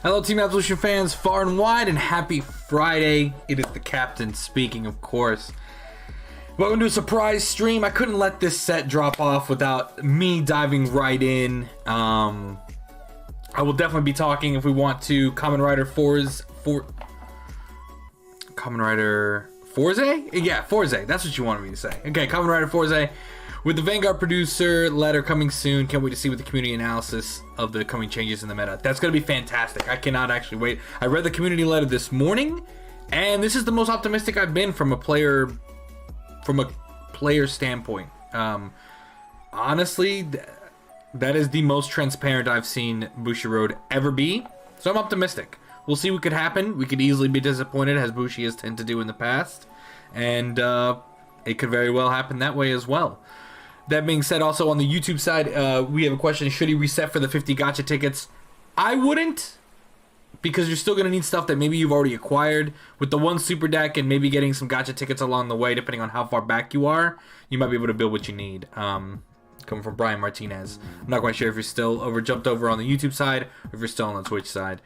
Hello, Team Absolution fans, far and wide, and happy Friday. It is the captain speaking, of course. Welcome to a surprise stream. I couldn't let this set drop off without me diving right in. I will definitely be talking, if we want to, Kamen Rider Forze. Yeah, Forze. That's what you wanted me to say. Okay, Kamen Rider Forze. With the Vanguard producer letter coming soon, can't wait to see what the community analysis of the coming changes in the meta. That's going to be fantastic. I cannot actually wait. I read the community letter this morning, and this is the most optimistic I've been from a player standpoint. Honestly, that is the most transparent I've seen Bushiroad ever be. So I'm optimistic. We'll see what could happen. We could easily be disappointed, as Bushi has tended to do in the past, and it could very well happen that way as well. That being said, also on the YouTube side, we have a question: should he reset for the 50 gacha tickets? I wouldn't, because you're still going to need stuff that maybe you've already acquired. With the one super deck and maybe getting some gacha tickets along the way, depending on how far back you are, you might be able to build what you need. Coming from Brian Martinez. I'm not quite sure if you're still jumped over on the YouTube side, or if you're still on the Twitch side.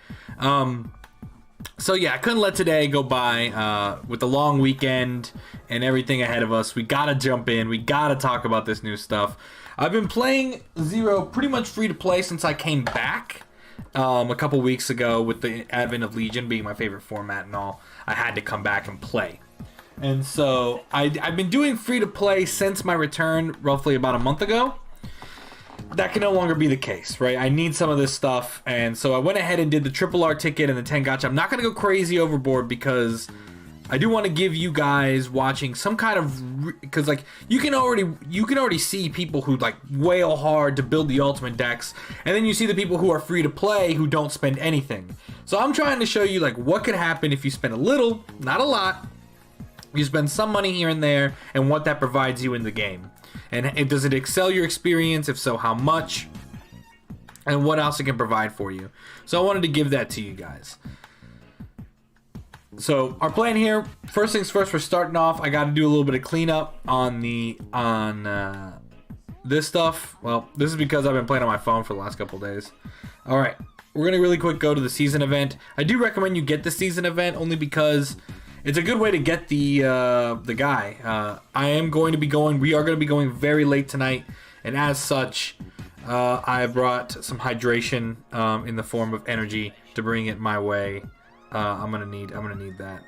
So yeah, I couldn't let today go by with the long weekend and everything ahead of us. We gotta jump in. We gotta talk about this new stuff. I've been playing Zero pretty much free to play since I came back a couple weeks ago, with the advent of Legion being my favorite format and all. I had to come back and play. And so I've been doing free to play since my return, roughly about a month ago. That can no longer be the case, right? I need some of this stuff, and so I went ahead and did the Triple R ticket and the 10 gacha. I'm not going to go crazy overboard, because I do want to give you guys watching some kind of, because like you can already see people who like wail hard to build the ultimate decks, and then you see the people who are free to play who don't spend anything. So I'm trying to show you like what could happen if you spend a little, not a lot. You spend some money here and there, and what that provides you in the game. And does it excel your experience? If so, how much? And what else it can provide for you. So I wanted to give that to you guys. So our plan here, first things first, we're starting off. I got to do a little bit of cleanup on this stuff. Well, this is because I've been playing on my phone for the last couple days. All right, we're going to really quick go to the season event. I do recommend you get the season event, only because it's a good way to get the guy. We are going to be going very late tonight, and as such, I brought some hydration in the form of energy to bring it my way. I'm gonna need that.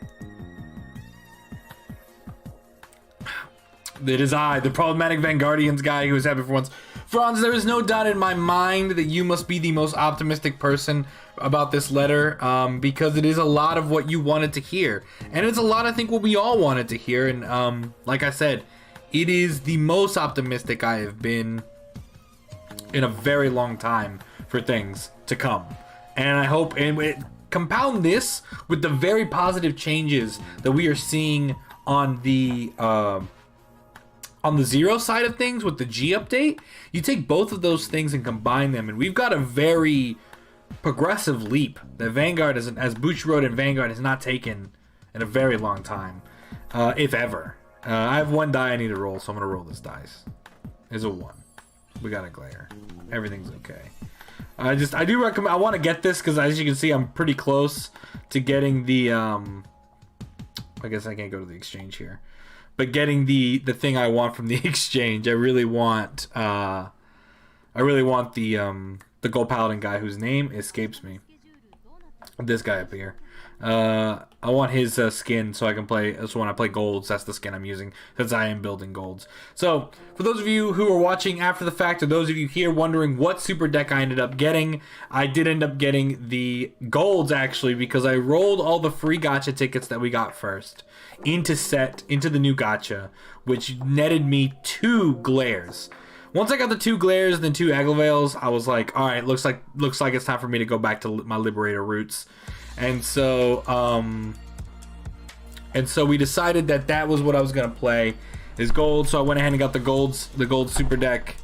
It is I, the problematic Vanguardians guy, who is happy for once. Franz, there is no doubt in my mind that you must be the most optimistic person about this letter, because it is a lot of what you wanted to hear, and it's a lot I think what we all wanted to hear. And like I said, it is the most optimistic I have been in a very long time for things to come, and I hope, and compound this with the very positive changes that we are seeing on the Zero side of things with the G update. You take both of those things and combine them, and we've got a very progressive leap that Vanguard, as Bushiroad and Vanguard, has not taken in a very long time, if ever. I have one die I need to roll, so I'm gonna roll this dice. It's a 1. We got a glare. Everything's okay. I do recommend. I want to get this because, as you can see, I'm pretty close to getting the. I guess I can't go to the exchange here, but getting the thing I want from the exchange. I really want. I really want the Gold Paladin guy whose name escapes me. This guy up here. I want his skin so I can play. So when I play golds, that's the skin I'm using, since I am building golds. So for those of you who are watching after the fact, or those of you here wondering what super deck I ended up getting, I did end up getting the golds, actually, because I rolled all the free gacha tickets that we got first into the new gacha, which netted me 2 glares. Once I got the 2 glares and the 2 Aglavales, I was like, all right, looks like it's time for me to go back to my Liberator roots. And so we decided that was what I was gonna play, is gold. So I went ahead and got the gold super deck.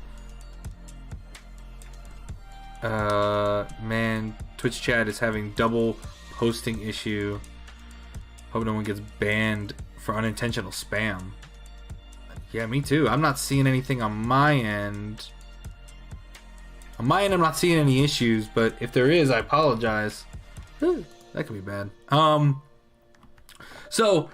Man, Twitch chat is having double posting issue. Hope no one gets banned for unintentional spam. Yeah, me too. I'm not seeing anything on my end. On my end, I'm not seeing any issues, but if there is, I apologize. That could be bad. So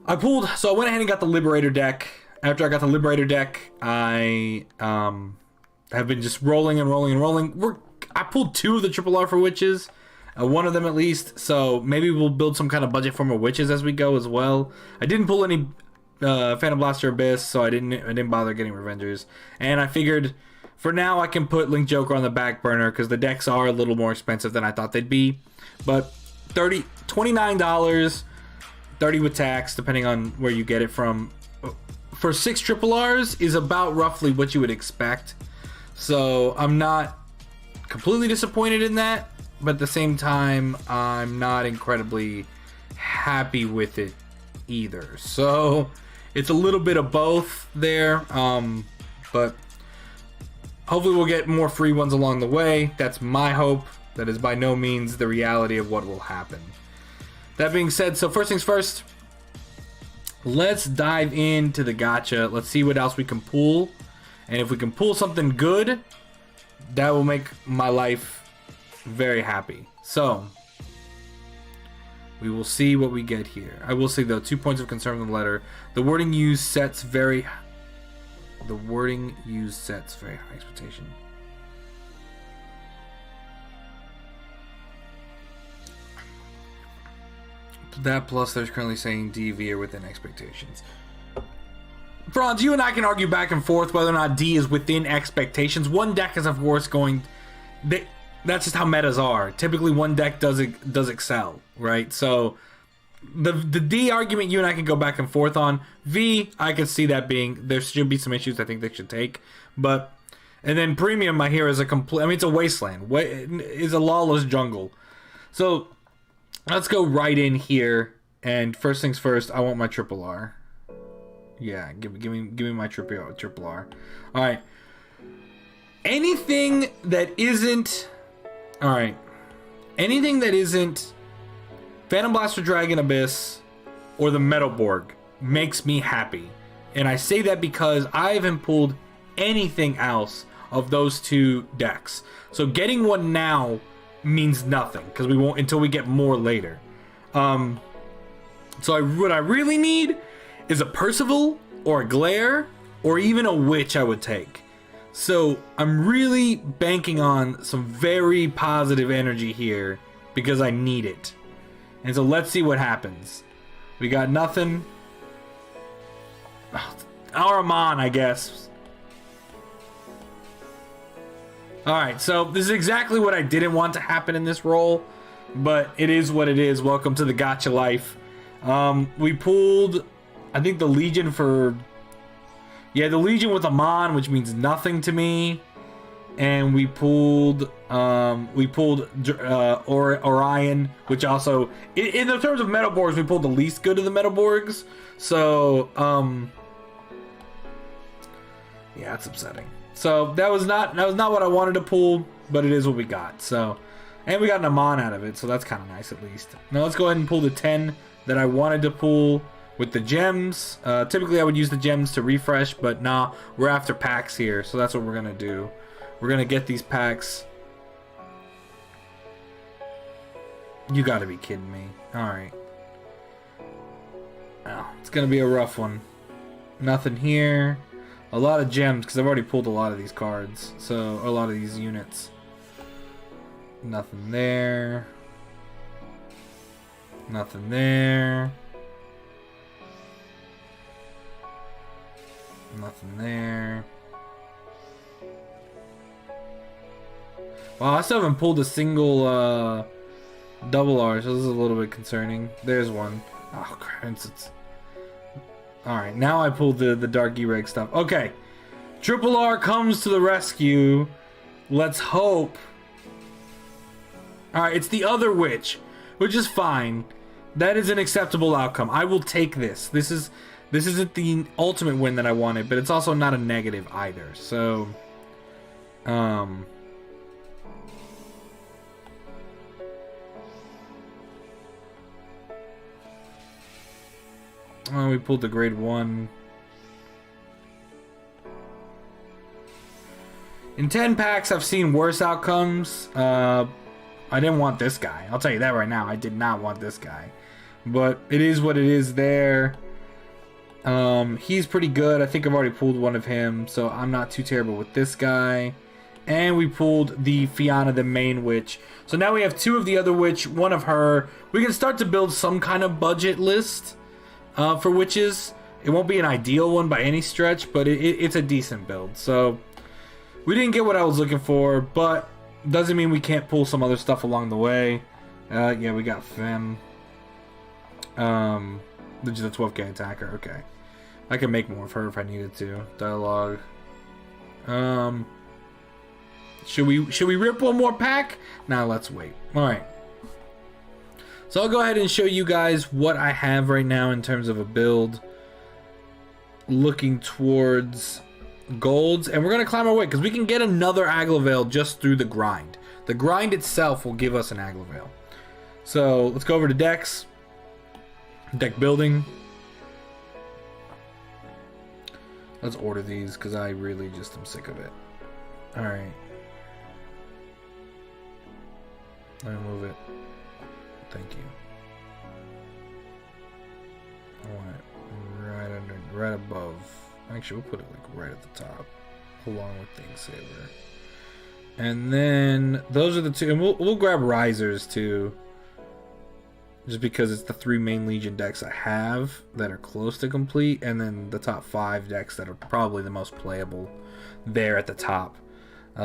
I went ahead and got the Liberator deck. After I got the Liberator deck, I have been just rolling and rolling and rolling. I pulled 2 of the Triple R for Witches. One of them at least. So maybe we'll build some kind of budget form of Witches as we go as well. I didn't pull any Phantom Blaster Abyss, so I didn't bother getting Revengers. And I figured for now I can put Link Joker on the back burner because the decks are a little more expensive than I thought they'd be. But $29, 30 with tax, depending on where you get it from. For 6 Triple Rs is about roughly what you would expect. So I'm not completely disappointed in that, but at the same time, I'm not incredibly happy with it either. So it's a little bit of both there, but hopefully we'll get more free ones along the way. That's my hope. That is by no means the reality of what will happen. That being said, so first things first, let's dive into the gacha. Let's see what else we can pull. And if we can pull something good, that will make my life very happy. So we will see what we get here. I will say though, 2 points of concern from the letter. The wording used sets very high expectation. That plus there's currently saying DV are within expectations. Franz, you and I can argue back and forth whether or not D is within expectations. One deck is of course that's just how metas are. Typically one deck does excel, right? So the D argument you and I can go back and forth on. V, I could see that being, there should be some issues I think they should take. But, and then premium I hear is it's a wasteland. It's a lawless jungle. So let's go right in here, and first things first, I want my Triple R. Yeah, give me my Triple R. All right. Anything that isn't Phantom Blaster Dragon Abyss or the Metal Borg makes me happy, and I say that because I haven't pulled anything else of those 2 decks. So getting one now means nothing because we won't until we get more later. So what I really need is a Percival or a Glare or even a Witch I would take. So I'm really banking on some very positive energy here because I need it. And so let's see what happens. We got nothing. Ahriman, I guess. Alright, so this is exactly what I didn't want to happen in this roll, but it is what it is. Welcome to the gacha life. We pulled, I think, the Legion for... Yeah, the Legion with Amon, which means nothing to me. And we pulled Orion, which also... In the terms of Metal Borgs, we pulled the least good of the Metal Borgs. So, yeah, it's upsetting. So that was not what I wanted to pull, but it is what we got. So, and we got an Amon out of it, so that's kind of nice at least. Now let's go ahead and pull the 10 that I wanted to pull with the gems. Typically I would use the gems to refresh, but nah, we're after packs here, so that's what we're gonna do. We're gonna get these packs. You gotta be kidding me. Alright. Oh, it's gonna be a rough one. Nothing here. A lot of gems, because I've already pulled a lot of these cards. So, a lot of these units. Nothing there. Nothing there. Nothing there. Well, I still haven't pulled a single double R, so this is a little bit concerning. There's one. Oh, crap. It's... Alright, now I pulled the Dark E-Reg stuff. Okay. Triple R comes to the rescue. Let's hope. Alright, it's the other witch, which is fine. That is an acceptable outcome. I will take this. This isn't the ultimate win that I wanted, but it's also not a negative either. So, oh, we pulled the grade 1. In 10 packs, I've seen worse outcomes. I didn't want this guy. I'll tell you that right now. I did not want this guy. But it is what it is there. He's pretty good. I think I've already pulled one of him, so I'm not too terrible with this guy. And we pulled the Fianna, the main witch. So now we have 2 of the other witch, 1 of her. We can start to build some kind of budget list for witches. It won't be an ideal one by any stretch, but it's a decent build. So we didn't get what I was looking for, but doesn't mean we can't pull some other stuff along the way. Yeah, we got Fem. The 12k attacker. Okay, I can make more of her if I needed to. Dialogue. Should we rip one more pack? Now let's wait. All right. So I'll go ahead and show you guys what I have right now in terms of a build. Looking towards golds, and we're gonna climb our way because we can get another Aglavale just through the grind. The grind itself will give us an Aglavale. So let's go over to decks. Deck building. Let's order these because I really just am sick of it. Alright. Let me move it. Thank you. I want it right under, right above. Actually, we'll put it like right at the top, along with Thingsaver. And then those are the 2, and we'll grab Risers too. Just because it's the 3 main Legion decks I have that are close to complete, and then the top 5 decks that are probably the most playable there at the top.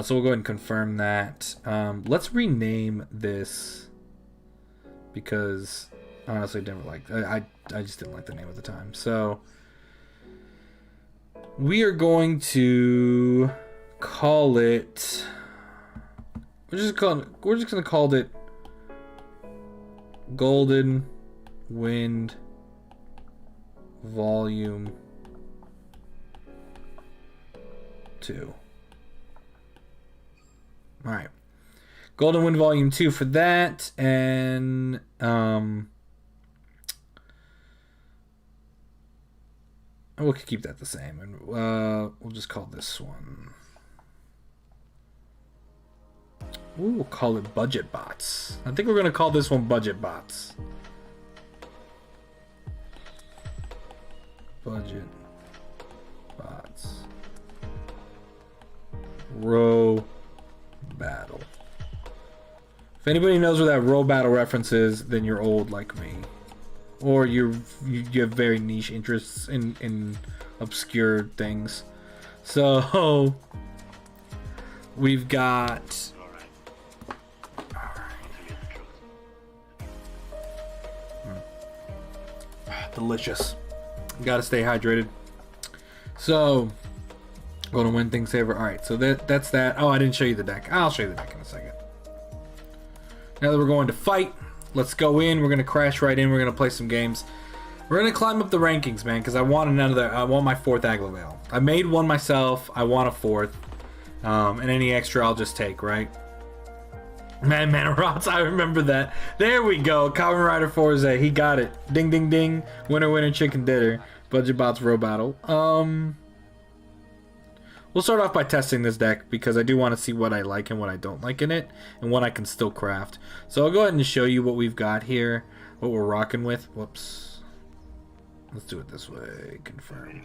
So we'll go ahead and confirm that. Let's rename this because honestly, I never liked. I just didn't like the name at the time. So we are going to call it. We're just gonna call it Golden Wind Volume 2. Alright. Golden Wind Volume 2 for that, and we'll keep that the same, and we'll just call this one. Ooh, we'll call it Budget Bots. I think we're gonna call this one Budget Bots. Budget Bots. Row Battle. If anybody knows where that Row Battle reference is, then you're old like me, or you have very niche interests in obscure things. So we've got. Delicious. Gotta stay hydrated. So, going to win Thingsaver. Alright, so that's that. Oh, I didn't show you the deck. I'll show you the deck in a second. Now that we're going to fight, let's go in. We're going to crash right in. We're going to play some games. We're going to climb up the rankings, man, because I want another. I want my 4th Aglavale. I made one myself. I want a 4th. And any extra I'll just take, right? Man, Manorots, I remember that. There we go. Kamen Rider Forze. He got it. Ding, ding, ding. Winner, winner, chicken dinner. Budget Bots Row Battle. We'll start off by testing this deck because I do want to see what I like and what I don't like in it, and what I can still craft. So I'll go ahead and show you what we've got here, what we're rocking with. Whoops. Let's do it this way. Confirm.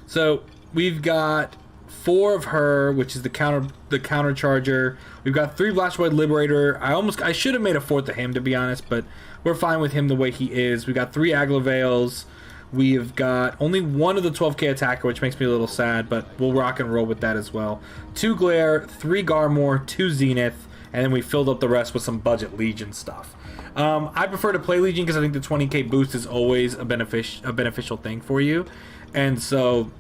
So we've got 4 of her, which is the counter charger. We've got 3 Blastoise Liberator. I should have made a 4th of him, to be honest, but we're fine with him the way he is. We got 3 Aglavales. We've got only 1 of the 12k attacker, which makes me a little sad, but we'll rock and roll with that as well. 2 Glare, 3 Garmor, 2 Zenith, and then we filled up the rest with some budget Legion stuff. I prefer to play Legion because I think the 20k boost is always a beneficial thing for you, and so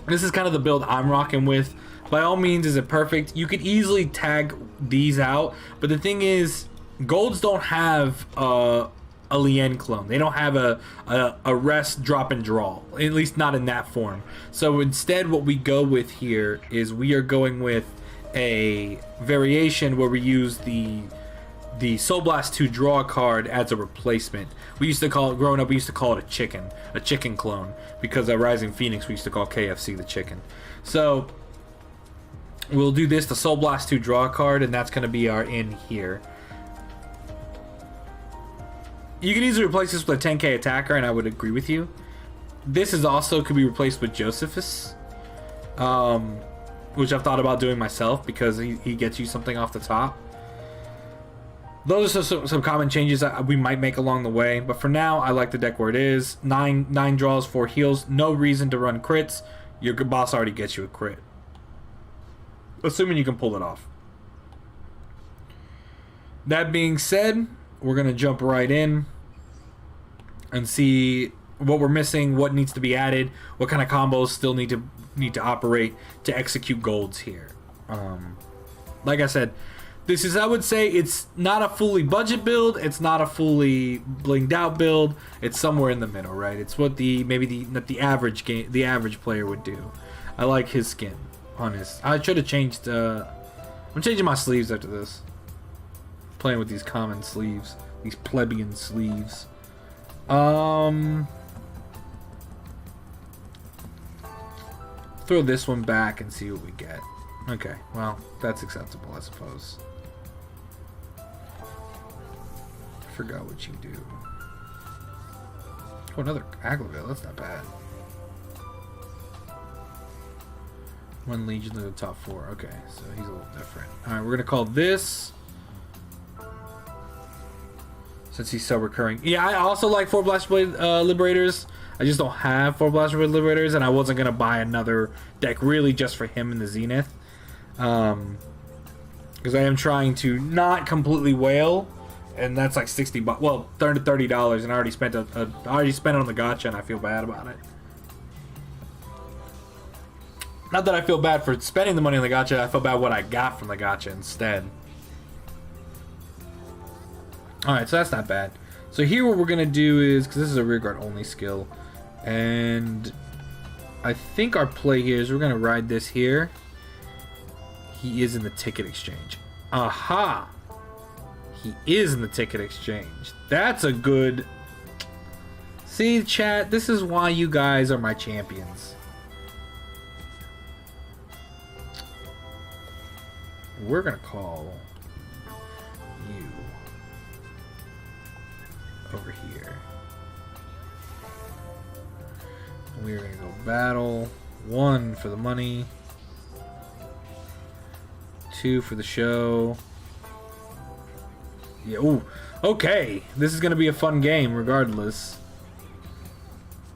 this is kind of the build I'm rocking with. By all means, is it perfect? You could easily tag these out, but the thing is, golds don't have a Lien clone. They don't have a rest, drop, and draw. At least not in that form. So instead, what we go with here is we are going with a variation where we use the Soul Blast 2 draw card as a replacement. We used to call it, growing up, we used to call it a chicken clone, because at Rising Phoenix we used to call KFC the chicken. So We'll do this to Soul Blast 2, draw a card, and that's going to be our in here. You can easily replace this with a 10k attacker, and I would agree with you. This is also could be replaced with Josephus, which I've thought about doing myself because he gets you something off the top. Those are some common changes that we might make along the way, but for now, I like the deck where it is. 9 draws, 4 heals, no reason to run crits. Your boss already gets you a crit, assuming you can pull it off. That being said, we're gonna jump right in and see what we're missing, what needs to be added, what kind of combos still need to operate to execute golds here. Like I said, this is, I would say, it's not a fully budget build, it's not a fully blinged out build, it's somewhere in the middle, right? It's what the average player would do. I like his skin on his. I should have changed. I'm changing my sleeves after this. Playing with these common sleeves, these plebeian sleeves. Throw this one back and see what we get. Okay, well, that's acceptable, I suppose. Forgot what you do. Oh, another Aglavale. That's not bad. 1 Legion to the top 4. Okay, so he's a little different. Alright, we're gonna call this, since he's so recurring. Yeah, I also like 4 Blaster Blade Liberators. I just don't have 4 Blaster Blade Liberators, and I wasn't gonna buy another deck really just for him in the Zenith. Because I am trying to not completely whale, and that's like $60. Well, $30, and I already spent I already spent it on the gacha, and I feel bad about it. Not that I feel bad for spending the money on the gacha. I feel bad what I got from the gacha instead. All right, so that's not bad. So here, what we're gonna do is, because this is a rearguard only skill, and I think our play here is we're gonna ride this here. He is in the ticket exchange. Aha! He is in the ticket exchange. That's a good... See, chat, this is why you guys are my champions. We're gonna call you over here. We're gonna go battle. 1 for the money. 2 for the show. Yeah, ooh, okay. This is gonna be a fun game regardless.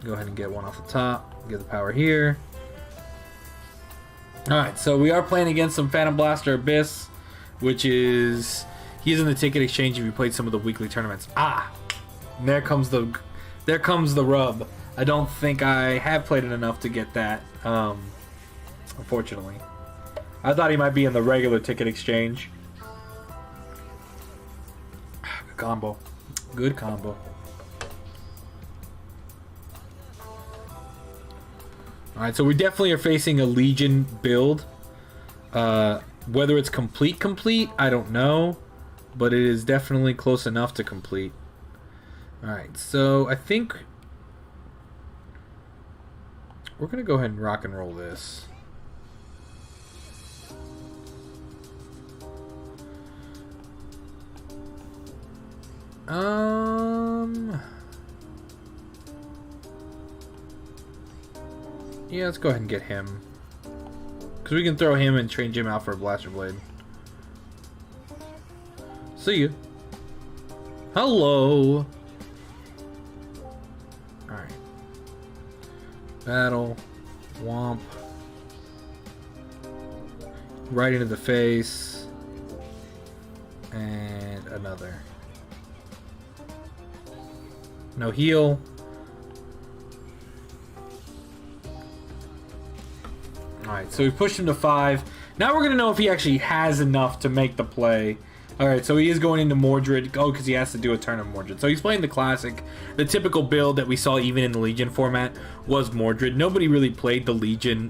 Go ahead and get 1 off the top. Get the power here. Alright, so we are playing against some Phantom Blaster Abyss, which is... He's in the ticket exchange if you played some of the weekly tournaments. Ah! There comes the rub. I don't think I have played it enough to get that, unfortunately. I thought he might be in the regular ticket exchange. Good combo. Good combo. Alright, so we definitely are facing a Legion build. Whether it's complete, I don't know. But it is definitely close enough to complete. Alright, so I think we're going to go ahead and rock and roll this. Yeah, let's go ahead and get him. Because we can throw him and change him out for a Blaster Blade. See you. Hello. Alright. Battle. Womp. Right into the face. And another. No heal. Alright, so we pushed him to 5. Now we're going to know if he actually has enough to make the play. Alright, so he is going into Mordred. Oh, because he has to do a turn of Mordred. So he's playing the classic. The typical build that we saw even in the Legion format was Mordred. Nobody really played the Legion,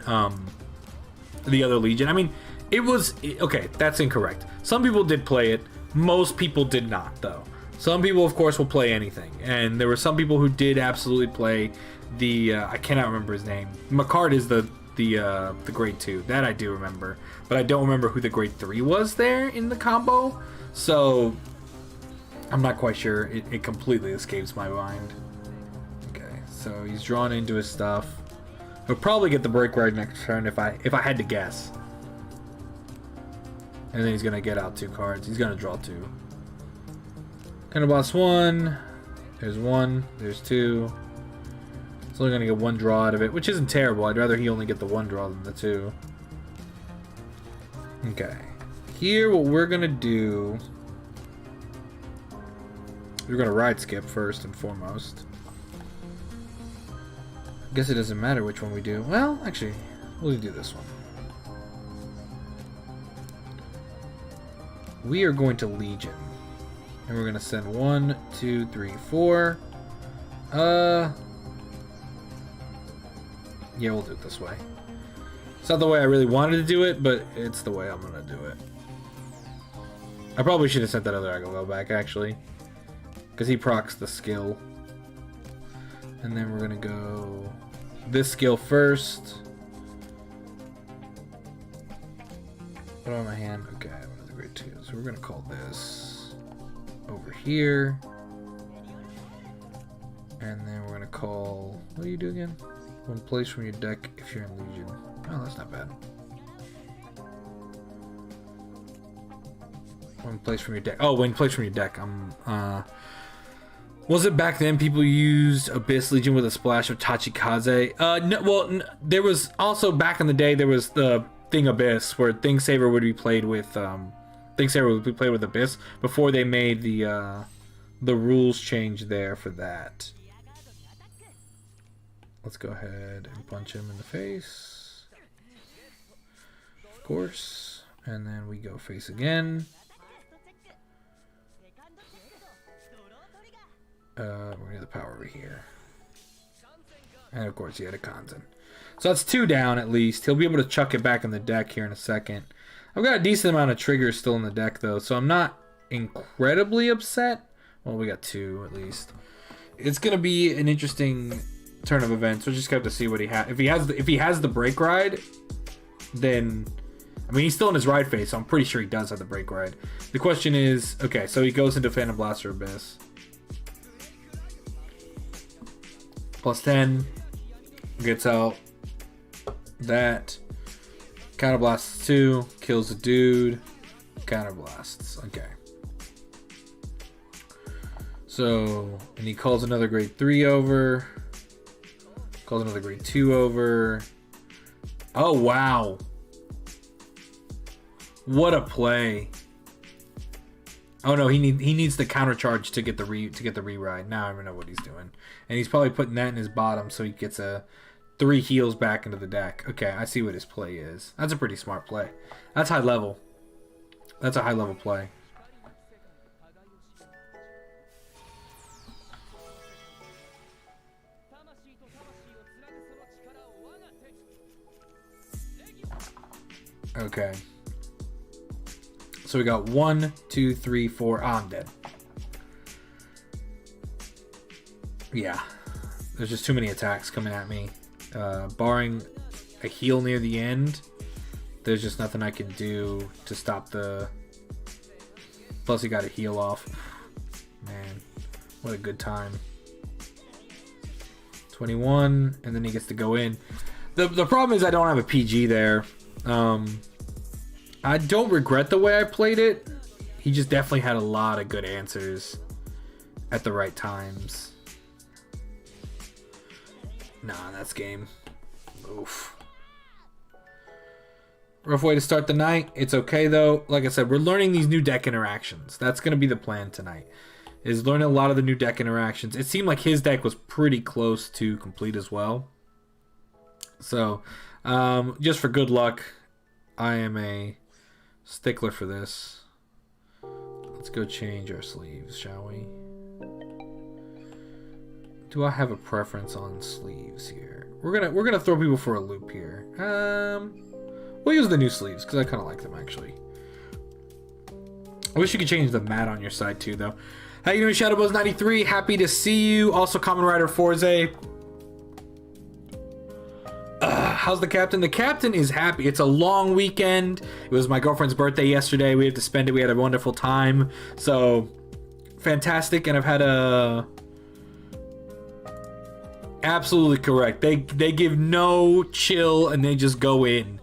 the other Legion. I mean, it was... Okay, that's incorrect. Some people did play it. Most people did not, though. Some people, of course, will play anything. And there were some people who did absolutely play the... I cannot remember his name. Macard is the the grade 2. That I do remember. But I don't remember who the grade 3 was there in the combo. So I'm not quite sure. It completely escapes my mind. Okay, so he's drawn into his stuff. He'll probably get the break ride next turn if I had to guess. And then he's gonna get out 2 cards. He's gonna draw 2. Counterblast 1. There's 1. There's 2. He's only gonna get 1 draw out of it, which isn't terrible. I'd rather he only get the 1 draw than the 2. Okay. Here, what we're gonna do... We're gonna ride skip first and foremost. I guess it doesn't matter which one we do. Well, actually, we'll do this one. We are going to Legion. And we're gonna send 1, 2, 3, 4. Yeah, we'll do it this way. It's not the way I really wanted to do it, but it's the way I'm gonna do it. I probably should have sent that other Agavell back, actually. Because he procs the skill. And then we're gonna go this skill first. Put on my hand. Okay, I have another grade 2. So we're gonna call this over here. And then we're gonna call... What do you do again? 1 place from your deck if you're in Legion. Oh, that's not bad. 1 place from your deck. Oh, 1 place from your deck. Was it back then people used Abyss Legion with a splash of Tachikaze? No, well, there was also back in the day there was the Thing Abyss where Thing Saver would be played with Abyss before they made the rules change there for that. Let's go ahead and punch him in the face. Of course. And then we go face again. We're gonna get the power over here. And of course he had a Kanzen. So that's 2 down at least. He'll be able to chuck it back in the deck here in a second. I've got a decent amount of triggers still in the deck though, so I'm not incredibly upset. Well, we got 2 at least. It's gonna be an interesting turn of events. We'll just have to see what he has. If he has the break ride, then I mean he's still in his ride phase, so I'm pretty sure he does have the break ride. The question is, okay, so he goes into Phantom Blaster Abyss. +10 gets out that counterblasts 2, kills a dude, counterblasts. Okay. So, and he calls another grade 3 over. Calls another grade 2 over. Oh wow. What a play. Oh no, he needs the counter charge to get the re-ride. Now I know what he's doing. And he's probably putting that in his bottom so he gets a 3 heals back into the deck. Okay, I see what his play is. That's a pretty smart play. That's high level. That's a high level play. Okay. So we got 1, 2, 3, 4. I'm dead. Yeah. There's just too many attacks coming at me. Barring a heal near the end, there's just nothing I can do to stop the... Plus he got a heal off. Man, what a good time. 21, and then he gets to go in. The problem is I don't have a PG there. I don't regret the way I played it. He just definitely had a lot of good answers at the right times. Nah, that's game. Oof. Rough way to start the night. It's okay though. Like I said, we're learning these new deck interactions. That's going to be the plan tonight. Is learning a lot of the new deck interactions. It seemed like his deck was pretty close to complete as well. So, just for good luck, I am a stickler for this. Let's go change our sleeves, shall we? Do I have a preference on sleeves here? We're gonna throw people for a loop here. We'll use the new sleeves because I kind of like them actually. I wish you could change the mat on your side too, though. How you doing, Shadowbuzz93? Happy to see you. Also, Kamen Rider Forze. How's the captain? The captain is happy. It's a long weekend. It was my girlfriend's birthday yesterday. We had to spend it. We had a wonderful time. So, fantastic. And I've had a... Absolutely correct. They give no chill and they just go in.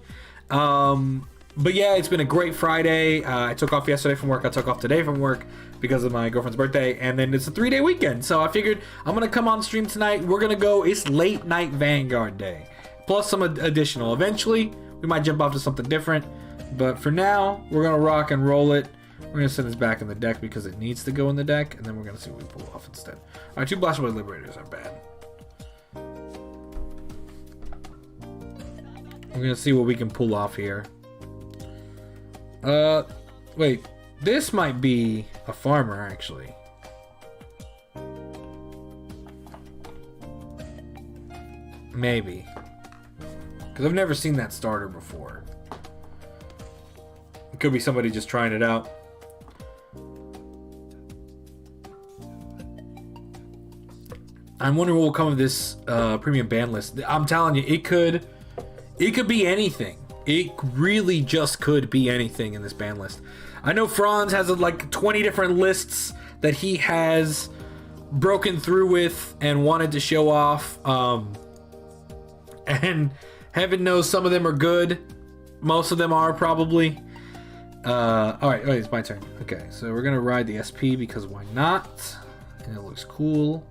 But yeah, it's been a great Friday. I took off yesterday from work. I took off today from work because of my girlfriend's birthday. And then it's a 3-day weekend. So I figured I'm going to come on stream tonight. We're going to go. It's late night Vanguard day. Plus some additional. Eventually, we might jump off to something different. But for now, we're going to rock and roll it. We're going to send this back in the deck because it needs to go in the deck. And then we're going to see what we pull off instead. All right, 2 Blaster Blade Liberators are bad. We're going to see what we can pull off here. Wait. This might be a farmer, actually. Maybe. Because I've never seen that starter before. It could be somebody just trying it out. I'm wondering what will come of this premium ban list. I'm telling you, it could be anything. It really just could be anything in this ban list. I know Franz has like 20 different lists that he has broken through with and wanted to show off. And heaven knows some of them are good. Most of them are probably. Alright, it's my turn. Okay, so we're going to ride the SP because why not? And it looks cool.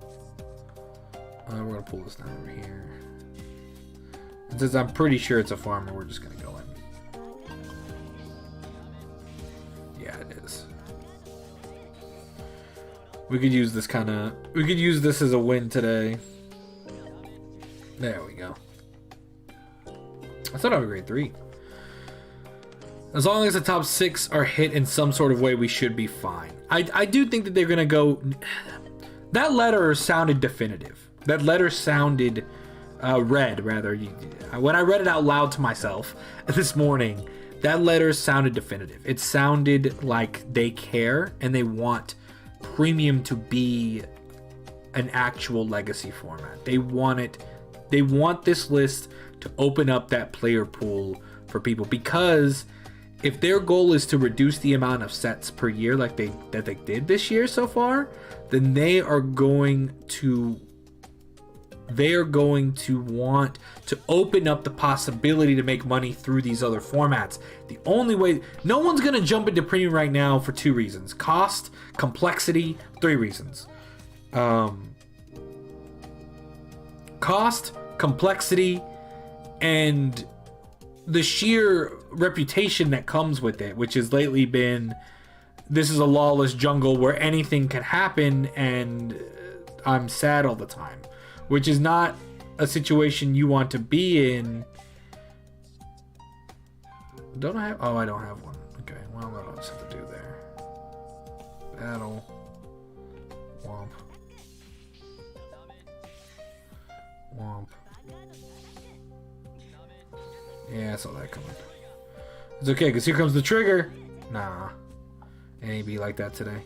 We're going to pull this down over here. Since I'm pretty sure it's a farmer, we're just going to go in. Yeah, it is. We could use this we could use this as a win today. There we go. I thought I have a grade 3. As long as the top 6 are hit in some sort of way, we should be fine. I do think that they're going to go... That letter sounded definitive. That letter sounded... read, rather. When I read it out loud to myself this morning, that letter sounded definitive. It sounded like they care and they want Premium to be an actual legacy format. They want it. They want this list to open up that player pool for people, because if their goal is to reduce the amount of sets per year like they did this year so far, then they are going to want to open up the possibility to make money through these other formats. The only way, no one's going to jump into premium right now for 2 reasons: cost, complexity. 3 reasons. Cost, complexity, and the sheer reputation that comes with it, which has lately been, this is a lawless jungle where anything can happen and I'm sad all the time. Which is not a situation you want to be in. Don't I have... Oh, I don't have one. Okay, well, what else have to do there? Battle. Womp. Womp. Yeah, I saw that coming. It's okay, because here comes the trigger. Nah. It ain't be like that today.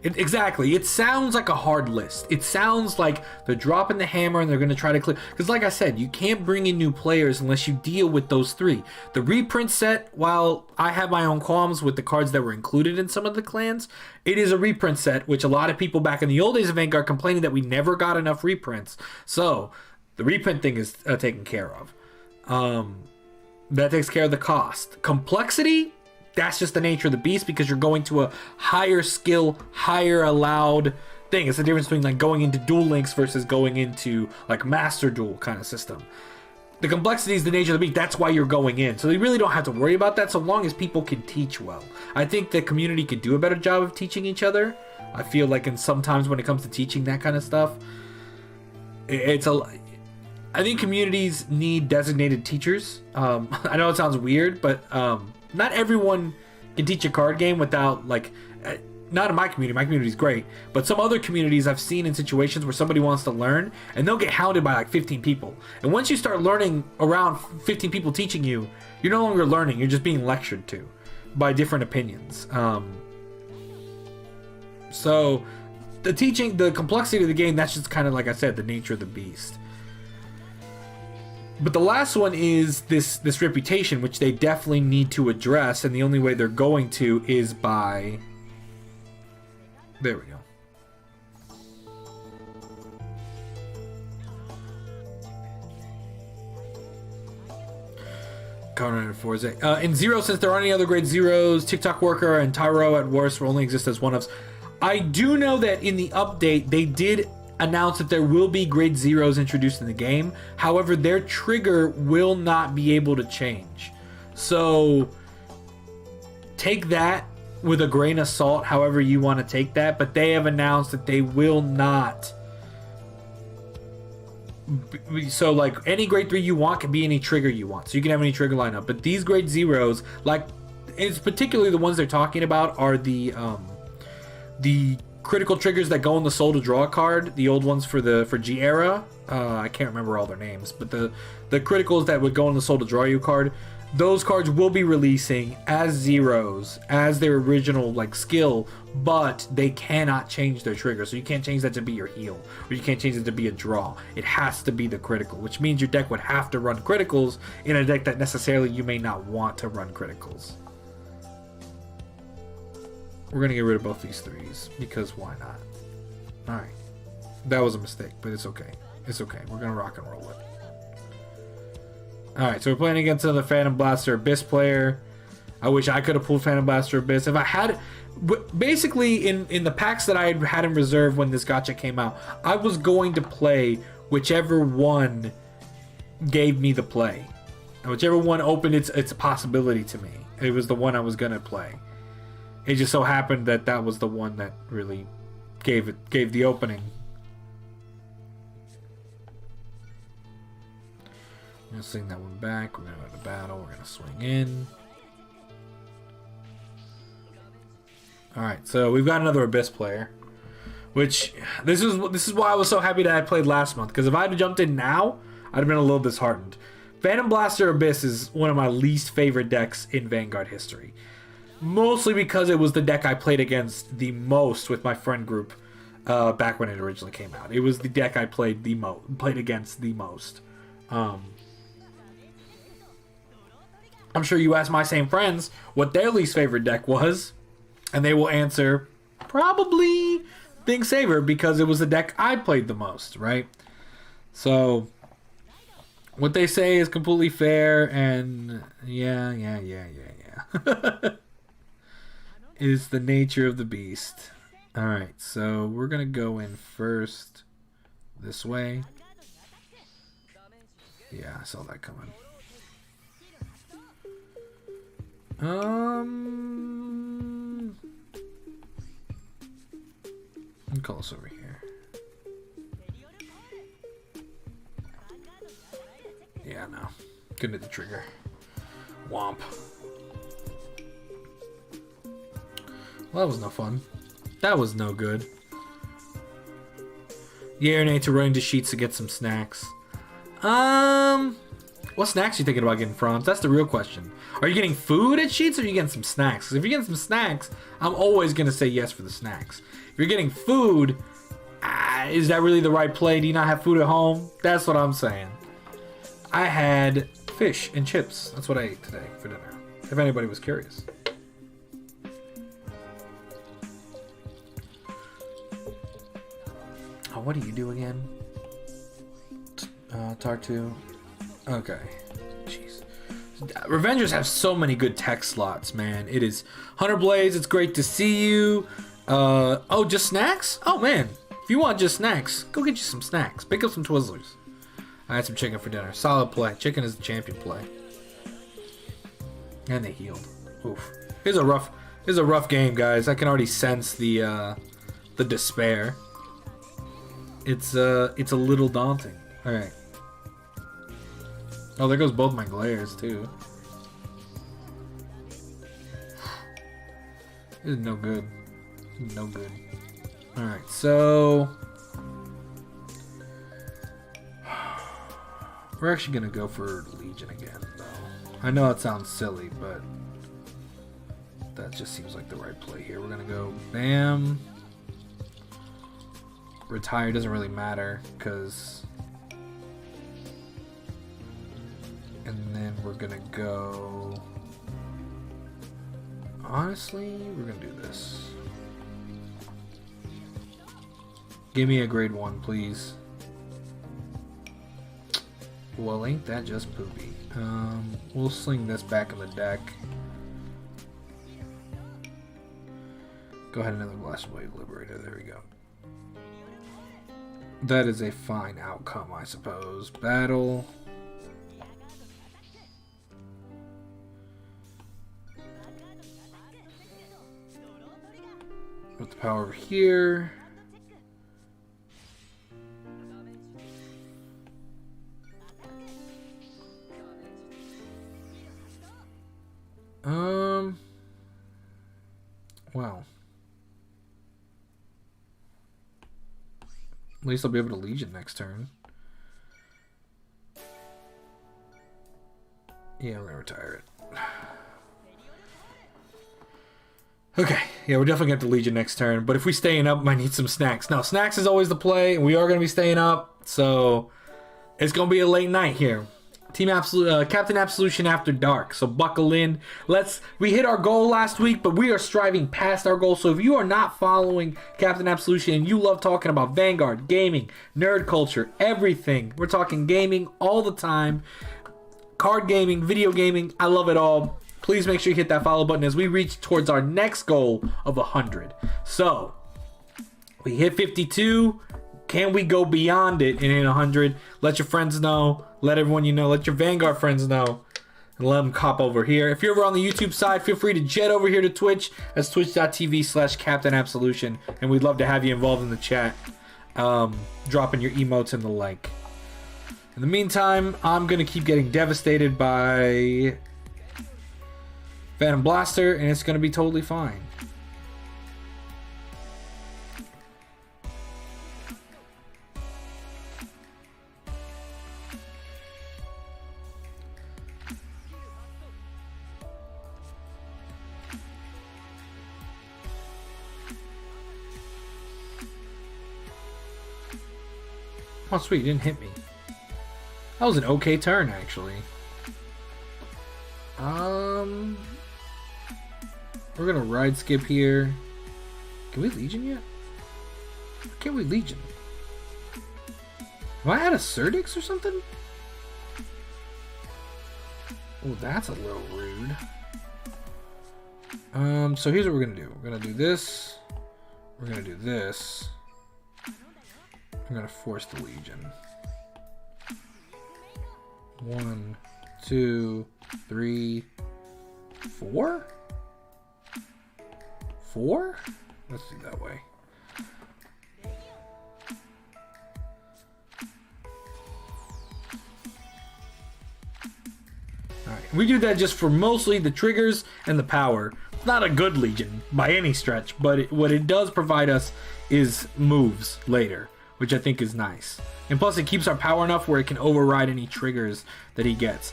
Exactly. It sounds like a hard list. It sounds like they're dropping the hammer and they're going to try to clear. Because like I said, you can't bring in new players unless you deal with those 3. The reprint set, while I have my own qualms with the cards that were included in some of the clans, it is a reprint set, which a lot of people back in the old days of Vanguard complaining that we never got enough reprints. So the reprint thing is taken care of. That takes care of the cost. Complexity, that's just the nature of the beast, because you're going to a higher skill, higher allowed thing. It's the difference between like going into Duel Links versus going into like Master Duel kind of system. The complexity is the nature of the beast. That's why you're going in. So you really don't have to worry about that so long as people can teach well. I think the community could do a better job of teaching each other. I feel like sometimes when it comes to teaching that kind of stuff, I think communities need designated teachers. I know it sounds weird, but not everyone can teach a card game without, like, not in my community. My community is great, but some other communities I've seen in situations where somebody wants to learn and they'll get hounded by like 15 people. And once you start learning around 15 people teaching you, you're no longer learning. You're just being lectured to by different opinions. So the teaching, the complexity of the game, that's just kind of, like I said, the nature of the beast. But the last one is this reputation, which they definitely need to address, and the only way they're going to is by... There we go. Conan Forza. In Zero, since there aren't any other grade zeros, TikTok Worker and Tyro at worst will only exist as one-ofs. I do know that in the update, they did announce that there will be grade zeros introduced in the game. However, their trigger will not be able to change. So take that with a grain of salt, however you want to take that. But they have announced that they will not. So like any grade 3 you want can be any trigger you want. So you can have any trigger lineup. But these grade zeros, like it's particularly the ones they're talking about, are the critical triggers that go in the soul to draw card, the old ones for G era. I can't remember all their names, but the criticals that would go in the soul to draw you card, those cards will be releasing as zeros, as their original like skill, but they cannot change their trigger. So you can't change that to be your heal, or you can't change it to be a draw. It has to be the critical, which means your deck would have to run criticals in a deck that necessarily you may not want to run criticals. We're going to get rid of both these threes, because why not? Alright. That was a mistake, but it's okay. It's okay. We're going to rock and roll it. Alright, so we're playing against another Phantom Blaster Abyss player. I wish I could have pulled Phantom Blaster Abyss. If I had... Basically, in the packs that I had in reserve when this gacha came out, I was going to play whichever one gave me the play. And whichever one opened its a possibility to me. It was the one I was going to play. It just so happened that that was the one that really gave the opening. I'm gonna swing that one back. We're gonna go to battle. We're gonna swing in. All right, so we've got another Abyss player, which this is why I was so happy that I played last month, because if I had jumped in now, I'd have been a little disheartened. Phantom Blaster Abyss is one of my least favorite decks in Vanguard history. Mostly because it was the deck I played against the most with my friend group back when it originally came out. It was the deck I played against the most. I'm sure you ask my same friends what their least favorite deck was, and they will answer probably Big Saber, because it was the deck I played the most, right? So what they say is completely fair, and yeah. Is the nature of the beast. Alright, so we're gonna go in first this way. Yeah, I saw that coming. I'll call us over here. Yeah, no. Couldn't hit the trigger. Womp. Well, that was no fun. That was no good. Yeah, need to run into Sheets to get some snacks. What snacks are you thinking about getting, Franz? That's the real question. Are you getting food at Sheets, or are you getting some snacks? Because if you're getting some snacks, I'm always going to say yes for the snacks. If you're getting food, is that really the right play? Do you not have food at home? That's what I'm saying. I had fish and chips. That's what I ate today for dinner, if anybody was curious. Oh, what do you do again? Tartu. Okay. Jeez. Revengers have so many good tech slots, man. It is Hunter Blaze, it's great to see you. Oh, just snacks? Oh, man. If you want just snacks, go get you some snacks. Pick up some Twizzlers. I had some chicken for dinner. Solid play. Chicken is the champion play. And they healed. Oof. It's a rough game, guys. I can already sense the despair. It's a little daunting. All right. Oh, there goes both my glares too. This is no good. No good. All right, so we're actually gonna go for Legion again, though. I know it sounds silly, but that just seems like the right play here. We're gonna go Bam. Retire doesn't really matter because And then we're gonna go... Honestly, we're gonna do this. Give me a grade 1, please. Well, ain't that just poopy? We'll sling this back in the deck. Go ahead, another Blast Blade Liberator. There we go. That is a fine outcome, I suppose. Battle. Put the power over here. Wow. At least I'll be able to Legion next turn. Yeah, we're gonna retire it. Okay, yeah, we're definitely gonna have to Legion next turn. But if we staying up, might need some snacks. Now, snacks is always the play, and we are gonna be staying up, so it's gonna be a late night here. Team Absolute, Captain Absolution After Dark. So buckle in. We hit our goal last week, but we are striving past our goal. So if you are not following Captain Absolution and you love talking about Vanguard, gaming, nerd culture, everything, we're talking gaming all the time, card gaming, video gaming, I love it all. Please make sure you hit that follow button as we reach towards our next goal of 100. So we hit 52. Can we go beyond it and hit 100? Let your friends know. Let everyone you know. Let your Vanguard friends know. And let them cop over here. If you're over on the YouTube side, feel free to jet over here to Twitch. That's twitch.tv/Captain Absolution. And we'd love to have you involved in the chat. Dropping your emotes and the like. In the meantime, I'm going to keep getting devastated by Phantom Blaster. And it's going to be totally fine. Oh, sweet, it didn't hit me. That was an okay turn, actually. We're gonna ride skip here. Can we Legion yet? Why can't we Legion? Have I had a Surdix or something? Oh, that's a little rude. So here's what we're gonna do. We're gonna do this. We're gonna do this. I'm gonna force the Legion. 1, 2, 3, 4? 4? Let's do that way. Alright, we do that just for mostly the triggers and the power. It's not a good Legion by any stretch, but what it does provide us is moves later, which I think is nice. And plus it keeps our power enough where it can override any triggers that he gets.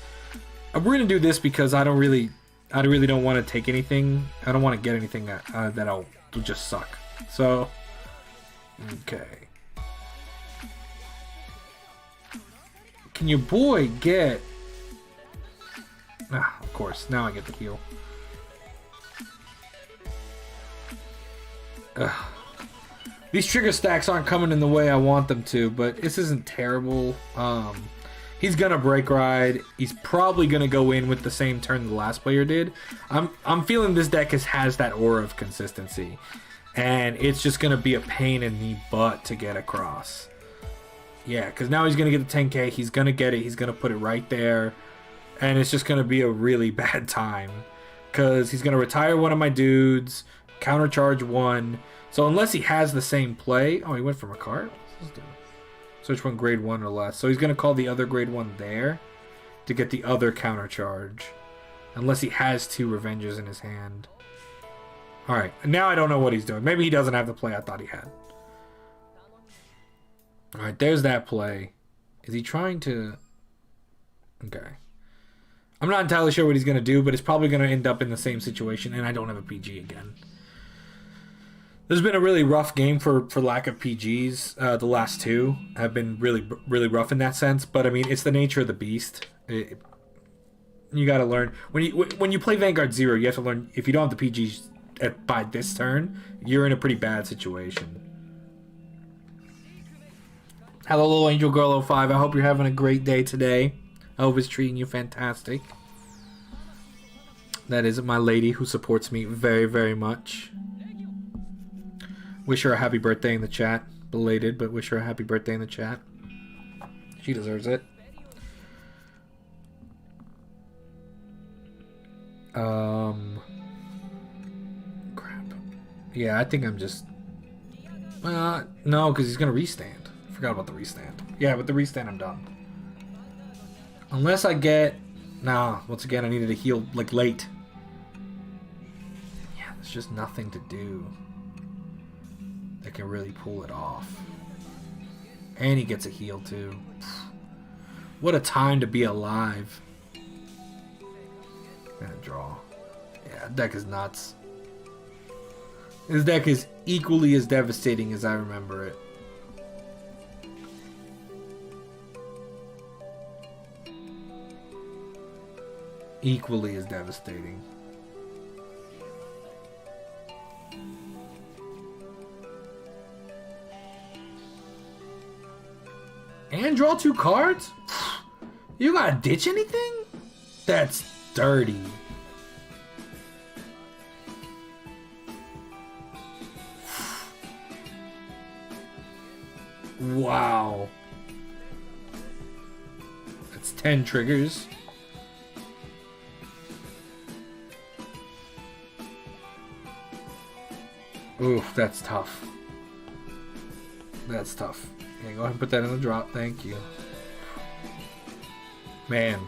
We're going to do this because I really don't want to take anything. I don't want to get anything that'll just suck. So, okay. Can your boy get... Ah, of course. Now I get the heal. Ugh. These trigger stacks aren't coming in the way I want them to, but this isn't terrible. He's gonna break ride. He's probably gonna go in with the same turn the last player did. I'm feeling this deck has that aura of consistency, and it's just gonna be a pain in the butt to get across. Yeah, because now he's gonna get the 10k. He's gonna get it. He's gonna put it right there, and it's just gonna be a really bad time because he's gonna retire one of my dudes, countercharge one. So unless he has the same play... Oh, he went from a card? Search one grade 1 or less. So he's going to call the other grade 1 there to get the other counter charge. Unless he has 2 Revengers in his hand. Alright, now I don't know what he's doing. Maybe he doesn't have the play I thought he had. Alright, there's that play. Is he trying to... Okay. I'm not entirely sure what he's going to do, but it's probably going to end up in the same situation, and I don't have a PG again. This has been a really rough game for lack of PGs. The last 2 have been really rough in that sense. But, I mean, it's the nature of the beast. You got to learn when you play Vanguard Zero. You have to learn if you don't have the PGs by this turn, you're in a pretty bad situation. Hello, little Angel Girl 05. I hope you're having a great day today. I hope it's treating you fantastic. That is my lady who supports me very, very much. Wish her a happy birthday in the chat. Belated, but wish her a happy birthday in the chat. She deserves it. Crap. Yeah, I think I'm just... no, because he's going to restand. I forgot about the restand. Yeah, with the restand, I'm done. Unless I get... Nah, once again, I needed to heal, like, late. Yeah, there's just nothing to do that can really pull it off. And he gets a heal, too. What a time to be alive. And a draw. Yeah, that deck is nuts. This deck is equally as devastating as I remember it. Equally as devastating. And draw 2 cards? You gotta ditch anything? That's dirty. Wow. That's 10 triggers. Oof, that's tough. That's tough. Yeah, go ahead and put that in the drop. Thank you. Man.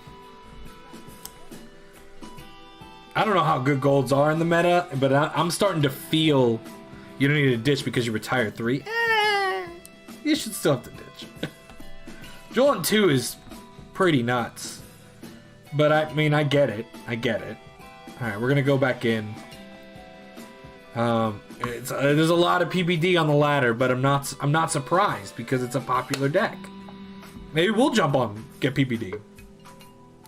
I don't know how good golds are in the meta, but I'm starting to feel you don't need to ditch because you retired 3. You should still have to ditch. Jolan 2 is pretty nuts. But I mean, I get it. I get it. Alright, we're going to go back in. There's a lot of PBD on the ladder, but I'm not surprised because it's a popular deck. Maybe we'll jump on get PBD.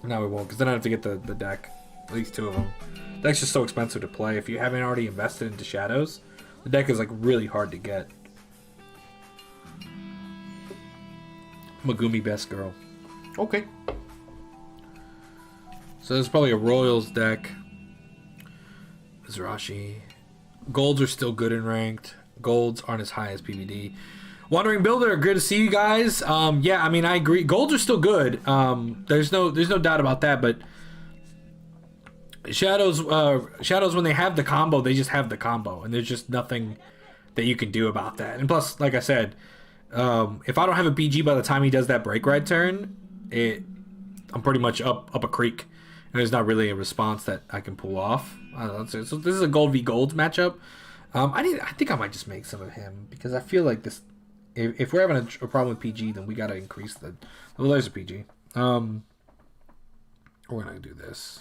No, we won't, because then I have to get the deck. At least 2 of them. The deck's just so expensive to play. If you haven't already invested into Shadows, the deck is like really hard to get. Megumi best girl. Okay. So there's probably a Royals deck. Mizrachi. Golds are still good in ranked. Golds aren't as high as PBD. Wandering Builder, good to see you guys. Yeah, I mean, I agree. Golds are still good. There's no doubt about that. But Shadows, when they have the combo, they just have the combo, and there's just nothing that you can do about that. And plus, like I said, if I don't have a PG by the time he does that break ride turn, I'm pretty much up a creek, and there's not really a response that I can pull off. So this is a gold v gold matchup. I think I might just make some of him because I feel like this. If we're having a problem with PG, then we gotta increase the. Well, there's a PG. We're gonna do this.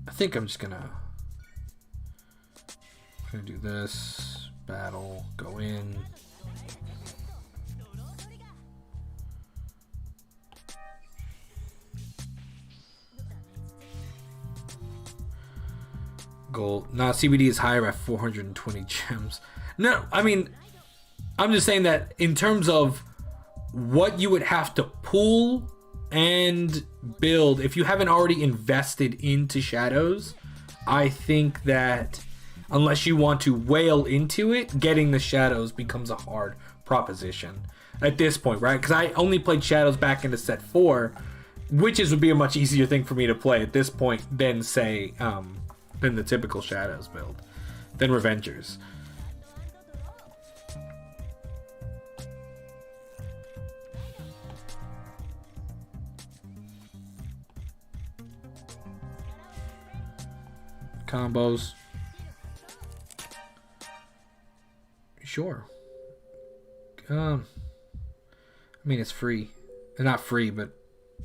I think I'm just gonna do this. Battle. Go in. Gold. Nah, CBD is higher at 420 gems. No, I mean, I'm just saying that in terms of what you would have to pull and build, if you haven't already invested into Shadows, I think that unless you want to whale into it, getting the Shadows becomes a hard proposition at this point, right? Because I only played Shadows back into set 4, witches would be a much easier thing for me to play at this point than, say, than the typical Shadows build, than Revengers. Combos. Sure. I mean, it's free. Not free, but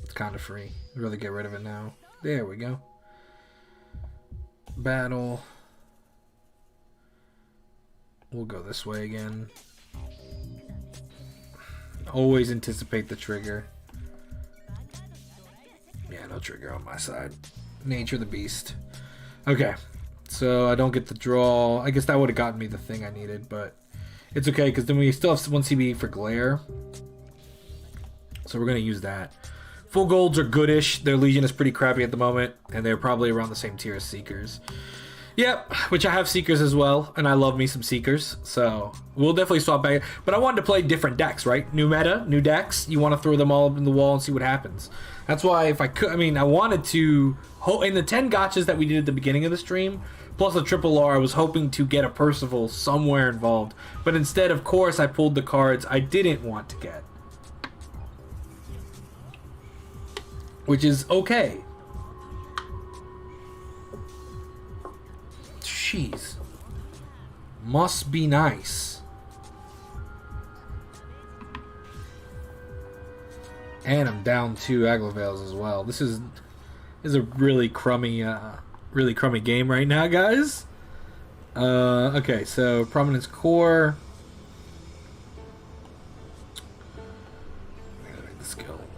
it's kind of free. I'd rather get rid of it now. There we go. Battle. We'll go this way again. Always anticipate the trigger. Yeah, no, no trigger on my side. Nature of the beast. Okay, so I don't get the draw. I guess that would have gotten me the thing I needed, but it's okay because then we still have 1 CB for Glare. So we're going to use that. Full golds are goodish. Their Legion is pretty crappy at the moment, and they're probably around the same tier as Seekers. Yep, which I have Seekers as well, and I love me some Seekers, so we'll definitely swap back. But I wanted to play different decks, right? New meta, new decks. You want to throw them all up in the wall and see what happens. That's why if I could, I mean, I wanted to, in the 10 gotchas that we did at the beginning of the stream, plus a triple R, I was hoping to get a Percival somewhere involved. But instead, of course, I pulled the cards I didn't want to get. Which is okay. Jeez. Must be nice. And I'm down 2 Aglavales as well. This is a really crummy game right now, guys. Okay, so Prominence Core.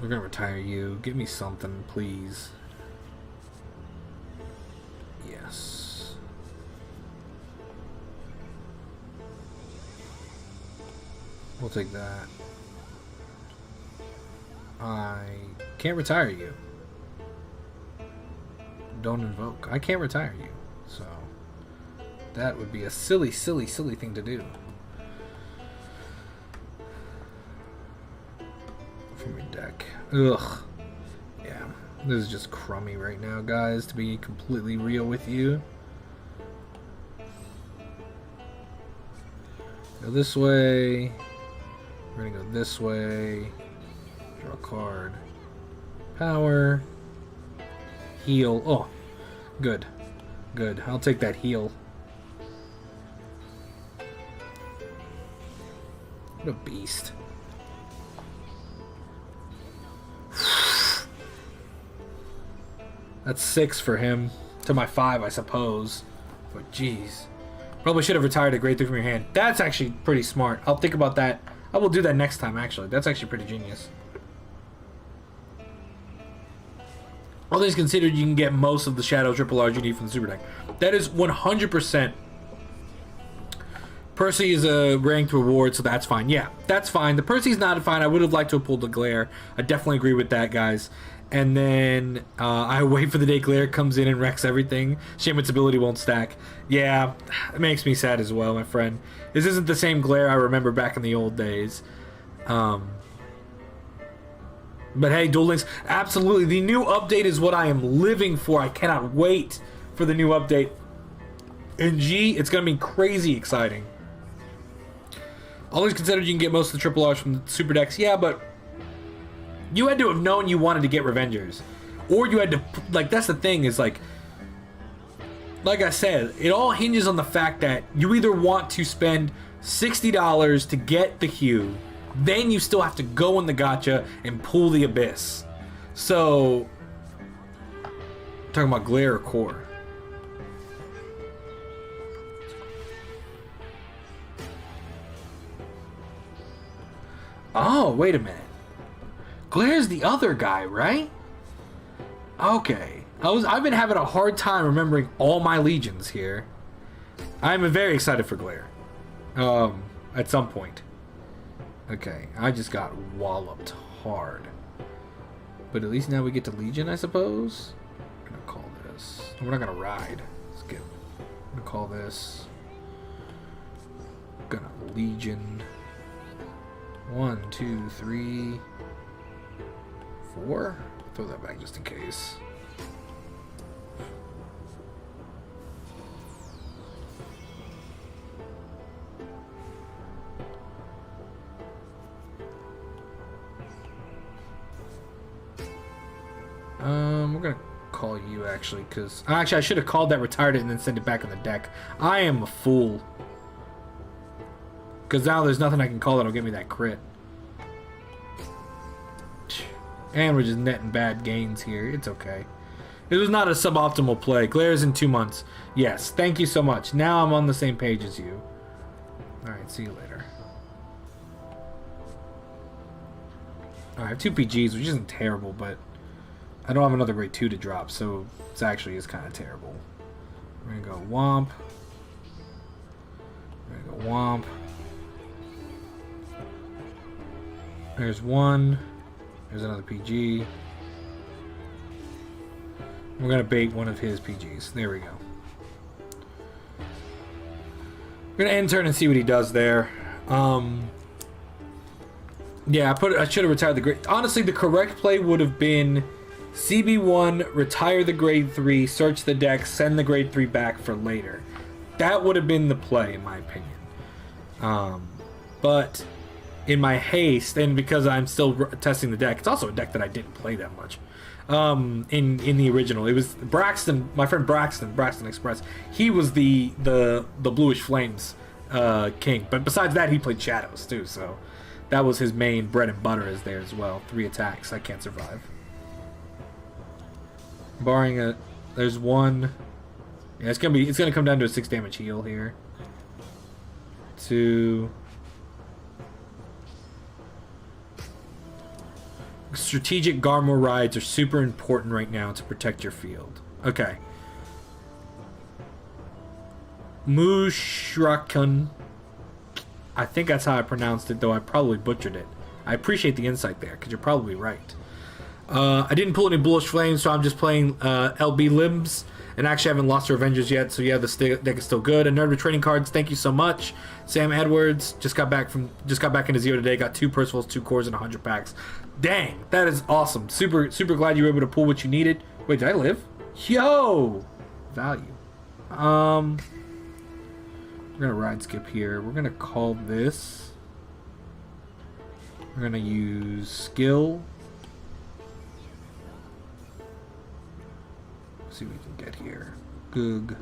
We're gonna retire you. Give me something, please. Yes. We'll take that. I can't retire you. Don't invoke. I can't retire you. So that would be a silly, silly, silly thing to do. From your deck. Ugh. Yeah. This is just crummy right now, guys, to be completely real with you. Go this way. We're gonna go this way. Draw a card. Power. Heal. Oh. Good. Good. I'll take that heal. What a beast. That's 6 for him. To my 5, I suppose. But jeez. Probably should have retired a Great Thing from your hand. That's actually pretty smart. I'll think about that. I will do that next time, actually. That's actually pretty genius. All things considered, you can get most of the Shadow Triple RGD from the Super Deck. That is 100%. Percy is a ranked reward, so that's fine. Yeah, that's fine. The Percy's not fine. I would have liked to have pulled the Glare. I definitely agree with that, guys. And then I wait for the day Glare comes in and wrecks everything. Shame its ability won't stack. Yeah, it makes me sad as well, my friend. This isn't the same Glare I remember back in the old days. But hey, Duel Links, absolutely. The new update is what I am living for. I cannot wait for the new update. In G, it's going to be crazy exciting. All things considered, you can get most of the triple R's from the Super Decks. Yeah, but you had to have known you wanted to get Revengers. Or you had to, like, that's the thing, is like I said, it all hinges on the fact that you either want to spend $60 to get the Hue, then you still have to go in the gacha and pull the Abyss. So, talking about Glare or Core. Oh, wait a minute. Glare's the other guy, right? Okay. I've been having a hard time remembering all my legions here. I'm very excited for Glare. At some point. Okay, I just got walloped hard. But at least now we get to Legion, I suppose? I'm gonna call this. We're not gonna ride. Let's get. I'm gonna call this. Gonna Legion. 1, 2, 3, 4. Throw that back just in case. We're gonna call you actually, because I should have called that, retired it, and then sent it back in the deck. I am a fool. Because now there's nothing I can call that'll give me that crit. And we're just netting bad gains here. It's okay. It was not a suboptimal play. Glare's in 2 months. Yes, thank you so much. Now I'm on the same page as you. Alright, see you later. I have 2 PGs, which isn't terrible, but I don't have another grade 2 to drop, so this actually is kind of terrible. We're gonna go Womp. We're gonna go Womp. There's one. There's another PG. We're gonna bait one of his PGs. There we go. We're gonna end turn and see what he does there. Yeah, I should have retired the grade. Honestly, the correct play would have been CB1, retire the grade 3, search the deck, send the grade 3 back for later. That would have been the play, in my opinion. But in my haste, and because I'm still testing the deck, it's also a deck that I didn't play that much. In the original, it was Braxton, my friend Braxton Express. He was the Bluish Flames king, but besides that, he played Shadows too. So that was his main bread and butter. Is there as well? 3 attacks. I can't survive. Barring a, there's one. Yeah, it's gonna come down to a 6 damage heal here. 2. Strategic Garmor rides are super important right now to protect your field. Okay. Mushrakun. I think that's how I pronounced it, though I probably butchered it. I appreciate the insight there, because you're probably right. I didn't pull any Bluish Flames, so I'm just playing LB Limbs. And actually, I haven't lost to Avengers yet, so yeah, the deck is still good. And Nerd with Trading Cards, thank you so much. Sam Edwards just got back into Zero today. Got 2 Percivals, 2 cores, and 100 packs. Dang, that is awesome. Super glad you were able to pull what you needed. Wait, did I live? Yo, value. We're gonna ride skip here. We're gonna call this. We're gonna use skill. See what we can get here. Goog.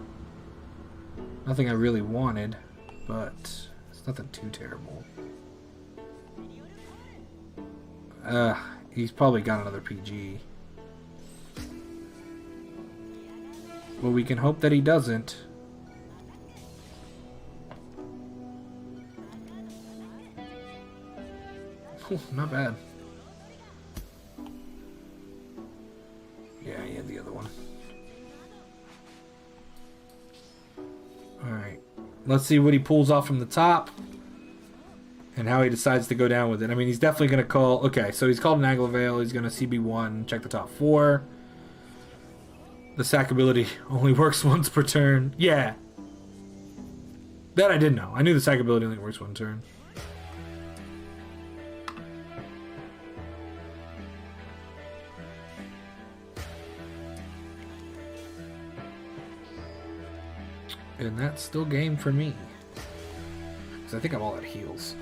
Nothing I really wanted, but it's nothing too terrible. He's probably got another PG. Well, we can hope that he doesn't. Not bad. Yeah, he had the other one. Alright. Let's see what he pulls off from the top. And how he decides to go down with it. I mean, he's definitely going to call... Okay, so he's called an Aglavale. He's going to CB1. Check the top 4. The sack ability only works once per turn. Yeah. That I didn't know. I knew the sack ability only works one turn. And that's still game for me. Because I think I'm all out of heals.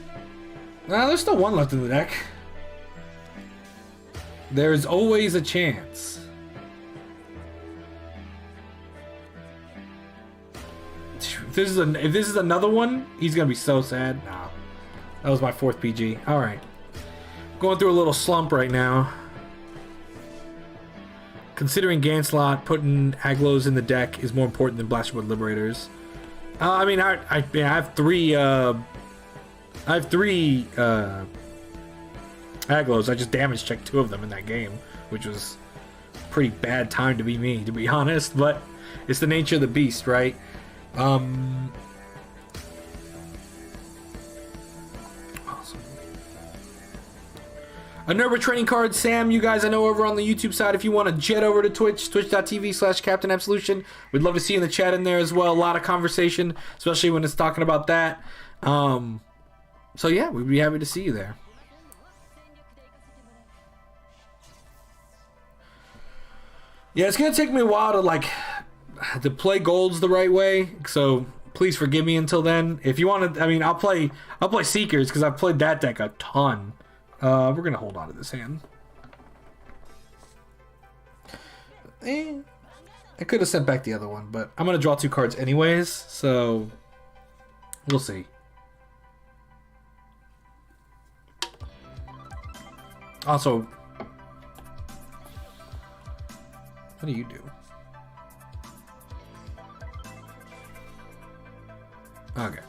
Nah, there's still one left in the deck. There's always a chance. If this is another one, he's gonna be so sad. Nah. That was my 4th PG. Alright. Going through a little slump right now. Considering Ganslot, putting Aglos in the deck is more important than Blasterwood Liberators. I mean, I have 3. I have 3 Aglos. I just damage checked 2 of them in that game, which was a pretty bad time to be me, to be honest. But it's the nature of the beast, right? Awesome. A Nerd with Trading Cards, Sam, you guys I know over on the YouTube side, if you want to jet over to Twitch, twitch.tv/CaptainAbsolution. We'd love to see you in the chat in there as well. A lot of conversation, especially when it's talking about that. So yeah, we'd be happy to see you there. Yeah, it's going to take me a while to play golds the right way, so please forgive me until then. If you want to, I mean, I'll play Seekers because I've played that deck a ton. We're gonna hold on to this hand. I could have sent back the other one, but I'm gonna draw 2 cards anyways, so we'll see. Also, what do you do? Okay.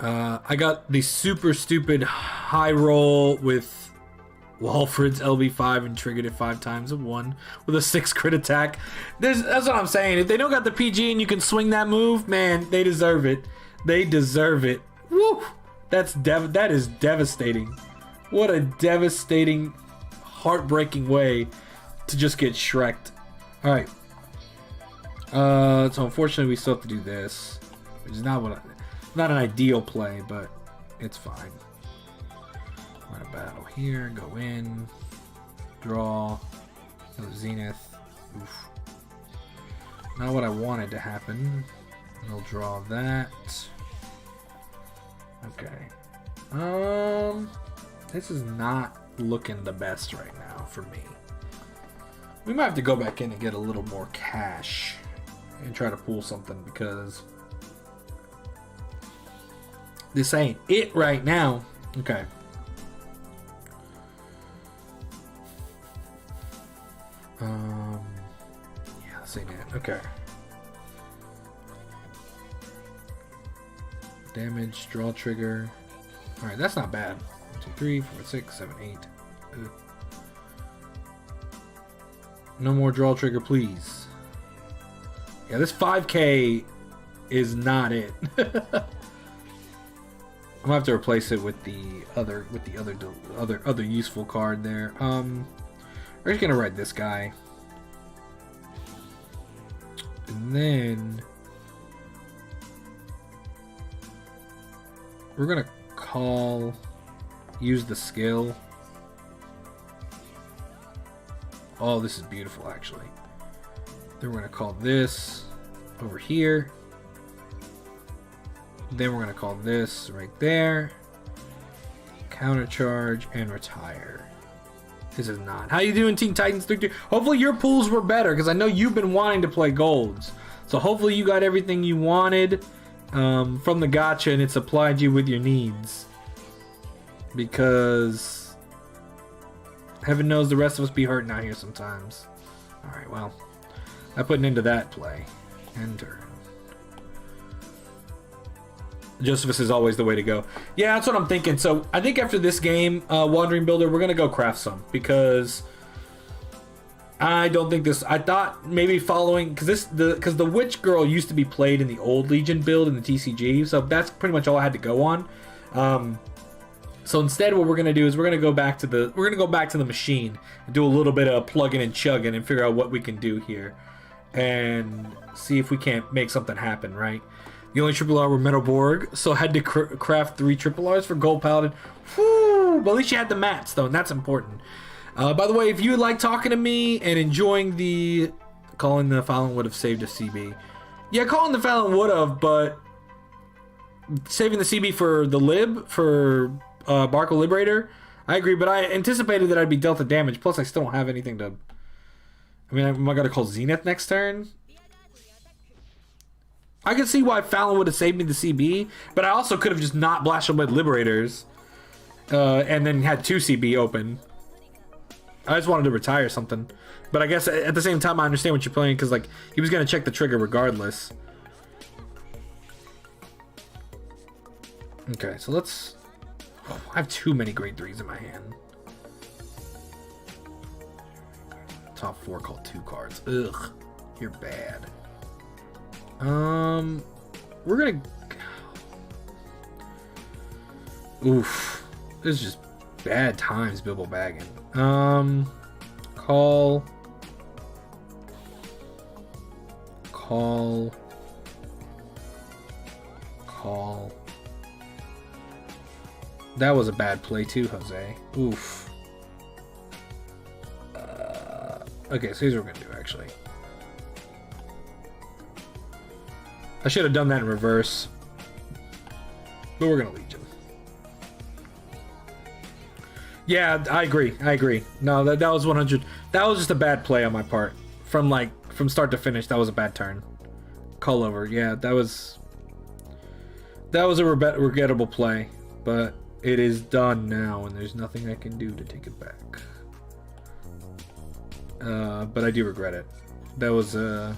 I got the super stupid high roll with Walfred's LB5 and triggered it 5 times at 1 with a 6 crit attack. That's what I'm saying. If they don't got the PG and you can swing that move, man, they deserve it. They deserve it. Woo! That is devastating. What a devastating, heartbreaking way to just get Shrek'd. All right. So unfortunately we still have to do this, which is not an ideal play, but it's fine. Run a battle here, go in, draw, go Zenith. Oof. Not what I wanted to happen. I'll draw that. Okay. This is not looking the best right now for me. We might have to go back in and get a little more cash and try to pull something, because this ain't it right now. Okay. Yeah, this ain't it. Okay. Damage, draw trigger. Alright, that's not bad. 1, 2, 3, 4, 6, 7, 8. Ugh. No more draw trigger, please. Yeah, this 5K is not it. I'm gonna have to replace it with the other useful card there. We're just gonna ride this guy, and then we're gonna use the skill. Oh, this is beautiful, actually. Then we're gonna call this over here. Then we're gonna call this right there. Counter charge and retire. This is not. How you doing, Teen Titans 3? Hopefully your pools were better, because I know you've been wanting to play golds. So hopefully you got everything you wanted from the gacha, and it supplied you with your needs. Because heaven knows the rest of us be hurting out here sometimes. Alright, well. I put an end to that play. Enter. Josephus is always the way to go. Yeah, that's what I'm thinking. So I think after this game, Wandering Builder, we're gonna go craft some, because I don't think this. I thought maybe following, because the Witch Girl used to be played in the old Legion build in the TCG, so that's pretty much all I had to go on. So instead, what we're gonna do is we're gonna go back to the machine and do a little bit of plugging and chugging and figure out what we can do here, and see if we can't make something happen, right? The only triple R were Metalborg, so I had to craft 3 triple Rs for Gold Paladin. Whew, but at least you had the mats, though, and that's important. By the way, if you would like talking to me and enjoying the Calling the Fallon would have saved a CB. Yeah, Calling the Fallon would have, but saving the CB for the Lib, for Barco Liberator, I agree, but I anticipated that I'd be dealt the damage, plus I still don't have anything to... I mean, am I going to call Zenith next turn? I can see why Fallon would have saved me the CB, but I also could have just not blasted with Liberators and then had 2 CB open. I just wanted to retire something. But I guess at the same time, I understand what you're playing, because like he was going to check the trigger regardless. Okay, so let's... Oh, I have too many grade 3s in my hand. Top 4 called 2 cards. Ugh, you're bad. We're gonna... Oof. This is just bad times, Bilbo Baggin. Call. That was a bad play too, Jose. Oof. Okay, so here's what we're gonna do, actually. I should have done that in reverse, but we're gonna Legion. Yeah, I agree. No, that was 100. That was just a bad play on my part. From start to finish, that was a bad turn. Call over. Yeah, that was a regrettable play, but it is done now, and there's nothing I can do to take it back. But I do regret it. That was a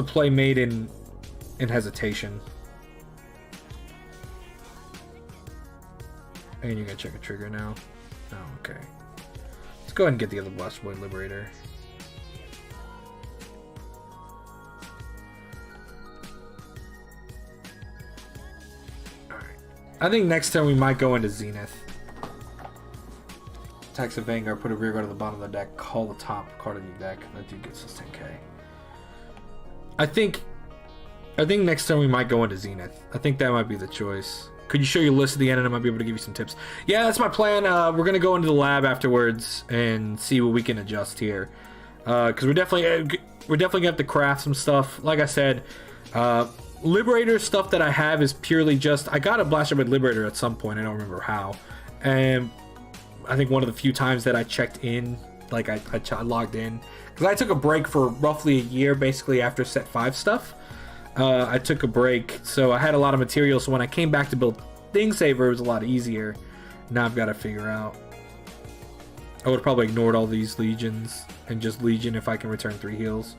play made in hesitation. And you're gonna check a trigger now. Oh, okay. Let's go ahead and get the other Blastoise Liberator. Alright. I think next turn we might go into Zenith. Attacks a Vanguard, put a rear guard at the bottom of the deck, call the top card of the deck. That dude gets us 10k. I think next turn we might go into Zenith. I think that might be the choice. Could you show your list at the end and I might be able to give you some tips? Yeah, that's my plan. We're going to go into the lab afterwards and see what we can adjust here. Because we're definitely going to have to craft some stuff. Like I said, Liberator stuff that I have is purely just... I got a Blastoise Liberator at some point. I don't remember how. And I think one of the few times that I checked in, like I logged in. Because I took a break for roughly a year, basically after set 5 stuff. I took a break, so I had a lot of material, so when I came back to build Thing Saver, it was a lot easier. Now I've got to figure out. I would have probably ignored all these Legions, and just Legion if I can return 3 heals.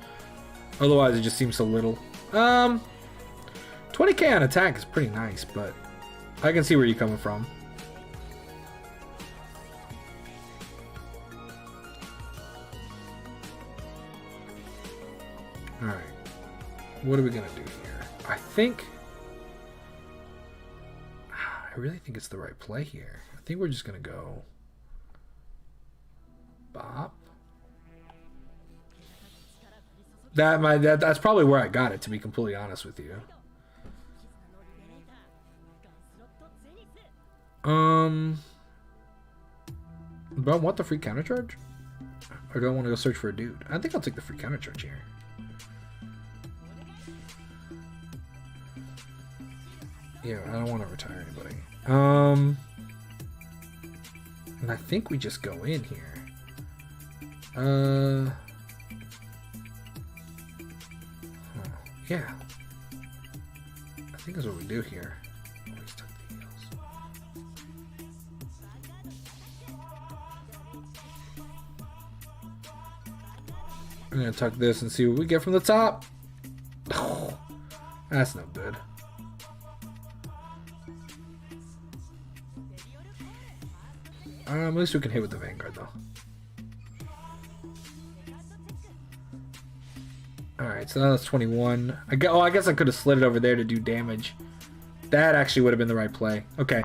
Otherwise, it just seems so little. 20k on attack is pretty nice, but I can see where you're coming from. Alright. What are we gonna do here? I really think it's the right play here. I think we're just gonna go Bop. That's probably where I got it, to be completely honest with you. Do I want the free counter charge? Or do I want to go search for a dude? I think I'll take the free counter charge here. Yeah, I don't want to retire anybody. And I think we just go in here. Yeah. I think that's what we do here. I'm gonna tuck this and see what we get from the top. Oh, that's no good. At least we can hit with the Vanguard, though. Alright, so now that's 21. I guess I could have slid it over there to do damage. That actually would have been the right play. Okay.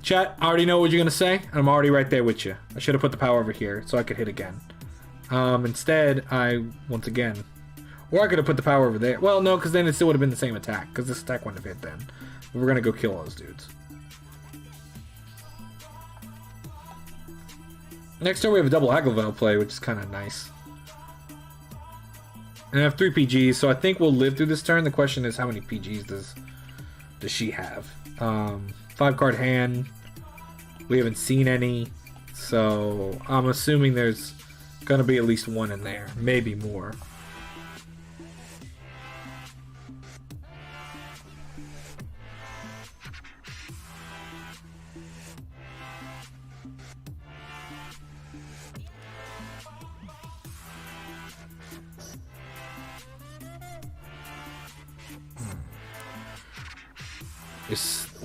Chat, I already know what you're going to say. I'm already right there with you. I should have put the power over here so I could hit again. Instead, once again... Or I could have put the power over there. Well, no, because then it still would have been the same attack. Because this attack wouldn't have hit then. But we're going to go kill those dudes. Next turn we have a double Aglevel play, which is kind of nice. And I have 3 PGs, so I think we'll live through this turn. The question is, how many PGs does she have? 5-card hand. We haven't seen any, so I'm assuming there's gonna be at least one in there, maybe more.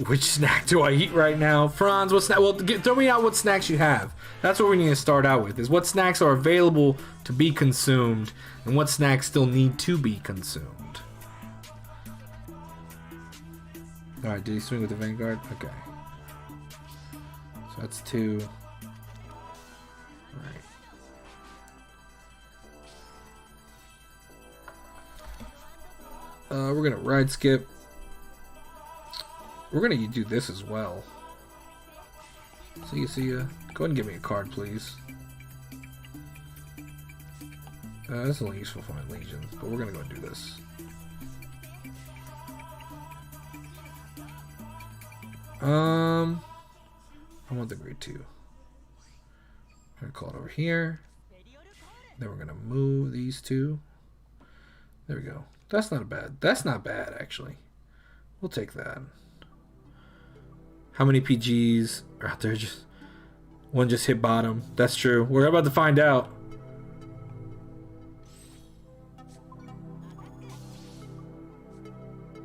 Which snack do I eat right now? Franz, what snack? Well, throw me out what snacks you have. That's what we need to start out with, is what snacks are available to be consumed, and what snacks still need to be consumed. Alright, did he swing with the Vanguard? Okay. So that's 2. Alright. We're gonna ride skip. We're gonna do this as well. See ya. Go ahead and give me a card, please. That's only useful for my legions, but we're gonna go and do this. I want the grade 2. I'm gonna call it over here. Then we're gonna move these 2. There we go. That's not bad. That's not bad, actually. We'll take that. How many PGs are out there? Just one just hit bottom. That's true. We're about to find out.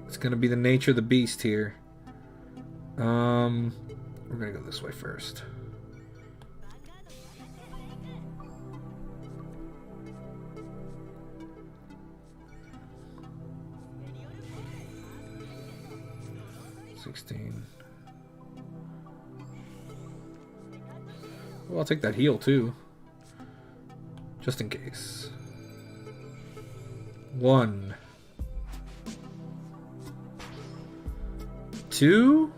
It's gonna be the nature of the beast here. We're gonna go this way first. 16. Well, I'll take that heal too. Just in case. 1. 2.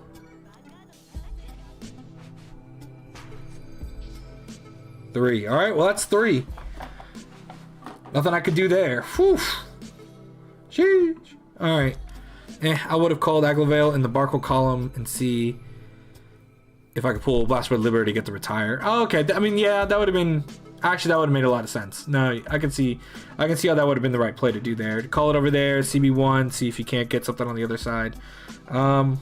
3. Alright, well that's 3. Nothing I could do there. Whew. Sheesh. Alright. I would have called Aglavale in the Barkle column and see if I could pull Blastword Liberator to get to retire. Oh, okay. I mean, yeah, that would have been... Actually, that would have made a lot of sense. No, I can see how that would have been the right play to do there. Call it over there, CB1, see if you can't get something on the other side. Was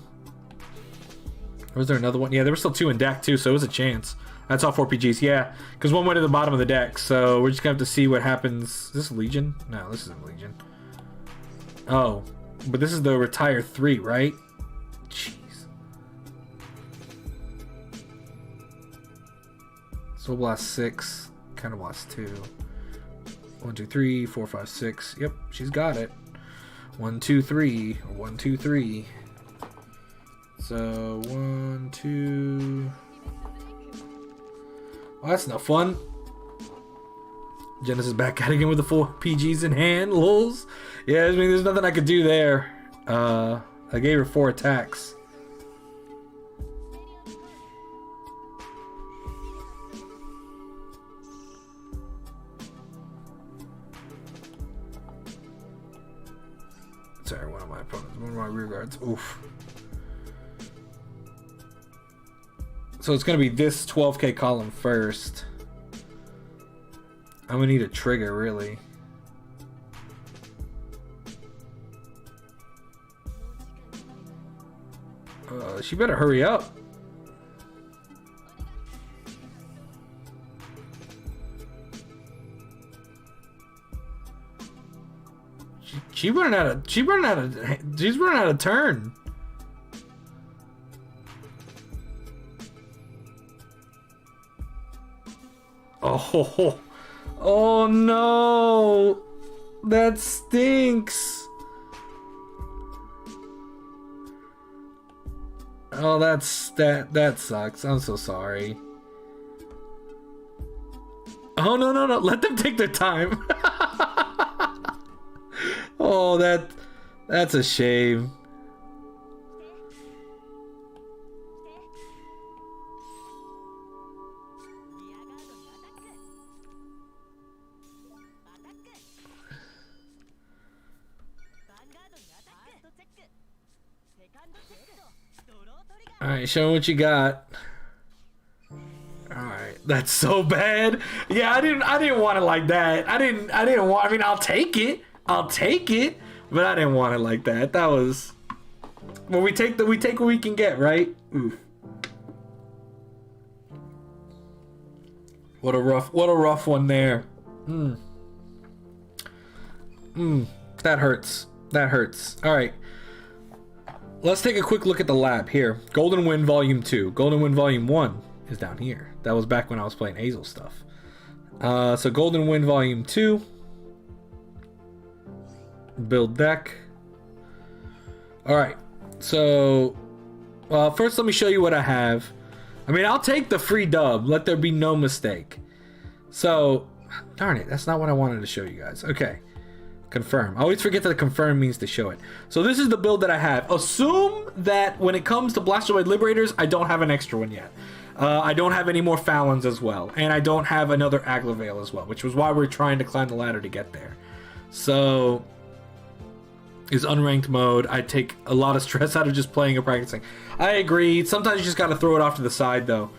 there another one? Yeah, there were still 2 in deck, too, so it was a chance. That's all 4 PGs, yeah. Because 1 went to the bottom of the deck, so we're just going to have to see what happens. Is this Legion? No, this isn't Legion. Oh, but this is the Retire 3, right? Jeez. Soul Blast 6. Kind of Blast 2. 1, 2, 3, 4, 5, 6. Yep, she's got it. 1, 2, 3. 1, 2, 3. So 1, 2. Well, that's no fun. Genesis back at it again with the 4 PGs in hand. Lulz. Yeah, I mean, there's nothing I could do there. I gave her 4 attacks. Sorry, one of my opponents, one of my rear guards. Oof. So it's going to be this 12k column first. I'm going to need a trigger, really. She better hurry up. She's running out of turn. Oh no, that stinks. Oh, that sucks. I'm so sorry. Oh no, let them take their time. Oh, that's a shame. All right, show me what you got. All right, that's so bad. Yeah, I didn't want it like that. I didn't want. I mean, I'll take it, but I didn't want it like that. That was. Well, we take what we can get, right? Oof. What a rough one there. That hurts. All right. Let's take a quick look at the lab here. Golden Wind Volume 2. Golden Wind Volume 1 is down here. That was back when I was playing Hazel stuff. So Golden Wind Volume 2. Build deck. Alright. So, first let me show you what I have. I mean, I'll take the free dub. Let there be no mistake. So, darn it. That's not what I wanted to show you guys. Okay. Confirm. I always forget that confirm means to show it. So this is the build that I have. Assume that when it comes to Blastoise Liberators, I don't have an extra one yet. I don't have any more Fallons as well. And I don't have another Aglavale as well, which was why we're trying to climb the ladder to get there. So, is unranked mode. I take a lot of stress out of just playing and practicing. I agree. Sometimes you just got to throw it off to the side, though.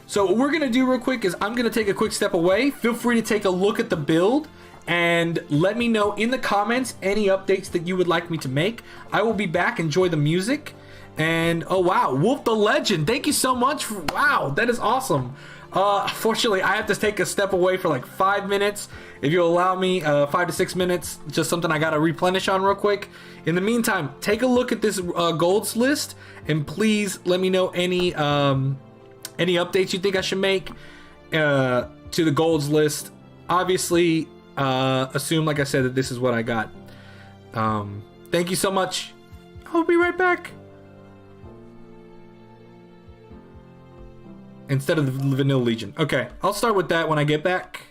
So what we're going to do real quick is I'm going to take a quick step away. Feel free to take a look at the build. And let me know in the comments any updates that you would like me to make. I will be back. Enjoy the music. And, oh wow, Wolf the Legend. Thank you so much. Wow, that is awesome. Fortunately, I have to take a step away for like 5 minutes. If you allow me, 5 to 6 minutes. Just something I got to replenish on real quick. In the meantime, take a look at this golds list. And please let me know any updates you think I should make to the golds list. Obviously, assume, like I said, that this is what I got. Thank you so much. I'll be right back. instead of the Vanilla Legion. Okay, I'll start with that when I get back.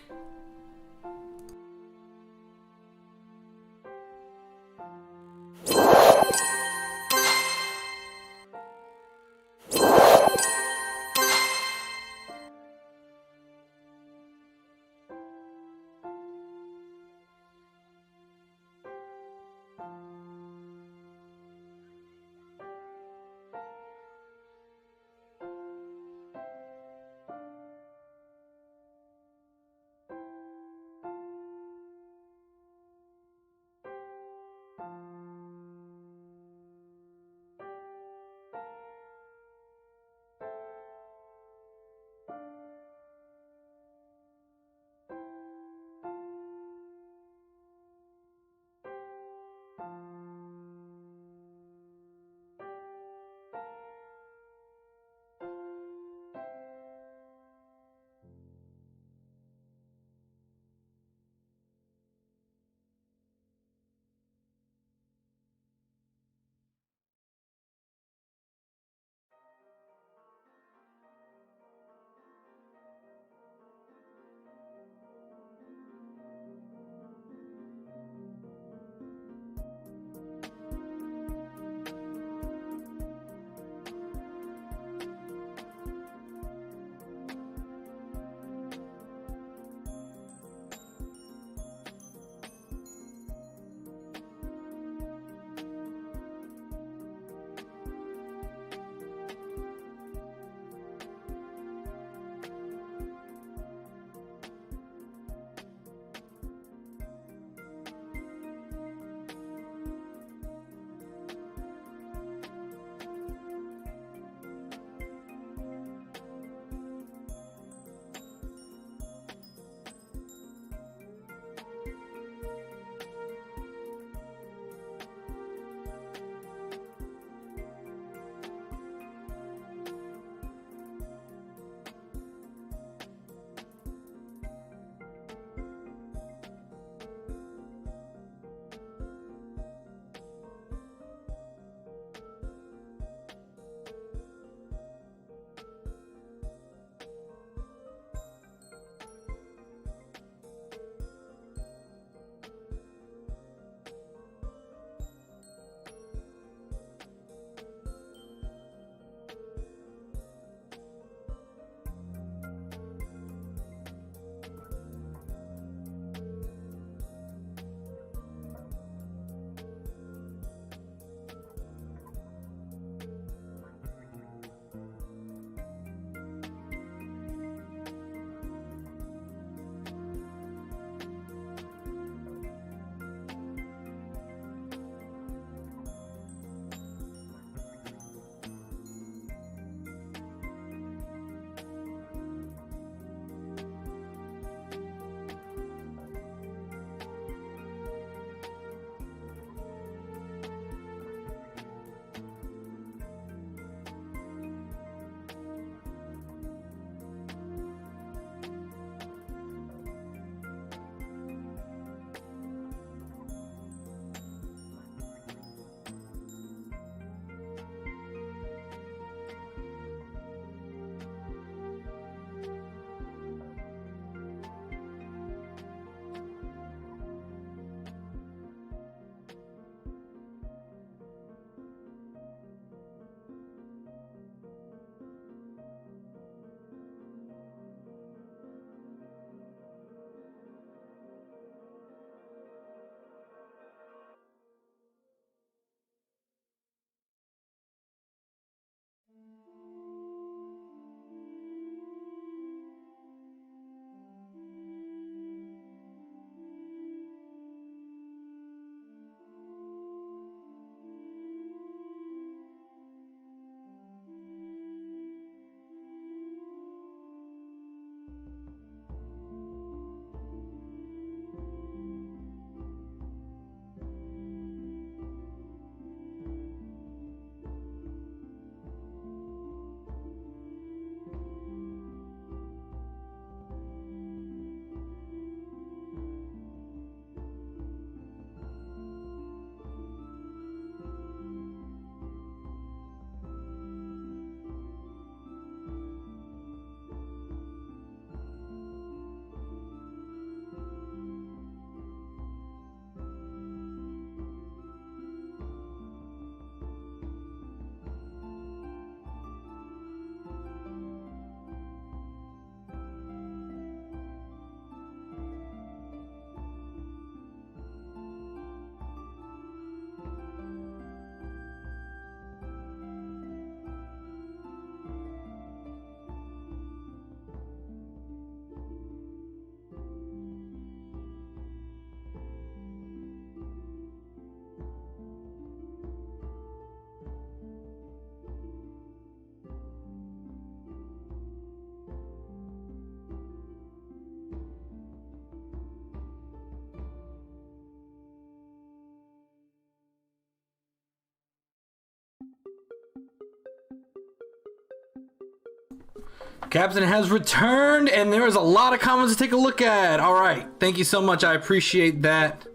Captain has returned, and there is a lot of comments to take a look at. All right, thank you so much. I appreciate that.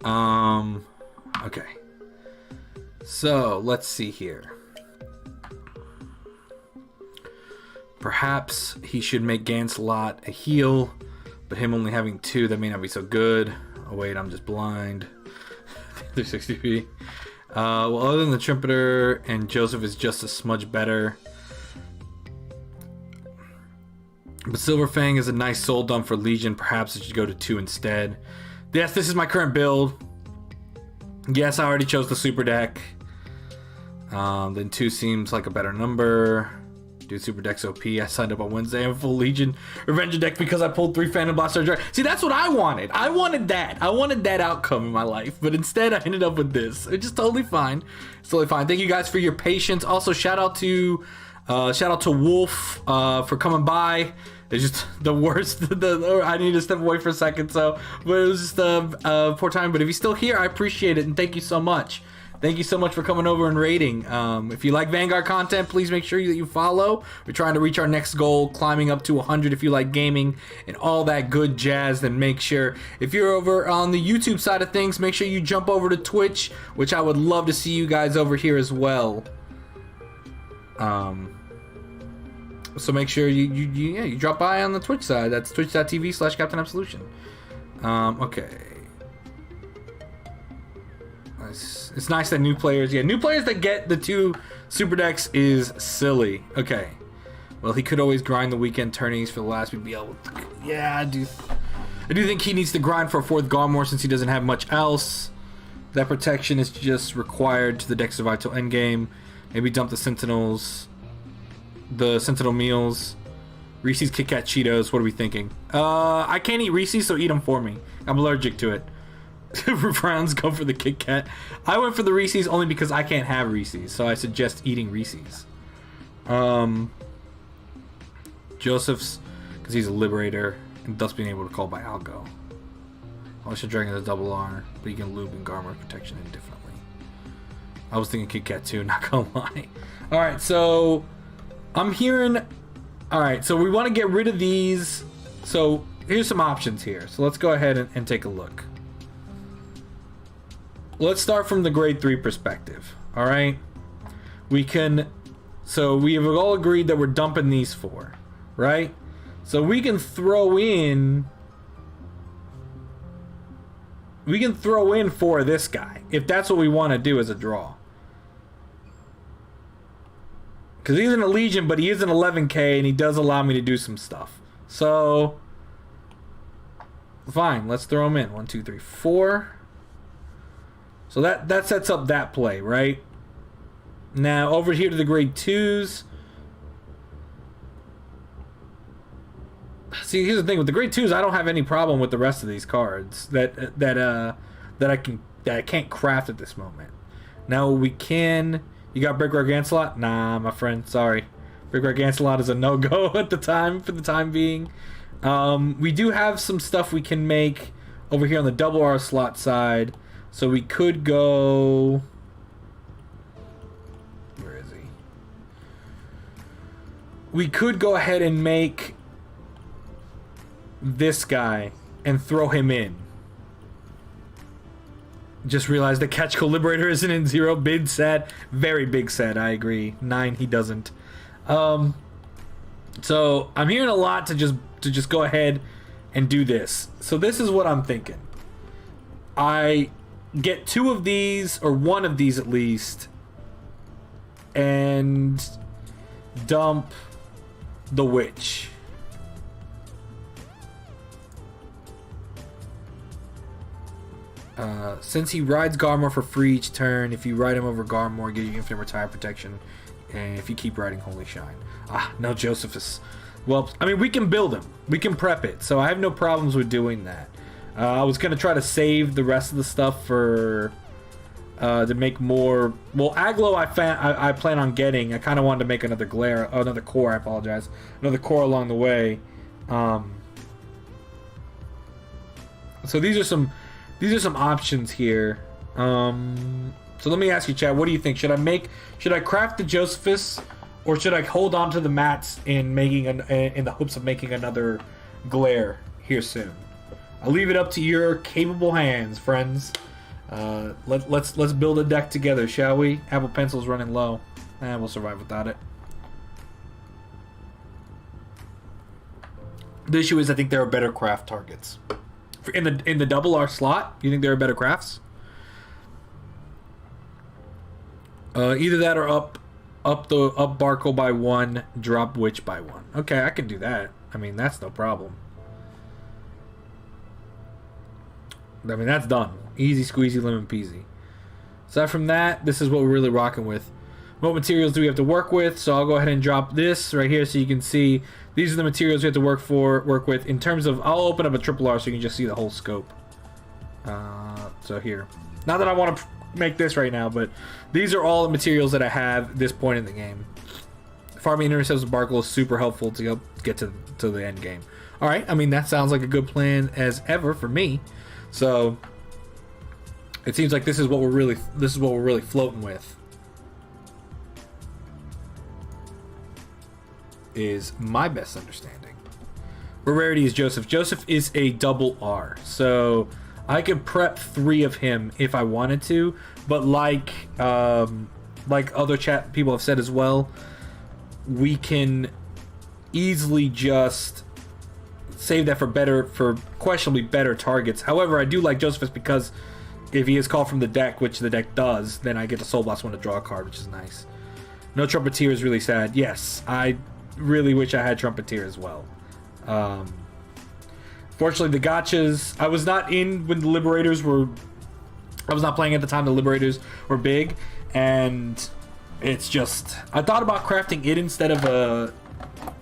Okay. So let's see here. Perhaps he should make Ganslot a heal, but him only having 2, that may not be so good. Oh wait, I'm just blind. 360 feet. Well, other than the Trumpeter and Joseph is just a smudge better. But Silverfang is a nice soul dump for Legion. Perhaps it should go to 2 instead. Yes, this is my current build. Yes, I already chose the super deck. Then 2 seems like a better number. Dude, super deck's OP. I signed up on Wednesday. I'm full Legion Revenger deck because I pulled 3 Phantom Blaster. See, that's what I wanted. I wanted that. I wanted that outcome in my life. But instead, I ended up with this. It's just totally fine. It's totally fine. Thank you guys for your patience. Also, shout out to Wolf for coming by. It's just the worst. I need to step away for a second, but it was just poor time. But if you're still here, I appreciate it, and thank you so much. Thank you so much for coming over and raiding. If you like Vanguard content, please make sure that you follow. We're trying to reach our next goal, climbing up to 100 if you like gaming and all that good jazz. Then make sure, if you're over on the YouTube side of things, make sure you jump over to Twitch, which I would love to see you guys over here as well. So make sure you drop by on the Twitch side. That's twitch.tv/CaptainAbsolution. Okay. It's nice that new players that get the 2 super decks is silly. Okay. Well, he could always grind the weekend tourneys for the last BBL. Yeah, I do think he needs to grind for a 4th Garmor since he doesn't have much else. That protection is just required to the deck survive till endgame. Maybe dump the Sentinels. The Sentinel meals. Reese's Kit Kat Cheetos. What are we thinking? I can't eat Reese's, so eat them for me. I'm allergic to it. Browns go for the Kit Kat. I went for the Reese's only because I can't have Reese's, so I suggest eating Reese's. Joseph's, because he's a Liberator, and thus being able to call by Algo. Unless your Dragon has a double R, but you can loop and Garmor protection indefinitely. I was thinking Kit Kat too, not gonna lie. Alright, so I'm hearing... Alright, so we want to get rid of these. So here's some options here. So let's go ahead and take a look. Let's start from the grade 3 perspective. Alright? So we have all agreed that we're dumping these 4. Right? So we can throw in... We can throw in 4 of this guy. If that's what we want to do as a draw. Because he's in a Legion, but he is an 11k, and he does allow me to do some stuff. So... Fine, let's throw him in. 1, 2, 3, 4... So that sets up that play, right? Now, over here to the grade 2s. See, here's the thing. With the grade 2s, I don't have any problem with the rest of these cards that I can't craft at this moment. Now, we can... You got Brick Gargancelot? Nah, my friend. Sorry. Brick Gargancelot is a no-go for the time being. We do have some stuff we can make over here on the double R slot side. So we could go... Where is he? We could go ahead and make this guy and throw him in. Just realized that Catch Liberator isn't in 0. Big sad. Very big sad, I agree. 9, he doesn't. So I'm hearing a lot to just go ahead and do this. So this is what I'm thinking. I get 2 of these, or 1 of these at least, and dump the Witch. Since he rides Garmor for free each turn, if you ride him over Garmor, it gives you infinite retire protection, and if you keep riding Holy Shine. No, Josephus. Well, I mean, we can build him. We can prep it, so I have no problems with doing that. I was going to try to save the rest of the stuff for to make more... Well, Aglo I plan on getting. I kind of wanted to make another core, I apologize. Another core along the way. So these are some options here. So let me ask you, Chad, what do you think? Should I craft the Josephus Or should I hold on to the mats in the hopes of making another glare here soon? I'll leave it up to your capable hands, friends. Let's build a deck together, shall we? Apple Pencil's running low. We'll survive without it. The issue is I think there are better craft targets. In the double R slot, you think there are better crafts? Either that or up Barkle by 1, drop Witch by 1. Okay, I can do that. I mean, that's no problem. I mean, that's done. Easy squeezy, lemon peasy. Aside from that, this is what we're really rocking with. What materials do we have to work with? So I'll go ahead and drop this right here so you can see these are the materials we have to work with. In terms of, I'll open up a triple R so you can just see the whole scope. So here. Not that I want to make this right now, but these are all the materials that I have at this point in the game. Farming Intercepts with Barkle is super helpful to get to the end game. Alright, I mean, that sounds like a good plan as ever for me. So it seems like this is what we're really floating with. Is my best understanding. What rarity is Joseph? Joseph is a double R, so I could prep 3 of him if I wanted to, but like other chat people have said as well, we can easily just save that for questionably better targets. However, I do like Josephus because if he is called from the deck, which the deck does, then I get to Soul Blast one to draw a card, which is nice. No Trumpeteer is really sad. Yes, I really wish I had Trumpeteer as well. Fortunately, the gotchas, I was not in when the Liberators were... I was not playing at the time the Liberators were big, and it's just... I thought about crafting it instead of a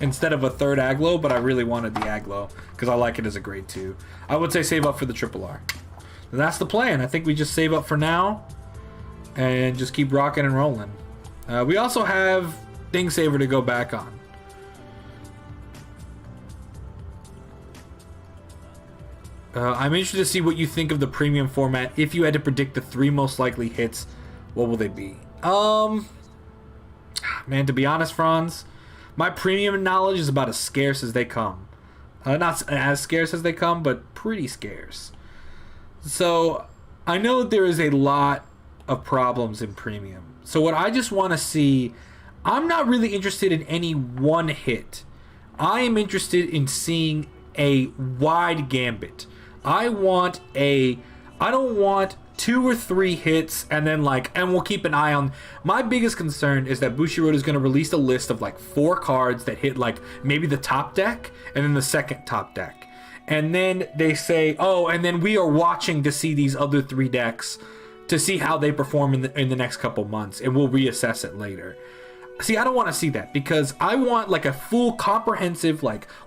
third Aglo, but I really wanted the Aglo, because I like it as a grade 2. I would say save up for the triple R. And that's the plan. I think we just save up for now, and just keep rocking and rolling. We also have Thing Saver to go back on. I'm interested to see what you think of the premium format. If you had to predict the 3 most likely hits, what will they be? Man, to be honest, Franz, my premium knowledge is about as scarce as they come. Not as scarce as they come, but pretty scarce. So, I know there is a lot of problems in premium. So what I just want to see, I'm not really interested in any one hit. I am interested in seeing a wide gambit. I don't want 2 or 3 hits and then and we'll keep an eye on. My biggest concern is that Bushiroad is going to release a list of 4 cards that hit maybe the top deck and then the second top deck. And then they say, oh, and then we are watching to see these other 3 decks to see how they perform in the next couple months, and we'll reassess it later. See, I don't want to see that, because I want a full comprehensive,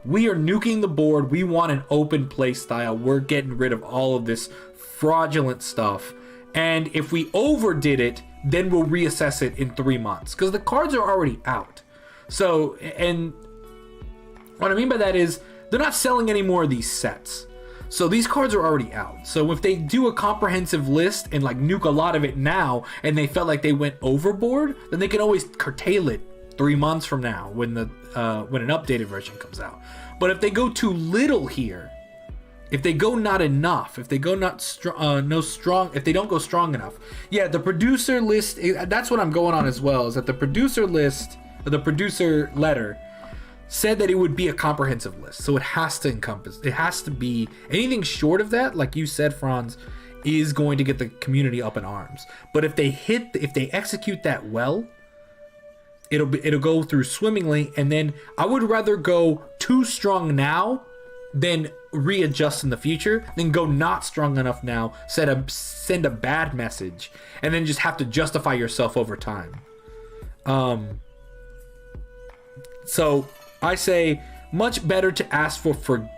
we are nuking the board, we want an open play style, we're getting rid of all of this fraudulent stuff, and if we overdid it, then we'll reassess it in 3 months, because the cards are already out. So, and what I mean by that is, they're not selling any more of these sets. So these cards are already out. So if they do a comprehensive list and nuke a lot of it now, and they felt like they went overboard, then they can always curtail it 3 months from now when an updated version comes out. But if they go too little here, if they go not enough, if they go if they don't go strong enough, yeah, the producer list. That's what I'm going on as well. Is that the producer list, the producer letter, said that it would be a comprehensive list, so it has to encompass. It has to be anything short of that, like you said, Franz, is going to get the community up in arms. But if they execute that well, it'll go through swimmingly. And then I would rather go too strong now than readjust in the future, then go not strong enough now, send a bad message, and then just have to justify yourself over time. So I say much better to ask for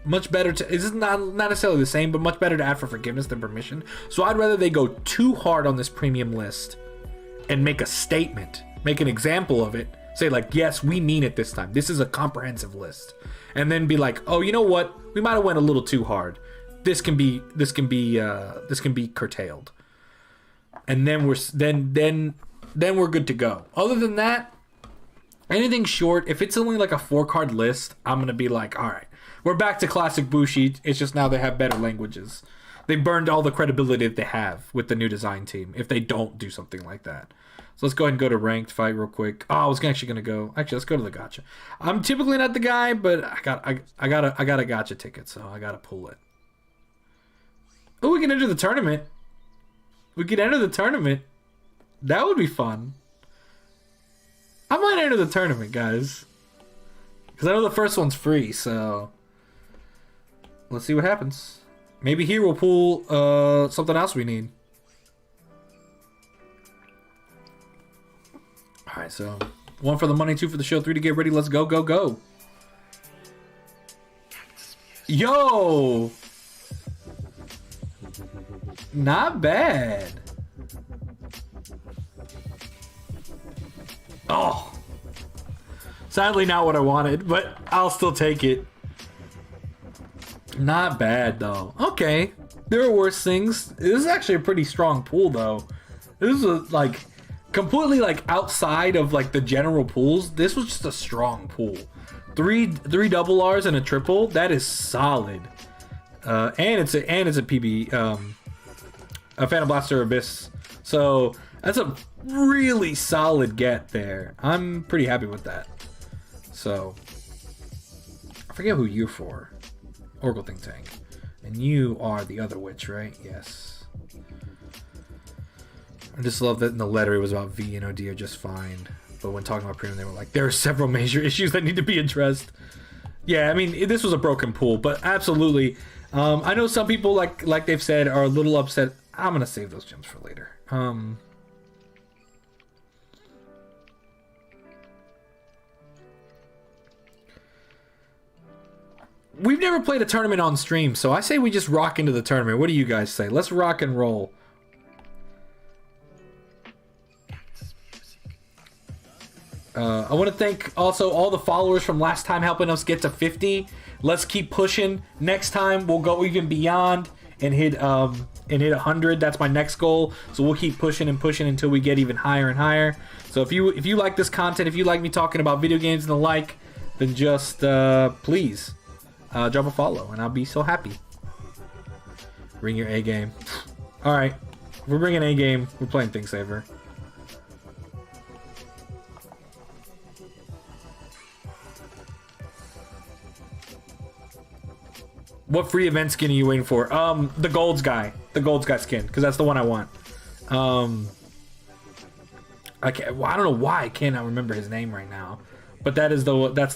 much better to, this is not necessarily the same, but much better to ask for forgiveness than permission. So I'd rather they go too hard on this premium list and make a statement, make an example of it, say yes, we mean it this time, this is a comprehensive list, and then be oh, you know what, we might have went a little too hard, this can be curtailed, and then we're good to go. Other than that, Anything short, if it's only like a 4-card list, I'm going to be like, all right, we're back to classic Bushi. It's just now they have better languages. They burned all the credibility that they have with the new design team if they don't do something like that. So let's go ahead and go to ranked fight real quick. Oh, I was actually going to go. Actually, let's go to the gacha. I'm typically not the guy, but I got a gacha ticket, so I got to pull it. Oh, we can enter the tournament. We could enter the tournament. That would be fun. I might enter the tournament, guys. Because I know the first one's free, so... Let's see what happens. Maybe here we'll pull something else we need. Alright, so... 1 for the money, 2 for the show, 3 to get ready. Let's go, go, go. Yo! Not bad. Oh. Sadly not what I wanted, but I'll still take it. Not bad, though. Okay. There are worse things. This is actually a pretty strong pool, though. This is, like, completely, like, outside of, like, the general pools. This was just a strong pool. Three double R's and a triple. That is solid. And it's a PB, a Phantom Blaster Abyss. So, that's a really solid get there. I'm pretty happy with that. So, I forget who you're for. Oracle Think Tank. And you are the other witch, right? Yes. I just love that in the letter it was about V and OD are just fine. But when talking about premium, they were like, there are several major issues that need to be addressed. Yeah, I mean, this was a broken pool, but absolutely. I know some people, like they've said, are a little upset. I'm going to save those gems for later. We've never played a tournament on stream, so I say we just rock into the tournament. What do you guys say? Let's rock and roll. I want to thank also all the followers from last time helping us get to 50. Let's keep pushing. Next time we'll go even beyond and hit 100. That's my next goal. So we'll keep pushing and pushing until we get even higher and higher. So if you like this content, if you like me talking about video games and the like, then just please drop a follow and I'll be so happy. Bring your A game. All right, we're bringing A game. We're playing Think Saver. What free event skin are you waiting for? The Gold's Guy. The Gold's Guy skin, because that's the one I want. I don't know why I cannot remember his name right now, but that's the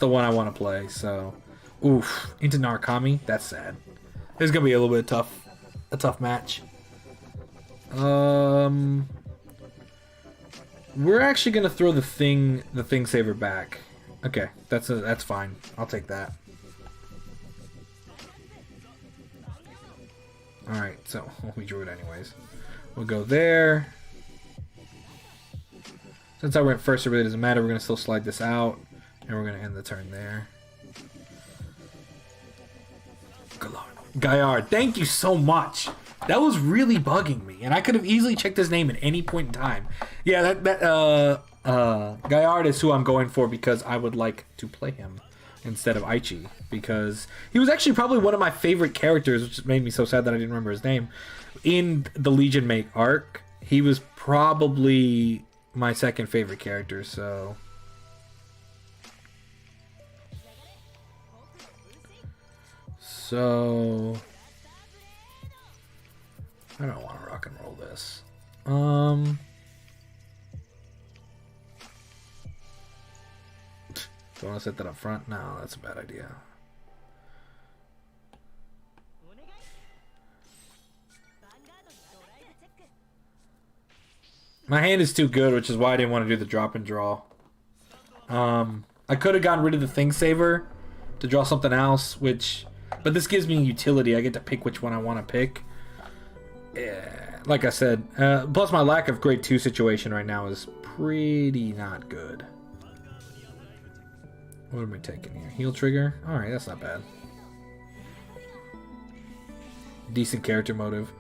one I want to play. So, oof, into Narukami. That's sad. It's gonna be a little bit a tough match. We're actually gonna throw the Thing Saver back. Okay, that's fine. I'll take that. Alright, so we drew it anyways. We'll go there. Since I went first, it really doesn't matter. We're going to still slide this out. And we're going to end the turn there. Gaillard, thank you so much. That was really bugging me. And I could have easily checked his name at any point in time. Yeah, Gaillard is who I'm going for because I would like to play him instead of Aichi, because he was actually probably one of my favorite characters, which made me so sad that I didn't remember his name. In the Legion Mate arc, he was probably my second favorite character, so... I don't want to rock and roll this. Do I want to set that up front? No, that's a bad idea. My hand is too good, which is why I didn't want to do the drop and draw. I could have gotten rid of the Thing Saver to draw something else, but this gives me utility. I get to pick which one I want to pick. Yeah, like I said, plus my lack of grade 2 situation right now is pretty not good. What am I taking here? Heal trigger? Alright, that's not bad. Decent character motive.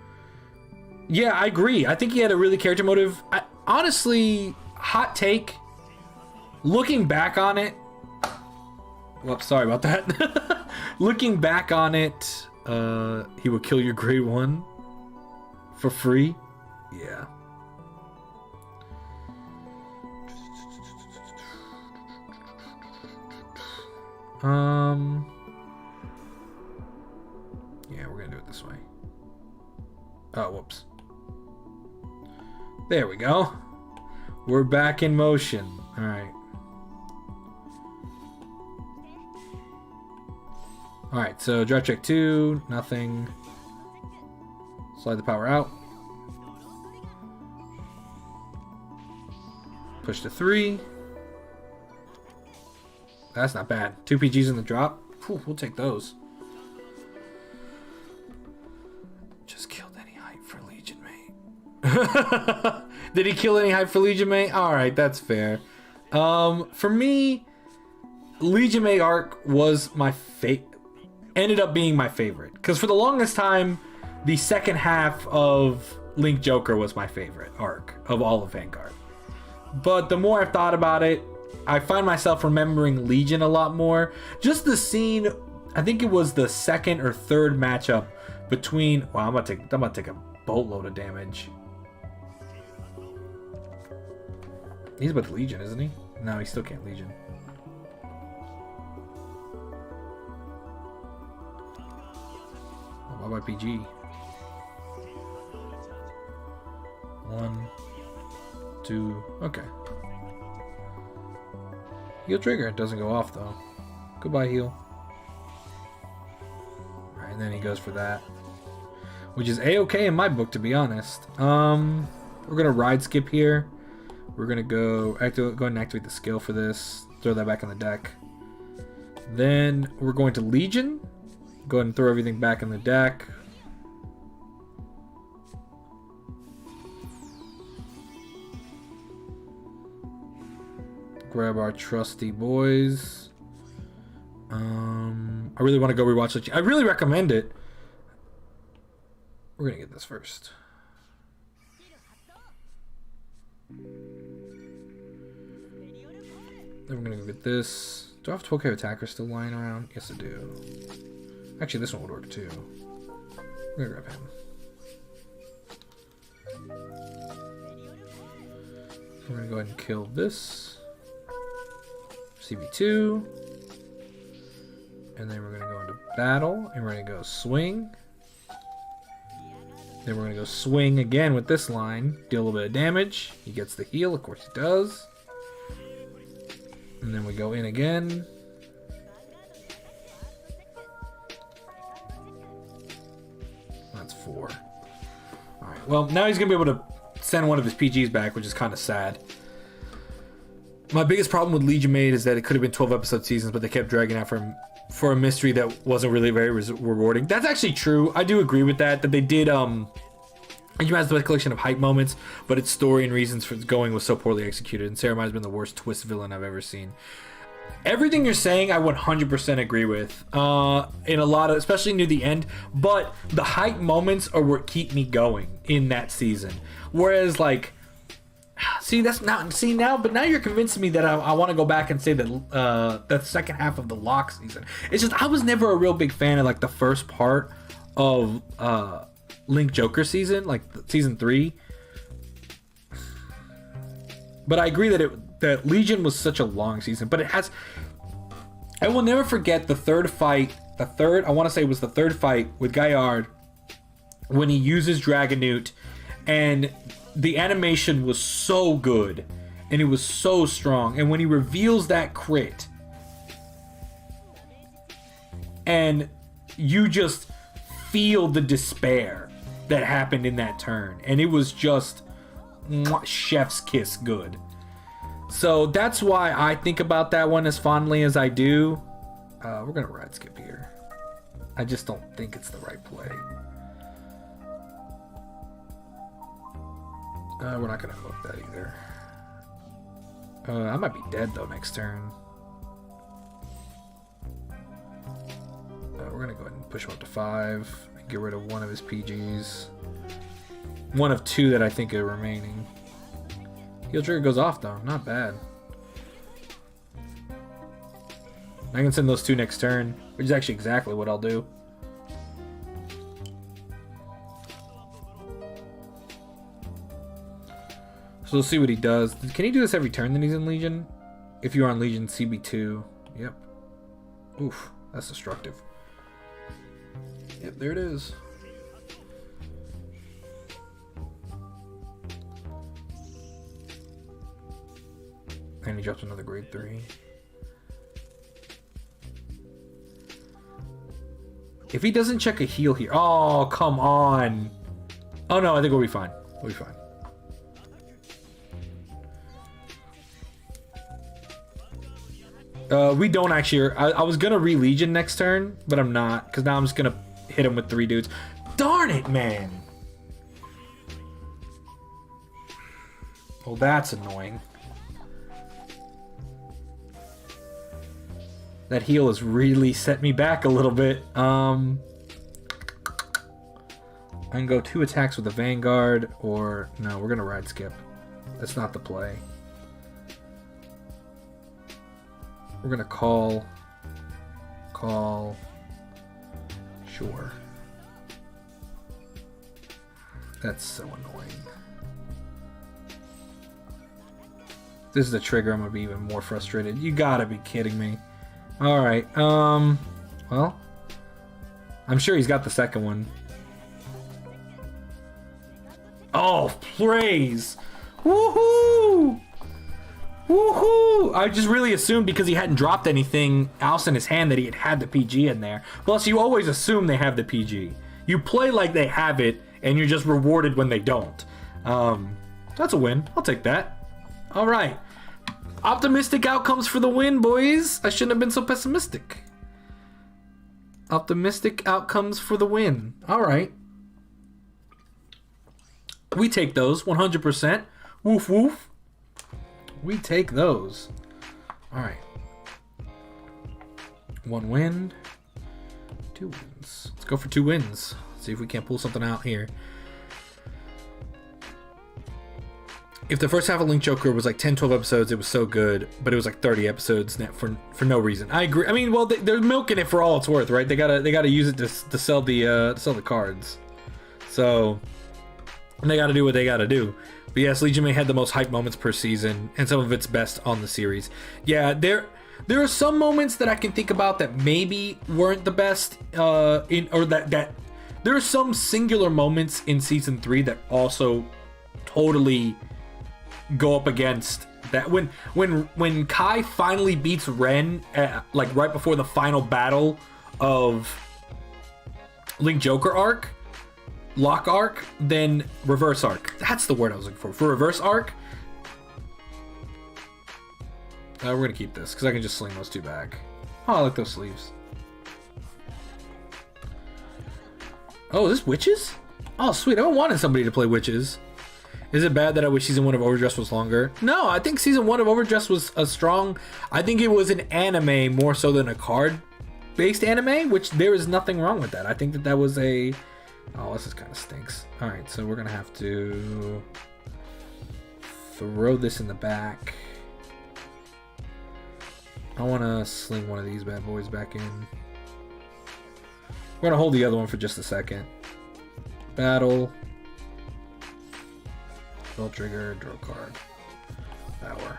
Yeah, I agree. I think he had a really character motive. Honestly, hot take. Looking back on it, whoops, sorry about that. Looking back on it, he would kill your grade 1 for free. Yeah. Yeah, we're gonna do it this way. Oh, whoops. There we go. We're back in motion. All right. All right, so drive check 2, nothing. Slide the power out. Push to 3. That's not bad. 2 PGs in the drop. Whew, we'll take those. Just killed any hype for Legion, mate. Did he kill any hype for Legion, mate? Alright, that's fair. For me, Legion Mate arc was my ended up being my favorite. Because for the longest time, the second half of Link Joker was my favorite arc of all of Vanguard. But the more I've thought about it, I find myself remembering Legion a lot more. Just the scene, I think it was the second or third matchup between. Wow, I'm about to take a boatload of damage. He's about to Legion, isn't he? No, he still can't Legion. Oh, bye bye PG. 1, 2, okay. Heal trigger, it doesn't go off though. Goodbye heal. Alright, and then he goes for that. Which is A-okay in my book, to be honest. We're gonna ride skip here. We're gonna go ahead and activate the skill for this. Throw that back in the deck. Then we're going to Legion. Go ahead and throw everything back in the deck. Grab our trusty boys. I really want to go rewatch it. I really recommend it. We're gonna get this first. Then we're gonna go get this. Do I have 12k attacker still lying around? Yes, I do. Actually, this one would work too. We're gonna grab him. We're gonna go ahead and kill this. CB2. And then we're gonna go into battle, and we're gonna go swing. Then we're gonna go swing again with this line, deal a little bit of damage. He gets the heal, of course he does. And then we go in again. That's 4. Alright, well, now he's gonna be able to send one of his PGs back, which is kind of sad. My biggest problem with Legion Mate is that it could have been 12 episode seasons, but they kept dragging out for a mystery that wasn't really very rewarding. That's actually true. I do agree with that they did Legion has the collection of hype moments, but its story and reasons for its going was so poorly executed, and Saramai has been the worst twist villain I've ever seen. Everything you're saying, I 100% agree with. In a lot of, especially near the end, but the hype moments are what keep me going in that season. Whereas, like, but now you're convincing me that I want to go back and say that the second half of the Lock season. It's just I was never a real big fan of like the first part of Link Joker season, like season 3. But I agree that Legion was such a long season, but I will never forget the third fight. I want to say it was the third fight with Gaillard when he uses Dragonute, and the animation was so good and it was so strong, and when he reveals that crit and you just feel the despair that happened in that turn, and it was just chef's kiss good. So that's why I think about that one as fondly as I do. We're gonna ride skip here. I just don't think it's the right play. We're not gonna hook that either. I might be dead though next turn. We're gonna go ahead and push him up to 5 and get rid of one of his PGs. One of 2 that I think are remaining. Heal trigger goes off though, not bad. I can send those 2 next turn, which is actually exactly what I'll do. So we'll see what he does. Can he do this every turn that he's in Legion? If you're on Legion, CB2. Yep. Oof, that's destructive. Yep, there it is. And he drops another grade 3. If he doesn't check a heal here... Oh, come on. Oh, no, I think we'll be fine. We'll be fine. We don't actually... I was going to re-Legion next turn, but I'm not. Because now I'm just going to hit him with 3 dudes. Darn it, man! Well, that's annoying. That heal has really set me back a little bit. I can go 2 attacks with the Vanguard, or... No, we're going to ride skip. That's not the play. We're going to call... Sure. That's so annoying. If this is a trigger, I'm going to be even more frustrated. You gotta be kidding me. Alright, well, I'm sure he's got the second one. Oh, praise! Woohoo! Woohoo! I just really assumed because he hadn't dropped anything else in his hand that he had the PG in there. Plus, you always assume they have the PG. You play like they have it, and you're just rewarded when they don't. That's a win. I'll take that. Alright. Optimistic outcomes for the win, boys. I shouldn't have been so pessimistic. Optimistic outcomes for the win. All right. We take those 100%. Woof woof. We take those. All right. 1 win. 2 wins. Let's go for 2 wins. See if we can't pull something out here. If the first half of Link Joker was like 10, 12 episodes, it was so good, but it was like 30 episodes for no reason. I agree. I mean, well, they're milking it for all it's worth, right? They gotta use it to sell the cards. So they gotta do what they gotta do. But yes, Legion May had the most hype moments per season, and some of its best on the series. Yeah, there are some moments that I can think about that maybe weren't the best, that there are some singular moments in season 3 that also totally go up against that. When Kai finally beats Ren like right before the final battle of Link Joker arc, Lock arc, then reverse arc. That's the word I was looking for. For reverse arc, we're gonna keep this because I can just sling those 2 back. Oh, I like those sleeves. Oh, is this Witches? Oh, sweet. I wanted somebody to play Witches. Is it bad that I wish season 1 of Overdress was longer? No, I think season 1 of Overdress was a strong... I think it was an anime more so than a card-based anime, which there is nothing wrong with that. I think that was a... Oh, this kind of stinks. Alright, so we're going to have to throw this in the back. I want to sling one of these bad boys back in. We're going to hold the other one for just a second. Battle... Spell trigger, draw card. Power.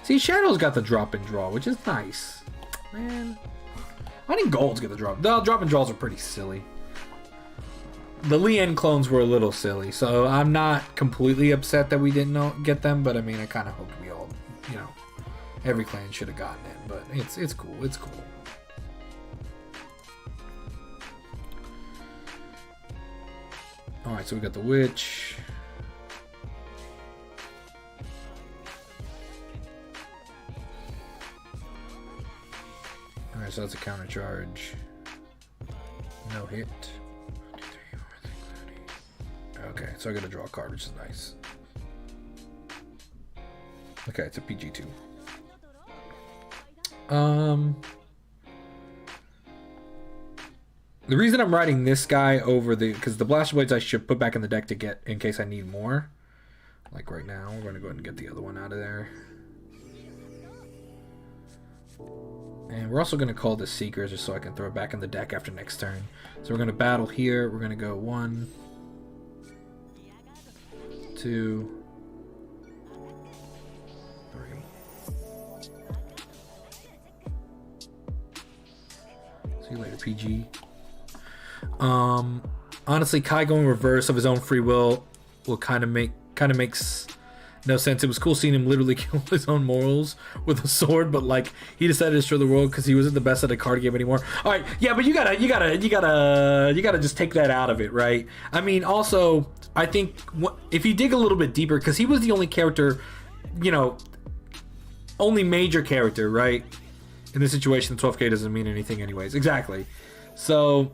See, Shadow's got the drop and draw, which is nice. Man. I think Gold's get the drop. The drop and draws are pretty silly. The Lien clones were a little silly, so I'm not completely upset that we didn't get them, but I mean, I kind of hoped we all, every clan should have gotten it, but it's cool. It's cool. Alright, so we got the Witch. Alright, so that's a counter charge. No hit. 1, 2, 3, 4, 5, 6, 30. Okay, so I gotta draw a card, which is nice. Okay, it's a PG2. The reason I'm riding this guy over because the Blaster Blades I should put back in the deck to get in case I need more. Like right now, we're going to go ahead and get the other one out of there. And we're also going to call this Seekers just so I can throw it back in the deck after next turn. So we're going to battle here. We're going to go 1, 2, 3. See you later, PG. Honestly, Kai going reverse of his own free will makes no sense. It was cool seeing him literally kill his own morals with a sword, but like he decided to destroy the world because he wasn't the best at a card game anymore. All right, yeah, but you gotta just take that out of it, right? I mean, also, I think if you dig a little bit deeper, because he was the only character, only major character, right? In this situation, 12k doesn't mean anything, anyways. Exactly. So,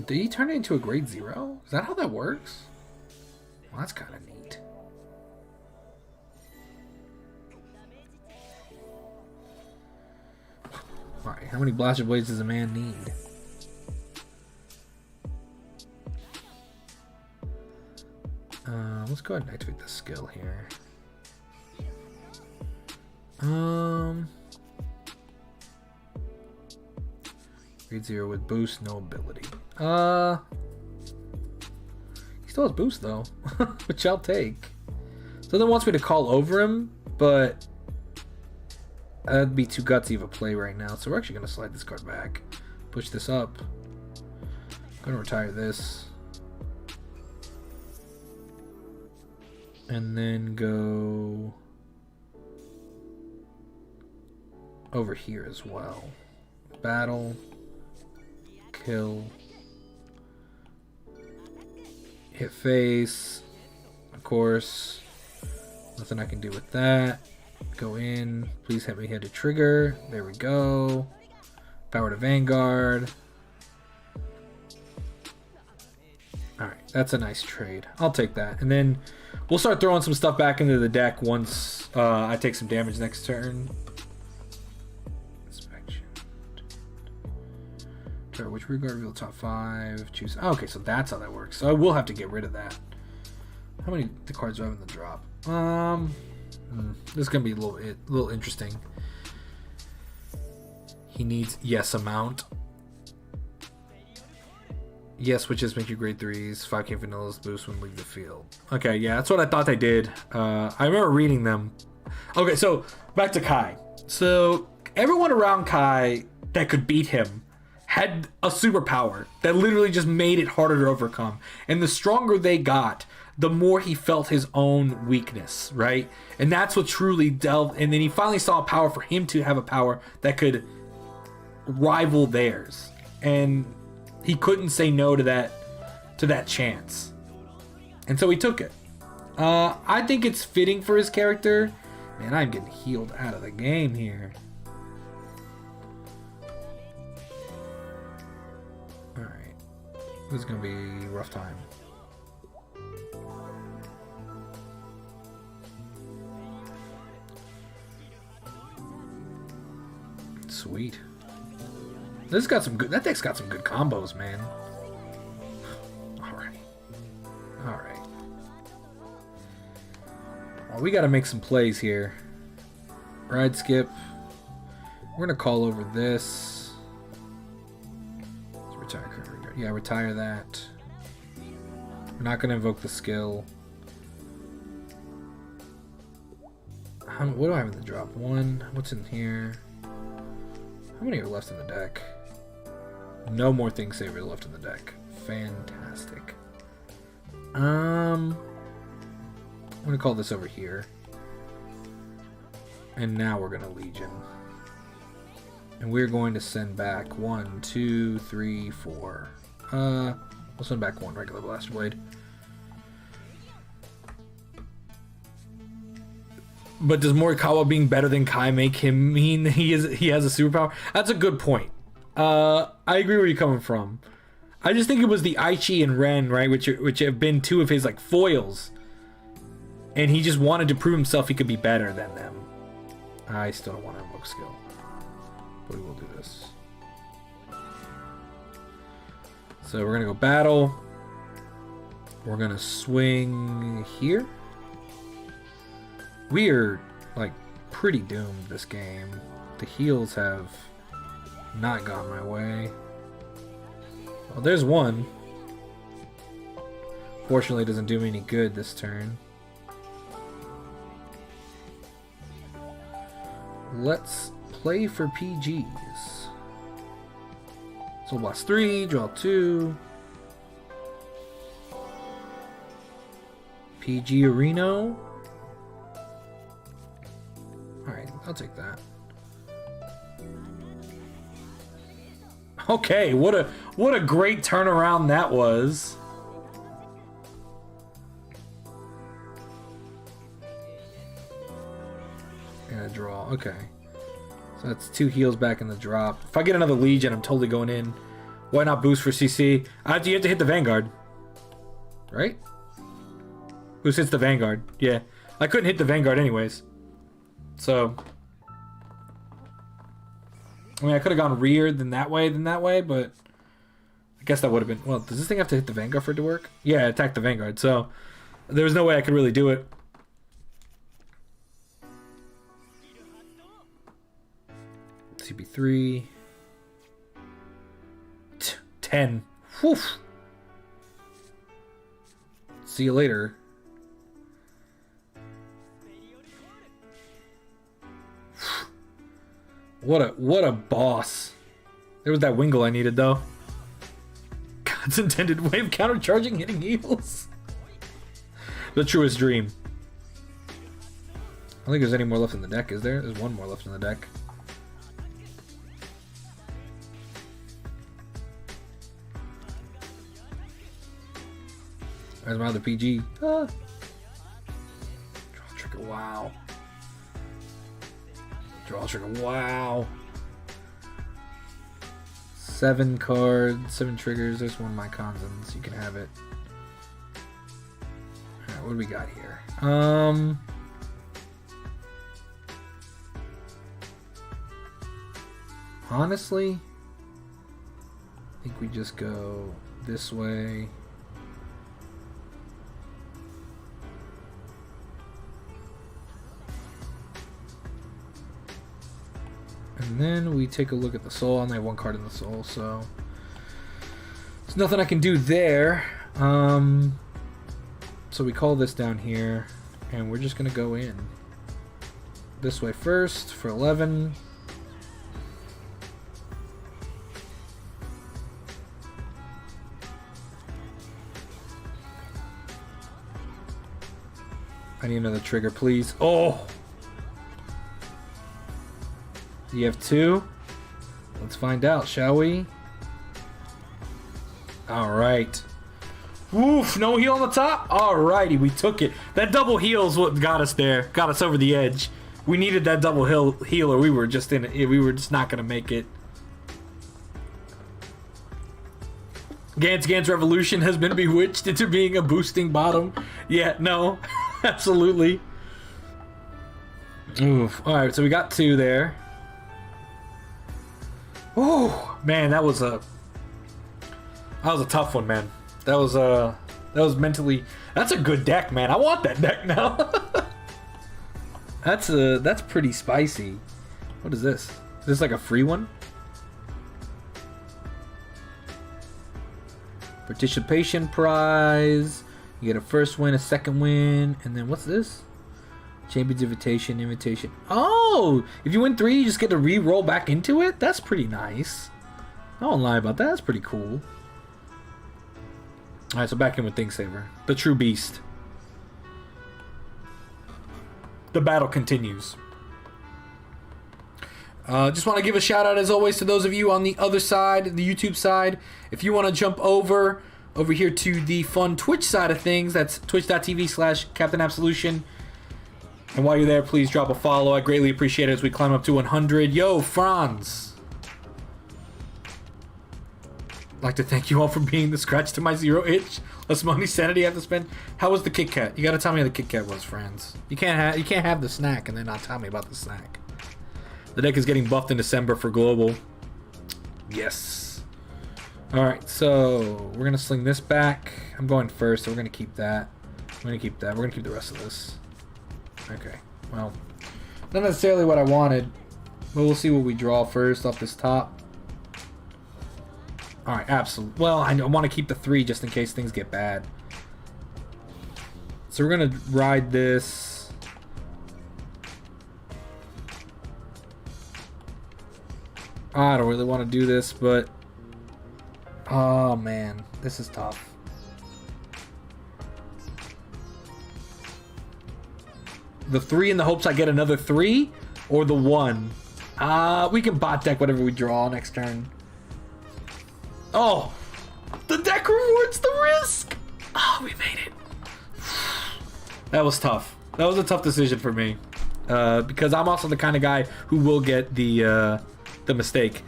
did he turn it into a grade 0? Is that how that works? Well, that's kind of neat. Alright, how many Blaster Blades does a man need? Let's go ahead and activate the skill here. Grade 0 with boost, no ability. He still has boost though, which I'll take. So then wants me to call over him, but that'd be too gutsy of a play right now. So we're actually gonna slide this card back, push this up. Gonna retire this, and then go over here as well. Battle, kill, hit face, of course. Nothing I can do with that. Go in, please have me hit a trigger. There we go. Power to Vanguard. Alright, that's a nice trade. I'll take that. And then we'll start throwing some stuff back into the deck once I take some damage next turn. Inspection. Which rear guard reveal top 5. Choose. Oh, okay, so that's how that works. So I will have to get rid of that. How many the cards do I have in the drop? This is gonna be a little interesting. He needs yes amount. Yes, which is make you grade 3s, 5k vanillas boost when leave the field. Okay, yeah, that's what I thought they did. I remember reading them. Okay, so back to Kai. So everyone around Kai that could beat him had a superpower that literally just made it harder to overcome. And the stronger they got, the more he felt his own weakness, right? And that's what truly delved. And then he finally saw a power for him to have a power that could rival theirs. And he couldn't say no to that chance. And so he took it. I think it's fitting for his character. Man, I'm getting healed out of the game here. Alright. This is going to be a rough time. Sweet. This got some good. That deck's got some good combos, man. Alright. Alright. Well, we gotta make some plays here. Ride skip. We're gonna call over this. Let's retire current regard. Yeah, retire that. We're not gonna invoke the skill. What do I have in the drop? 1. What's in here? How many are left in the deck? No more Thing Saver left in the deck. Fantastic. I'm gonna call this over here. And now we're gonna Legion. And we're going to send back 1, 2, 3, 4. We'll send back 1 regular Blaster Blade. But does Morikawa being better than Kai make him mean he has a superpower? That's a good point. I agree where you're coming from. I just think it was the Aichi and Ren, right, which have been 2 of his like foils, and he just wanted to prove himself he could be better than them. I still don't want to invoke skill, but we will do this. So we're gonna go battle. We're gonna swing here. Weird, like pretty doomed this game. The heals have not gone my way. Well, there's one. Fortunately, it doesn't do me any good this turn. Let's play for PGs. Soul Blast 3, draw 2. PG Areno. Alright, I'll take that. Okay, what a great turnaround that was. And a draw. Okay. So that's 2 heals back in the drop. If I get another Legion, I'm totally going in. Why not boost for CC? You have to hit the Vanguard. Right? Who hits the Vanguard? Yeah. I couldn't hit the Vanguard anyways. So... I mean, I could have gone rear than that way, but... I guess that would have been... Well, does this thing have to hit the Vanguard for it to work? Yeah, attack the Vanguard, so... There was no way I could really do it. CP3... 10. Whew. See you later. What a boss. There was that Wingle I needed though. God's intended way of countercharging hitting heals. The truest dream. I don't think there's any more left in the deck, is there? There's one more left in the deck. There's my other PG. Ah. Draw trigger, wow. Draw trigger, wow. 7 cards, 7 triggers. There's one of my Konzens. You can have it. Alright, what do we got here? Honestly, I think we just go this way. And then we take a look at the soul. I only have 1 card in the soul, so there's nothing I can do there. So we call this down here, and we're just gonna go in this way first for 11. I need another trigger, please. Oh! Do you have 2? Let's find out, shall we? Alright. Woof! No heal on the top? Alrighty, we took it. That double heal is what got us there. Got us over the edge. We needed that double heal or we were just not gonna make it. Gans Revolution has been bewitched into being a boosting bottom. Yeah, no. Absolutely. Oof. Alright, so we got 2 there. Oh man, that was a tough one, man. That was mentally. That's a good deck, man. I want that deck now. That's pretty spicy. What is this? Is this like a free one? Participation prize. You get a first win, a second win, and then what's this? Champions invitation. Oh! If you win 3, you just get to re-roll back into it? That's pretty nice. I won't lie about that. That's pretty cool. Alright, so back in with Thingsaver. The true beast. The battle continues. Just want to give a shout out as always to those of you on the other side, the YouTube side. If you want to jump over here to the fun Twitch side of things, that's twitch.tv/CaptainAbsolution. And while you're there, please drop a follow. I greatly appreciate it as we climb up to 100. Yo, Franz. I'd like to thank you all for being the scratch to my 0 itch. Less money, sanity I have to spend. How was the Kit Kat? You gotta tell me how the Kit Kat was, Franz. You can't have the snack and then not tell me about the snack. The deck is getting buffed in December for global. Yes. Alright, so we're gonna sling this back. I'm going first, so we're gonna keep that. We're gonna keep the rest of this. Okay, well, Not necessarily what I wanted. But we'll see what we draw first off this top. Alright, absolutely. Well, I want to keep the 3 just in case things get bad. So we're going to ride this. I don't really want to do this, but... Oh, man. This is tough. The 3 in the hopes I get another 3? Or the 1? We can bot deck whatever we draw next turn. Oh! The deck rewards the risk! Oh, we made it. That was tough. That was a tough decision for me. Because I'm also the kind of guy who will get the mistake.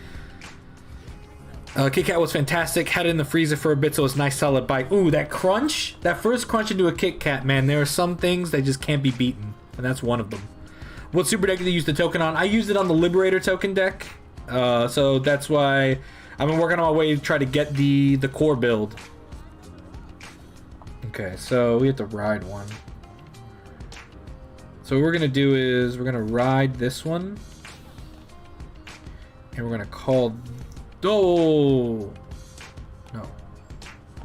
Kit Kat was fantastic. Had it in the freezer for a bit, so it's a nice solid bite. Ooh, that crunch! That first crunch into a Kit Kat, man. There are some things that just can't be beaten. And that's one of them. What super deck did you use the token on? I used it on the Liberator token deck. So that's why I've been working on my way to try to get the core build. Okay, so we have to ride one. So what we're going to do is we're going to ride this one. And we're going to call... Oh! No.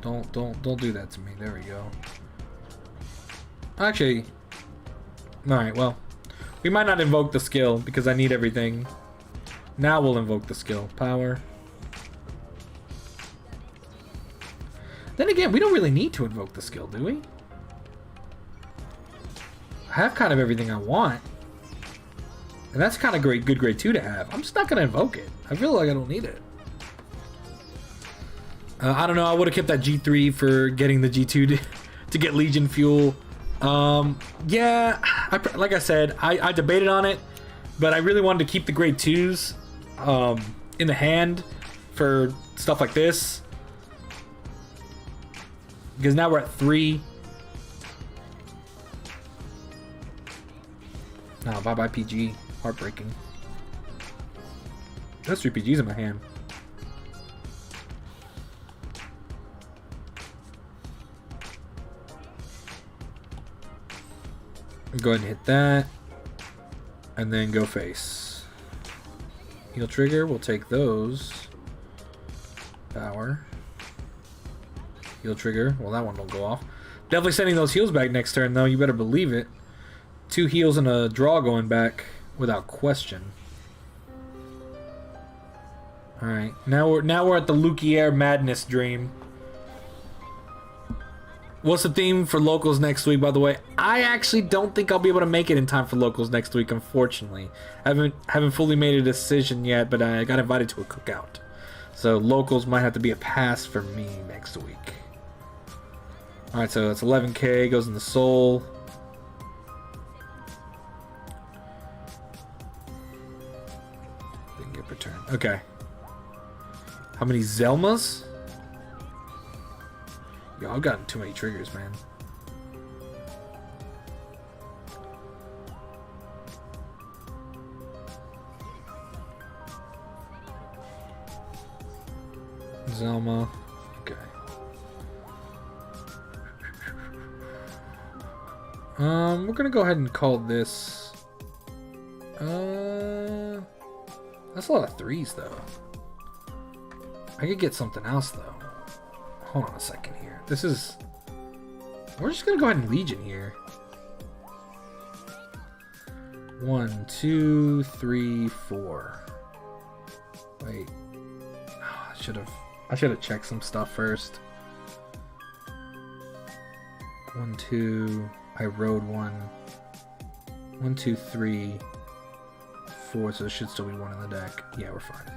Don't do that to me. There we go. Actually... Alright, well... We might not invoke the skill because I need everything. Now we'll invoke the skill. Power. Then again, we don't really need to invoke the skill, do we? I have kind of everything I want. And that's kind of good grade 2 to have. I'm just not going to invoke it. I feel like I don't need it. I don't know. I would have kept that G3 for getting the G2 to get Legion fuel. Yeah, like I said, I debated on it, but I really wanted to keep the grade 2s in the hand for stuff like this. Because now we're at 3. No, bye-bye PG. Heartbreaking. That's 3 PGs in my hand. Go ahead and hit that. And then go face. Heal trigger, we'll take those. Power. Heal trigger, well that one will go off. Definitely sending those heals back next turn though, you better believe it. 2 heals and a draw going back without question. Alright, now we're at the Lukier Madness dream. What's the theme for locals next week, by the way? I actually don't think I'll be able to make it in time for locals next week, unfortunately. I haven't fully made a decision yet, but I got invited to a cookout. So locals might have to be a pass for me next week. Alright, so it's 11k, goes in the soul. Didn't get return. Okay. How many Zelmas? Yo, I've gotten too many triggers, man. Zelma. Okay. We're gonna go ahead and call this. That's a lot of 3s, though. I could get something else, though. Hold on a second here. This is... We're just gonna go ahead and Legion here. 1, 2, 3, 4. Wait. Oh, I should have checked some stuff first. 1, 2. I rode 1. 1, 2, 3, 4. So there should still be 1 in the deck. Yeah, we're fine.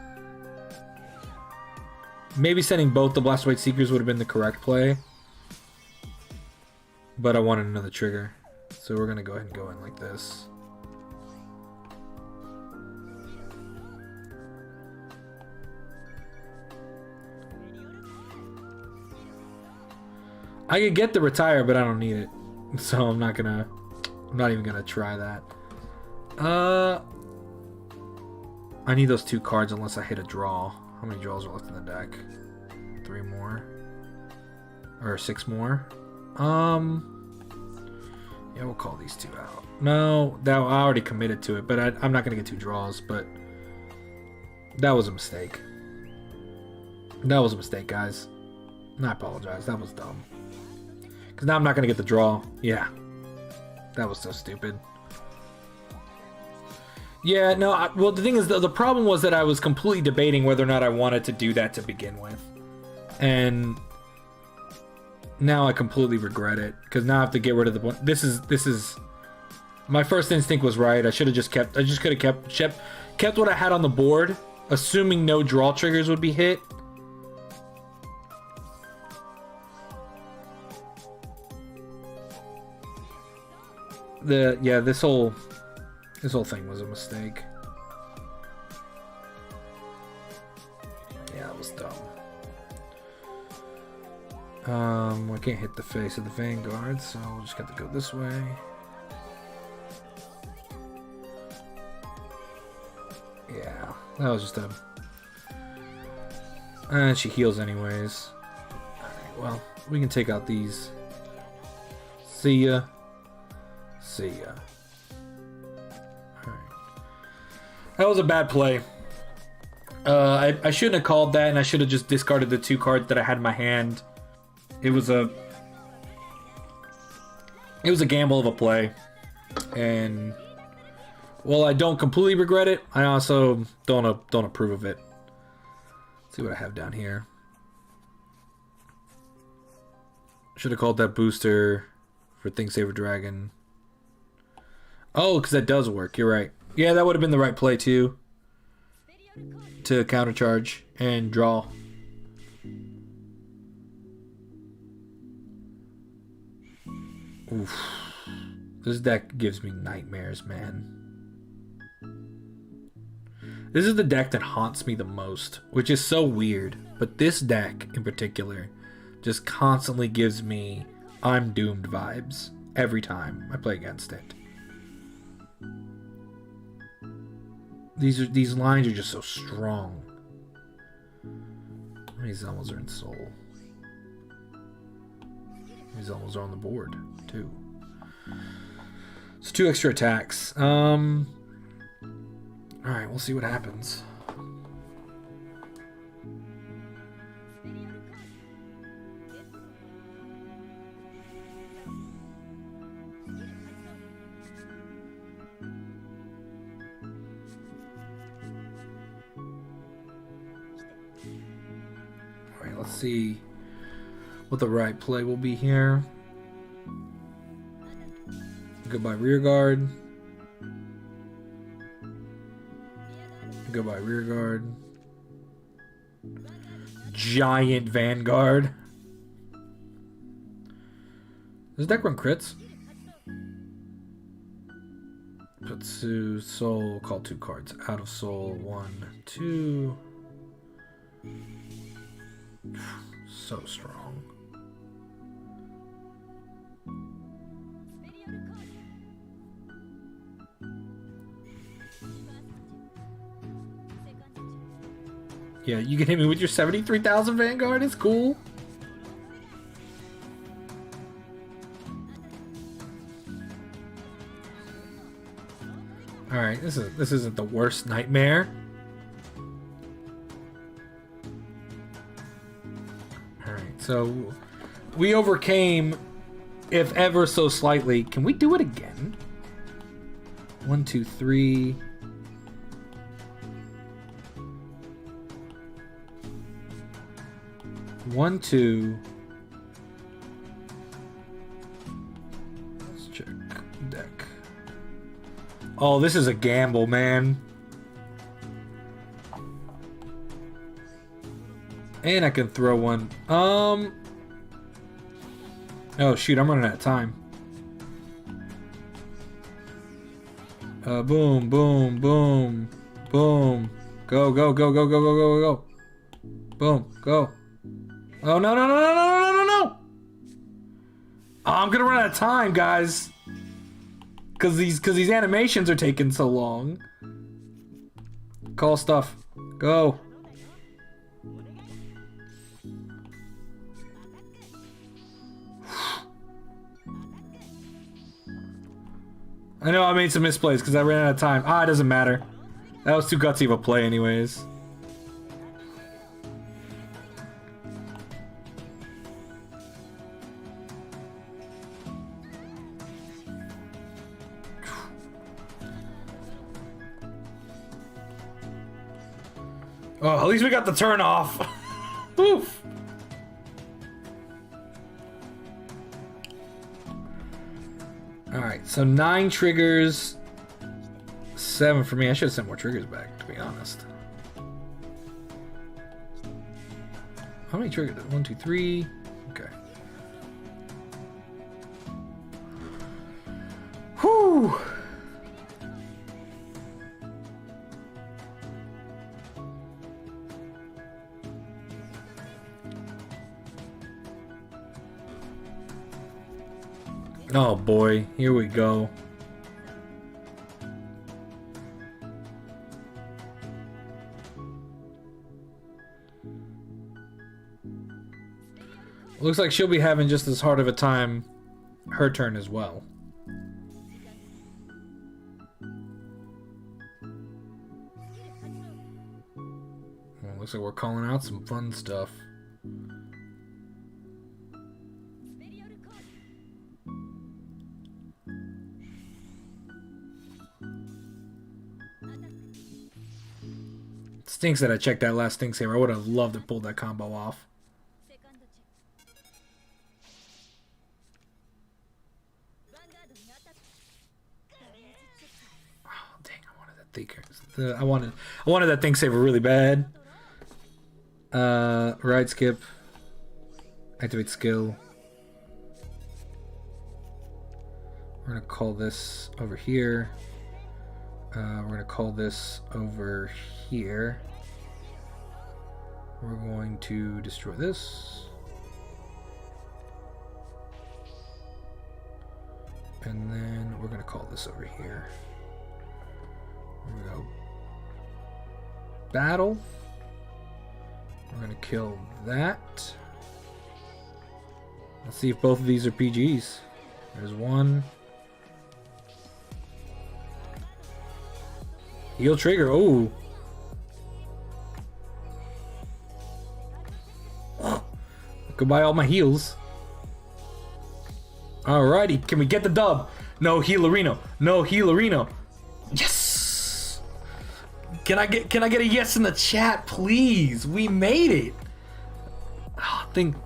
Maybe sending both the Blastoise Seekers would have been the correct play. But I wanted another trigger. So we're going to go ahead and go in like this. I could get the retire, but I don't need it. So I'm not even gonna try that. I need those 2 cards unless I hit a draw. How many draws are left in the deck? 3 more. Or 6 more. Yeah, we'll call these two out. No, that I already committed to it, but I'm not gonna get 2 draws. But that was a mistake. That was a mistake, guys. And I apologize. That was dumb. Because now I'm not gonna get the draw. Yeah, that was so stupid. Yeah, no. Well, the thing is, the problem was that I was completely debating whether or not I wanted to do that to begin with, and now I completely regret it because now I have to get rid of the. This is. My first instinct was right. I should have just kept. I just could have kept what I had on the board, assuming no draw triggers would be hit. This whole thing was a mistake. Yeah, it was dumb. I can't hit the face of the Vanguard, so we'll just got to go this way. Yeah, that was just a... And she heals anyways. Alright, well, we can take out these. See ya. See ya. Alright. That was a bad play. I shouldn't have called that, and I should have just discarded the 2 cards that I had in my hand. It was a gamble of a play, and while I don't completely regret it, I also don't approve of it. Let's see what I have down here. Should have called that booster for Think Saver Dragon. Oh, because that does work. You're right. Yeah, that would have been the right play too. To countercharge and draw. Oof. This deck gives me nightmares, man. This is the deck that haunts me the most, which is so weird. But this deck in particular just constantly gives me I'm doomed vibes every time I play against it. These lines are just so strong. How many Zelmas are in Soul? These Zelmas are on the board too. It's 2 extra attacks. Alright, we'll see what happens. Alright, let's see what the right play will be here. Goodbye rear guard. Goodbye rear guard. Giant Vanguard. Does deck run crits? Putsu Soul. Call 2 cards out of Soul. 1, 2. So strong. Yeah, you can hit me with your 73,000 Vanguard. It's cool. All right, this isn't the worst nightmare. All right, so we overcame, if ever so slightly. Can we do it again? 1, 2, 3. 1, 2. Let's check deck. Oh, this is a gamble, man. And I can throw one. Oh shoot, I'm running out of time. Boom, boom, boom, boom. Go, go, go, go, go, go, go, go. Boom, go. Oh, no, no, no, no, no, no, no, no! Oh, I'm gonna run out of time, guys. Cause these animations are taking so long. Call stuff. Go. I know I made some misplays because I ran out of time. Ah, it doesn't matter. That was too gutsy of a play anyways. Oh, at least we got the turn off. Oof. Alright, so 9 triggers. 7 for me. I should have sent more triggers back, to be honest. How many triggers? 1, 2, 3. Okay. Whew. Oh boy, here we go. Looks like she'll be having just as hard of a time her turn as well. Well, looks like we're calling out some fun stuff. Stinks that I checked that last Stink Saber. I would have loved to pull that combo off. Oh dang! I wanted that Thinker. I wanted that Think Saber really bad. Ride skip. Activate skill. We're gonna call this over here. We're gonna call this over here. We're going to destroy this. And then we're gonna call this over here. We're gonna go battle. We're gonna kill that. Let's see if both of these are PGs. There's one. Heal trigger. Oh. Goodbye all my heals. Alrighty, can we get the dub? No healerino. No healerino. Yes. Can I get a yes in the chat, please? We made it. Oh, Think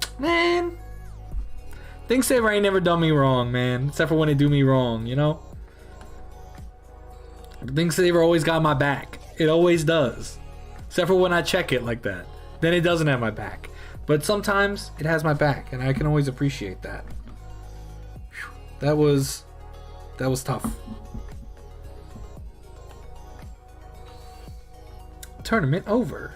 Saber ain't never done me wrong, man. Except for when they do me wrong, you know? Think Saber always got my back. It always does. Except for when I check it like that. Then it doesn't have my back. But sometimes it has my back, and I can always appreciate that. Whew. That was tough. Tournament over.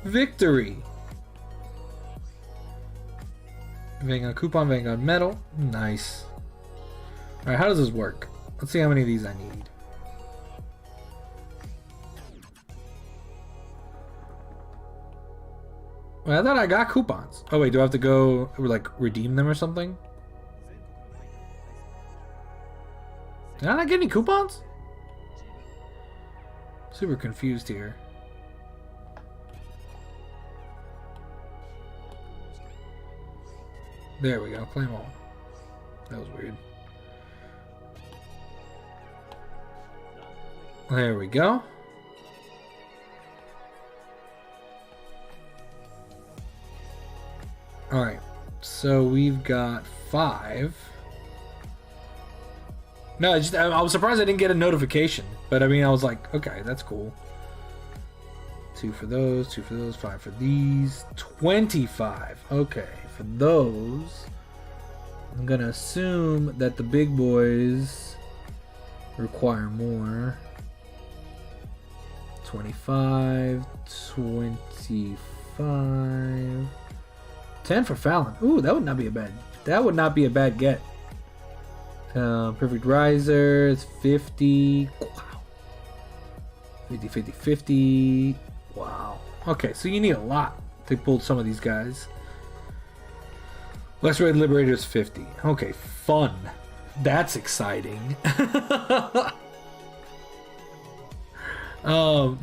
Victory. Vanguard coupon, Vanguard medal. Nice. Alright, how does this work? Let's see how many of these I need. Well, I thought I got coupons. Oh wait, do I have to go like redeem them or something? Did I not get any coupons? Super confused here. There we go, claim all. That was weird. There we go. Alright, so we've got 5. No, I was surprised I didn't get a notification. But I mean, I was like, okay, that's cool. 2 for those, 2 for those, 5 for these. 25. Okay, for those, I'm gonna assume that the big boys require more. 25, 25. 10 for Fallon. Ooh, that would not be a bad. That would not be a bad get. Perfect Riser. It's 50. Wow. 50, 50, 50. Wow. Okay, so you need a lot to pull some of these guys. Let's Raid Liberators 50. Okay, fun. That's exciting.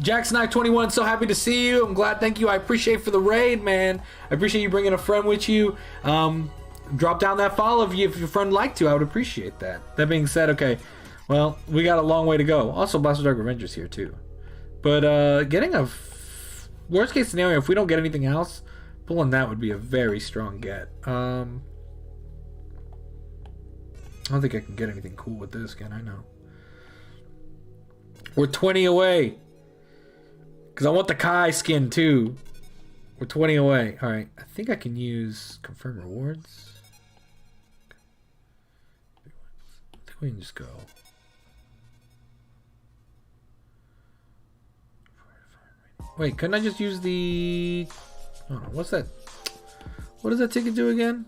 Jack Snide 21, so happy to see you. I'm glad. Thank you. I appreciate for the raid, man. I appreciate you bringing a friend with you. Drop down that follow if your friend would like to. I would appreciate that. That being said, okay. Well, we got a long way to go. Also, Blaster Dark Revenger's here too. But getting a worst case scenario, if we don't get anything else, pulling that would be a very strong get. I don't think I can get anything cool with this, can I? know. We're 20 away. Because I want the Kai skin too. We're 20 away. Alright, I think I can use confirm rewards. I think we can just go. Wait, couldn't I just use the... Oh, what's that? What does that ticket do again?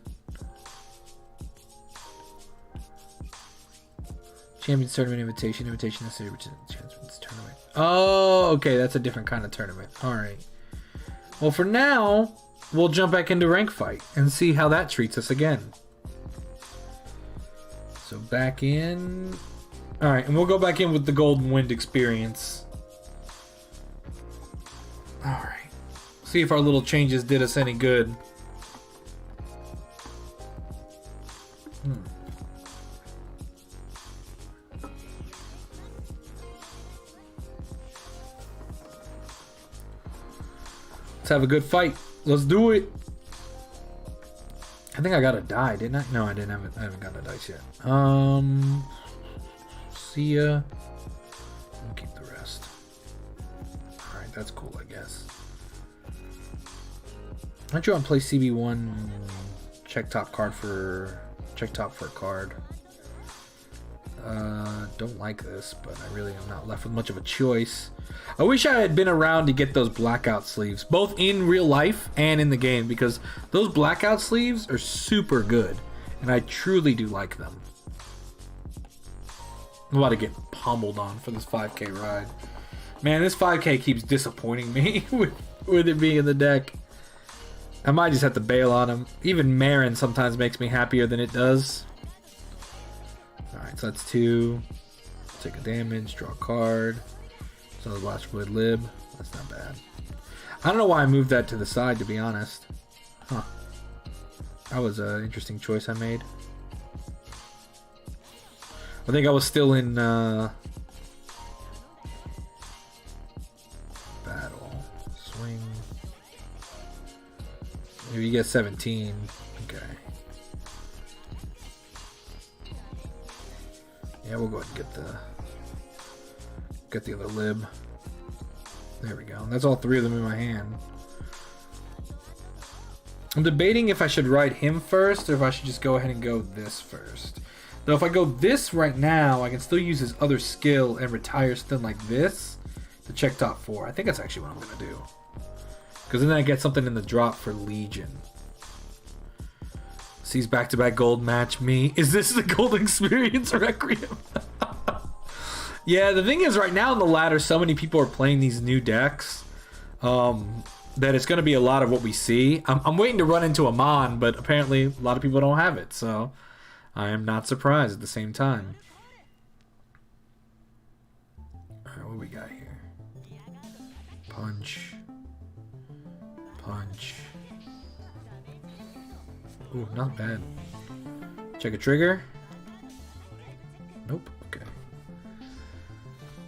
Champions Tournament Invitation necessary for Champions Tournament. Oh, okay, that's a different kind of tournament. Alright. Well, for now, we'll jump back into Rank Fight and see how that treats us again. So back in... Alright, and we'll go back in with the Golden Wind experience. Alright. See if our little changes did us any good. Let's have a good fight. Let's do it. I think I got a die, didn't I? No, I didn't have it. I haven't gotten a dice yet. See ya. I'll keep the rest. Alright, that's cool, I guess. Aren't you on play CB1? Check top for a card. Don't like this, but I really am not left with much of a choice. I wish I had been around to get those blackout sleeves, both in real life and in the game, because those blackout sleeves are super good, and I truly do like them. I'm about to get pummeled on for this 5K ride. Man, this 5K keeps disappointing me with it being in the deck. I might just have to bail on him. Even Marin sometimes makes me happier than it does. Alright, so that's 2. Take a damage, draw a card. So the Blaster Blade Lib. That's not bad. I don't know why I moved that to the side, to be honest. Huh. That was an interesting choice I made. I think I was still in battle. Swing. Maybe you get 17. Okay. Yeah, we'll go ahead and get the other lib. There we go. That's all 3 of them in my hand. I'm debating if I should ride him first or if I should just go ahead and go this first. Though if I go this right now, I can still use his other skill and retire Stun like this to check top 4. I think that's actually what I'm going to do. Because then I get something in the drop for Legion. Sees back-to-back gold match me. Is this the gold experience Requiem? Yeah, the thing is right now in the ladder, so many people are playing these new decks that it's going to be a lot of what we see. I'm waiting to run into Amon, but apparently a lot of people don't have it, so I am not surprised at the same time. Alright, what we got here? Punch. Punch. Ooh, not bad. Check a trigger. Nope. Okay.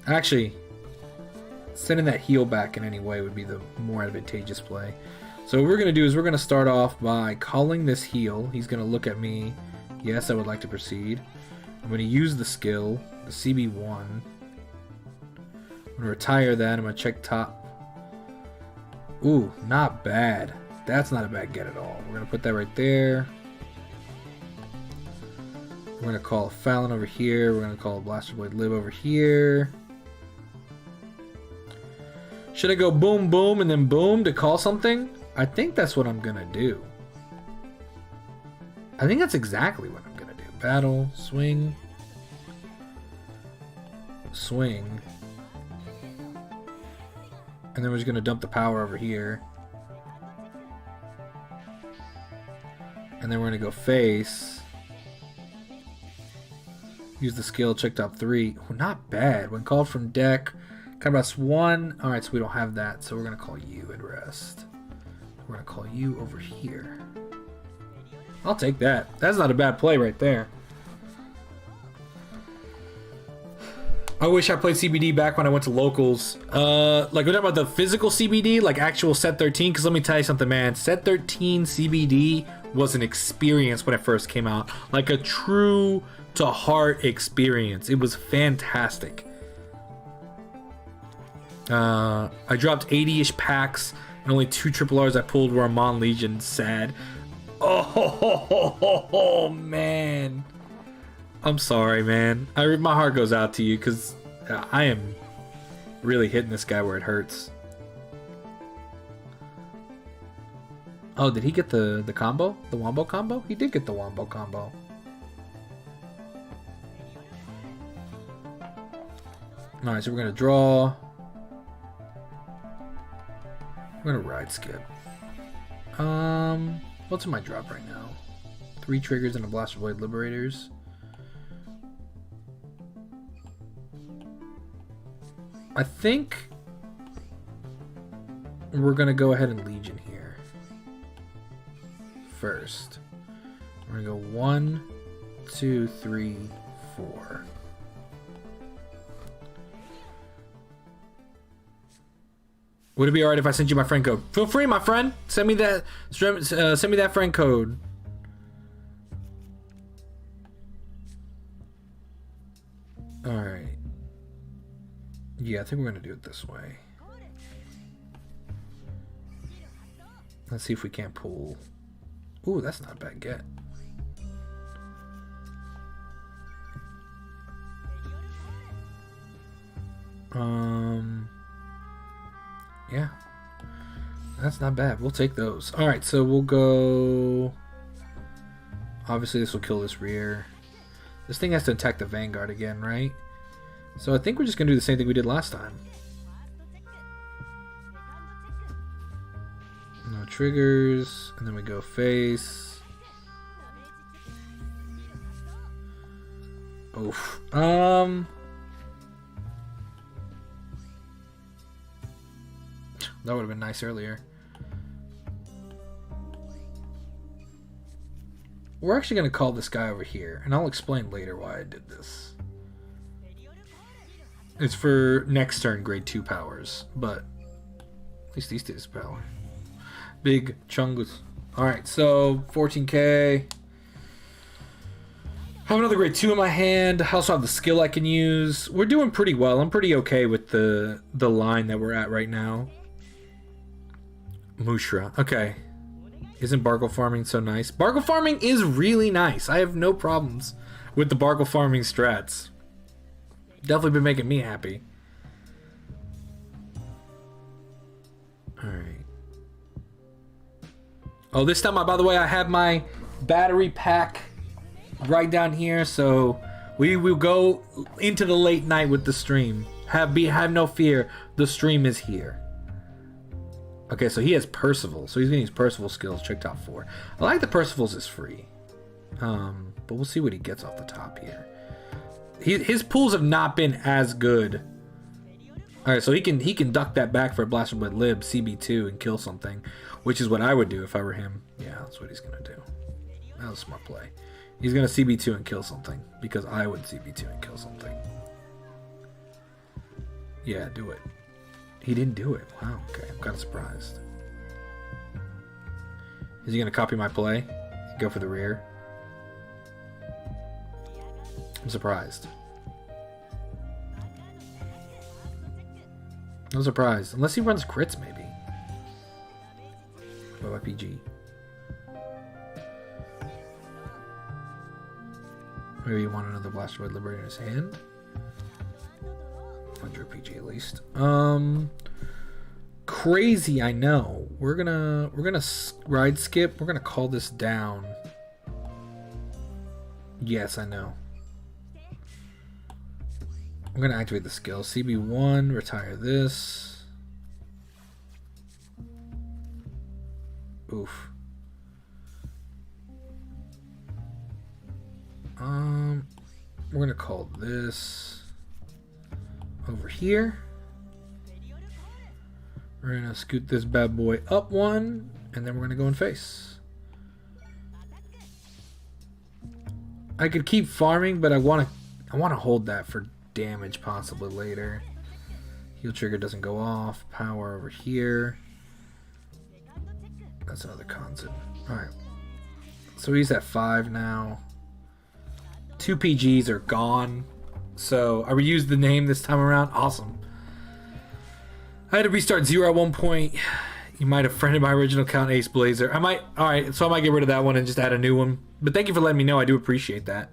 Actually, sending that heal back in any way would be the more advantageous play. So what we're going to do is we're going to start off by calling this heal. He's going to look at me. Yes, I would like to proceed. I'm going to use the skill, the CB1. I'm going to retire that. I'm going to check top. Ooh, not bad. That's not a bad get at all. We're going to put that right there. We're going to call a Fallon over here. We're going to call a Blaster Blade Lib over here. Should I go boom, boom, and then boom to call something? I think that's what I'm going to do. I think that's exactly what I'm going to do. Battle, swing. Swing. And then we're just going to dump the power over here. And And then we're gonna go face. Use the skill, check top 3. Oh, not bad. When called from deck, combats 1. Alright, so we don't have that, so we're gonna call you at rest. We're gonna call you over here. I'll take that. That's not a bad play right there. I wish I played CBD back when I went to locals. Like we're talking about the physical CBD, like actual set 13. Because let me tell you something, man. Set 13 CBD was an experience when it first came out. Like a true to heart experience. It was fantastic. I dropped 80-ish packs and only 2 triple Rs I pulled were Amon Legion. Sad. Oh, man. I'm sorry, man. My heart goes out to you because I am really hitting this guy where it hurts. Oh, did he get the combo? The Wombo combo? He did get the Wombo combo. Alright, so we're going to draw. We're going to ride skip. What's in my drop right now? 3 triggers and a Blaster Blade Liberators. I think we're gonna go ahead and Legion here first. We're gonna go 1, 2, 3, 4. Would it be alright if I sent you my friend code? Feel free, my friend. Send me that. Send me that friend code. All right. Yeah, I think we're gonna do it this way. Let's see if we can't pull. Ooh, that's not a bad get. Yeah. That's not bad. We'll take those. Alright, so we'll go... Obviously, this will kill this rear. This thing has to attack the Vanguard again, right? So I think we're just going to do the same thing we did last time. No triggers. And then we go face. Oof. That would have been nice earlier. We're actually going to call this guy over here, and I'll explain later why I did this. It's for next turn grade 2 powers, but at least these days power. Big Chungus. Alright, so 14k. Have another grade 2 in my hand. I also have the skill I can use. We're doing pretty well. I'm pretty okay with the line that we're at right now. Mushra. Okay. Isn't Bargle farming so nice? Bargle farming is really nice. I have no problems with the Bargle farming strats. Definitely been making me happy. Alright. Oh, this time, by the way, I have my battery pack right down here, so we will go into the late night with the stream. Have no fear. The stream is here. Okay, so he has Percival, so he's gonna use Percival skills. Check top 4. I like the Percival's is free, but we'll see what he gets off the top here. His pulls have not been as good. All right, so he can duck that back for a Blaster Blade Lib CB2 and kill something, which is what I would do if I were him. Yeah, that's what he's gonna do. That was a smart play. He's gonna CB2 and kill something because I would CB2 and kill something. Yeah, do it. He didn't do it. Wow, okay. I'm kind of surprised. Is he going to copy my play? Go for the rear? I'm surprised. I'm surprised. Unless he runs crits, maybe. Oh, RPG. Maybe you want another Blaster Blade Liberator in his hand? 100 PG at least. Crazy, I know. We're gonna ride skip. We're gonna call this down. Yes, I know. I'm gonna activate the skill. CB1, retire this. Oof. We're gonna call this over here. We're gonna scoot this bad boy up one, and then we're gonna go in face. I could keep farming, but I wanna hold that for damage possibly later. Heal trigger doesn't go off. Power over here. That's another constant. Alright. So he's at 5 now. 2 PGs are gone. So I reused the name this time around. Awesome. I had to restart 0 at one point. You might have friended my original account, Ace Blazer. Alright, so I might get rid of that one and just add a new one. But thank you for letting me know. I do appreciate that.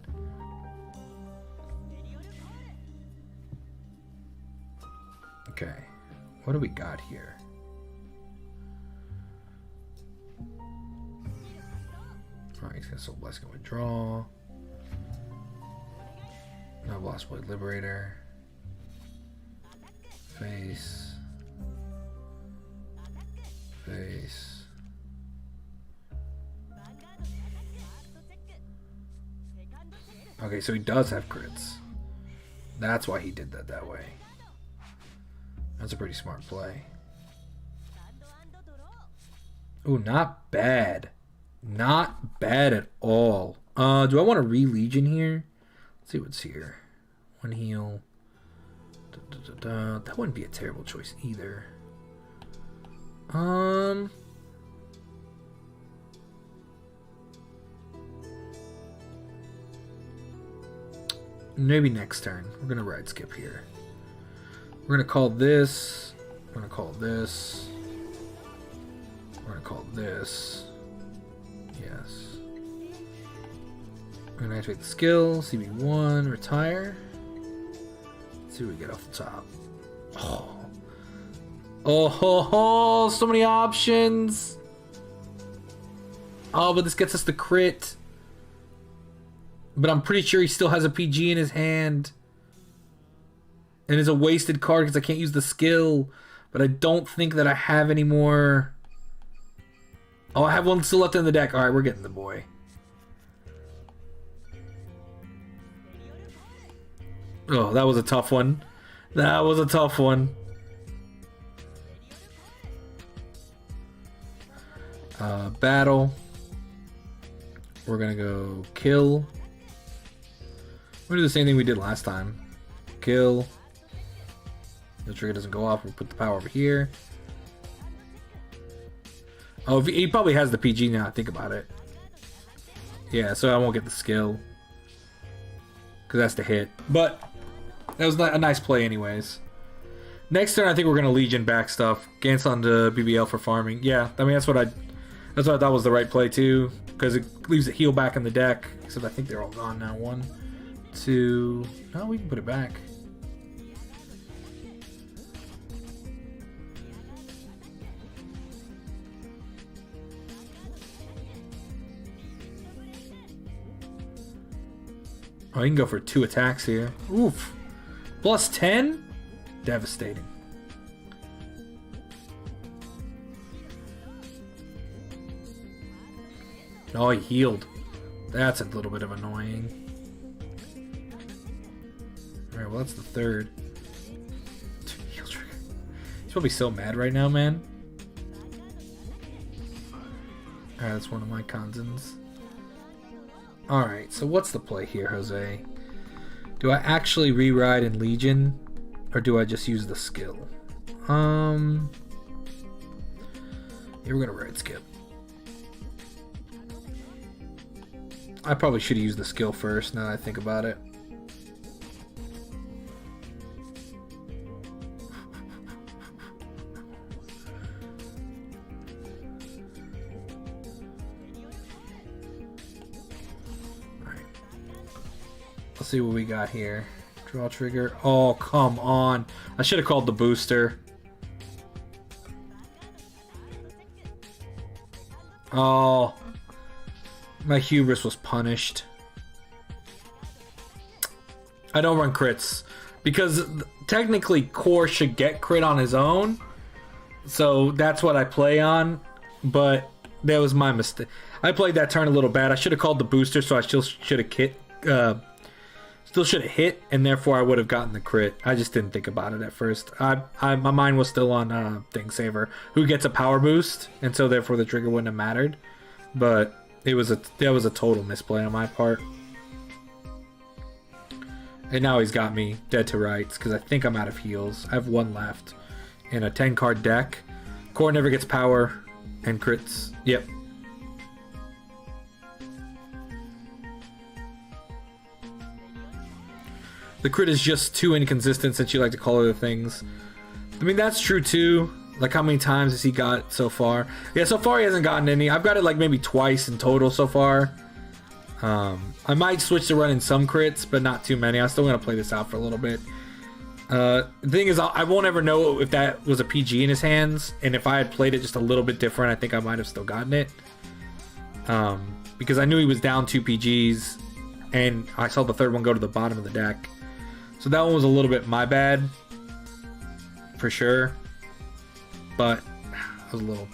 Okay. What do we got here? Alright, he's gonna Soul Blessing withdraw. No Blast Blade Liberator. Face. Face. Okay, so he does have crits. That's why he did that way. That's a pretty smart play. Ooh, not bad. Not bad at all. Do I want to re-Legion here? Let's see what's here. One heal. That wouldn't be a terrible choice either. Maybe next turn. We're gonna ride skip here. We're gonna call this. We're gonna call this. We're gonna call this. Yes. We're gonna activate the skill. CB1. Retire. Let's see what we get off the top. Oh. Oh ho ho! So many options. Oh, but this gets us the crit. But I'm pretty sure he still has a PG in his hand. And it's a wasted card because I can't use the skill. But I don't think that I have any more. Oh, I have one still left in the deck. Alright, we're getting the boy. Oh, that was a tough one. That was a tough one. Battle. We're gonna go kill. We're gonna do the same thing we did last time. Kill. The trigger doesn't go off. We'll put the power over here. Oh, he probably has the PG now. Think about it. Yeah, so I won't get the skill. Because that's the hit. But that was a nice play anyways. Next turn, I think we're going to Legion back stuff. Gance on to BBL for farming. Yeah, I mean, that's what I thought was the right play too. Because it leaves the heal back in the deck. Except I think they're all gone now. 1, 2... No, we can put it back. Oh, you can go for 2 attacks here. Oof. Plus 10? Devastating. Oh, he healed. That's a little bit of annoying. Alright, well, that's the third. Heal trigger. He's probably so mad right now, man. Alright, that's one of my consons. Alright, so what's the play here, Jose? Do I actually re-ride in Legion? Or do I just use the skill? Yeah, we're gonna ride skip. I probably should have used the skill first, now that I think about it. Let's see what we got here. Draw trigger. Oh, come on. I should have called the booster. Oh. My hubris was punished. I don't run crits. Because technically Core should get crit on his own. So that's what I play on. But that was my mistake. I played that turn a little bad. I should have called the booster, so I still should have still should have hit, and therefore I would have gotten the crit. I just didn't think about it at first. My mind was still on Thing Saver, who gets a power boost, and so therefore the trigger wouldn't have mattered. But that was a total misplay on my part. And now he's got me dead to rights because I think I'm out of heals. I have one left in a 10-card deck. Core never gets power and crits. Yep. The crit is just too inconsistent, since you like to call other things. I mean, that's true too. Like, how many times has he got so far? Yeah, so far he hasn't gotten any. I've got it like maybe twice in total so far. I might switch to running some crits, but not too many. I'm still going to play this out for a little bit. The thing is, I won't ever know if that was a PG in his hands, and if I had played it just a little bit different, I think I might have still gotten it. Because I knew he was down 2 PGs, and I saw the third one go to the bottom of the deck. So that one was a little bit my bad, for sure. But I was a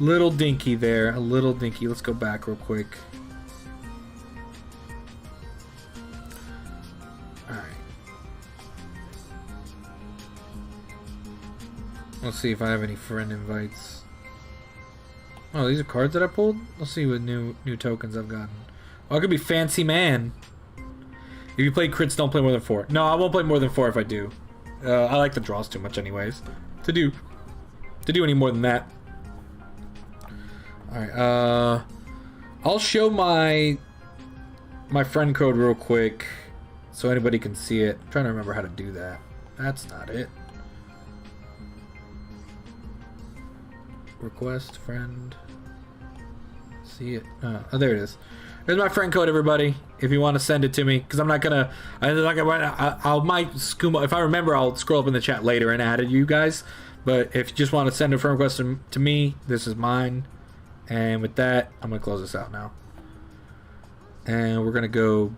little dinky there, a little dinky. Let's go back real quick. Let's see if I have any friend invites. Oh, these are cards that I pulled? Let's see what new tokens I've gotten. Oh, I could be Fancy Man. If you play crits, don't play more than 4. No, I won't play more than 4 if I do. I like the draws too much anyways. To do any more than that. Alright, I'll show my friend code real quick so anybody can see it. I'm trying to remember how to do that. That's not it. Request friend. See it? Oh, there it is. There's my friend code, everybody. If you want to send it to me, because I might scoop. If I remember, I'll scroll up in the chat later and add it, you guys. But if you just want to send a friend request to me, this is mine. And with that, I'm gonna close this out now. And we're gonna go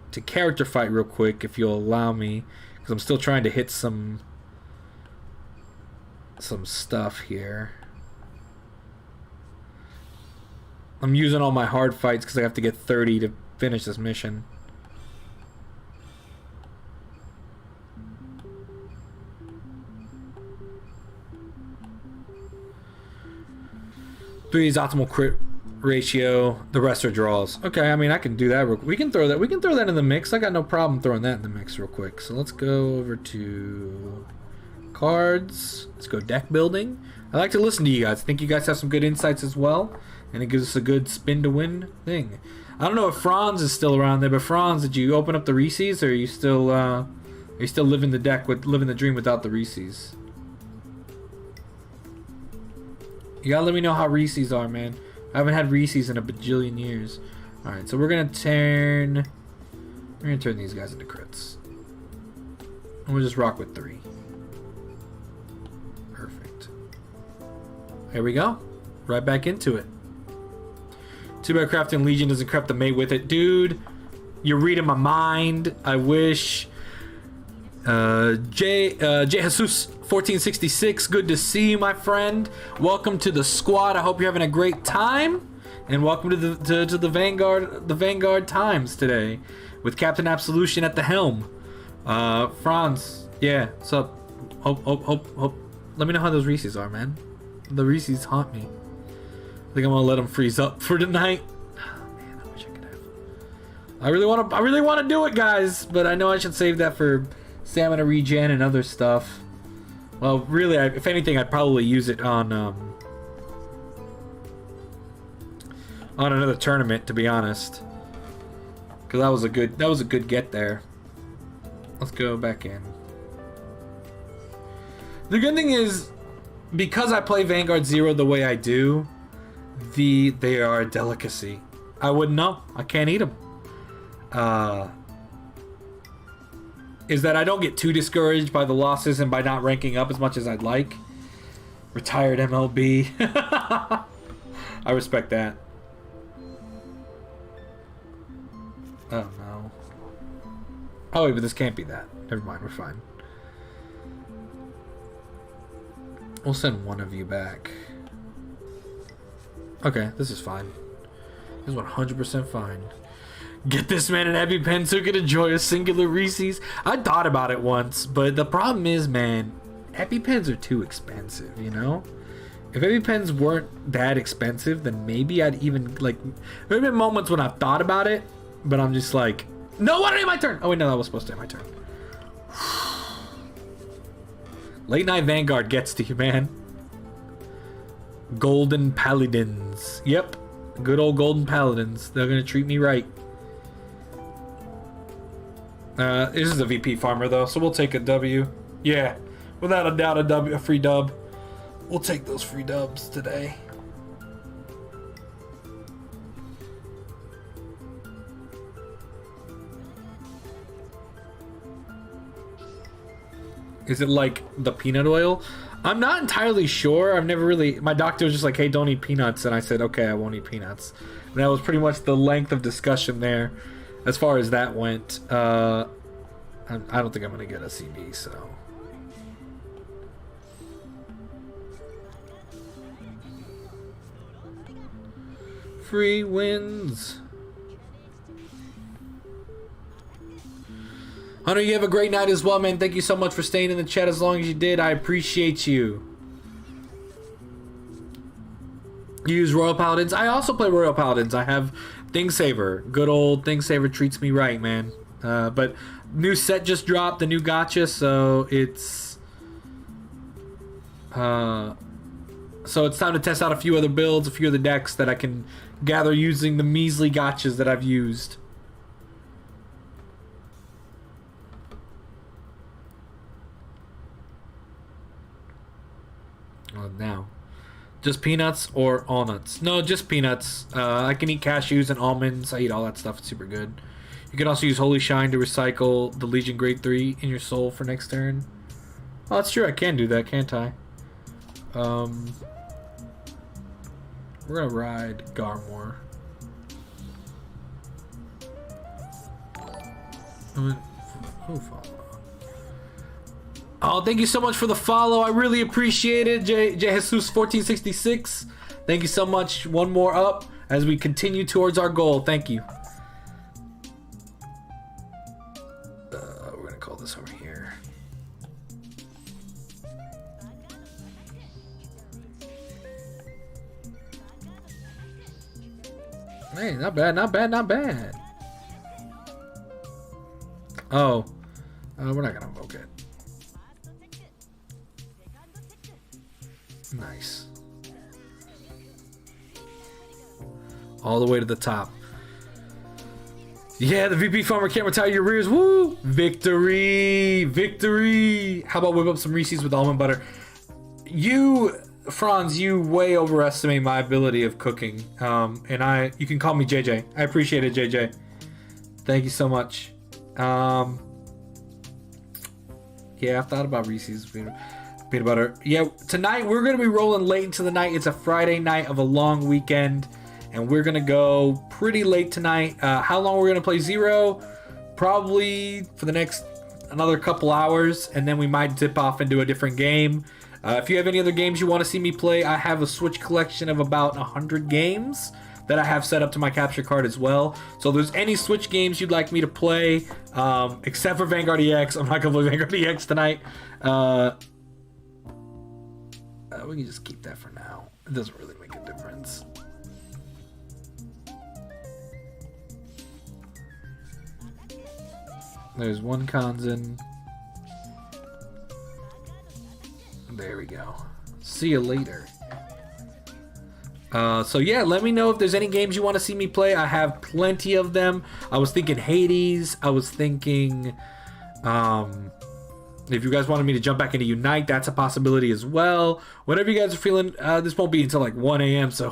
to character fight real quick, if you'll allow me, because I'm still trying to hit some stuff here. I'm using all my hard fights because I have to get 30 to finish this mission. Three is optimal crit ratio. The rest are draws. Okay, I mean, I can do that. We can throw that. We can throw that in the mix. I got no problem throwing that in the mix real quick. So let's go over to cards. Let's go deck building. I like to listen to you guys. I think you guys have some good insights as well, and it gives us a good spin to win thing. I don't know if Franz is still around there, but Franz, did you open up the Reese's, or are you still living the dream without the Reese's? You gotta let me know how Reese's are, man. I haven't had Reese's in a bajillion years. All right, so we're gonna turn these guys into crits, and we'll just rock with 3. Here we go. Right back into it. Too bad Crafting Legion doesn't craft the mate with it. Dude, you're reading my mind. I wish. J Jesus 1466, good to see you, my friend. Welcome to the squad. I hope you're having a great time. And welcome to the Vanguard Times today, with Captain Absolution at the helm. Franz, yeah, what's up? Hope. Let me know how those Reese's are, man. The Reese's haunt me. I think I'm gonna let them freeze up for tonight. Oh, man, I wish I could have. I really want to do it, guys, but I know I should save that for stamina regen and other stuff. Well, really, if anything, I'd probably use it on another tournament, to be honest, because that was a good get there. Let's go back in. The good thing is, because I play Vanguard Zero the way I do, they are a delicacy. I wouldn't know. I can't eat them. Is that I don't get too discouraged by the losses and by not ranking up as much as I'd like. Retired MLB. I respect that. Oh no. Oh wait, but this can't be that. Never mind, we're fine. We'll send one of you back. Okay, this is fine. This is 100% fine. Get this man an EpiPen so he could enjoy a singular Reese's. I thought about it once, but the problem is, man, EpiPens are too expensive, you know? If EpiPens weren't that expensive, then maybe I'd even, like, there have been moments when I've thought about it, but I'm just like, no, what? My turn. Oh, wait, no, that was supposed to be my turn. Late Night Vanguard gets to you, man. Golden Paladins. Yep. Good old Golden Paladins. They're going to treat me right. This is a VP farmer, though, so we'll take a W. Yeah. Without a doubt, a free dub. We'll take those free dubs today. Is it like the peanut oil? I'm not entirely sure. I've never really... My doctor was just like, hey, don't eat peanuts. And I said, okay, I won't eat peanuts. And that was pretty much the length of discussion there as far as that went. I don't think I'm going to get a CB, so... Free wins. Hunter, you have a great night as well, man. Thank you so much for staying in the chat as long as you did. I appreciate you. You use Royal Paladins. I also play Royal Paladins. I have Thingsaver. Good old Thingsaver treats me right, man. But new set just dropped, the new gacha, so it's... So it's time to test out a few other builds, a few other decks that I can gather using the measly gachas that I've used. Now, just peanuts or all nuts? No, just peanuts. I can eat cashews and almonds. I eat all that stuff. It's super good. You can also use Holy Shine to recycle the Legion Grade 3 in your soul for next turn. Oh, that's true. I can do that, can't I? We're gonna ride Garmor. Oh, thank you so much for the follow. I really appreciate it. Jesus1466. Thank you so much. One more up as we continue towards our goal. Thank you. We're gonna call this over here. Hey, not bad, not bad, not bad. Oh, we're not gonna invoke it. Nice. All the way to the top. Yeah, the VP farmer can't retire your rears. Woo! Victory! Victory! How about whip up some Reese's with almond butter? You, Franz, you way overestimate my ability of cooking. And you can call me JJ. I appreciate it, JJ. Thank you so much. Yeah, I've thought about Reese's peanut butter. Yeah, tonight we're going to be rolling late into the night. It's a Friday night of a long weekend, and we're going to go pretty late tonight. How long we're going to play Zero? Probably for the next another couple hours, and then we might dip off into a different game. If you have any other games you want to see me play, I have a Switch collection of about 100 games that I have set up to my capture card as well. So if there's any Switch games you'd like me to play, except for Vanguard EX, I'm not going to play Vanguard EX tonight. We can just keep that for now. It doesn't really make a difference. There's one Kanzen. There we go. See you later. So yeah, let me know if there's any games you want to see me play. I have plenty of them. I was thinking Hades. I was thinking... if you guys wanted me to jump back into Unite, that's a possibility as well. Whatever you guys are feeling, this won't be until like 1 a.m. So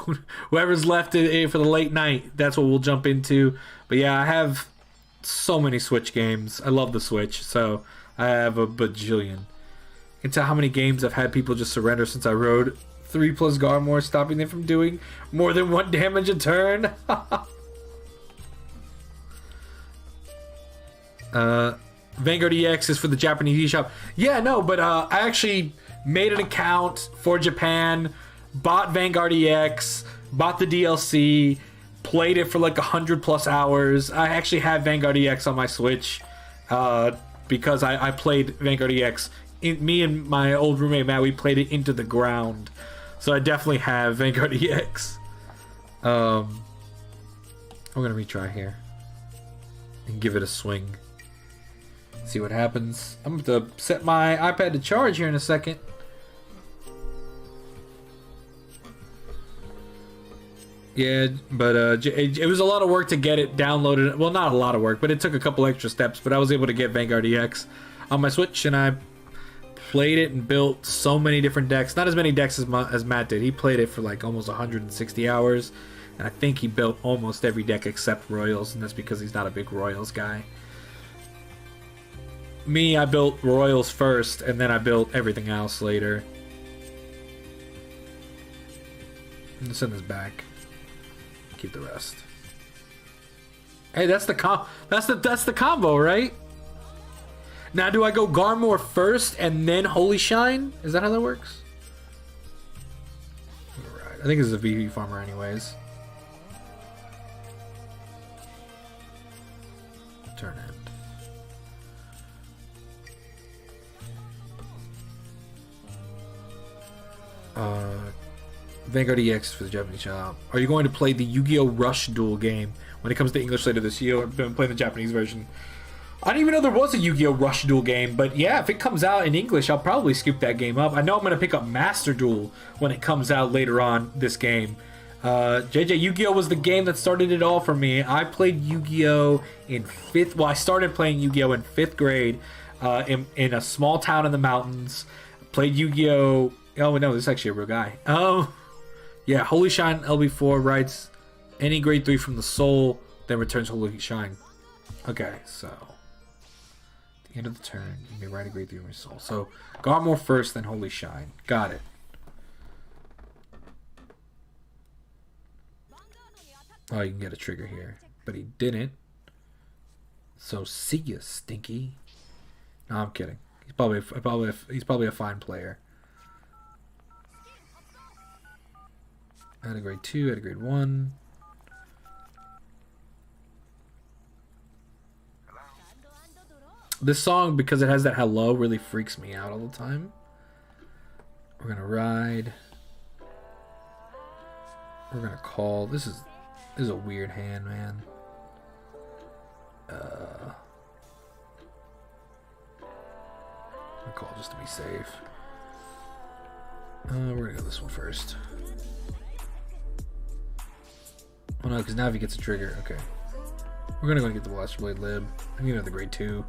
whoever's left for the late night, that's what we'll jump into. But yeah, I have so many Switch games. I love the Switch, so I have a bajillion. You can tell how many games I've had people just surrender since I rode 3+ Garmor, stopping them from doing more than 1 damage a turn. Vanguard EX is for the Japanese eShop. Yeah, no, but I actually made an account for Japan, bought Vanguard EX, bought the DLC, played it for like 100+ hours. I actually have Vanguard EX on my Switch because I played Vanguard EX. Me and my old roommate Matt, we played it into the ground. So I definitely have Vanguard EX. I'm gonna retry here and give it a swing. See what happens. I'm going to set my iPad to charge here in a second. Yeah, but it was a lot of work to get it downloaded. Well, not a lot of work, but it took a couple extra steps. But I was able to get Vanguard EX on my Switch, and I played it and built so many different decks. Not as many decks as Matt did. He played it for like almost 160 hours, and I think he built almost every deck except Royals, and that's because he's not a big Royals guy. Me, I built Royals first, and then I built everything else later. I'm gonna send this back. Keep the rest. Hey, that's the combo, right? Now, do I go Garmor first and then Holy Shine? Is that how that works? Alright, I think this is a VV farmer anyways. Turn end. Vanguard EX for the Japanese shop. Are you going to play the Yu-Gi-Oh! Rush Duel game when it comes to English later this year? I've been playing the Japanese version. I didn't even know there was a Yu-Gi-Oh! Rush Duel game, but yeah, if it comes out in English, I'll probably scoop that game up. I know I'm going to pick up Master Duel when it comes out later on this game. JJ, Yu-Gi-Oh! Was the game that started it all for me. I played Yu-Gi-Oh! in 5th... Well, I started playing Yu-Gi-Oh! in 5th grade in a small town in the mountains. Played Yu-Gi-Oh! Oh, no, this is actually a real guy. Oh, yeah, Holy Shine LB4 writes any grade 3 from the soul, then returns Holy Shine. Okay, so at the end of the turn, you may write a grade 3 from your soul. So Garmor first, then Holy Shine. Got it. Oh, you can get a trigger here, but he didn't. So see ya, Stinky. No, I'm kidding. He's probably a fine player. I had a grade 2, I had a grade 1. This song, because it has that hello, really freaks me out all the time. We're gonna ride. We're gonna call. This is a weird hand, man. I'll call just to be safe. We're gonna go this one first. Oh no, because now if he gets a trigger, okay. We're gonna go and get the Blaster Blade Lib. I'm gonna have the grade 2.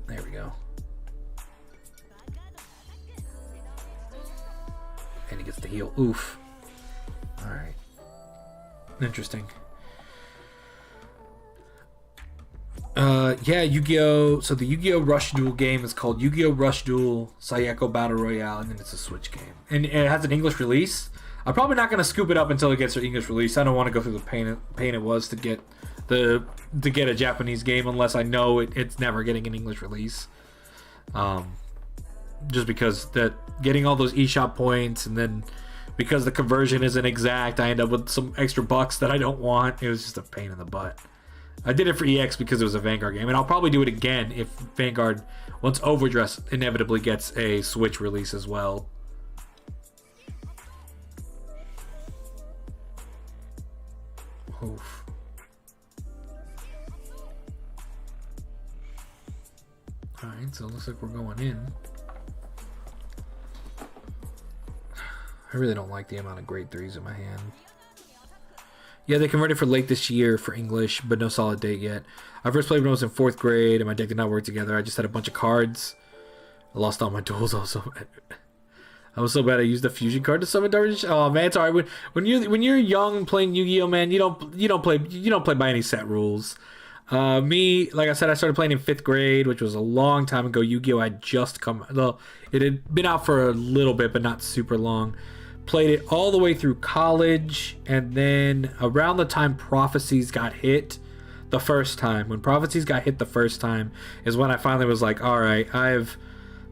There we go. And he gets the heal. Oof. Alright. Interesting. Yeah, Yu-Gi-Oh! So the Yu-Gi-Oh! Rush Duel game is called Yu-Gi-Oh! Rush Duel Sayeko Battle Royale, and then it's a Switch game. And it has an English release. I'm probably not going to scoop it up until it gets an English release. I don't want to go through the pain it was to get a Japanese game unless I know it's never getting an English release. Just because getting all those eShop points, and then because the conversion isn't exact, I end up with some extra bucks that I don't want. It was just a pain in the butt. I did it for EX because it was a Vanguard game, and I'll probably do it again if Vanguard, once Overdress inevitably gets a Switch release as well. Oof. Alright, so it looks like we're going in. I really don't like the amount of grade 3s in my hand. Yeah, they converted for late this year for English, but no solid date yet. I first played when I was in 4th grade, and my deck did not work together. I just had a bunch of cards. I lost all my duels also. I was so bad I used a fusion card to summon Dark. Oh man, it's alright. When you're young playing Yu-Gi-Oh, man, you don't play by any set rules. Me, like I said, I started playing in 5th grade, which was a long time ago. Yu-Gi-Oh had just come. Well, it had been out for a little bit, but not super long. Played it all the way through college, and then around the time Prophecies got hit the first time. When Prophecies got hit the first time is when I finally was like, all right, I've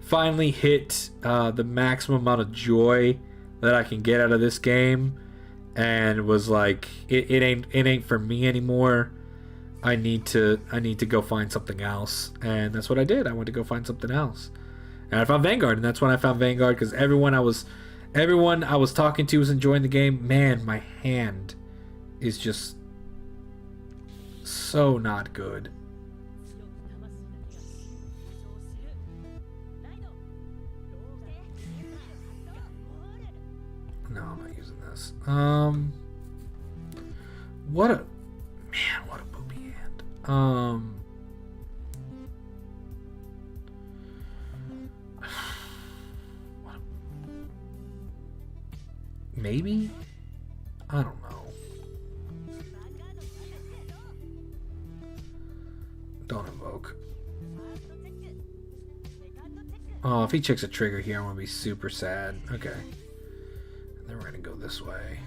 finally hit the maximum amount of joy that I can get out of this game, and was like, it ain't for me anymore. I need to go find something else, and that's what I did. I went to go find something else, and I found Vanguard, and that's when I found Vanguard because everyone I was talking to was enjoying the game. Man, my hand is just so not good. No, I'm not using this. What a poopy hand. Maybe? I don't know. Don't invoke. Oh, if he checks a trigger here, I'm gonna be super sad. Okay. And then we're gonna go this way.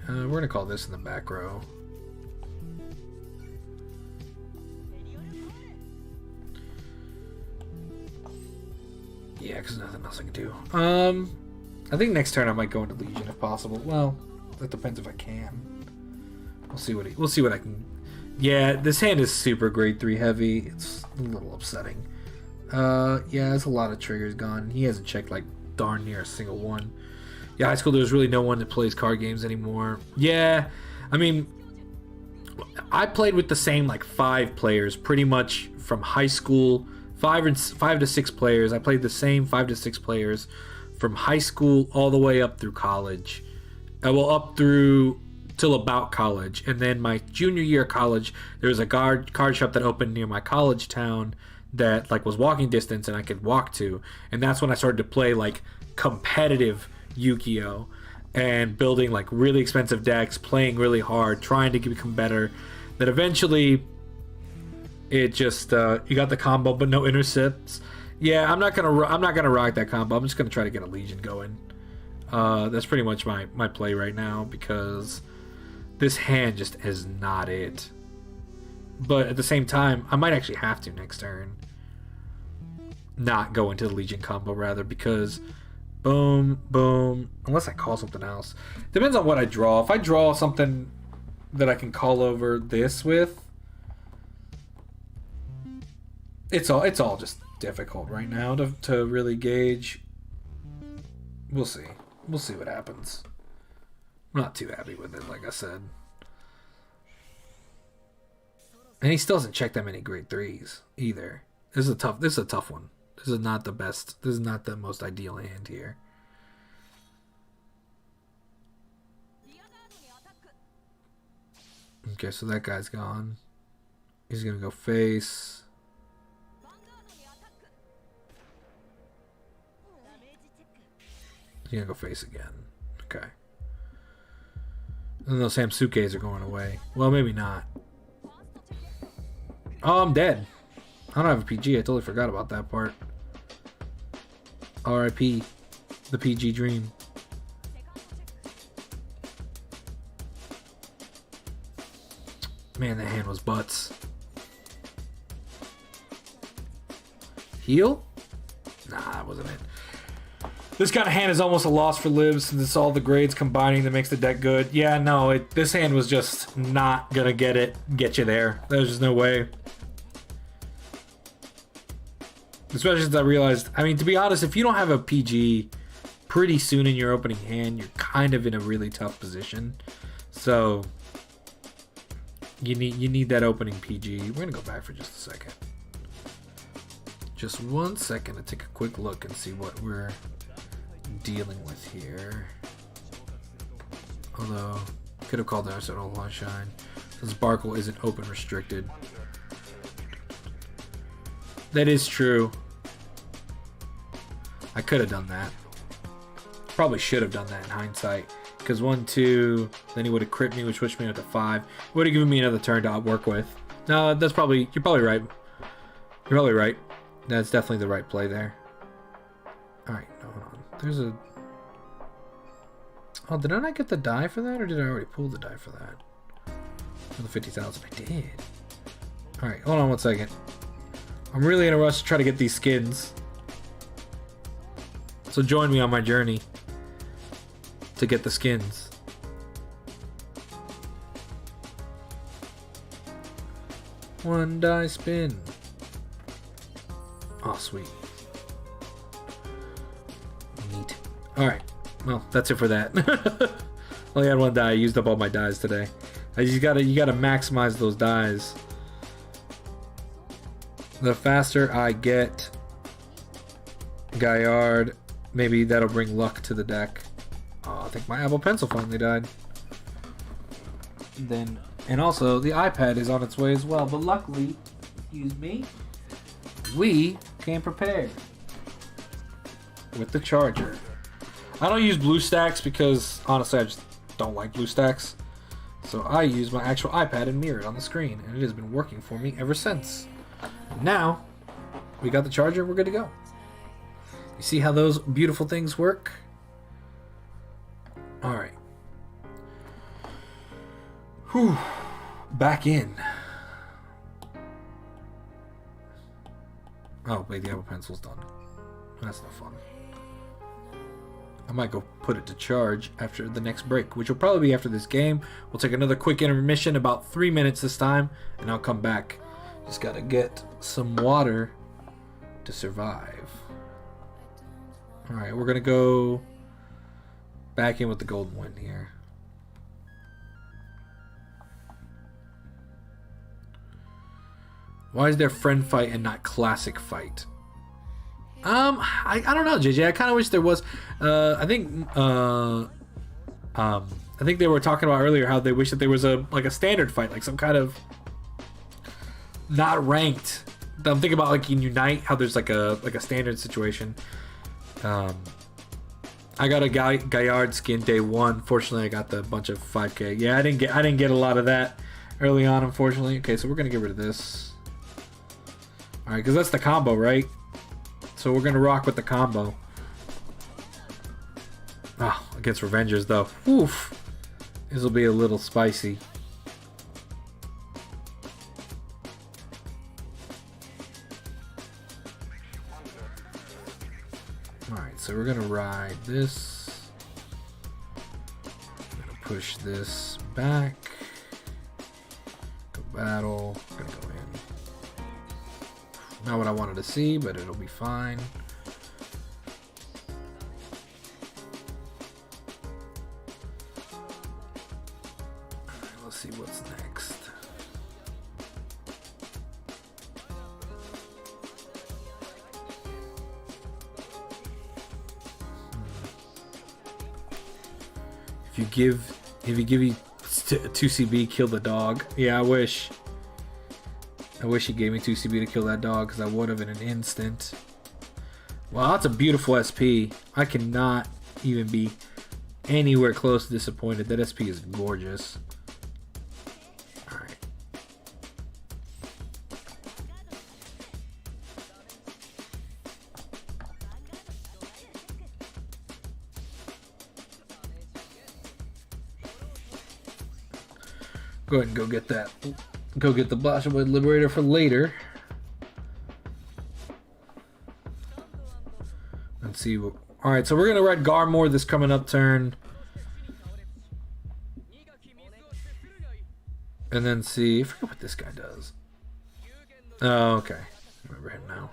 We're gonna call this in the back row. Yeah, because nothing else I can do. I think next turn I might go into Legion if possible. Well, that depends if I can. We'll see what I can. Yeah, this hand is super grade 3 heavy. It's a little upsetting. Yeah, there's a lot of triggers gone. He hasn't checked like darn near a single one. Yeah, high school there's really no one that plays card games anymore. Yeah, I mean, I played with the same like 5 players pretty much from high school. 5 to 6 players. I played the same 5 to 6 players from high school all the way up through college. Well, up through till about college, and then my junior year of college, there was a card shop that opened near my college town that like was walking distance and I could walk to, and that's when I started to play like competitive Yu-Gi-Oh! And building like really expensive decks, playing really hard, trying to become better. That eventually, it just you got the combo but no intercepts. Yeah, I'm not gonna rock that combo. I'm just gonna try to get a Legion going. That's pretty much my play right now because this hand just is not it. But at the same time, I might actually have to next turn not go into the Legion combo rather, because boom, boom, unless I call something else. Depends on what I draw. If I draw something that I can call over this with, it's all just difficult right now to really gauge. We'll see. We'll see what happens. I'm not too happy with it, like I said. And he still hasn't checked that many grade 3s either. This is a tough one. This is not the best. This is not the most ideal hand here. Okay, so that guy's gone. He's gonna go face. He's gonna go face again. Okay. And those Samsukes are going away. Well, maybe not. Oh, I'm dead. I don't have a PG. I totally forgot about that part. R.I.P. The PG dream. Man, that hand was butts. Heal? Nah, that wasn't it. This kind of hand is almost a loss for libs since it's all the grades combining that makes the deck good. Yeah, no, this hand was just not gonna get you there. There's just no way. Especially since I realized, I mean, to be honest, if you don't have a PG pretty soon in your opening hand, you're kind of in a really tough position. So you need that opening PG. We're gonna go back for just a second. Just 1 second to take a quick look and see what we're dealing with here. Although could have called the Arsenal Sunshine since Sparkle isn't open restricted. That is true. I could have done that. Probably should have done that in hindsight. Because 1, 2, then he would have crit me, which pushed me up to 5. Would have given me another turn to work with. No, you're probably right. You're probably right. That's definitely the right play there. Alright, hold on. There's a... Oh, did I not get the die for that? Or did I already pull the die for that? For the 50,000, I did. Alright, hold on 1 second. I'm really in a rush to try to get these skins. So join me on my journey to get the skins. One die spin. Oh, sweet. Neat. Alright. Well, that's it for that. Only had one die. I used up all my dies today. You gotta maximize those dies. The faster I get Gaillard, maybe that'll bring luck to the deck. Oh, I think my Apple Pencil finally died. And also the iPad is on its way as well. But luckily, excuse me, we came prepared with the charger. I don't use BlueStacks because honestly I just don't like BlueStacks. So I use my actual iPad and mirror it on the screen, and it has been working for me ever since. Now we got the charger, we're good to go. You see how those beautiful things work? Alright. Whew. Back in. Oh, wait, the Apple Pencil's done. That's not fun. I might go put it to charge after the next break, which will probably be after this game. We'll take another quick intermission, about 3 minutes this time, and I'll come back. Just gotta get some water to survive. Alright, we're gonna go back in with the golden wind here. Why is there friend fight and not classic fight? I don't know, JJ. I kind of wish there was. I think they were talking about earlier how they wish that there was a standard fight, like some kind of not ranked. I'm thinking about like in Unite, how there's like a standard situation. I got a Gaillard skin day one. Fortunately, I got the bunch of 5K. Yeah, I didn't get a lot of that early on, unfortunately. Okay, so we're gonna get rid of this. All right, because that's the combo, right? So we're gonna rock with the combo. Oh, against Revengers though. Oof. This will be a little spicy. Alright, so we're gonna ride this. I'm gonna push this back. Go battle. We're gonna go in. Not what I wanted to see, but it'll be fine. Alright, let's see what's next. If you give you 2CB, kill the dog. Yeah, I wish. I wish he gave me 2CB to kill that dog, because I would have in an instant. Wow, that's a beautiful SP. I cannot even be anywhere close to disappointed. That SP is gorgeous. Alright. Go ahead and go get that. Go get the Blaster Blade Liberator for later. Let's see. Alright, so we're going to ride Garmor this coming up turn. And then see. I forget what this guy does. Oh, okay. I remember him now.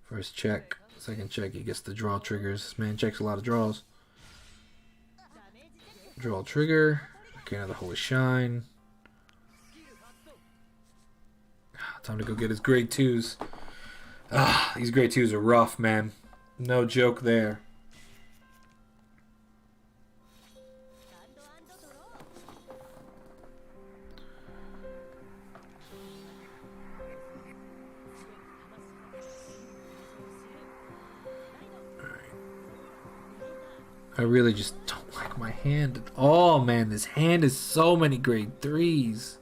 First check. Second check, he gets the draw triggers. This man checks a lot of draws. Draw trigger. Okay, another Holy Shine. Time to go get his grade 2s. These grade 2s are rough, man. No joke there. I really just don't like my hand at all, man. This hand is so many grade 3s.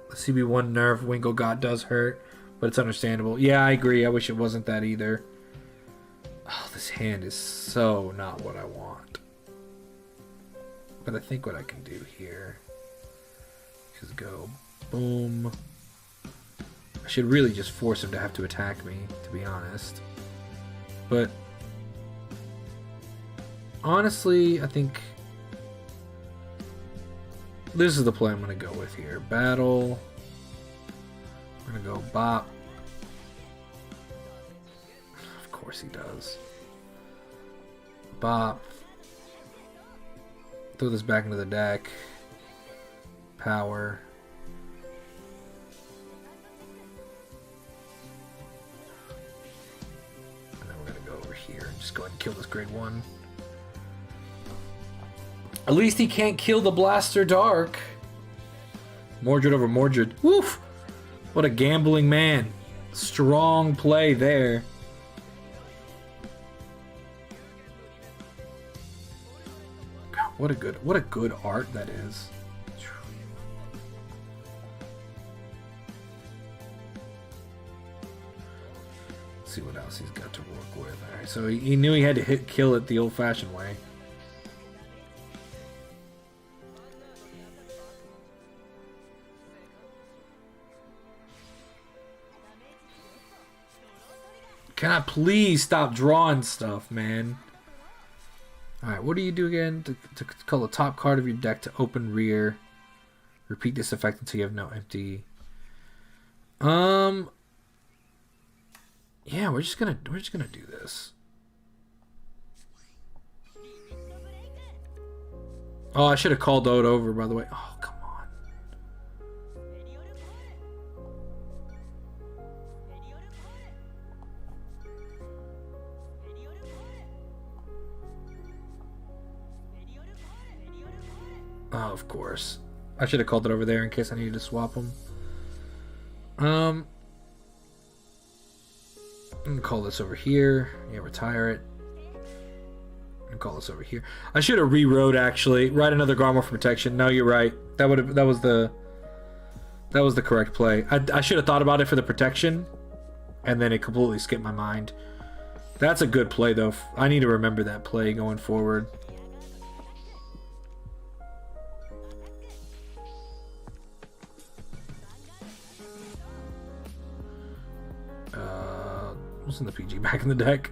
The CB1 nerf, Wingo God does hurt, but it's understandable. Yeah, I agree. I wish it wasn't that either. Oh, this hand is so not what I want. But I think what I can do here is go boom, I should really just force him to have to attack me, to be honest. But honestly, I think this is the play I'm going to go with here. Battle. I'm going to go bop. Of course he does. Bop. Throw this back into the deck. Power. And then we're going to go over here and just go ahead and kill this grade 1. At least he can't kill the Blaster Dark. Mordred over Mordred. Woof! What a gambling man. Strong play there. God, what a good art that is. Let's see what else he's got to work with. Alright, so he knew he had to kill it the old-fashioned way. Can I please stop drawing stuff, man? Alright, what do you do again? To call the top card of your deck to open rear. Repeat this effect until you have no empty. Yeah, we're just gonna do this. Oh, I should have called out over, by the way. Oh, come on. Oh, of course. I should have called it over there in case I needed to swap them. I'm gonna call this over here. Yeah, retire it. And call this over here. I should have rewrote actually. Write another Garmor for protection. No, you're right. That was the correct play. I should have thought about it for the protection, and then it completely skipped my mind. That's a good play though. I need to remember that play going forward. Wasn't the PG back in the deck?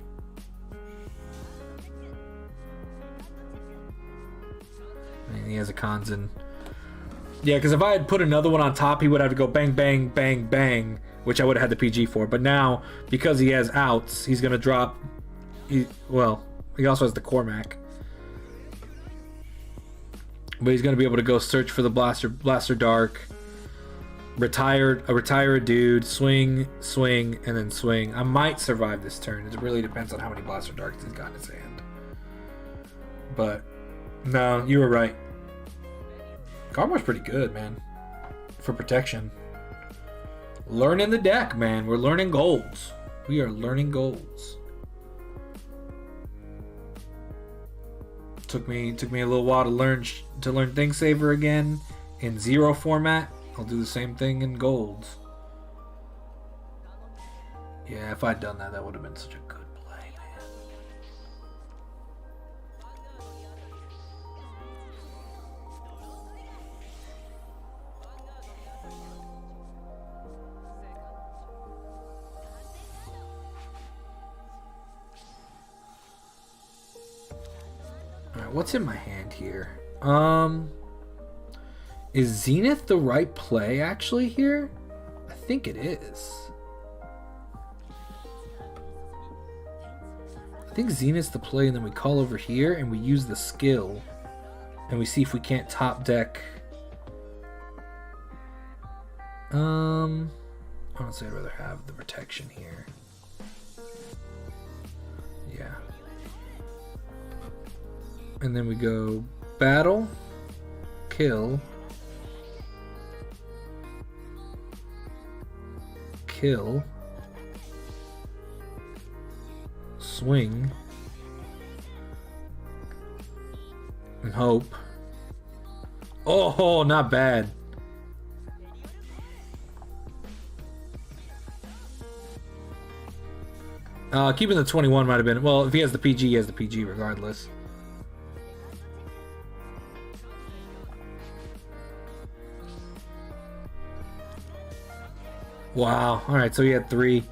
And he has a Kanzen. Yeah, because if I had put another one on top, he would have to go bang, bang, bang, bang, which I would have had the PG for. But now, because he has outs, he's going to drop... he also has the Cormac. But he's going to be able to go search for the Blaster Dark. Retire a dude, swing, and then swing. I might survive this turn. It really depends on how many Blaster Darks he's got in his hand. But, no, you were right. Garmor's pretty good, man. For protection. Learning the deck, man. We're learning golds. We are learning golds. Took me a little while to learn Thingsaver again in 0 format. I'll do the same thing in golds. Yeah, if I'd done that, that would have been such a good play, man. Alright, what's in my hand here? Is Zenith the right play actually here? I think it is. I think Zenith's the play, and then we call over here and we use the skill and we see if we can't top deck. Honestly, I'd rather have the protection here. Yeah. And then we go battle, kill, swing, and hope. Oh, not bad. Keeping the 21 might have been... Well, if he has the PG, he has the PG regardless. Wow. Alright, so he had 3.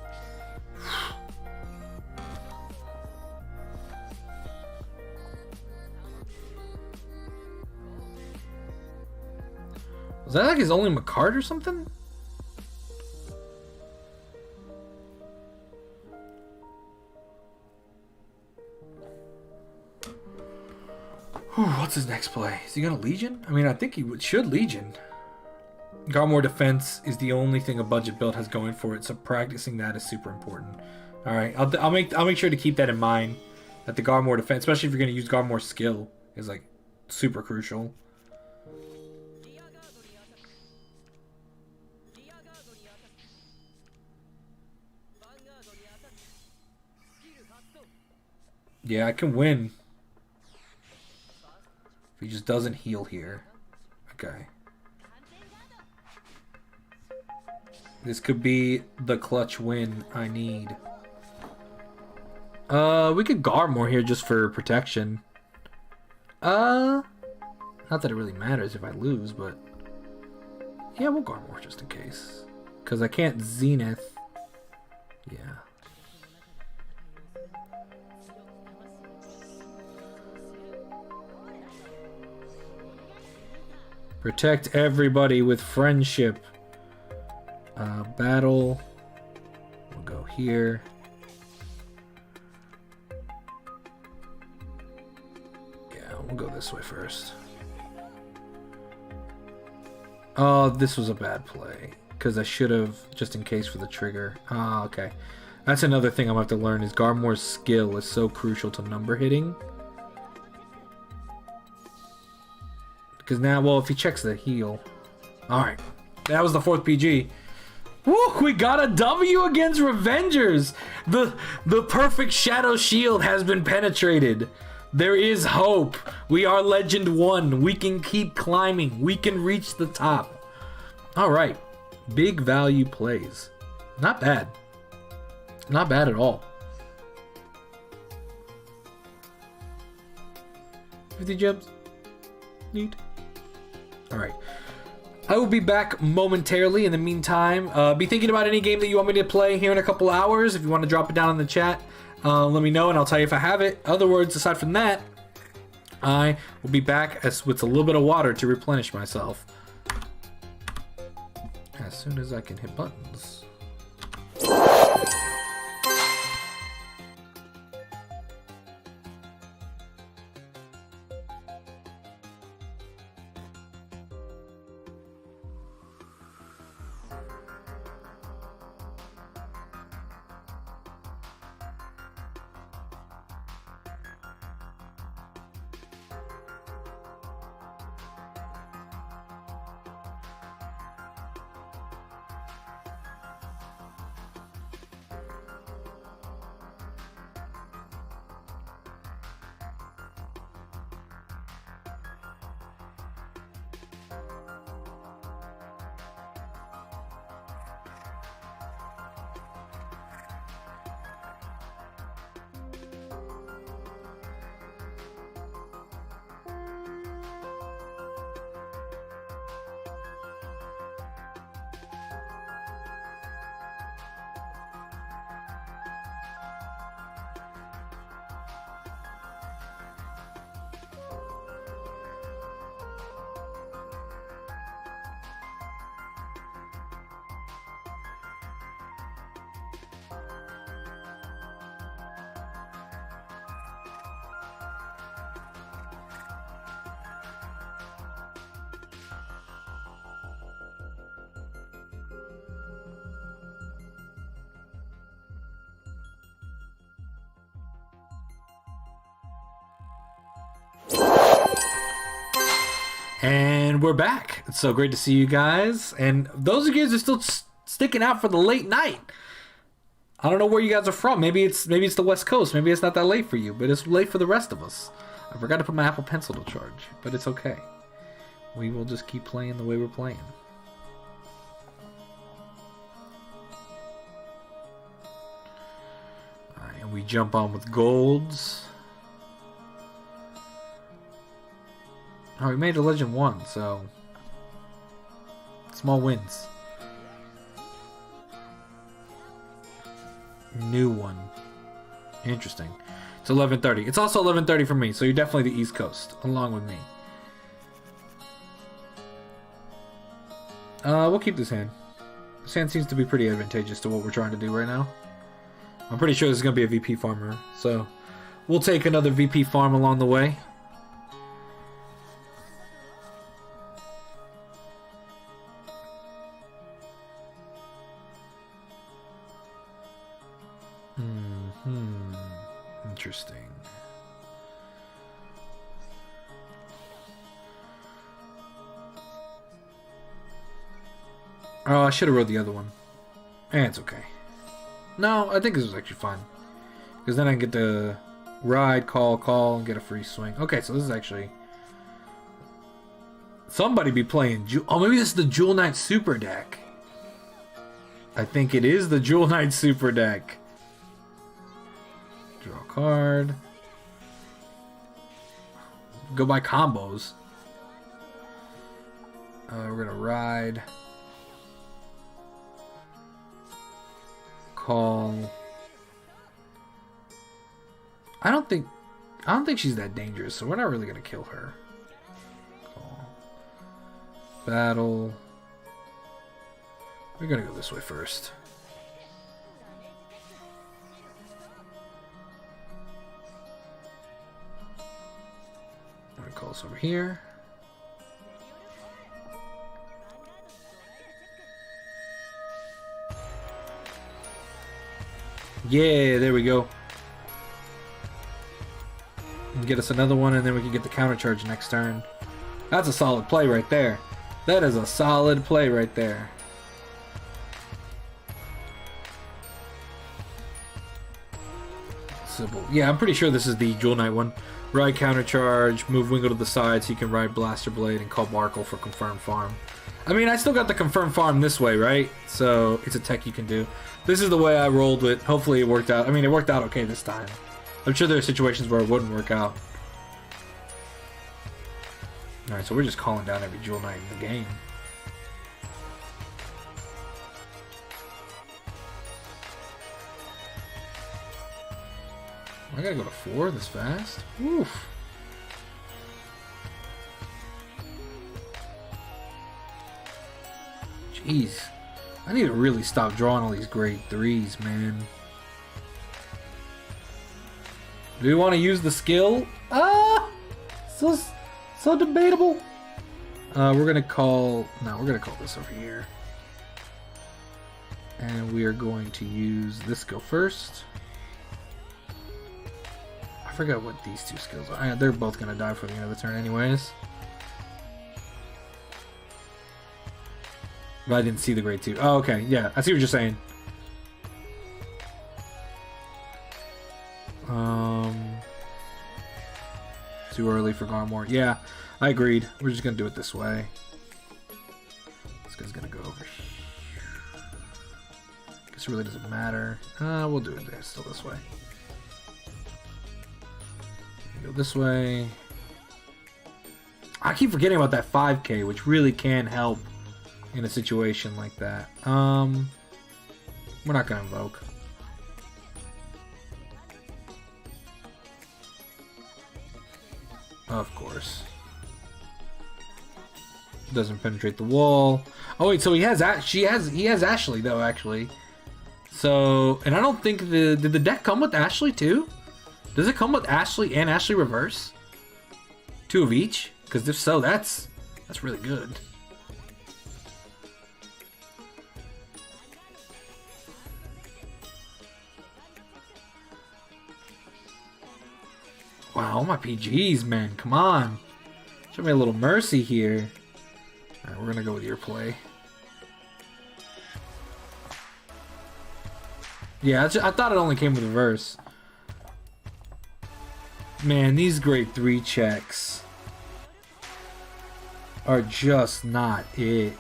Was that like his only Macard or something? What's his next play? Is he gonna Legion? I mean, I think he should Legion. Garmor defense is the only thing a budget build has going for it, so practicing that is super important. All right, I'll make sure to keep that in mind. That the Garmor defense, especially if you're gonna use Garmor's skill, is like super crucial. Yeah, I can win. If he just doesn't heal here. Okay. This could be the clutch win I need. We could Garmor here just for protection. Not that it really matters if I lose, but... yeah, we'll Garmor just in case. Because I can't Zenith. Yeah. Protect everybody with friendship. Battle. We'll go here. Yeah, we'll go this way first. Oh, this was a bad play. Because I should have, just in case for the trigger. Ah, okay. That's another thing I'm going to have to learn is Garmor's skill is so crucial to number hitting. Because now, well, if he checks the heal. Alright. That was the 4th PG. Woo! We got a W against Revengers! The perfect Shadow Shield has been penetrated. There is hope. We are Legend 1. We can keep climbing. We can reach the top. Alright. Big value plays. Not bad. Not bad at all. 50 gems. Neat. Alright. I will be back momentarily. In the meantime, be thinking about any game that you want me to play here in a couple hours. If you want to drop it down in the chat, let me know and I'll tell you if I have it. Other words, aside from that, I will be back with a little bit of water to replenish myself. As soon as I can hit buttons. And we're back. It's so great to see you guys. And those of you guys are still sticking out for the late night. I don't know where you guys are from. Maybe it's the West Coast. Maybe it's not that late for you, but it's late for the rest of us. I forgot to put my Apple Pencil to charge, but it's okay. We will just keep playing the way we're playing. Alright, and we jump on with golds. Oh, we made a Legend 1, so... small wins. New one. Interesting. It's 11:30. It's also 11:30 for me, so you're definitely the East Coast, along with me. We'll keep this hand. This hand seems to be pretty advantageous to what we're trying to do right now. I'm pretty sure this is going to be a VP farmer, so we'll take another VP farm along the way. Interesting. Oh, I should have rode the other one. It's okay. No, I think this was actually fine. Because then I can get to ride, call, and get a free swing. Okay, so this is actually... Somebody be playing... Oh, maybe this is the Jewel Knight Super Deck. I think it is the Jewel Knight Super Deck. Draw a card. Go by combos. We're gonna ride. Call. I don't think she's that dangerous, so we're not really gonna kill her. Call. Battle. We're gonna go this way first. I'm gonna call this over here. Yeah, there we go. And get us another one, and then we can get the counter charge next turn. That's a solid play right there. That is a solid play right there. Simple. Yeah, I'm pretty sure this is the Jewel Knight one. Ride counter charge, move Wingull to the side so you can ride Blaster Blade and call Barkle for confirmed farm. I mean, I still got the confirmed farm this way, right? So it's a tech you can do. This is the way I rolled it. Hopefully it worked out. I mean, it worked out okay this time. I'm sure there are situations where it wouldn't work out. Alright, so we're just calling down every Jewel Knight in the game. I gotta go to 4 this fast? Oof. Jeez. I need to really stop drawing all these grade 3s, man. Do we want to use the skill? So debatable. We're gonna call... No, we're gonna call this over here. And we are going to use this skill first. I forgot what these two skills are. They're both gonna die for the end of the turn anyways. But I didn't see the grade 2. Oh, okay. Yeah, I see what you're saying. Too early for Garmor. Yeah, I agreed. We're just gonna do it this way. This guy's gonna go over here. Guess it really doesn't matter. We'll do it there, still this way. Go this way. I keep forgetting about that 5k, which really can help in a situation like that. We're not gonna invoke. Of course. Doesn't penetrate the wall. Oh wait, so he has Ashley though, actually. So, and I don't think did the deck come with Ashley too? Does it come with Ashley and Ashley Reverse? 2 of each? Because if so, that's really good. Wow, all my PGs, man. Come on. Show me a little mercy here. Alright, we're gonna go with your play. Yeah, I thought it only came with reverse. Man, these grade 3 checks are just not it.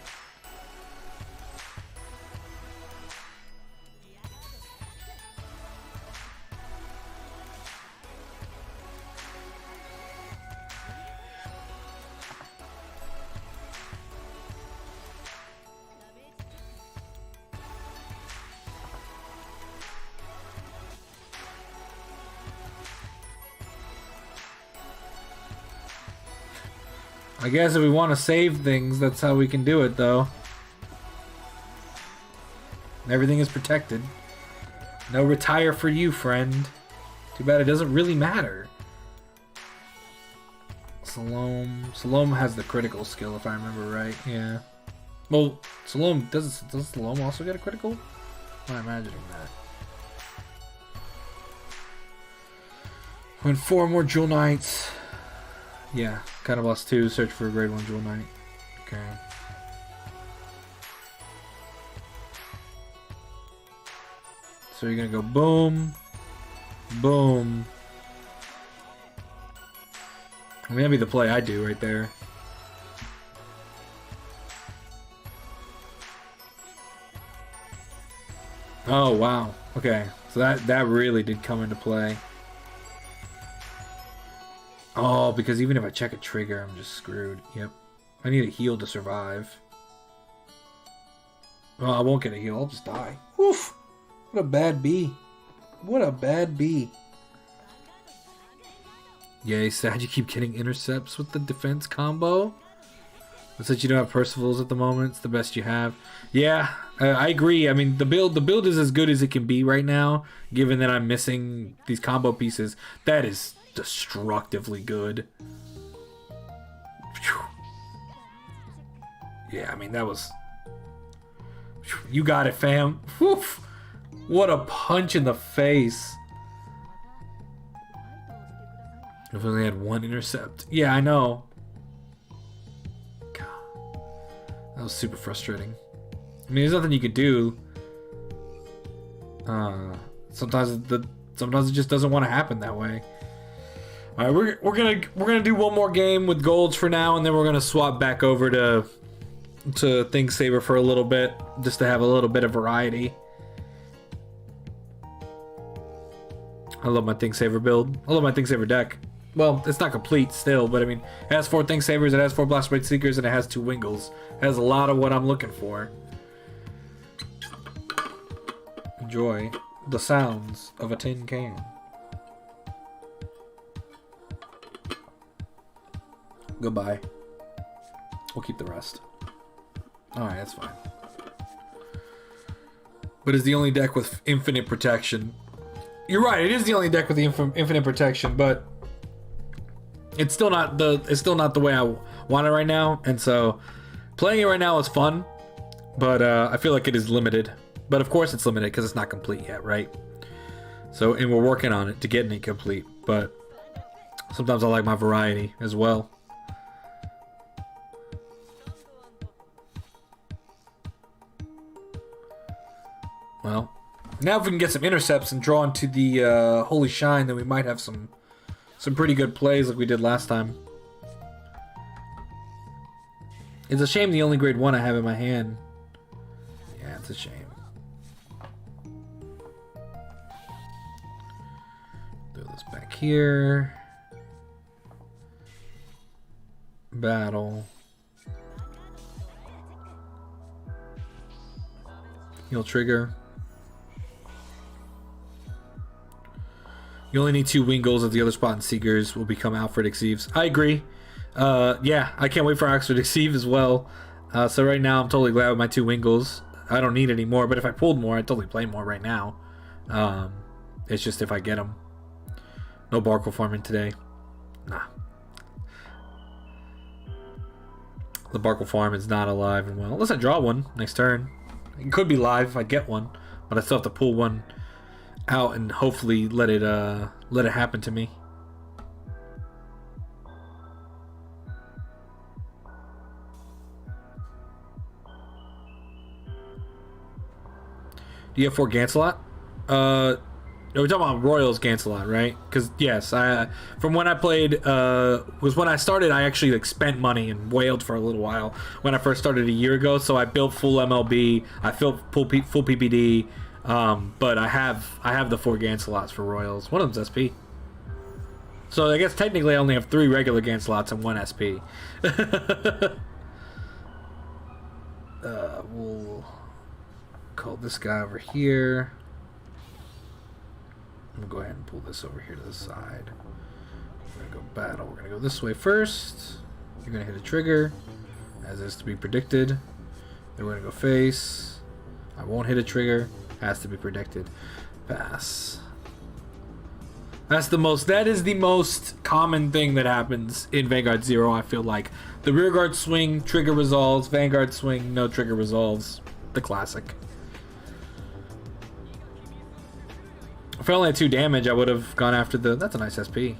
I guess if we want to save things, that's how we can do it, though. Everything is protected. No retire for you, friend. Too bad it doesn't really matter. Salome has the critical skill, if I remember right. Yeah. Well, Salome does Salome also get a critical? I'm imagining that. Win 4 more Jewel Knights. Yeah, kind of lost 2. Search for a grade 1 Jewel Knight. Okay. So you're gonna go boom, boom. I mean, that'd be the play I do right there. Oh wow. Okay, so that really did come into play. Oh, because even if I check a trigger, I'm just screwed. Yep. I need a heal to survive. Well, I won't get a heal. I'll just die. Oof. What a bad B. What a bad B. Yay, sad you keep getting intercepts with the defense combo. Since you don't have Percival's at the moment, it's the best you have. Yeah, I agree. I mean, the build is as good as it can be right now, given that I'm missing these combo pieces. That is destructively good. Whew. Yeah, I mean, that was... You got it, fam. Whew. What a punch in the face. If only had 1 intercept. Yeah, I know. God. That was super frustrating. I mean, there's nothing you could do. Sometimes it just doesn't want to happen that way. All right, we're gonna do one more game with golds for now, and then we're gonna swap back over to Thingsaver for a little bit, just to have a little bit of variety. I love my Thingsaver build. I love my Thingsaver deck. Well, it's not complete still, but I mean, it has 4 Thingsavers, it has 4 Blastblade Seekers, and it has 2 Wingles. It has a lot of what I'm looking for. Enjoy the sounds of a tin can. Goodbye. We'll keep the rest. Alright, that's fine. But it's the only deck with infinite protection. You're right, it is the only deck with the infinite protection, but it's still not the way I want it right now, and so playing it right now is fun, but I feel like it is limited. But of course it's limited because it's not complete yet, right? So, and we're working on it to getting it complete, but sometimes I like my variety as well. Well, now if we can get some intercepts and draw into the Holy Shine, then we might have some pretty good plays like we did last time. It's a shame the only grade 1 I have in my hand. Yeah, it's a shame. Throw this back here. Battle. Heal trigger. You only need 2 Wingles at the other spot, and Seekers will become Alfred Exeves. I agree. Yeah, I can't wait for Alfred Exeves as well. So right now, I'm totally glad with my 2 Wingles. I don't need any more, but if I pulled more, I'd totally play more right now. It's just if I get them. No Barkle farming today. Nah. The Barkle farm is not alive and well. Unless I draw one next turn. It could be live if I get one, but I still have to pull one out and hopefully let it happen to me. Do you have 4 Gancelot? We're talking about Royals Gancelot, right? Because yes, from when I played, was when I started. I actually like spent money and wailed for a little while when I first started a year ago. So I built full MLB. I built full PPD. But I have the 4 Gancelots for Royals. One of them's SP. So I guess technically I only have 3 regular Gancelots and 1 SP. We'll call this guy over here. I'm gonna go ahead and pull this over here to the side. We're gonna go battle. We're gonna go this way first. You're gonna hit a trigger, as is to be predicted. Then we're gonna go face. I won't hit a trigger, has to be predicted. Pass. That is the most common thing that happens in Vanguard Zero, I feel like. The rear guard swing, trigger resolves. Vanguard swing, no trigger resolves. The classic. If I only had 2 damage, I would have gone after the... That's a nice SP.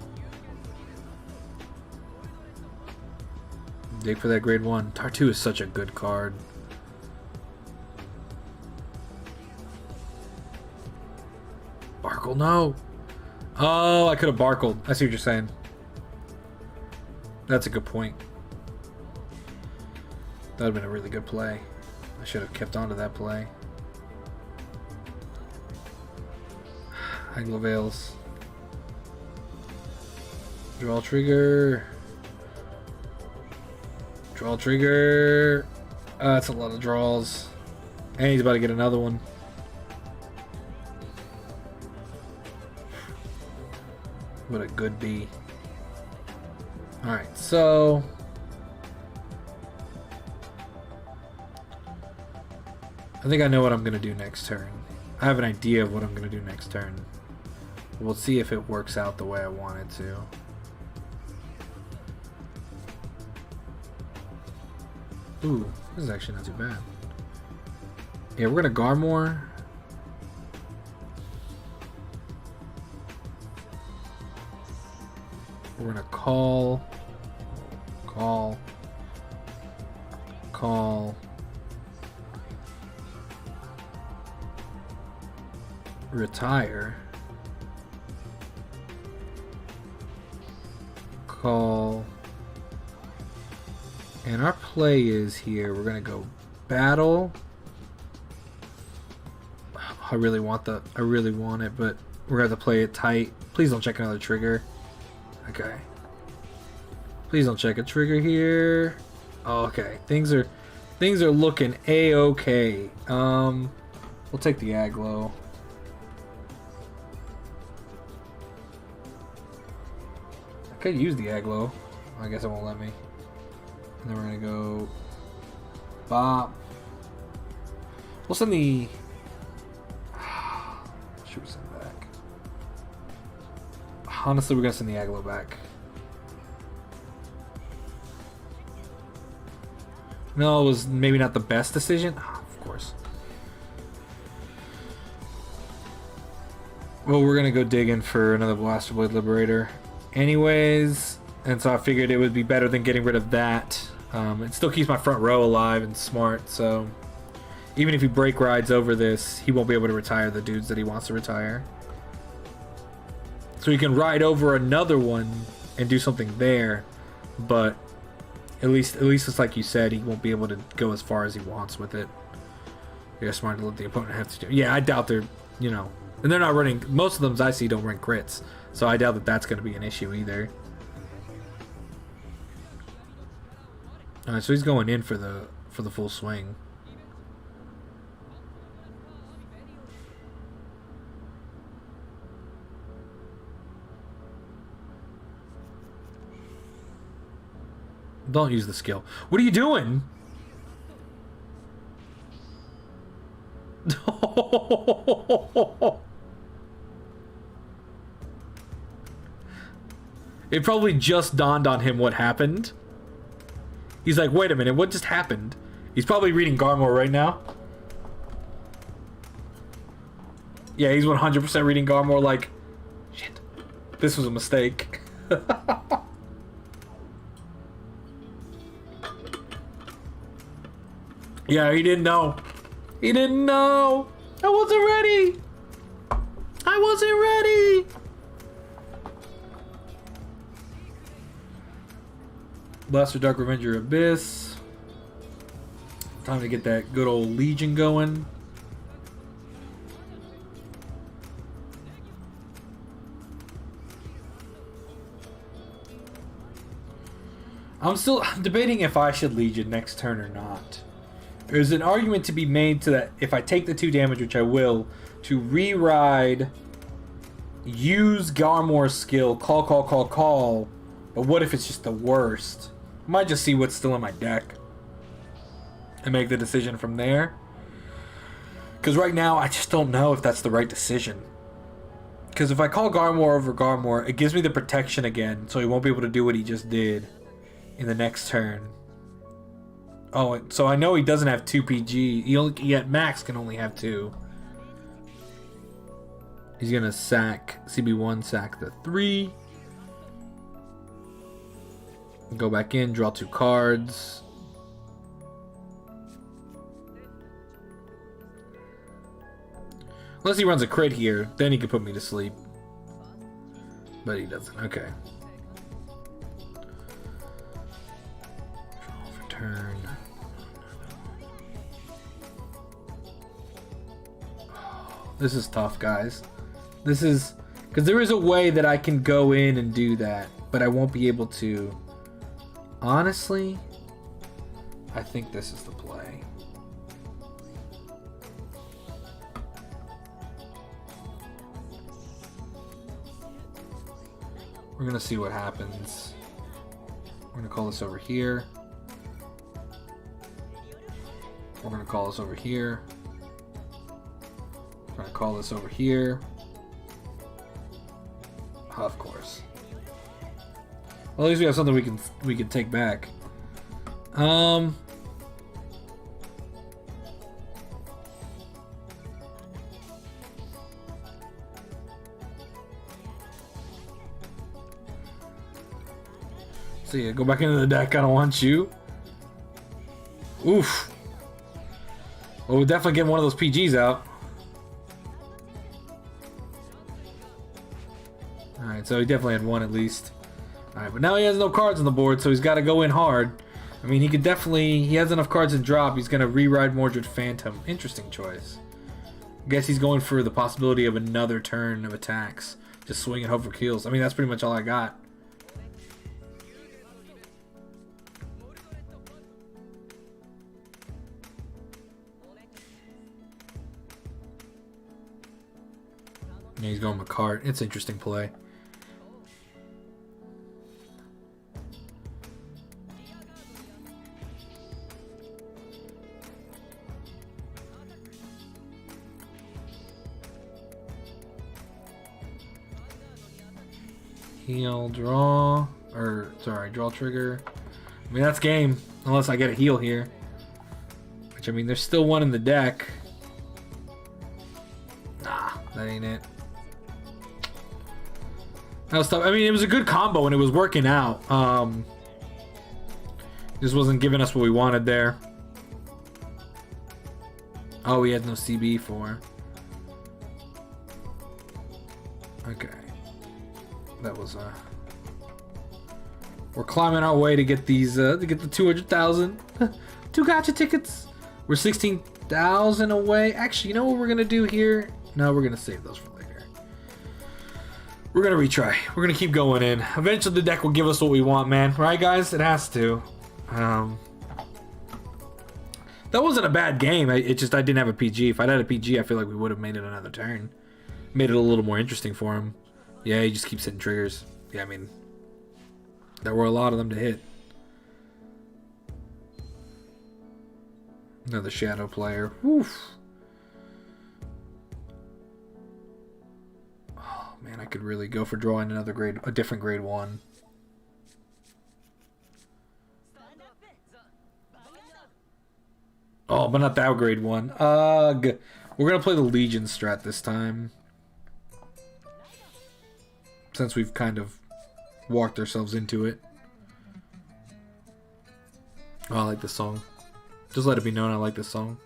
Dig for that grade 1. Tartu is such a good card. Barkle, no. Oh, I could have Barkled. I see what you're saying. That's a good point. That would have been a really good play. I should have kept on to that play. Aglovales. Draw trigger. Draw trigger. That's a lot of draws. And he's about to get another one. What a good B. Alright, so... I think I know what I'm going to do next turn. I have an idea of what I'm going to do next turn. We'll see if it works out the way I want it to. Ooh, this is actually not too bad. Yeah, we're going to Garmor. We're going to call. Retire. Call. And our play is here. We're gonna go battle. I really want it, but we're gonna have to play it tight. Please don't check another trigger. Okay. Please don't check a trigger here. Oh, okay. Things are looking a-okay. We'll take the Aglo. I could use the Aglo. I guess it won't let me. And then we're gonna go Bop. We'll send the... Should we send back? Honestly, we're gonna send the Aglo back. No, it was maybe not the best decision. Oh, of course. Well, we're gonna go digging for another Blaster Blade Liberator anyways, and so I figured it would be better than getting rid of that. It still keeps my front row alive and smart, so even if he break rides over this, he won't be able to retire the dudes that he wants to retire. So he can ride over another one and do something there, but at least it's like you said, he won't be able to go as far as he wants with it. You're smart to let the opponent have to do. Yeah, I doubt they're, you know, and they're not running. Most of them I see don't run crits, so I doubt that that's going to be an issue either. All right, so he's going in for the full swing. Don't use the skill. What are you doing? It probably just dawned on him what happened. He's like, wait a minute, what just happened? He's probably reading Garmor right now. Yeah, he's 100% reading Garmor like, shit, this was a mistake. Yeah, he didn't know. He didn't know. I wasn't ready. I wasn't ready. Blaster Dark Revenger Abyss. Time to get that good old Legion going. I'm still debating if I should Legion next turn or not. There's an argument to be made to that if I take the 2 damage, which I will, to re-ride, use Garmor's skill, call, but what if it's just the worst? I might just see what's still in my deck and make the decision from there. Because right now, I just don't know if that's the right decision. Because if I call Garmor over Garmor, it gives me the protection again, so he won't be able to do what he just did in the next turn. Oh, so I know he doesn't have 2 PG. He at max can only have 2. He's gonna sack CB1, sack the 3. Go back in, draw 2 cards. Unless he runs a crit here, then he could put me to sleep. But he doesn't. Okay. Draw for turn. This is tough, guys. This is... Because there is a way that I can go in and do that, but I won't be able to. Honestly, I think this is the play. We're going to see what happens. We're going to call this over here. We're going to call this over here. We're going to call this over here. Of course. Well, at least we have something we can take back. So yeah, go back into the deck. I don't want you. Oof. Well, we'll definitely get one of those PGs out. Alright, so he definitely had one at least. Alright, but now he has no cards on the board, so he's got to go in hard. I mean, he could definitely... He has enough cards in drop. He's going to re-ride Mordred Phantom. Interesting choice. I guess he's going for the possibility of another turn of attacks. Just swing and hope for kills. I mean, that's pretty much all I got. Yeah, he's going with card. It's an interesting play. Heal, draw, or sorry, draw trigger. I mean, that's game, unless I get a heal here. Which, I mean, there's still one in the deck. Nah, that ain't it. That was tough. I mean, it was a good combo and it was working out. Just wasn't giving us what we wanted there. Oh, he had no CB for. Okay. That was we're climbing our way to get these to get the 200,000 2 gacha tickets. We're 16,000 away. Actually, you know what we're gonna do here? No, we're gonna save those for later. We're gonna retry. We're gonna keep going in. Eventually the deck will give us what we want, man. Right, guys? It has to. That wasn't a bad game. It just I didn't have a PG. If I'd had a PG, I feel like we would have made it another turn. Made it a little more interesting for him. Yeah, he just keeps hitting triggers. Yeah, I mean, there were a lot of them to hit. Another shadow player. Woof. Oh man, I could really go for drawing another grade, a different grade 1. Oh, but not that grade 1. Ugh. We're gonna play the Legion strat this time. Since we've kind of walked ourselves into it. Oh, I like this song. Just let it be known I like this song.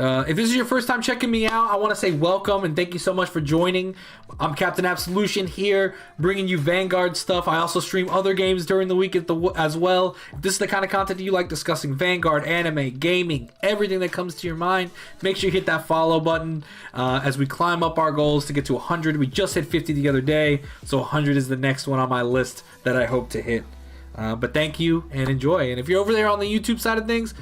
If this is your first time checking me out, I want to say welcome and thank you so much for joining. I'm Captain Absolution here, bringing you Vanguard stuff. I also stream other games during the week as well. If this is the kind of content you like, discussing Vanguard, anime, gaming, everything that comes to your mind, make sure you hit that follow button as we climb up our goals to get to 100. We just hit 50 the other day, so 100 is the next one on my list that I hope to hit. But thank you and enjoy. And if you're over there on the YouTube side of things,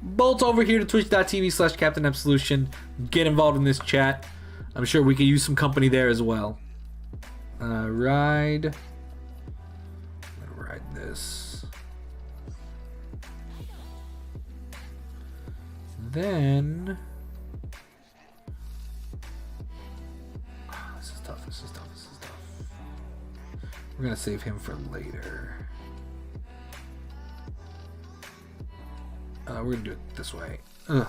bolt over here to twitch.tv/CaptainAbsolution. Get involved in this chat. I'm sure we could use some company there as well. Ride. this. Then this is tough. This is tough. This is tough. We're gonna save him for later. We're gonna do it this way. Ugh.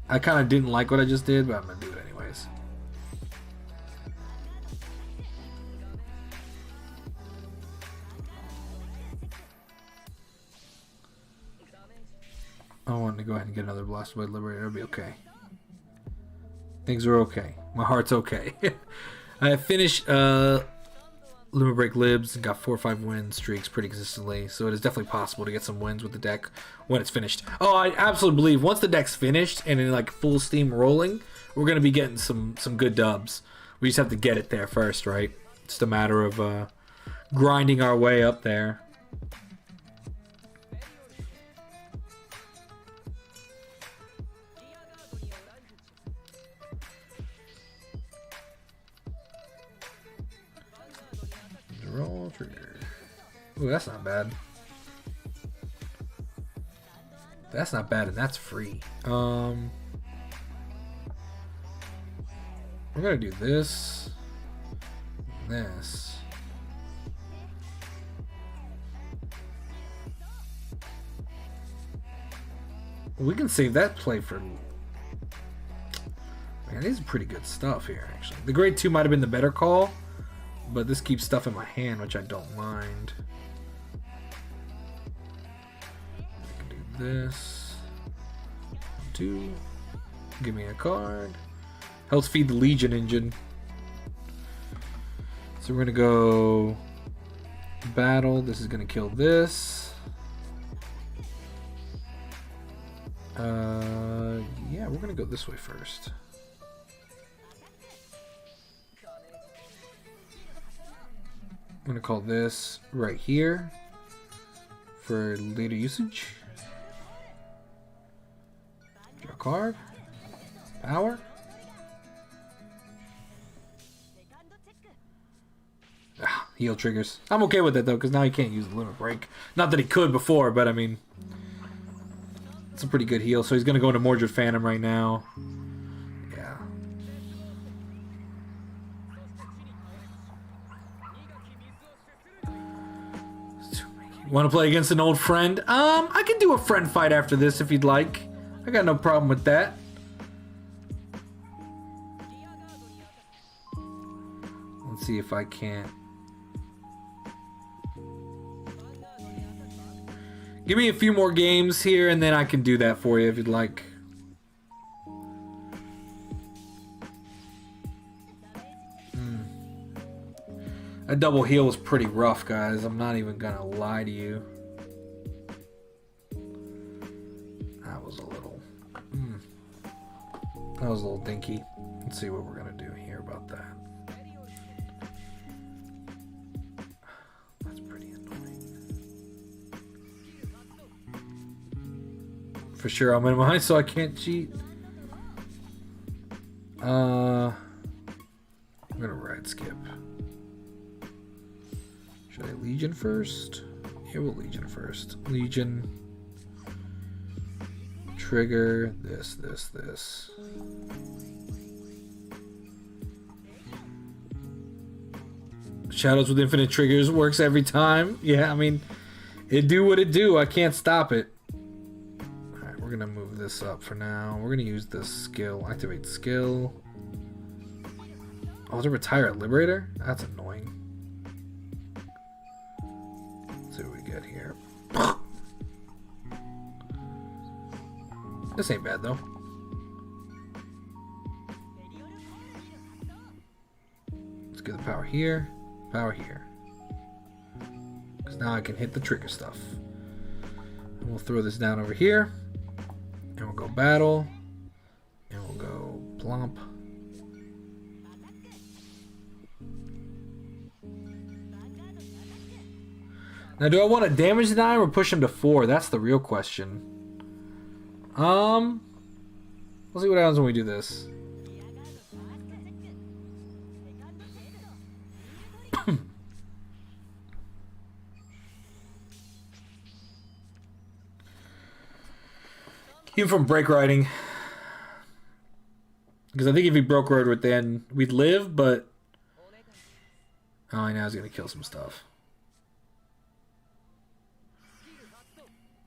I kind of didn't like what I just did, but I'm gonna do it anyways. I wanted to go ahead and get another Blast Blade Liberator. It'll be okay. Things are okay. My heart's okay. I finished Limit Break Libs and got 4 or 5 win streaks pretty consistently, so it is definitely possible to get some wins with the deck when it's finished. Oh, I absolutely believe once the deck's finished and in like full steam rolling, we're gonna be getting some good dubs. We just have to get it there first, right? It's just a matter of grinding our way up there. Roll trigger. Ooh, that's not bad. That's not bad, and that's free. We're gonna do this. This. We can save that play for. Man, these are pretty good stuff here, actually. The grade 2 might have been the better call. But this keeps stuff in my hand, which I don't mind. I can do this. 2. Give me a card. Helps feed the Legion engine. So we're going to go battle. This is going to kill this. Yeah, we're going to go this way first. I'm going to call this right here for later usage. Draw a card. Power. Heal triggers. I'm okay with it though, because now he can't use the Limit Break. Not that he could before, but I mean, it's a pretty good heal. So he's going to go into Mordred Phantom right now. Yeah. Want to play against an old friend? I can do a friend fight after this if you'd like. I got no problem with that. Let's see if I can't. Give me a few more games here and then I can do that for you if you'd like. That double heal was pretty rough, guys. I'm not even gonna lie to you. That was a little... That was a little dinky. Let's see what we're gonna do here about that. That's pretty annoying. For sure, I'm in mine, so I can't cheat. I'm gonna ride skip. Should I Legion first? Yeah, we'll Legion first. Legion. Trigger. This. Shadows with infinite triggers works every time. Yeah, I mean, it do what it do. I can't stop it. Alright, we're gonna move this up for now. We're gonna use this skill. Activate skill. Oh, to retire a Liberator? That's annoying. Let's see what we get here. This ain't bad though. Let's get the power here. Power here. Because now I can hit the trigger stuff. And we'll throw this down over here. And we'll go battle. And we'll go plump. Now, do I want to damage the dime or push him to 4? That's the real question. We'll see what happens when we do this. Keep him from break riding. Because I think if he broke road with then we'd live, but oh, I know he's gonna kill some stuff.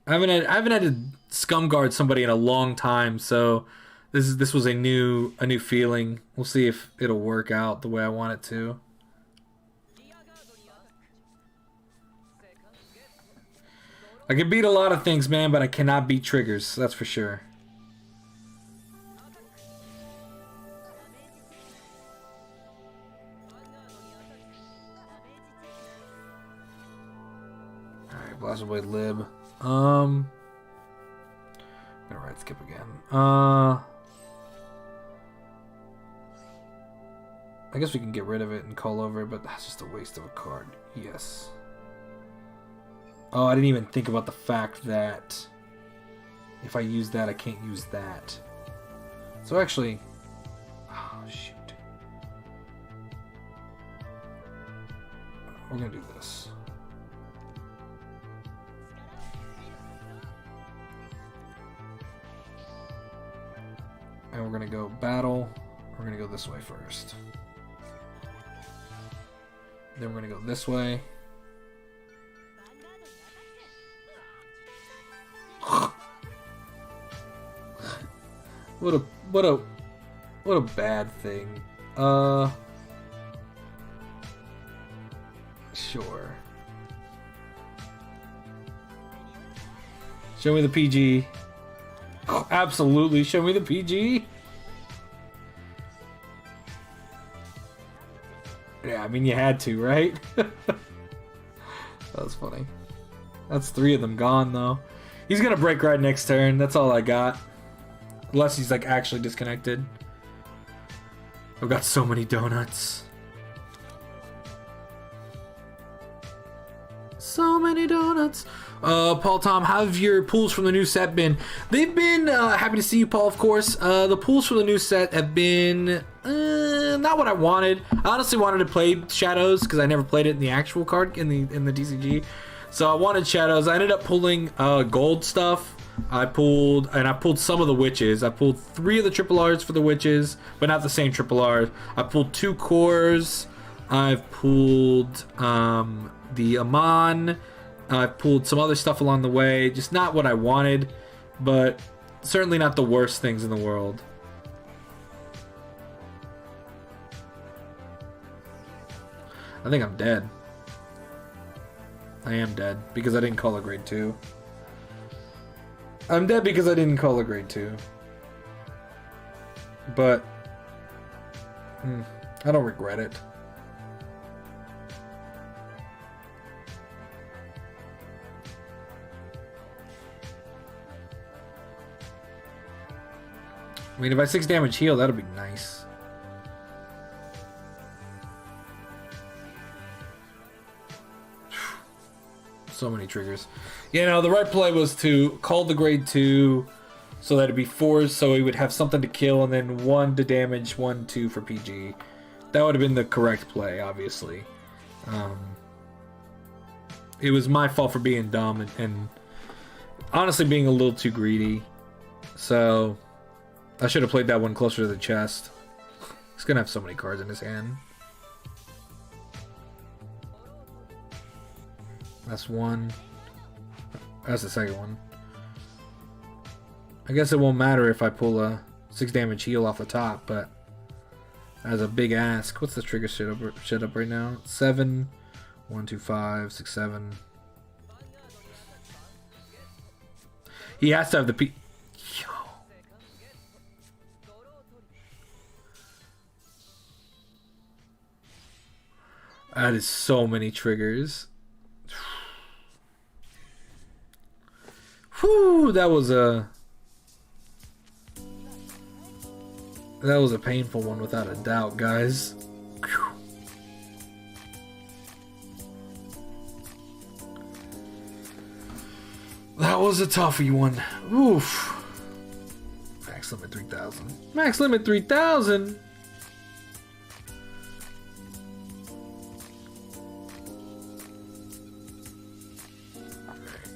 I haven't had to scum guard somebody in a long time, so this was a new feeling. We'll see if it'll work out the way I want it to. I can beat a lot of things, man, but I cannot beat triggers. That's for sure. Alright, Blaster Blade Lib. I'm gonna ride skip again. I guess we can get rid of it and call over, but that's just a waste of a card. Yes. Oh, I didn't even think about the fact that if I use that, I can't use that. So actually, oh shoot. We're gonna do this. And we're gonna go battle. We're gonna go this way first. Then we're gonna go this way. What a bad thing. Sure. Show me the PG. Oh, absolutely, show me the PG. Yeah, I mean you had to, right? That was funny. That's 3 of them gone though. He's gonna break ride next turn. That's all I got. Unless he's like actually disconnected. I've got so many donuts. So many donuts. Paul Tom, how have your pulls from the new set been? They've been happy to see you, Paul, of course. The pulls from the new set have been not what I wanted. I honestly wanted to play Shadows because I never played it in the actual card in the DCG. So I wanted Shadows. I ended up pulling gold stuff. I pulled some of the witches. I pulled 3 of the triple R's for the witches, but not the same triple R's. I pulled 2 cores. I've pulled the Amon. I pulled some other stuff along the way. Just not what I wanted, but certainly not the worst things in the world. I think I'm dead. I am dead because I didn't call a grade 2. I'm dead because I didn't call a grade 2. But I don't regret it. I mean, if I 6 damage heal, that'll be nice. So many triggers. You know, the right play was to call the grade 2 so that it'd be 4, so he would have something to kill, and then 1 to damage, 1, 2 for PG. That would have been the correct play, obviously. It was my fault for being dumb and honestly being a little too greedy. So I should have played that one closer to the chest. He's gonna have so many cards in his hand. That's 1. That's the second one. I guess it won't matter if I pull a 6 damage heal off the top, but as a big ask. What's the trigger shit up right now? 7, 1, 2, 5, 6, 7. He has to have the P. Yo. That is so many triggers. Whew, that was a painful one without a doubt, guys. Whew. That was a toughie one. Oof. Max limit 3,000. Max limit 3,000.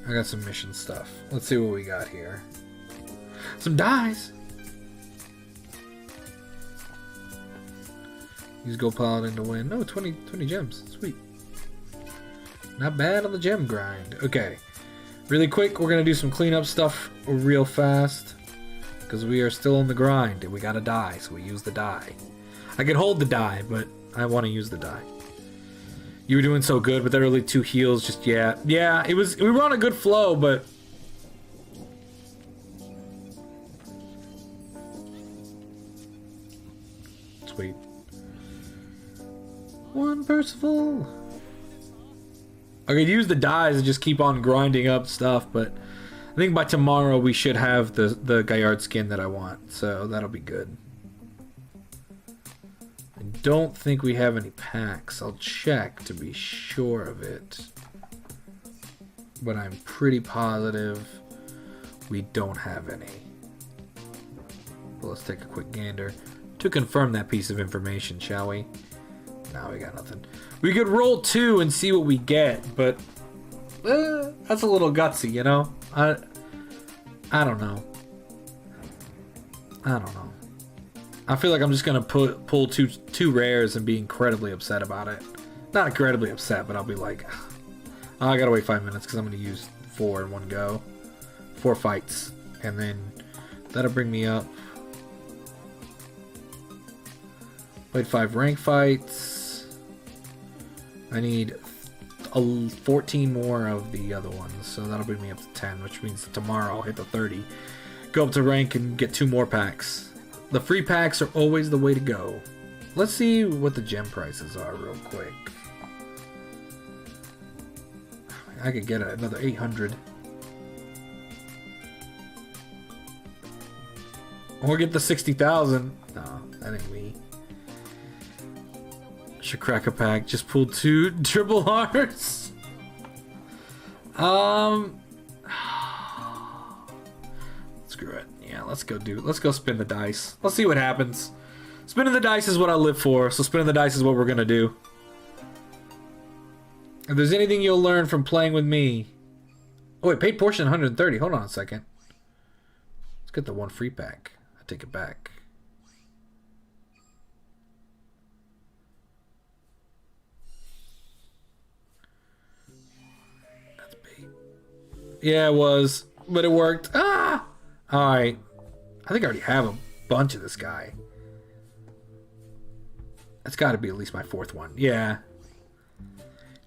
I got some mission stuff. Let's see what we got here. Some dies. Use Gold Paladin to win. No, 20 gems. Sweet. Not bad on the gem grind. Okay. Really quick, we're going to do some cleanup stuff real fast. Because we are still on the grind. And we got to die, so we use the die. I can hold the die, but I want to use the die. You were doing so good with the early 2 heals. Just, yeah. Yeah, it was. We were on a good flow, but... Sweet. One Percival. I could use the dies and just keep on grinding up stuff, but I think by tomorrow we should have the Gaillard skin that I want, so that'll be good. I don't think we have any packs. I'll check to be sure of it, but I'm pretty positive we don't have any. But let's take a quick gander to confirm that piece of information, shall we? No, we got nothing. We could roll 2 and see what we get, but that's a little gutsy, you know? I don't know. I don't know. I feel like I'm just gonna pull two rares and be incredibly upset about it. Not incredibly upset, but I'll be like, oh, I gotta wait 5 minutes because I'm gonna use 4 in one go. 4 fights, and then that'll bring me up. Played 5 rank fights. I need 14 more of the other ones, so that'll bring me up to 10, which means tomorrow I'll hit the 30. Go up to rank and get 2 more packs. The free packs are always the way to go. Let's see what the gem prices are real quick. I could get another 800. Or get the 60,000. No, that ain't me. Should crack a pack. Just pulled 2 triple R's. Screw it. Yeah, let's go spin the dice. Let's see what happens. Spinning the dice is what I live for, so spinning the dice is what we're gonna do. If there's anything you'll learn from playing with me... Oh wait, paid portion 130. Hold on a second. Let's get the 1 free pack. I take it back. That's bait. Yeah, it was, but it worked. Ah! Alright. I think I already have a bunch of this guy. That's got to be at least my 4th one. Yeah.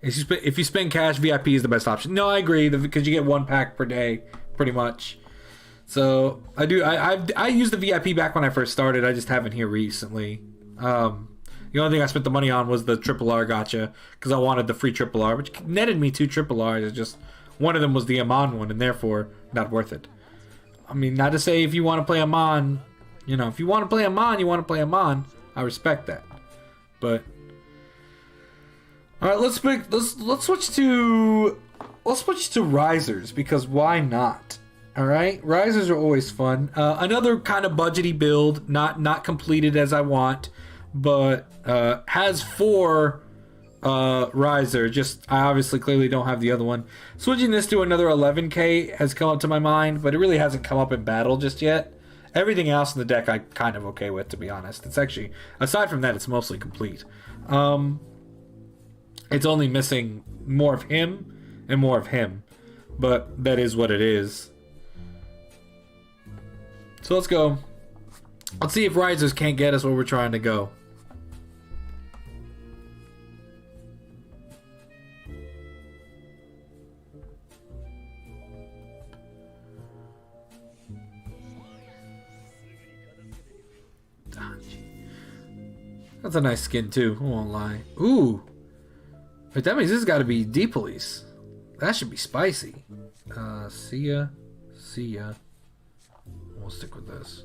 If you spend cash, VIP is the best option. No, I agree, because you get 1 pack per day, pretty much. So I used the VIP back when I first started. I just haven't here recently. The only thing I spent the money on was the triple R gacha, because I wanted the free triple R, which netted me 2 triple R's. It's just one of them was the Amon one, and therefore not worth it. I mean, not to say if you want to play Amon, you know, if you want to play Amon, you want to play Amon. I respect that, but. All right, let's switch to risers, because why not? All right, risers are always fun. Another kind of budgety build, not completed as I want, but has 4 riser. Just I obviously clearly don't have the other one. Switching this to another 11k has come up to my mind, but it really hasn't come up in battle just yet. Everything else in the deck I kind of okay with, to be honest. It's actually, aside from that, it's mostly complete. It's only missing more of him and more of him, but that is what it is. So let's go. Let's see if risers can't get us where we're trying to go. That's a nice skin too, I won't lie. Ooh. But that means this has got to be D-Police. That should be spicy. See ya. We'll stick with this.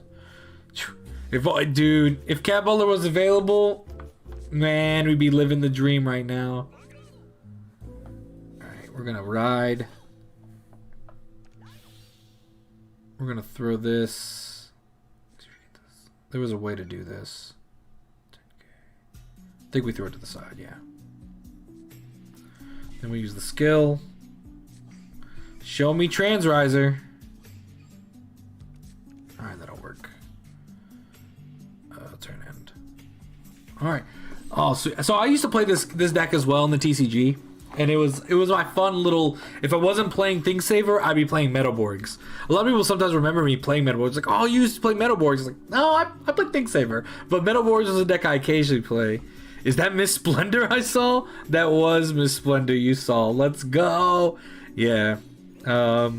If Cat Butler was available, man, we'd be living the dream right now. Alright, we're gonna ride. We're gonna throw this. There was a way to do this. I think we threw it to the side, yeah. Then we use the skill. Show me Transriser. All right. Oh, so I used to play this deck as well in the TCG, and it was my fun little. If I wasn't playing Think Saver, I'd be playing Metalborgs. A lot of people sometimes remember me playing Metalborgs, like, oh, you used to play Metalborgs. It's like, no, I played Think Saver, but Metalborgs is a deck I occasionally play. Is that Miss Splendor I saw? That was Miss Splendor you saw. Let's go. Yeah. Oh,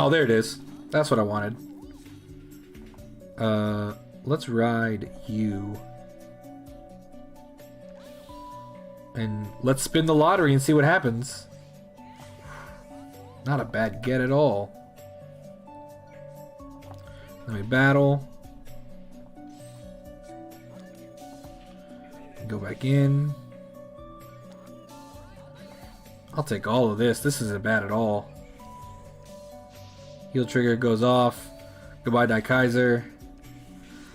there it is. That's what I wanted. Let's ride you. And let's spin the lottery and see what happens. Not a bad get at all. Let me battle. Go back in. I'll take all of this. This isn't bad at all. Heal trigger goes off. Goodbye, Daikaiser.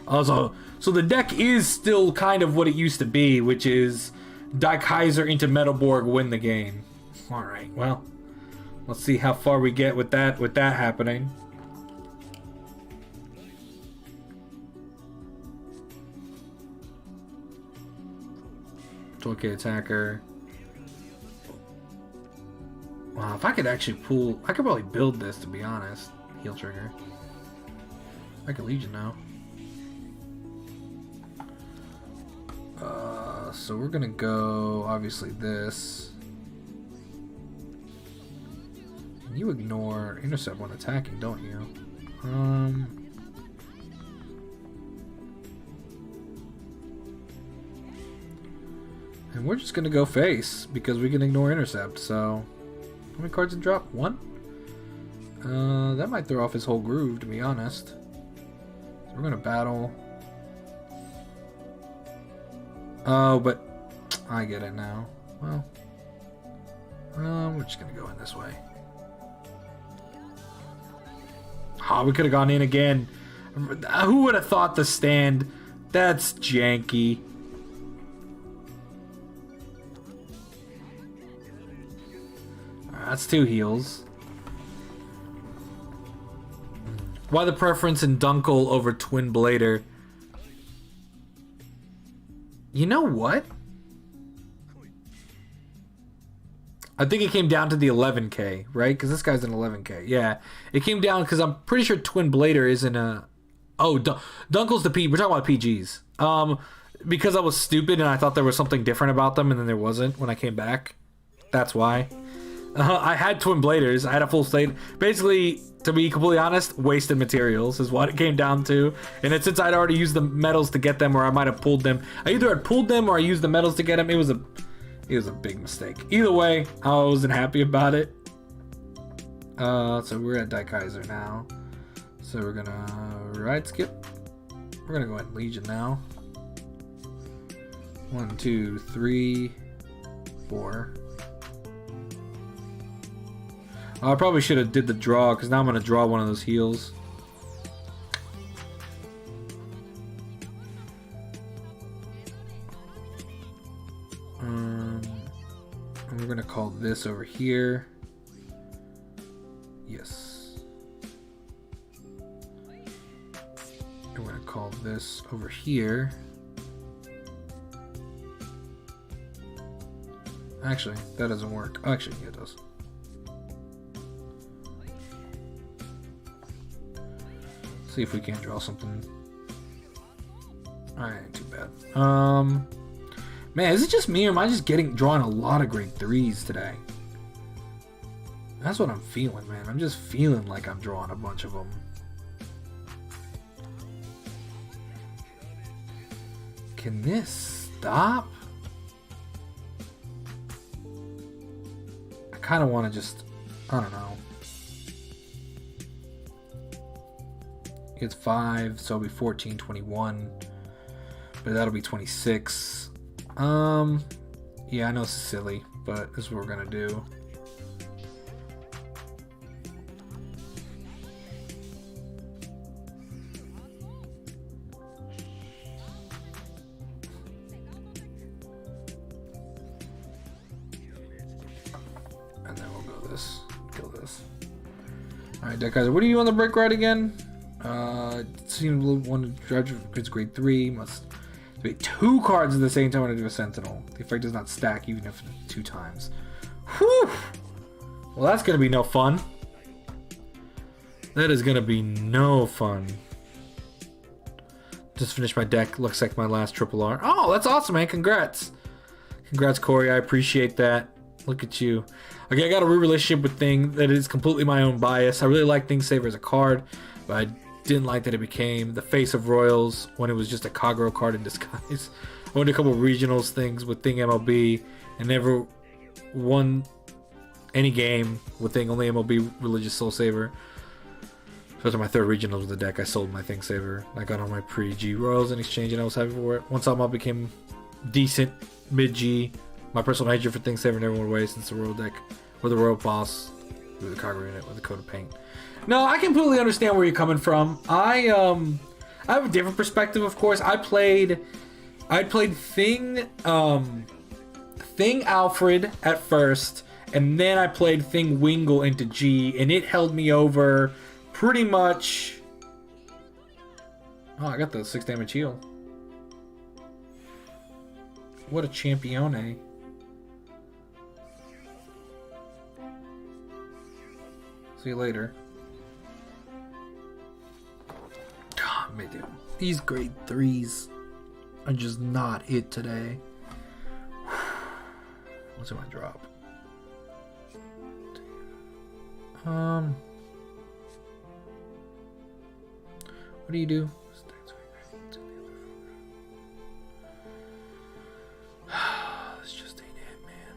Also, so the deck is still kind of what it used to be, which is Daikaiser into Metalborg, win the game. All right, well, let's see how far we get with that happening. Okay, attacker. Wow, if I could actually pull, I could probably build this, to be honest. Heal trigger. I could Legion now. So we're gonna go, obviously, this. You ignore intercept when attacking, don't you? And we're just gonna go face because we can ignore intercept. So, how many cards in drop? 1? That might throw off his whole groove, to be honest. So we're gonna battle. Oh, but I get it now. Well, we're just gonna go in this way. Oh, we could have gone in again. Who would have thought the stand? That's janky. That's 2 heals. Why the preference in Dunkel over Twin Blader? You know what? I think it came down to the 11k, right? Because this guy's an 11k. Yeah, it came down because I'm pretty sure Twin Blader isn't a. Oh, Dunkel's the P. We're talking about PGs. Because I was stupid and I thought there was something different about them, and then there wasn't when I came back. That's why. I had Twin Bladers. I had a full state. Basically, to be completely honest, wasted materials is what it came down to. And it's since I'd already used the metals to get them, or I might have pulled them. I either had pulled them or I used the metals to get them. It was a big mistake. Either way, I wasn't happy about it. So we're at Daikaiser now. So we're gonna ride skip. We're gonna go ahead and Legion now. 1, 2, 3, 4. I probably should have did the draw, because now I'm going to draw one of those heals. And we're going to call this over here. Yes. And we're going to call this over here. Actually, that doesn't work. Oh, actually, yeah, it does. See if we can't draw something. Alright, ain't too bad. Man, is it just me or am I just drawing a lot of grade 3s today? That's what I'm feeling, man. I'm just feeling like I'm drawing a bunch of them. Can this stop? I kind of want to just, I don't know. It's 5, so it'll be 14, 21. But that'll be 26. Yeah, I know it's silly, but this is what we're gonna do. And then we'll go this. Kill this. Alright, Daikaiser, what are you on the break ride again? Seems one to drive grids grade 3. Must be 2 cards at the same time when I do a Sentinel. The effect does not stack even if 2 times. Whew! Well, that's gonna be no fun. That is gonna be no fun. Just finished my deck. Looks like my last triple R. Oh, that's awesome, man. Congrats. Congrats, Corey. I appreciate that. Look at you. Okay, I got a real relationship with Thing that is completely my own bias. I really like Thing Saver as a card, but I didn't like that it became the face of Royals when it was just a Kagero card in disguise. I went to a couple of regionals things with Thing MLB and never won any game with Thing, only MLB Religious Soul Saver. So after my 3rd regionals with the deck, I sold my Thing Saver. I got on my pre-G Royals in exchange and I was happy for it. Once Alma became decent mid-G, my personal hatred for Thing Saver never went away since the Royal deck, or the Royal Boss, with the Kagero unit, with the Coat of Paint. No, I completely understand where you're coming from. I have a different perspective, of course. I played Thing Alfred at first, and then I played Thing Wingle into G, and it held me over pretty much. Oh, I got the 6 damage heal. What a champione. See you later. God, man, dude. These grade 3s are just not it today. What's in my drop? What do you do? This just ain't it, man.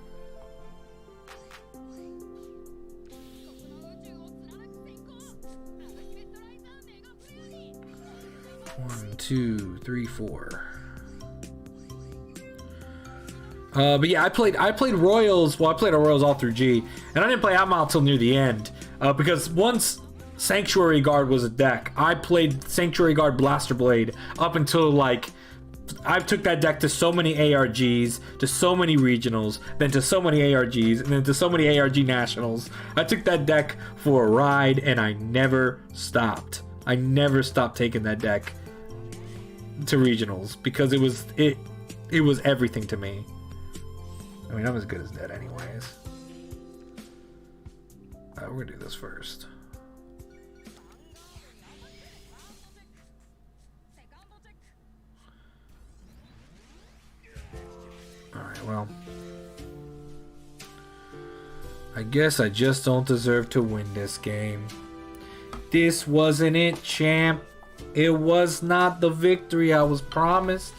1, 2, 3, 4. But yeah, I played Royals. Well, I played Royals all through G, and I didn't play Outmile till near the end because once Sanctuary Guard was a deck, I played Sanctuary Guard Blaster Blade up until like I took that deck to so many ARGs, to so many regionals, then to so many ARGs, and then to so many ARG nationals. I took that deck for a ride, and I never stopped. I never stopped taking that deck to regionals because it was everything to me. I mean, I'm as good as dead anyways. We're gonna do this first. Alright, well. I guess I just don't deserve to win this game. This wasn't it, champ. It was not the victory I was promised,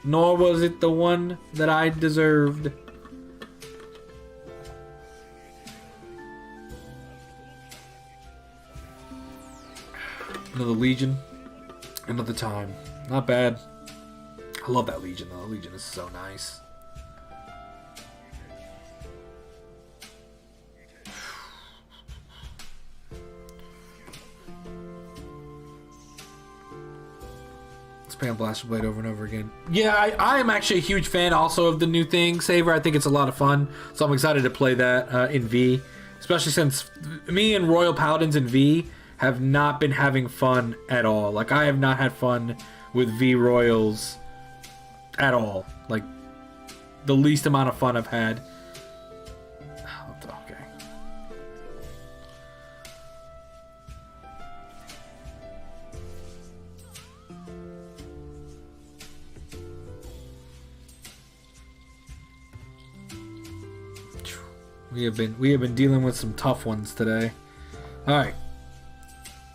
nor was it the one that I deserved. Another Legion, another time. Not bad. I love that Legion though. The Legion is so nice. Spam Blaster Blade over and over again. Yeah, I am actually a huge fan also of the new Thing Saver. I think it's a lot of fun, so I'm excited to play that in V, especially since me and Royal Paladins in V have not been having fun at all. Like, I have not had fun with V Royals at all. Like, the least amount of fun I've had. Okay. We have been dealing with some tough ones today. All right.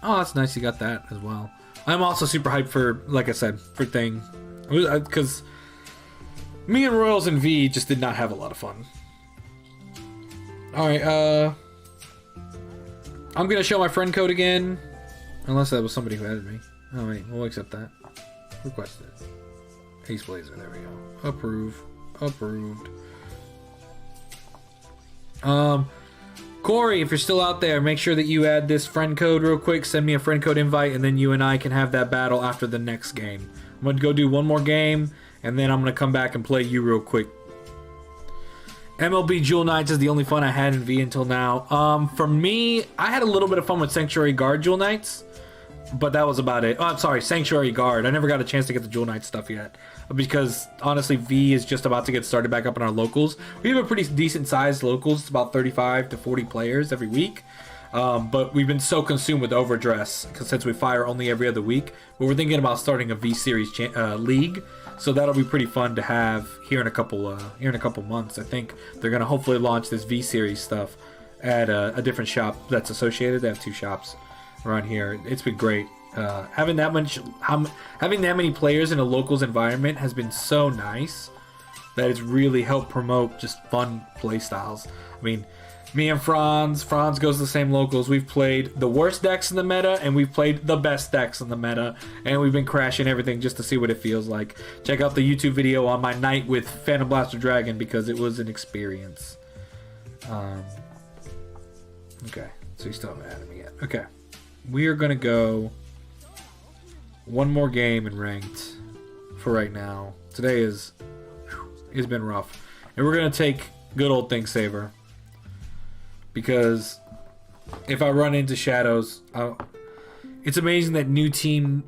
Oh, that's nice. You got that as well. I'm also super hyped for, like I said, for Thing, because me and Royals and V just did not have a lot of fun. All right. I'm gonna show my friend code again, unless that was somebody who added me. Oh wait, we'll accept that. Requested. Ace Blazer. There we go. Approve. Approved. Corey, if you're still out there, make sure that you add this friend code real quick. Send me a friend code invite, and then you and I can have that battle after the next game. I'm going to go do one more game, and then I'm going to come back and play you real quick. MLB Jewel Knights is the only fun I had in V until now. For me, I had a little bit of fun with Sanctuary Guard Jewel Knights. but that was about it. Oh, I'm sorry, Sanctuary Guard. I never got a chance to get the Jewel Knight stuff yet because honestly, V is just about to get started back up in our locals. We have a pretty decent sized locals. It's about 35 to 40 players every week. But we've been so consumed with Overdress since we fire only every other week. But we're thinking about starting a V Series league, so that'll be pretty fun to have here in a couple months. I think they're gonna hopefully launch this V Series stuff at a different shop that's associated. They have 2 shops around here. It's been great. Having that many players in a locals environment has been so nice that it's really helped promote just fun play styles. I mean, me and Franz goes to the same locals. We've played the worst decks in the meta, and we've played the best decks in the meta, and we've been crashing everything just to see what it feels like. Check out the YouTube video on my night with Phantom Blaster Dragon because it was an experience. Okay, so you still haven't added me yet. Okay, we are gonna go one more game in ranked for right now. Today it's been rough, and we're gonna take good old Think Saver. Because if I run into Shadows, it's amazing that new team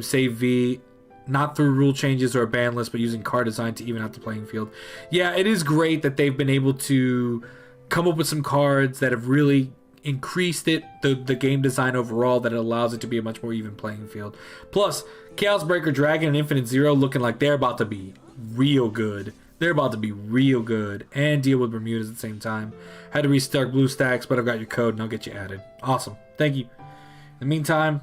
saved V, not through rule changes or a ban list, but using card design to even out the playing field. Yeah, it is great that they've been able to come up with some cards that have really increased the game design overall, that it allows it to be a much more even playing field. Plus, Chaos Breaker Dragon and Infinite Zero looking like they're about to be real good. They're about to be real good and deal with Bermudas at the same time. Had to restart BlueStacks, but I've got your code and I'll get you added. Awesome. Thank you. In the meantime,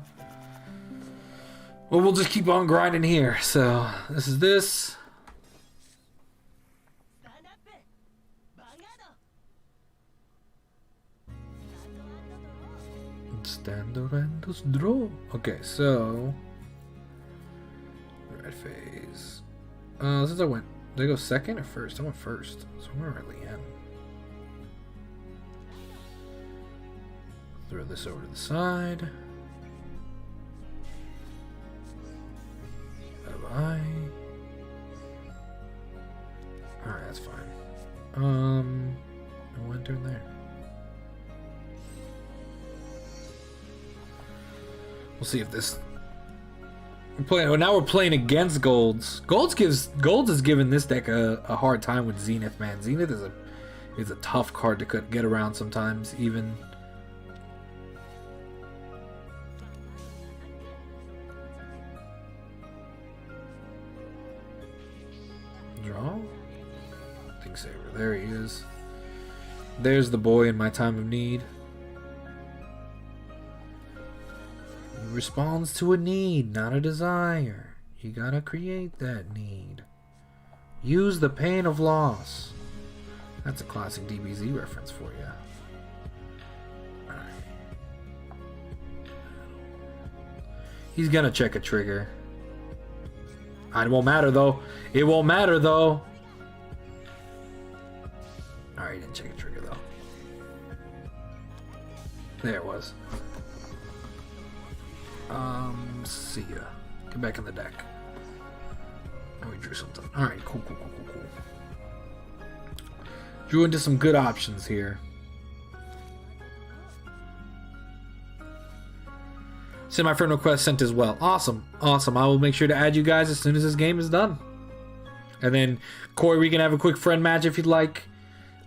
well, we'll just keep on grinding here. So, this is this. Stand and draw. Okay, so red phase. Since I went, did I go second or first? I went first, so we're really in. Throw this over to the side. Bye-bye. Alright, that's fine. I went in there. We'll see if this. Now we're playing against Golds. Golds is giving this deck a hard time with Zenith, man. Zenith is a tough card to get around sometimes, even. Draw? Think Saver. There he is. There's the boy in my time of need. He responds to a need, not a desire. You gotta create that need. Use the pain of loss. That's a classic DBZ reference for you. Alright. He's gonna check a trigger. It won't matter though. It won't matter though. Alright, he didn't check a trigger though. There it was. See ya. Get back in the deck. Oh, we drew something. Alright, cool. Drew into some good options here. Send my friend request sent as well. Awesome. I will make sure to add you guys as soon as this game is done. And then, Corey, we can have a quick friend match if you'd like.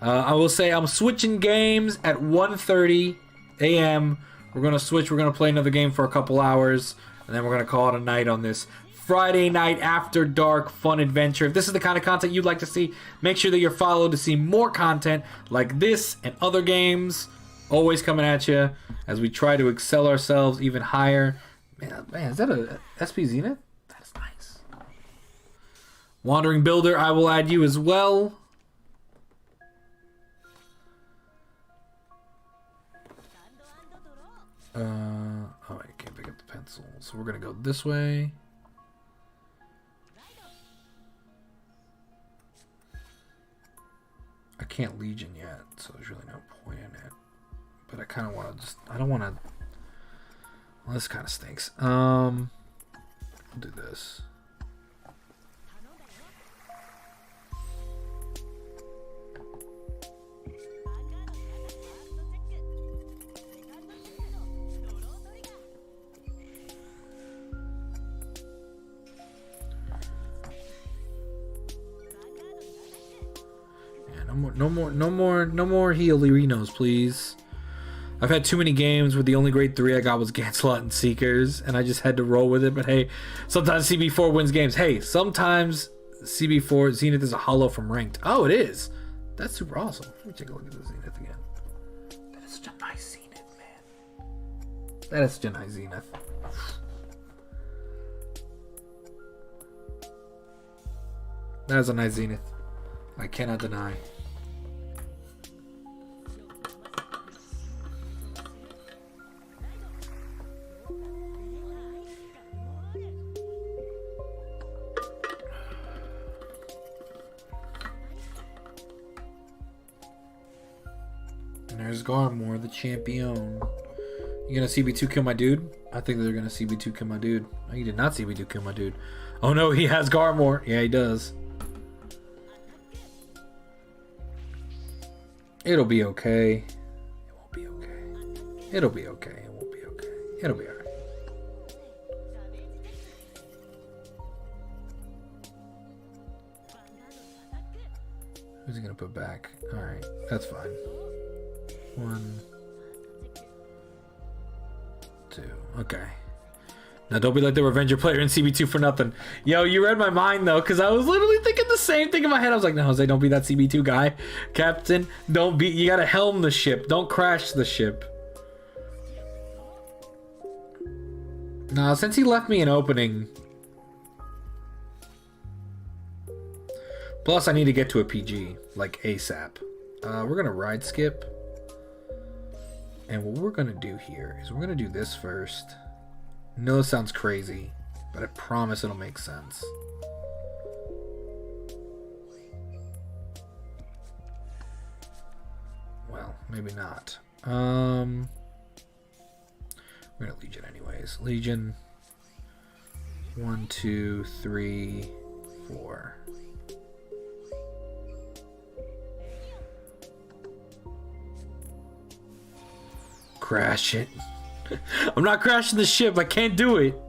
I will say I'm switching games at 1:30 a.m. We're going to switch. We're going to play another game for a couple hours. And then we're going to call it a night on this Friday night after dark fun adventure. If this is the kind of content you'd like to see, make sure that you're followed to see more content like this and other games. Always coming at you as we try to excel ourselves even higher. Man, is that a SP Zenith? That's nice. Wandering Builder, I will add you as well. Oh, I can't pick up the pencil. So we're going to go this way. I can't Legion yet, so there's really no point in it. But I kind of want to just... I don't want to... Well, this kind of stinks. I'll do this. No more Healinos, please. I've had too many games where the only grade 3 I got was Gancelot and Seekers, and I just had to roll with it. But hey, sometimes CB4 wins games. Hey, sometimes CB4 Zenith is a hollow from ranked. Oh, it is. That's super awesome. Let me take a look at the Zenith again. That is such a nice Zenith, man. That is such a nice Zenith. That is a nice Zenith. I cannot deny. And there's Garmore, the champion. You gonna CB2 kill my dude? I think they're gonna CB2 kill my dude. No, he did not CB2 kill my dude. Oh no, he has Garmore. Yeah, he does. It'll be okay. It won't be okay. It'll be okay. It won't be okay. It'll be alright. Who's he gonna put back? Alright, that's fine. 1, 2. Okay. Now don't be like the Revenger player in CB2 for nothing. Yo, you read my mind though, because I was literally thinking the same thing in my head. I was like, no, Jose, don't be that CB2 guy. Captain, don't be. You gotta helm the ship. Don't crash the ship. Nah, since he left me an opening. Plus, I need to get to a PG, like ASAP. We're gonna ride skip. And what we're gonna do here is we're gonna do this first. No, it sounds crazy, but I promise it'll make sense. Well, maybe not. We're gonna Legion anyways. Legion. 1, 2, 3, 4. Crash it. I'm not crashing the ship. I can't do it.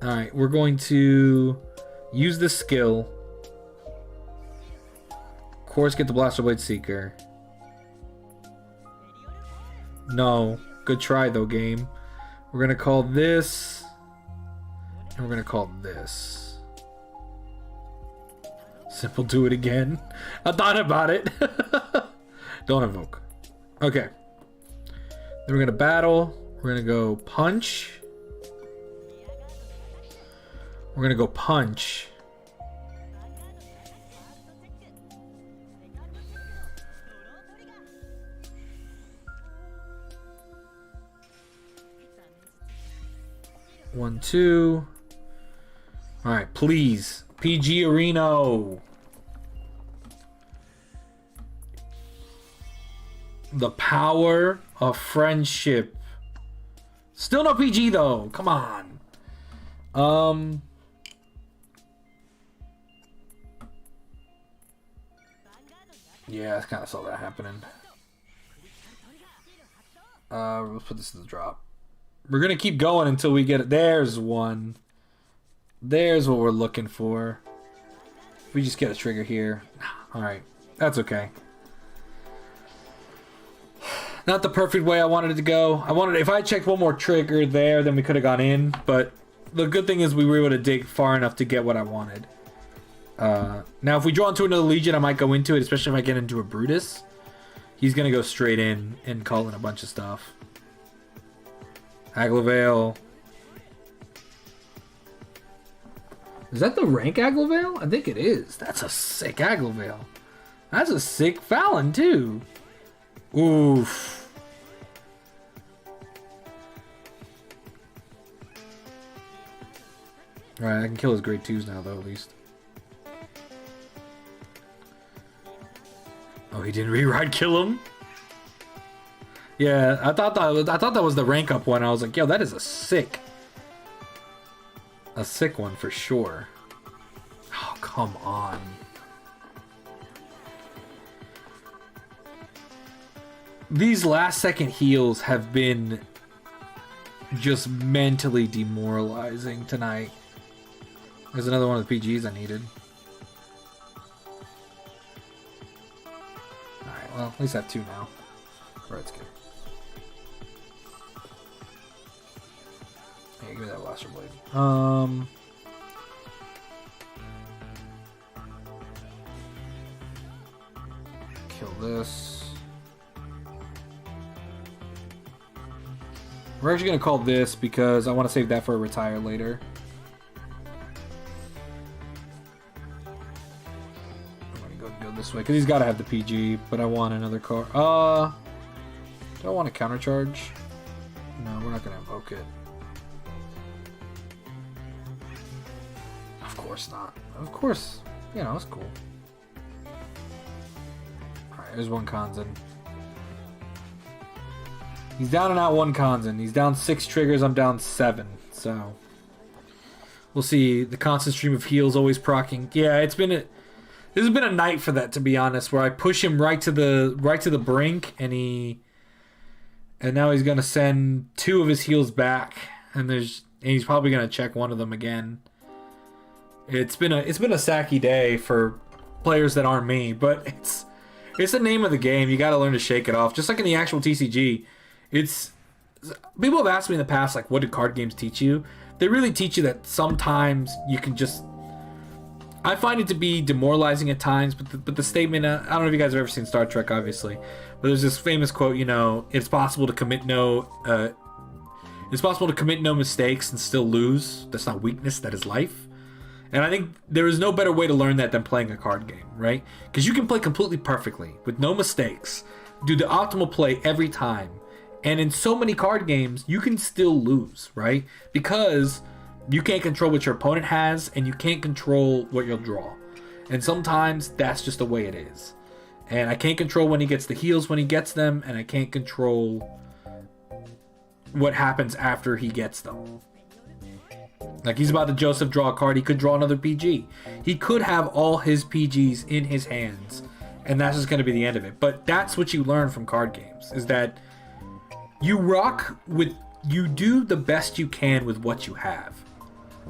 Alright, we're going to use this skill. Of course, get the Blaster Blade Seeker. No. Good try, though, game. We're going to call this. And we're going to call this. Simple do it again. I thought about it. Don't invoke. Okay. Then we're going to battle. We're going to go punch. We're going to go punch. One, two. All right, please. PG Arena. The power of friendship. Still no PG though. Come on. Yeah, I kind of saw that happening. Let's put this in the drop. We're gonna keep going until we get it. There's one. There's what we're looking for. If we just get a trigger here. Alright. That's okay. Not the perfect way I wanted it to go. If I checked one more trigger there, then we could have gone in. But the good thing is we were able to dig far enough to get what I wanted. Now, if we draw into another Legion, I might go into it, especially if I get into a Brutus. He's going to go straight in and call in a bunch of stuff. Aglavale. Is that the rank Aglavale? I think it is. That's a sick Aglavale. That's a sick Fallon, too. Oof. Alright, I can kill his grade 2s now, though, at least. Oh, he didn't reride kill him? Yeah, I thought that was the rank up one. I was like, yo, that is a sick one for sure. Oh, come on. These last second heals have been just mentally demoralizing tonight. There's another one of the PGs I needed. well, at least I have 2 now. Red's good. Hey, give me that Blaster Blade. Kill this. We're actually gonna call this because I want to save that for a retire later. I'm gonna go this way because he's got to have the PG, but I want another card. Do I want a counter charge? No, we're not gonna invoke it. Of course not. Of course, you know, it's cool. Alright, there's one Kanzen. He's down and out 1 Kanzen. He's down 6 triggers, I'm down 7. So we'll see. The constant stream of heals always proccing. Yeah, this has been a night for that, to be honest, where I push him right to the brink and now he's gonna send 2 of his heals back, and he's probably gonna check 1 of them again. It's been a sacky day for players that aren't me, but it's the name of the game. You got to learn to shake it off. Just like in the actual TCG, people have asked me in the past, like, what do card games teach you? They really teach you that sometimes you can just. I find it to be demoralizing at times, but the statement. I don't know if you guys have ever seen Star Trek, obviously, but there's this famous quote. You know, it's possible to commit no mistakes and still lose. That's not weakness. That is life. And I think there is no better way to learn that than playing a card game, right? Because you can play completely perfectly with no mistakes, do the optimal play every time, and in so many card games you can still lose, right? Because you can't control what your opponent has, and you can't control what you'll draw, and sometimes that's just the way it is. And I can't control when he gets the heals when he gets them, and I can't control what happens after he gets them. Like, he's about to Joseph draw a card, he could draw another PG. He could have all his PGs in his hands, and that's just going to be the end of it. But that's what you learn from card games, is that you do the best you can with what you have.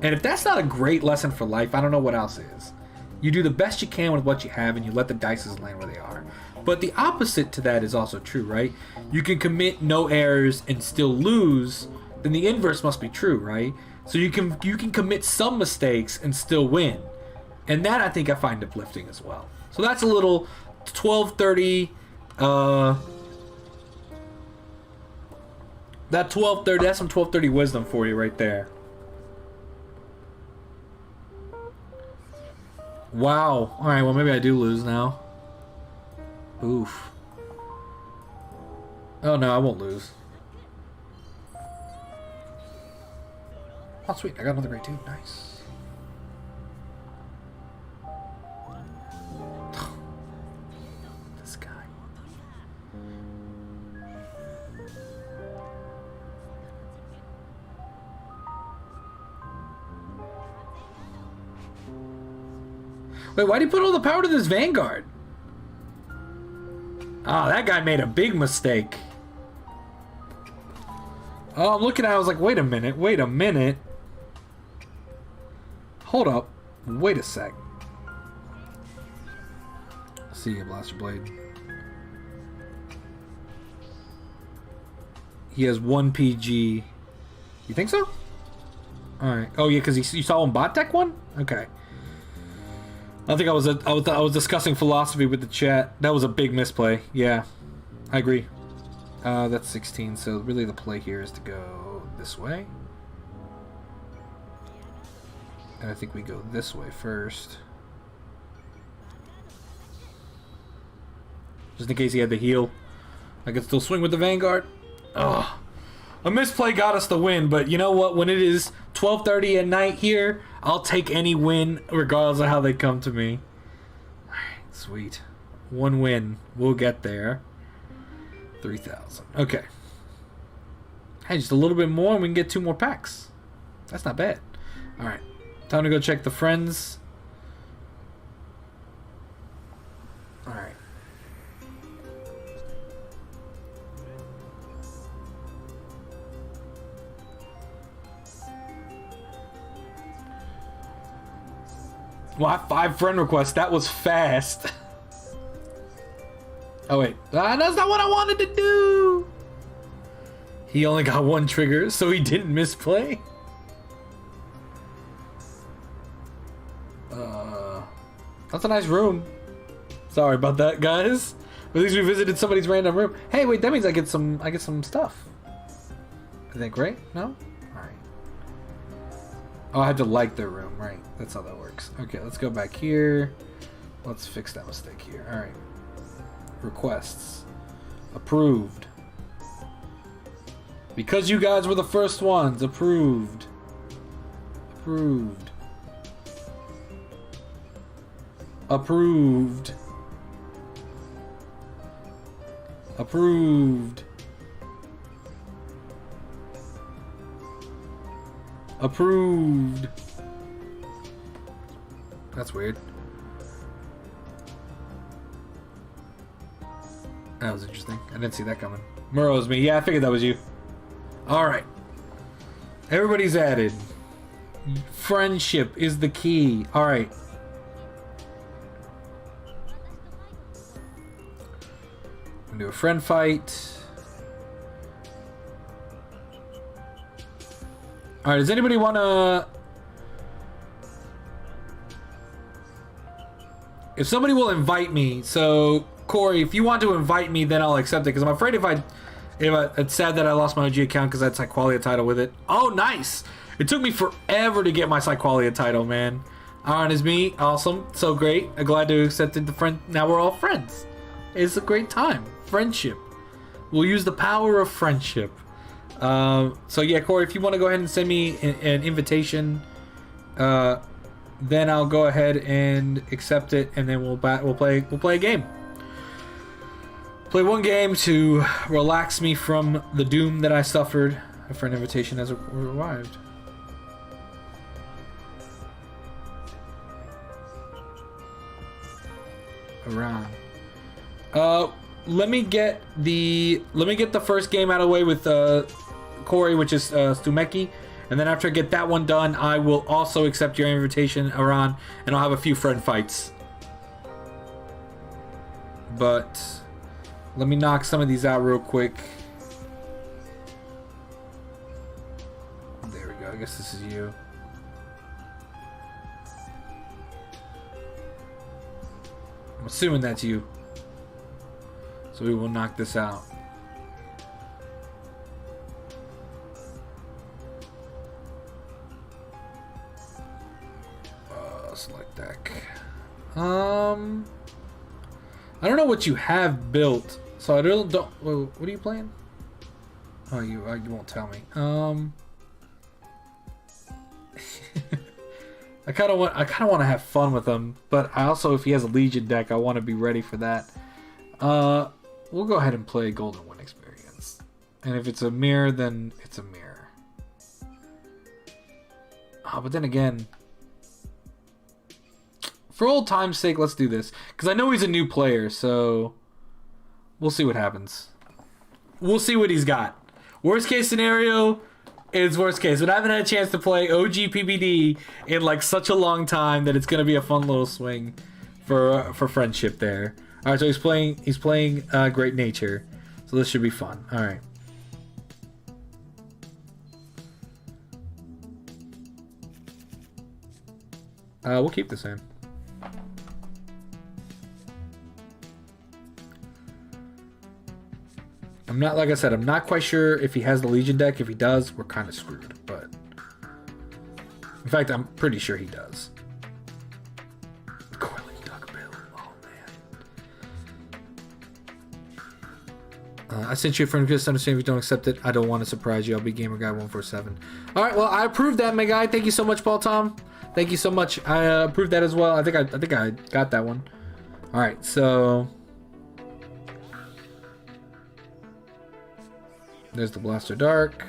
And if that's not a great lesson for life, I don't know what else is. You do the best you can with what you have, and you let the dice land where they are. But the opposite to that is also true, right? You can commit no errors and still lose, then the inverse must be true, right? So you can commit some mistakes and still win. And that, I think, I find uplifting as well. So that's a little 1230 that's some 1230 wisdom for you right there. Wow. Alright, well, maybe I do lose now. Oof. Oh no, I won't lose. Oh, sweet. I got another grade 2. Nice. This guy. Wait, why'd he put all the power to this Vanguard? Oh, that guy made a big mistake. Oh, I'm looking at it, I was like, wait a minute. Hold up. Wait a sec. See ya, Blaster Blade. He has 1 PG. You think so? Alright. Oh, yeah, because you saw him bot deck 1? Okay. I think I was discussing philosophy with the chat. That was a big misplay. Yeah. I agree. That's 16, so really the play here is to go this way. And I think we go this way first. Just in case he had the heal. I could still swing with the Vanguard. Ugh. A misplay got us the win, but you know what? When it is 12:30 at night here, I'll take any win regardless of how they come to me. Alright, sweet. 1 win. We'll get there. 3,000. Okay. Hey, just a little bit more and we can get 2 more packs. That's not bad. Alright. Time to go check the friends. Alright. Wow, 5 friend requests. That was fast. Oh wait, that's not what I wanted to do. He only got one trigger, so he didn't misplay. That's a nice room. Sorry about that, guys. At least we visited somebody's random room. Hey, wait, that means I get some stuff. I think, right? No? Alright. Oh, I had to like their room, right. That's how that works. Okay, let's go back here. Let's fix that mistake here. Alright. Requests. Approved. Because you guys were the first ones. Approved. Approved. Approved. Approved. Approved. That's weird. That was interesting. I didn't see that coming. Murrow's me. Yeah, I figured that was you. Alright. Everybody's added. Friendship is the key. Alright. I'm gonna do a friend fight. Alright, does anybody wanna... If somebody will invite me, so Corey, if you want to invite me, then I'll accept it. Because I'm afraid it's sad that I lost my OG account because I had Psyqualia title with it. Oh, nice! It took me forever to get my Psyqualia title, man. Aaron is me, awesome, so great. I'm glad to accept the friend. Now we're all friends. It's a great time. Friendship. We'll use the power of friendship. So yeah, Corey, if you want to go ahead and send me an invitation, then I'll go ahead and accept it, and then we'll play a game. Play one game to relax me from the doom that I suffered. A friend invitation has arrived. Iran. Let me get the first game out of the way with Corey, which is Stumeki, and then after I get that one done, I will also accept your invitation, Iran, and I'll have a few friend fights. But let me knock some of these out real quick. There we go. I guess this is you. I'm assuming that's you. So we will knock this out. Select deck. I don't know what you have built, so I don't. What are you playing? Oh, you won't tell me. I kind of want to have fun with him, but I also, if he has a Legion deck, I want to be ready for that. We'll go ahead and play Golden Wind Experience, and if it's a mirror, then it's a mirror. But then again, for old time's sake, let's do this, because I know he's a new player, so we'll see what happens. We'll see what he's got. Worst case scenario is worst case, but I haven't had a chance to play OG PBD in like such a long time that it's gonna be a fun little swing for friendship there. All right, so he's playing Great Nature, so this should be fun. All right. We'll keep this in. I'm not, like I said, I'm not quite sure if he has the Legion deck. If he does, we're kind of screwed, but in fact, I'm pretty sure he does. Coiling Duckbill, oh man. I sent you a friend request. Understand if you don't accept it. I don't want to surprise you. I'll be Gamer Guy 147. All right, well, I approved that, my guy. Thank you so much, Paul Tom. Thank you so much. I approved that as well. I think I got that one. All right, so there's the Blaster Dark.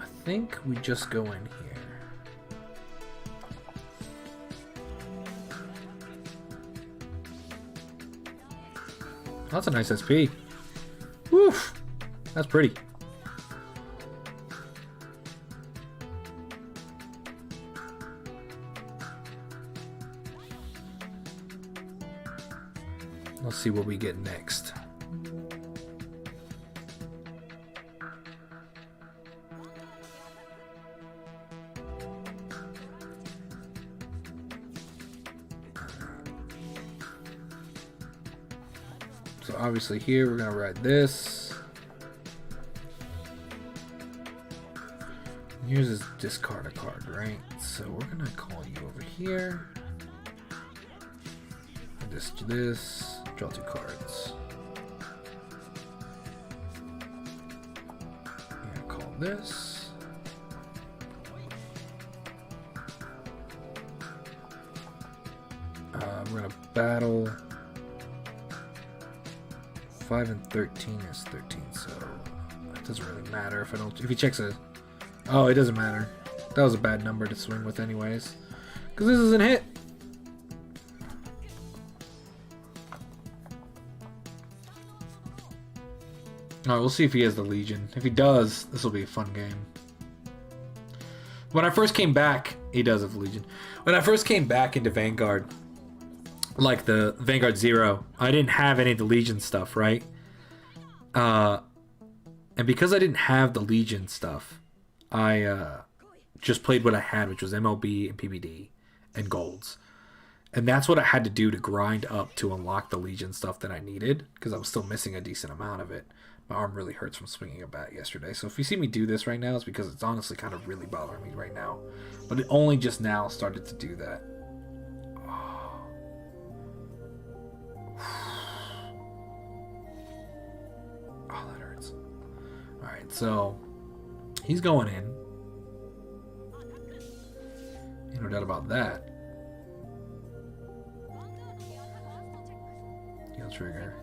I think we just go in here. That's a nice SP. Woof. That's pretty. Let's see what we get next. So obviously here we're gonna ride this. Here's his discard a card, right? So we're gonna call you over here. Just do this. Draw 2 cards. I'm gonna call this. We're gonna battle. 5 and 13 is 13, so it doesn't really matter if I don't. If he checks a. Oh, it doesn't matter. That was a bad number to swing with, anyways. Because this isn't hit. Alright, we'll see if he has the Legion. If he does, this will be a fun game. When I first came back, he does have the Legion. When I first came back into Vanguard, like the Vanguard 0, I didn't have any of the Legion stuff, right? And because I didn't have the Legion stuff, I just played what I had, which was MLB and PBD and golds. And that's what I had to do to grind up to unlock the Legion stuff that I needed, because I was still missing a decent amount of it. My arm really hurts from swinging a bat yesterday. So if you see me do this right now, it's because it's honestly kind of really bothering me right now. But it only just now started to do that. Oh, that hurts. Alright, so he's going in. Ain't no doubt about that. He'll trigger.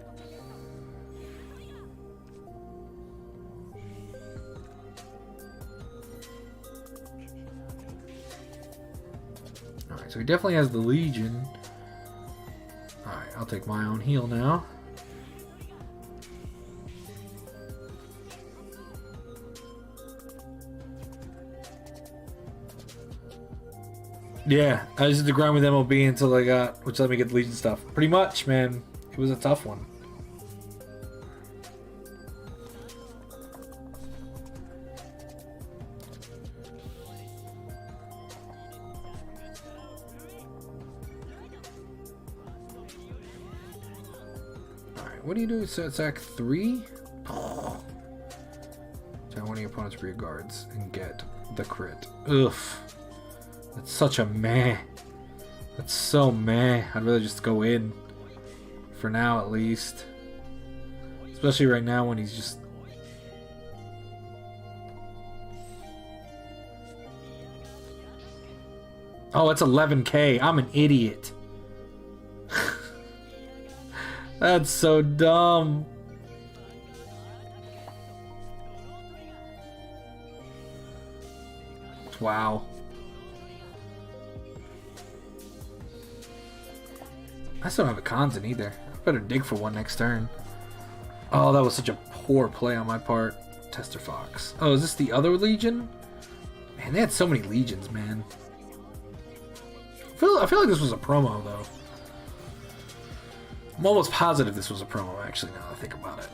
Alright, so he definitely has the Legion. Alright, I'll take my own heal now. Yeah, I just had to grind with MLB until I got, which let me get the Legion stuff. Pretty much, man. It was a tough one. Alright, what do you do? So attack 3? Oh. Tell one of your opponent's rear guards and get the crit. Ugh. That's such a meh. That's so meh. I'd rather just go in. For now, at least. Especially right now when he's just... Oh, it's 11k. I'm an idiot. That's so dumb. Wow. I still don't have a Kanzen either. I better dig for one next turn. Oh, that was such a poor play on my part. Tester Fox. Oh, is this the other Legion? Man, they had so many Legions, man. I feel like this was a promo, though. I'm almost positive this was a promo, actually, now that I think about it.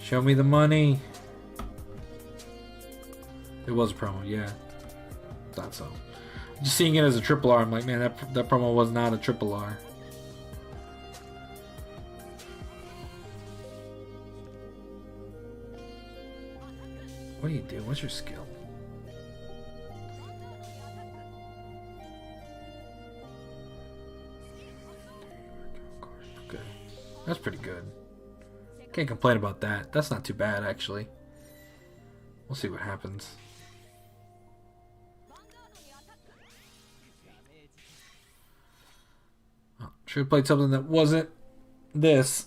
Show me the money. It was a promo, yeah. Thought so. Just seeing it as a triple R, I'm like, man, that promo was not a triple R. What do you do? What's your skill? Okay. That's pretty good. Can't complain about that. That's not too bad, actually. We'll see what happens. Oh, should have played something that wasn't this.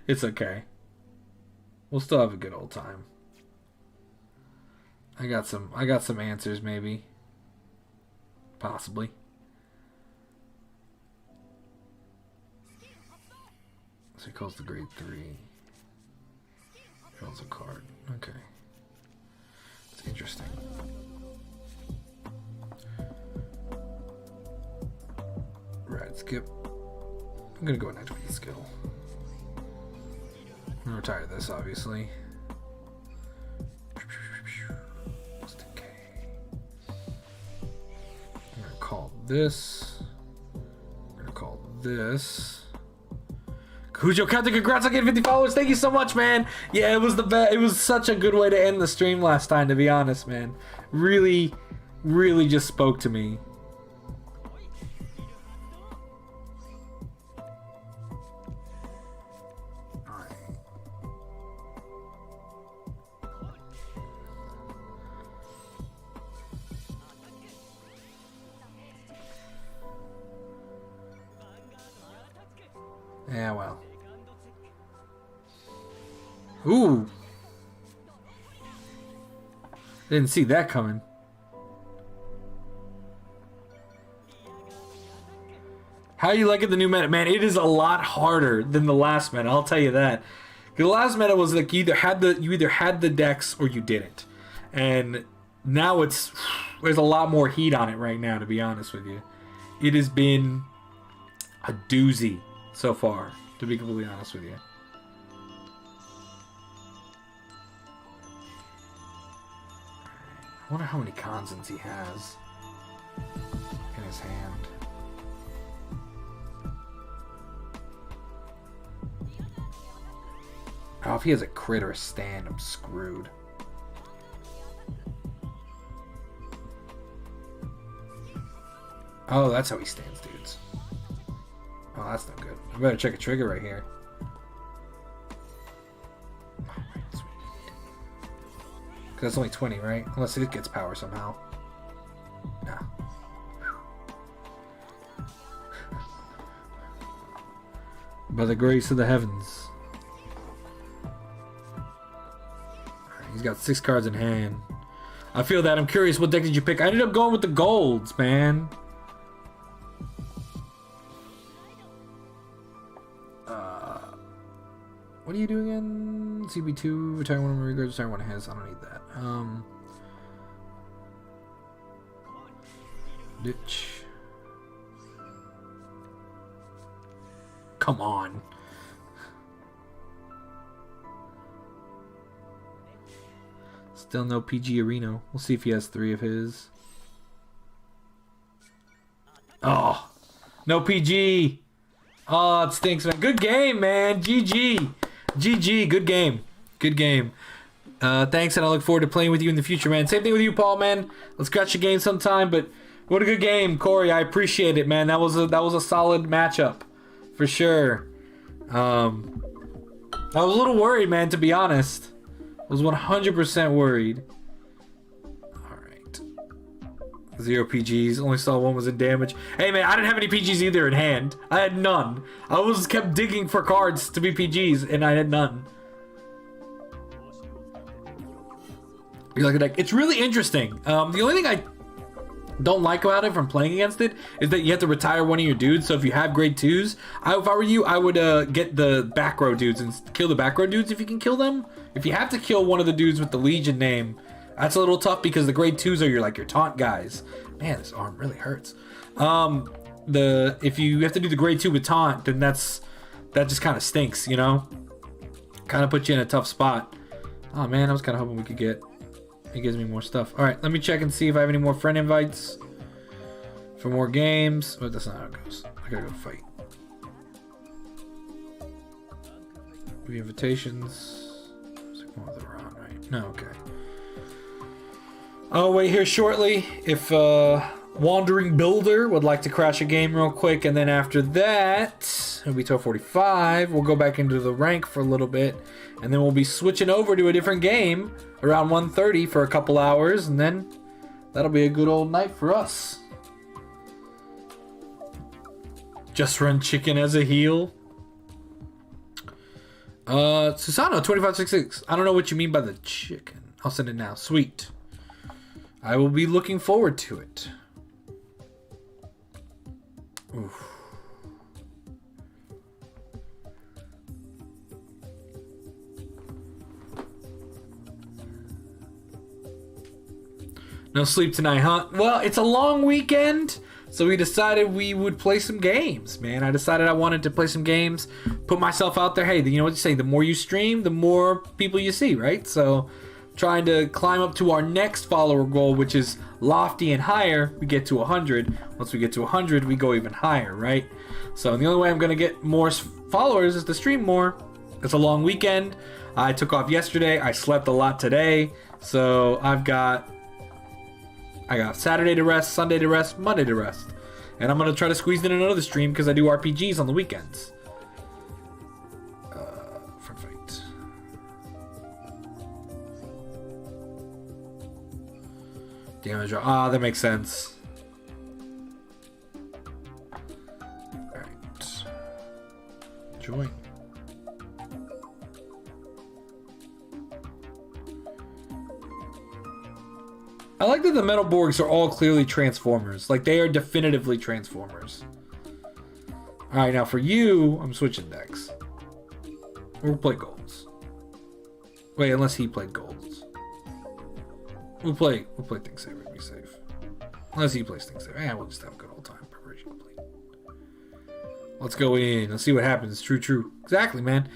It's okay. We'll still have a good old time. I got some answers, maybe. Possibly. So he calls the grade 3. Draws a card. Okay. It's interesting. Rad skip. I'm gonna go next with the skill. I'm gonna retire this, obviously. Just in case. I'm gonna call this. I'm gonna call this. Kujo Captain, congrats on getting 50 followers. Thank you so much, man. Yeah, it was the best. It was such a good way to end the stream last time, to be honest, man. Really, really just spoke to me. Yeah, well. Ooh. Didn't see that coming. How you liking the new meta? Man, it is a lot harder than the last meta, I'll tell you that. The last meta was like you either had the decks or you didn't. And now there's a lot more heat on it right now, to be honest with you. It has been a doozy so far, to be completely honest with you. I wonder how many consons he has in his hand. Oh, if he has a crit or a stand, I'm screwed. Oh, that's how he stands, dudes. Oh, that's not good. I better check a trigger right here. Because that's only 20, right? Unless it gets power somehow. No. By the grace of the heavens. He's got 6 cards in hand. I feel that. I'm curious, what deck did you pick? I ended up going with the golds, man. What do you do again? CB2, retire one of my regards, retire one of his. I don't need that. Ditch. Come on. Still no PG Areno. We'll see if he has 3 of his. Oh, no PG. Oh, it stinks, man. Good game, man. GG. GG. Good game. Good game. Thanks, and I look forward to playing with you in the future, man. Same thing with you, Paul, man. Let's catch a game sometime. But what a good game, Corey. I appreciate it, man. That was a solid matchup, for sure. I was a little worried, man, to be honest. I was 100% worried. Alright. 0 PGs. Only saw 1 was in damage. Hey, man, I didn't have any PGs either in hand. I had none. I was kept digging for cards to be PGs, and I had none. You look at that. It's really interesting. The only thing I don't like about it from playing against it is that you have to retire one of your dudes. So if you have grade 2s, if I were you, I would get the back row dudes and kill the back row dudes if you can kill them. If you have to kill one of the dudes with the Legion name, that's a little tough because the grade 2s are your taunt guys. Man, this arm really hurts. If you have to do the grade 2 with taunt, then that just kind of stinks, you know? Kind of puts you in a tough spot. Oh man, I was kind of hoping we could get. It gives me more stuff. All right, let me check and see if I have any more friend invites for more games. But that's not how it goes. I gotta go fight. The invitations. Oh, they're on, right? No, okay. I'll wait here shortly. If Wandering Builder would like to crash a game real quick, and then after that, it'll be 12:45. We'll go back into the rank for a little bit, and then we'll be switching over to a different game around 1:30 for a couple hours, and then that'll be a good old night for us. Just run chicken as a heal. Susano 2566. I don't know what you mean by the chicken. I'll send it now. Sweet. I will be looking forward to it. Oof. No sleep tonight, huh? Well, it's a long weekend, so we decided we would play some games, man. I decided I wanted to play some games, put myself out there. Hey, you know what you say? The more you stream, the more people you see, right? So trying to climb up to our next follower goal, which is lofty and higher. We get to 100. Once we get to 100, we go even higher, right? So the only way I'm going to get more followers is to stream more. It's a long weekend. I took off yesterday. I slept a lot today. So I got Saturday to rest, Sunday to rest, Monday to rest. And I'm going to try to squeeze in another stream because I do RPGs on the weekends. Perfect. Damage. Ah, that makes sense. Alright. Join. I like that the Metal Borgs are all clearly Transformers. Like, they are definitively Transformers. Alright, now for you, I'm switching decks. We'll play Golds. Wait, unless he played Golds. We'll play Things Saver, be safe. Unless he plays Things Saver. We'll just have a good old time. Preparation complete. Let's go in. Let's see what happens. True. Exactly, man.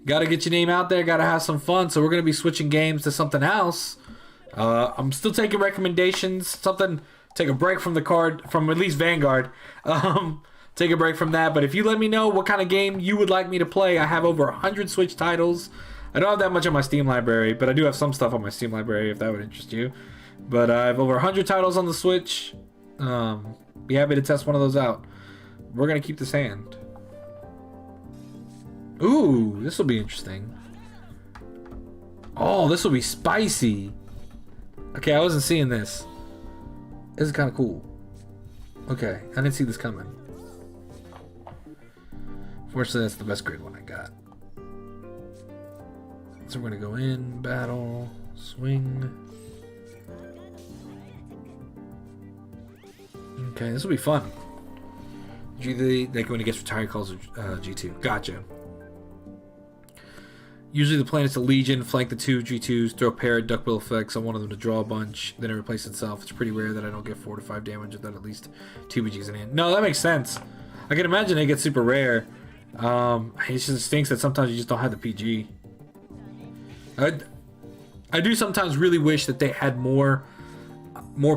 Gotta get your name out there. Gotta have some fun. So we're gonna be switching games to something else. I'm still taking recommendations. Take a break from the card, from at least Vanguard. Take a break from that. But if you let me know what kind of game you would like me to play, I have over 100 Switch titles. I don't have that much on my Steam library, but I do have some stuff on my Steam library if that would interest you. But I have over 100 titles on the Switch. Be happy to test one of those out. We're going to keep this hand. Ooh, this will be interesting. Oh, this will be spicy. Okay, I wasn't seeing this. This is kind of cool. Okay, I didn't see this coming. Fortunately, that's the best grade one I got. So we're going to go in, battle, swing. Okay, this will be fun. Like when he gets retired, calls it G2. Gotcha. Usually the plan is to Legion, flank the two G2s, throw a pair of duckbill effects on one of them to draw a bunch, then it replaces itself. It's pretty rare that I don't get 4 to 5 damage without at least 2 BGs in hand. No, that makes sense. I can imagine they get super rare. It just stinks that sometimes you just don't have the PG. I do sometimes really wish that they had more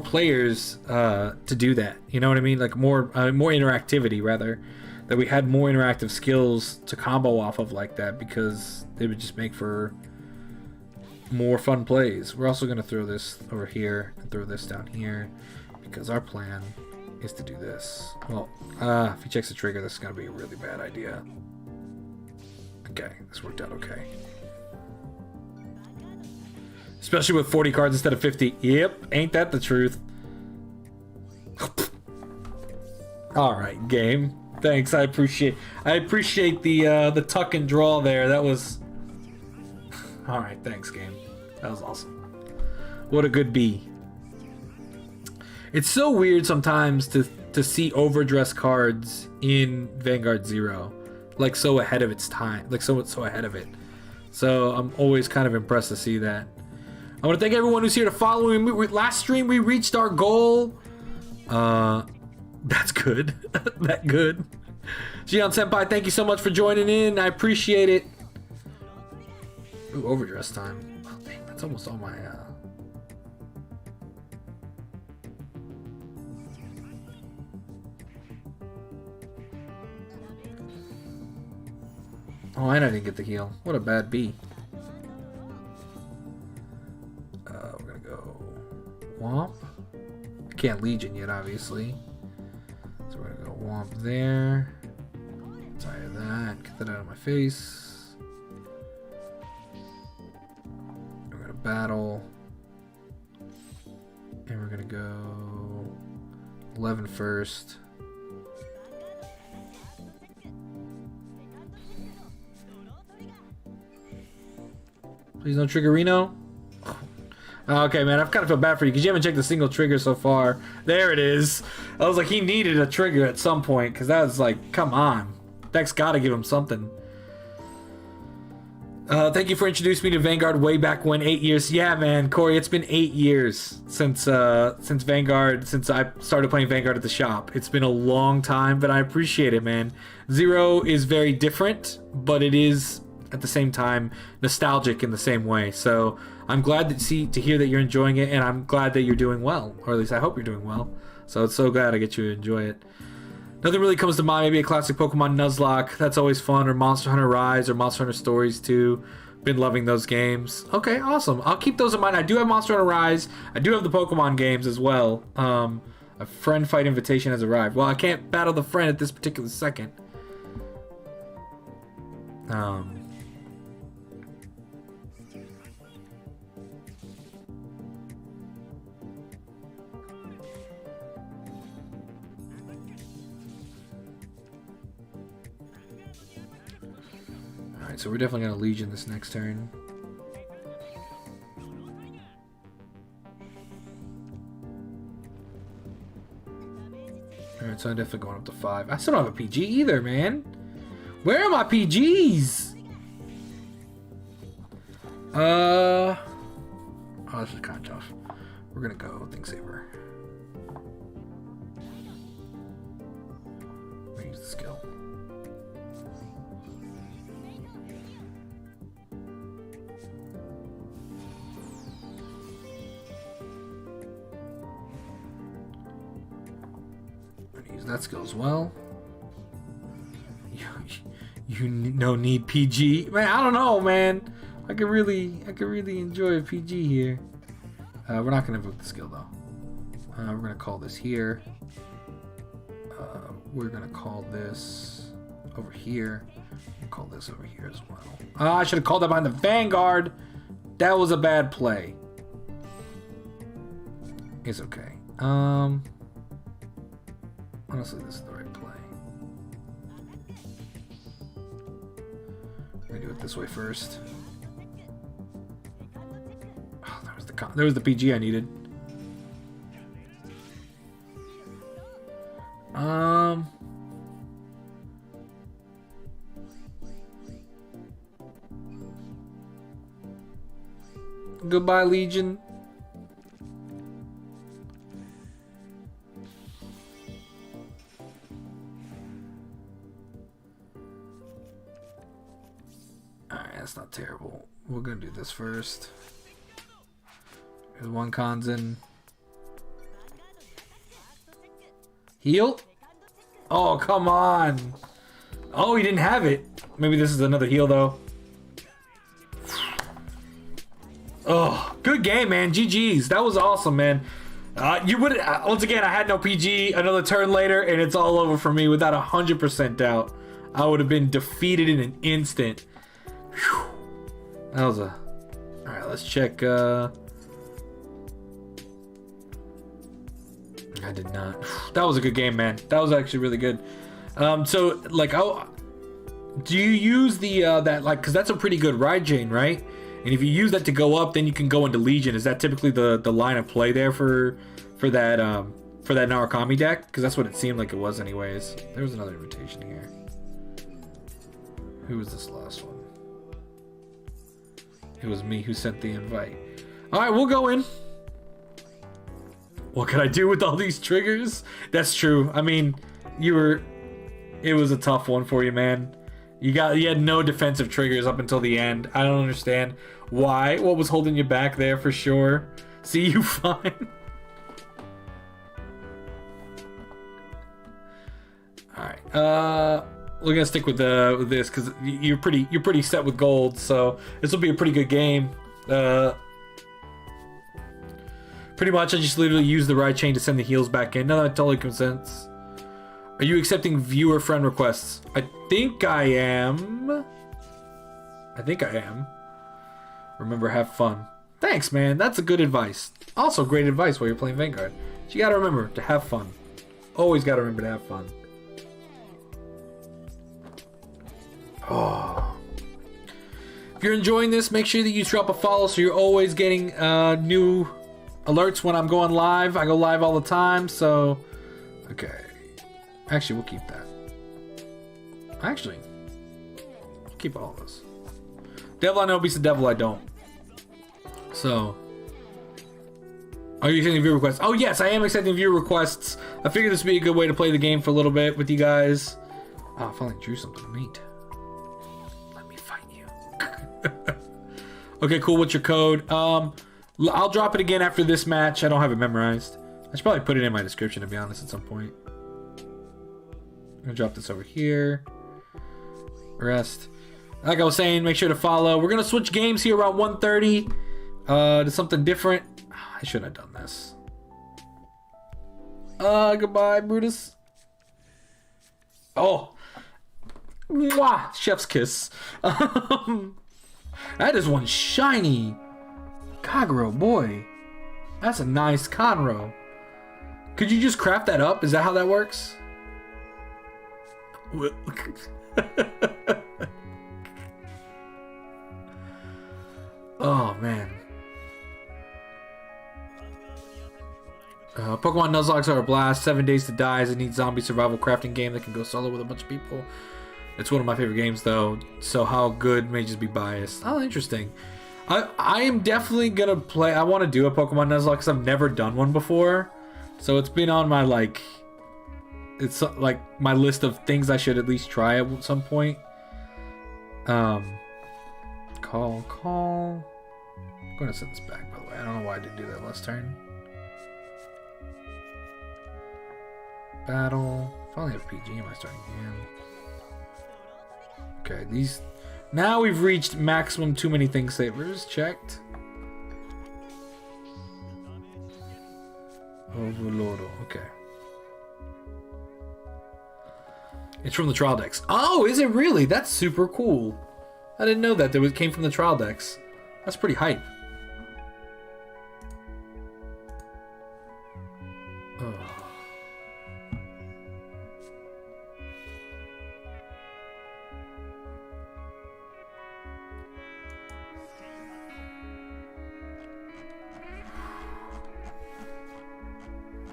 players to do that. You know what I mean? Like more interactivity, rather. That we had more interactive skills to combo off of like that, because they would just make for more fun plays. We're also going to throw this over here and throw this down here, because our plan is to do this. Well, if he checks the trigger, this is going to be a really bad idea. Okay, this worked out okay. Especially with 40 cards instead of 50. Yep, ain't that the truth? Alright, game. Thanks, I appreciate the tuck and draw there. That was... Alright, thanks, game. That was awesome. What a good B. It's so weird sometimes to see overdressed cards in Vanguard Zero. Like, so ahead of its time. Like, so ahead of it. So, I'm always kind of impressed to see that. I want to thank everyone who's here to follow me. Last stream, we reached our goal. That's good. That good. Gion Senpai, thank you so much for joining in. I appreciate it. Ooh, overdress time. Oh, dang, that's almost all my... Oh, and I didn't get the heal. What a bad B. We're gonna go... Womp. I can't Legion yet, obviously. So we're gonna go Womp there. Tire that. Get that out of my face. We're gonna battle. And we're gonna go 11 first. Please no Triggerino. Okay, man, I've kind of feel bad for you because you haven't checked a single trigger so far. There it is. I was like, he needed a trigger at some point because that was like, come on. Deck's got to give him something. Thank you for introducing me to Vanguard way back when, 8 years. Yeah, man, Corey, it's been 8 years since Vanguard, since I started playing Vanguard at the shop. It's been a long time, but I appreciate it, man. Zero is very different, but it is at the same time nostalgic in the same way. So I'm glad to hear that you're enjoying it, and I'm glad that you're doing well, or at least I hope you're doing well. So it's so glad I get you to enjoy it. Nothing really comes to mind. Maybe a classic Pokemon Nuzlocke. That's always fun. Or Monster Hunter Rise or Monster Hunter Stories 2. Been loving those games. Okay, awesome. I'll keep those in mind. I do have Monster Hunter Rise. I do have the Pokemon games as well. A friend fight invitation has arrived. Well, I can't battle the friend at this particular second. Alright, so we're definitely going to Legion this next turn. Alright, so I'm definitely going up to 5. I still don't have a PG either, man. Where are my PGs? Oh, this is kind of tough. We're going to go Think Saber. Use the skill. Use that skill as well. You no need PG, man. I don't know, man. I could really enjoy a PG here. We're not gonna invoke the skill though. We're gonna call this here. We're gonna call this over here. We'll call this over here as well. I should have called that behind the Vanguard. That was a bad play. It's okay. Honestly, this is the right play. I'm gonna do it this way first. Oh, there was the PG I needed. Goodbye, Legion. That's not terrible. We're gonna do this first. There's one Kanzen. Heal? Oh, come on. Oh, he didn't have it. Maybe this is another heal, though. Oh, good game, man. GG's. That was awesome, man. You would once again, I had no PG. Another turn later, and it's all over for me without 100% doubt. I would have been defeated in an instant. Whew. That was a... Alright, let's check... I did not. That was a good game, man. That was actually really good. So, like, do you use the, that, like, because that's a pretty good ride chain, right? And if you use that to go up, then you can go into Legion. Is that typically the line of play there for that Narukami deck? Because that's what it seemed like it was anyways. There was another invitation here. Who was this last one? It was me who sent the invite. Alright, we'll go in. What can I do with all these triggers? That's true. I mean, it was a tough one for you, man. You had no defensive triggers up until the end. I don't understand why. What was holding you back there for sure? See you fine. Alright. We're gonna stick with this because you're pretty set with gold, so this will be a pretty good game. Pretty much, I just literally use the ride chain to send the heals back in. No, that totally makes sense. Are you accepting viewer friend requests? I think I am. Remember, have fun. Thanks, man. That's a good advice. Also, great advice while you're playing Vanguard. But you gotta remember to have fun. Always gotta remember to have fun. Oh. If you're enjoying this, make sure that you drop a follow so you're always getting new alerts when I'm going live. I go live all the time, so... Okay. Actually, we'll keep that. Actually, keep all of this. Devil I know beats the devil I don't. So, are you accepting viewer requests? Oh yes, I am accepting viewer requests. I figured this would be a good way to play the game for a little bit with you guys. Oh, I finally drew something neat. Let me fight you. Okay, cool. What's your code? I'll drop it again after this match. I don't have it memorized. I should probably put it in my description, to be honest, at some point. I'm gonna drop this over here. Rest. Like I was saying, make sure to follow. We're gonna switch games here around 1:30 to something different. I shouldn't have done this. Goodbye, Brutus. Oh. Mwah! Chef's kiss. That is one shiny Kagero, boy. That's a nice Conroe. Could you just craft that up? Is that how that works? Oh, man. Pokemon Nuzlocke are a blast. 7 Days to Die is a neat zombie survival crafting game that can go solo with a bunch of people. It's one of my favorite games, though, so how good may just be biased. Oh, interesting. I am definitely gonna play. I want to do a Pokemon Nuzlocke because I've never done one before. So it's been on my, like... It's like my list of things I should at least try at some point. Call. I'm going to send this back, by the way. I don't know why I didn't do that last turn. Battle. Finally have PG. Am I starting again? Okay, these... Now we've reached maximum too many things savers. Checked. Overlordo. Okay. It's from the trial decks. Oh, is it really? That's super cool. I didn't know that it came from the trial decks. That's pretty hype. Oh.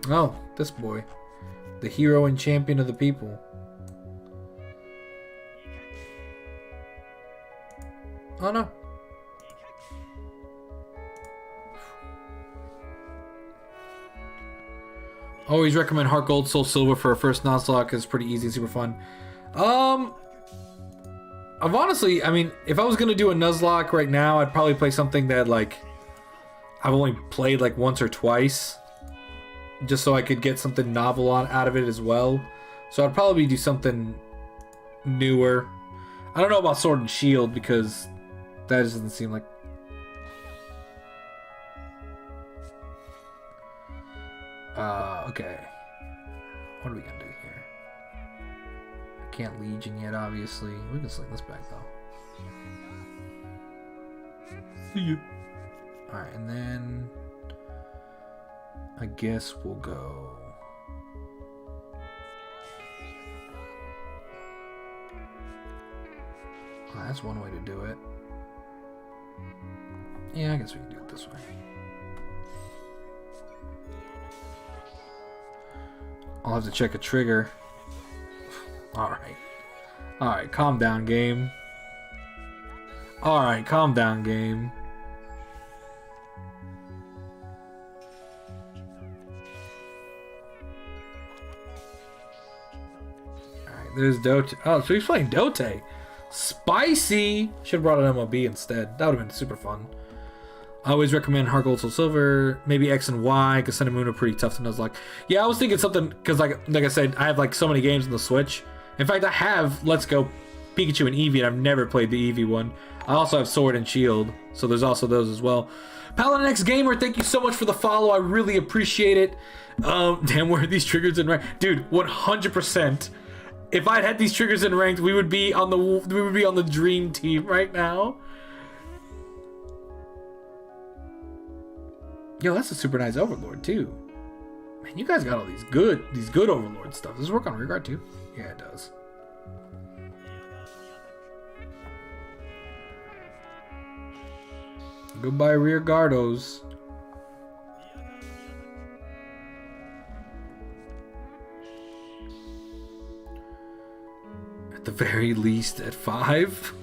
Oh, this boy. The hero and champion of the people. Oh no. Always recommend Heart Gold, Soul Silver for a first Nuzlocke. It's pretty easy and super fun. I've honestly, I mean, if I was gonna do a Nuzlocke right now, I'd probably play something that, like, I've only played like once or twice, just so I could get something novel out of it as well. So I'd probably do something newer. I don't know about Sword and Shield because that doesn't seem like... okay. What are we gonna do here? I can't Legion yet, obviously. We can sling this back, though. See you. Alright, and then... I guess we'll go... Oh, that's one way to do it. Yeah, I guess we can do it this way. I'll have to check a trigger. Alright. Alright, calm down, game. Alright, calm down, game. Alright, there's Dote. Oh, so he's playing Dote. Spicy! Should have brought an MLB instead. That would have been super fun. I always recommend Heart Gold, Soul Silver, maybe X and Y, because Sun and Moon are pretty tough to Nuzlocke. Yeah, I was thinking something, because like I said, I have like so many games on the Switch. In fact, I have Let's Go Pikachu and Eevee, and I've never played the Eevee one. I also have Sword and Shield, so there's also those as well. Paladin X Gamer, thank you so much for the follow. I really appreciate it. Damn, where are these triggers in rank? Dude, 100%. If I'd had these triggers in ranked, we would be on the dream team right now. Yo, that's a super nice Overlord too. Man, you guys got all these good Overlord stuff. Does this work on Rearguard too? Yeah, it does. Goodbye, Rearguardos. At the very least, at 5.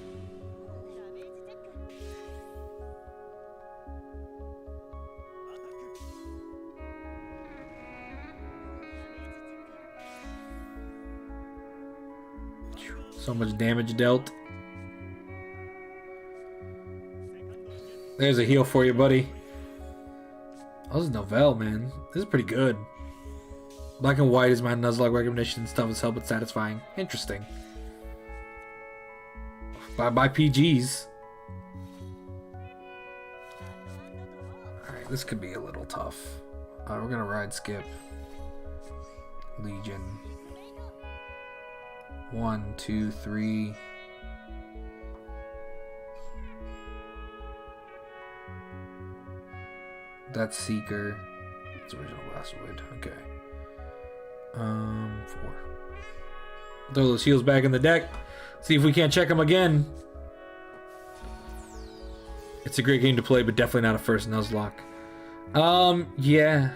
So much damage dealt. There's a heal for you, buddy. Oh, this is Novell, man. This is pretty good. Black and white is my Nuzlocke recognition. Stuff is hell but satisfying. Interesting. Bye PGs. Alright, this could be a little tough. We're gonna ride skip. Legion. 1, 2, 3. That's Seeker. It's original Basswood. Okay. 4. Throw those heals back in the deck. See if we can't check them again. It's a great game to play, but definitely not a first Nuzlocke. Yeah.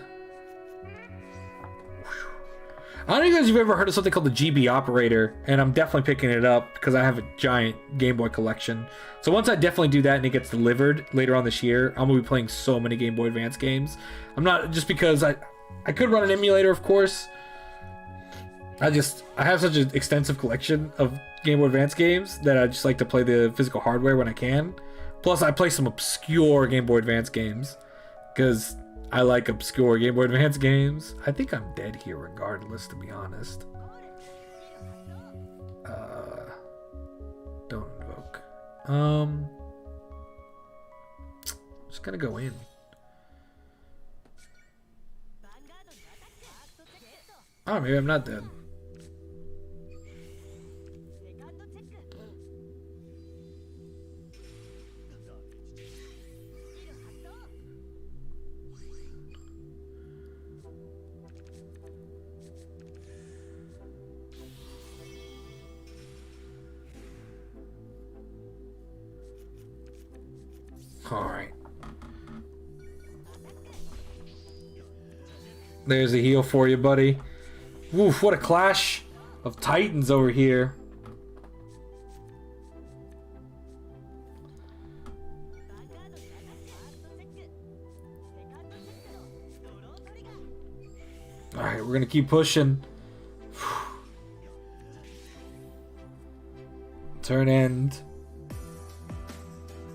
I don't know if you guys have ever heard of something called the GB Operator, and I'm definitely picking it up because I have a giant Game Boy collection. So once I definitely do that and it gets delivered later on this year, I'm going to be playing so many Game Boy Advance games. I'm not, just because I could run an emulator, of course. I have such an extensive collection of Game Boy Advance games that I just like to play the physical hardware when I can. Plus, I play some obscure Game Boy Advance games because I like obscure Game Boy Advance games. I think I'm dead here regardless, to be honest. Don't invoke. Just gonna go in. Oh, maybe I'm not dead. Alright. There's a heal for you, buddy. Woof, what a clash of titans over here. Alright, we're gonna keep pushing. Turn end.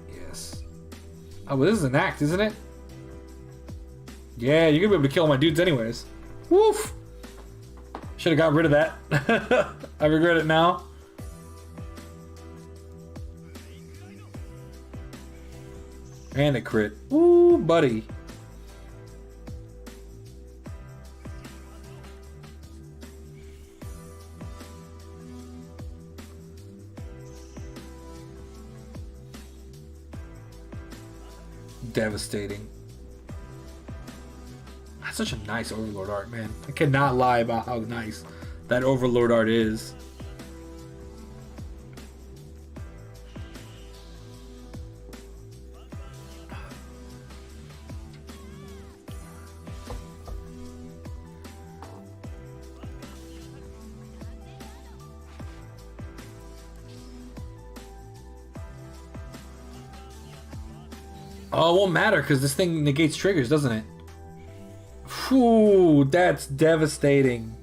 Yes. Oh, well, this is an act, isn't it? Yeah, you're gonna be able to kill my dudes anyways. Woof! Should have got rid of that. I regret it now. And a crit. Ooh, buddy. Devastating. That's such a nice Overlord art, man. I cannot lie about how nice that Overlord art is. Oh, it won't matter because this thing negates triggers, doesn't it? Whew, that's devastating.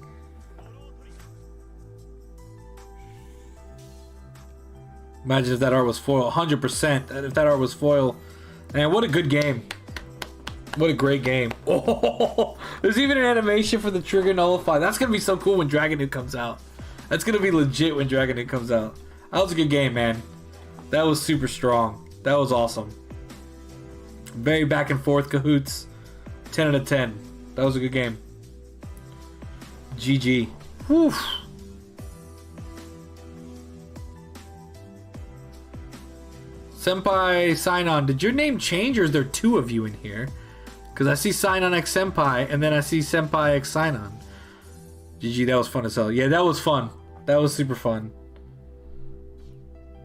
Imagine if that art was foil. 100%. If that art was foil. Man, what a good game. What a great game. Oh, there's even an animation for the trigger nullify. That's going to be so cool when Dragonute comes out. That's going to be legit when Dragonute comes out. That was a good game, man. That was super strong. That was awesome. Very back and forth cahoots. 10 out of 10. That was a good game. GG. Whew. Senpai Sign-On, did your name change or is there two of you in here? Because I see Sign-On X Senpai and then I see Senpai X Sign-On. GG, that was fun as hell. Yeah, that was fun. That was super fun.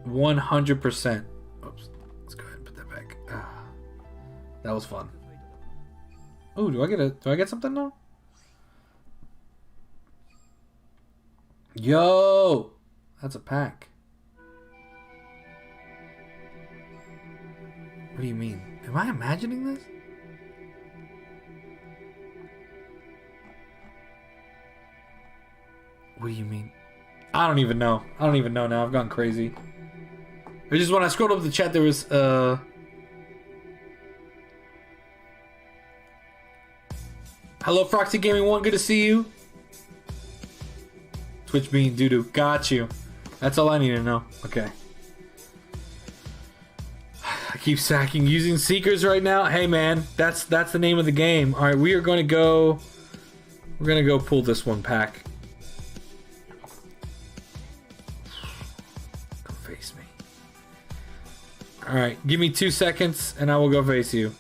100%. Oops. Let's go ahead and put that back. That was fun. Oh, do I get something now? Yo! That's a pack. What do you mean? Am I imagining this? What do you mean? I don't even know. I don't even know now. I've gone crazy. It just when I scrolled up the chat, there was hello, Froxy Gaming 1. Good to see you. Twitch being doo-doo. Got you. That's all I need to know. Okay. I keep sacking using Seekers right now. Hey man, that's the name of the game. Alright, we are gonna go. We're gonna go pull this one pack. Go face me. Alright, give me 2 seconds and I will go face you.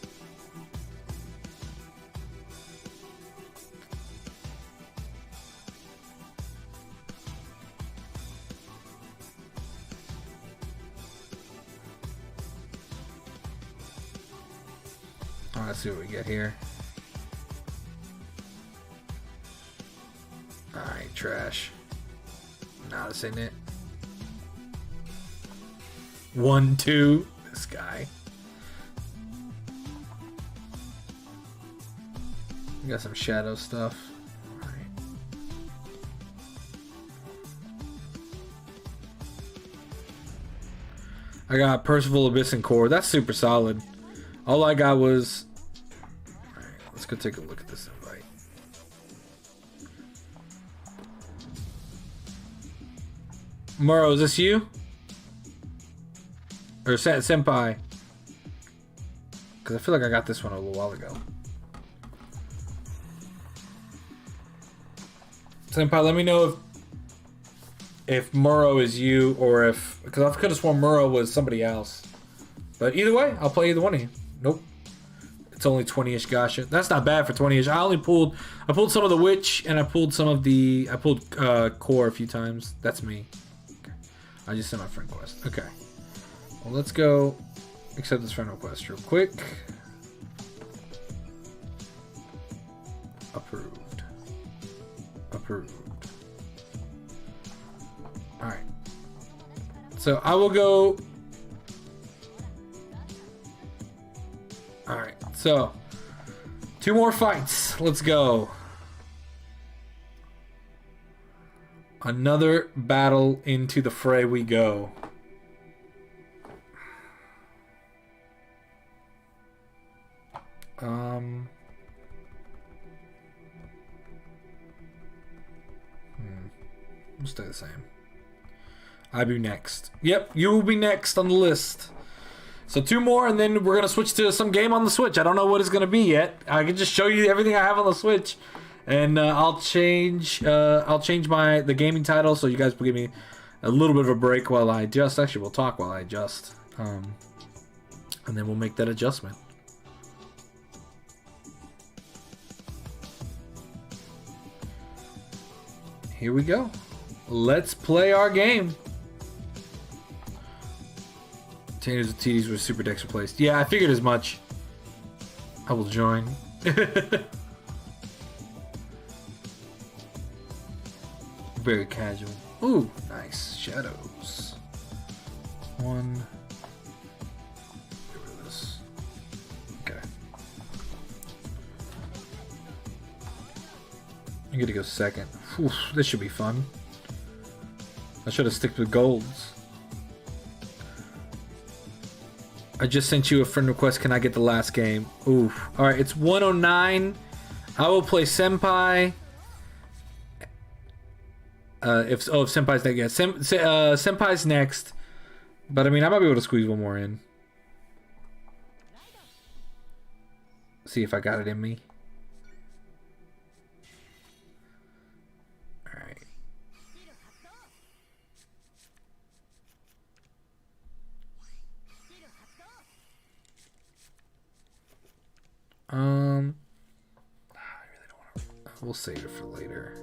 Let's see what we get here. Alright, trash. Nah, this ain't it. 1, 2. This guy. We got some shadow stuff. Alright. I got Percival, Abyss, and Core. That's super solid. All I got was... Alright, let's go take a look at this invite. Muro, is this you? Or Senpai? Because I feel like I got this one a little while ago. Senpai, let me know if Muro is you or if... Because I could have sworn Muro was somebody else. But either way, I'll play either one of you. Nope. It's only 20-ish, gotcha. That's not bad for 20-ish. I pulled some of the Witch and I pulled Core a few times. That's me. Okay. I just sent my friend request. Okay. Well, let's go accept this friend request real quick. Approved. Approved. Alright. So I will go... Alright, so 2 more fights. Let's go. Another battle into the fray we go. We'll stay the same. I be next. Yep, you will be next on the list. So 2 more, and then we're gonna switch to some game on the Switch. I don't know what it's gonna be yet. I can just show you everything I have on the Switch, and I'll change the gaming title so you guys will give me a little bit of a break while I adjust. Actually, we'll talk while I adjust, and then we'll make that adjustment. Here we go. Let's play our game. Containers of TDs were super decks replaced. Yeah, I figured as much. I will join. Very casual. Ooh, nice. Shadows. 1. Get rid of this. Okay. I'm gonna go second. Whew, this should be fun. I should have sticked with golds. I just sent you a friend request. Can I get the last game? Oof. Alright, it's 109. I will play Senpai. If Senpai's next. Yeah, Senpai's next. But I mean, I might be able to squeeze one more in. See if I got it in me. Alright. I really don't want to. We'll save it for later.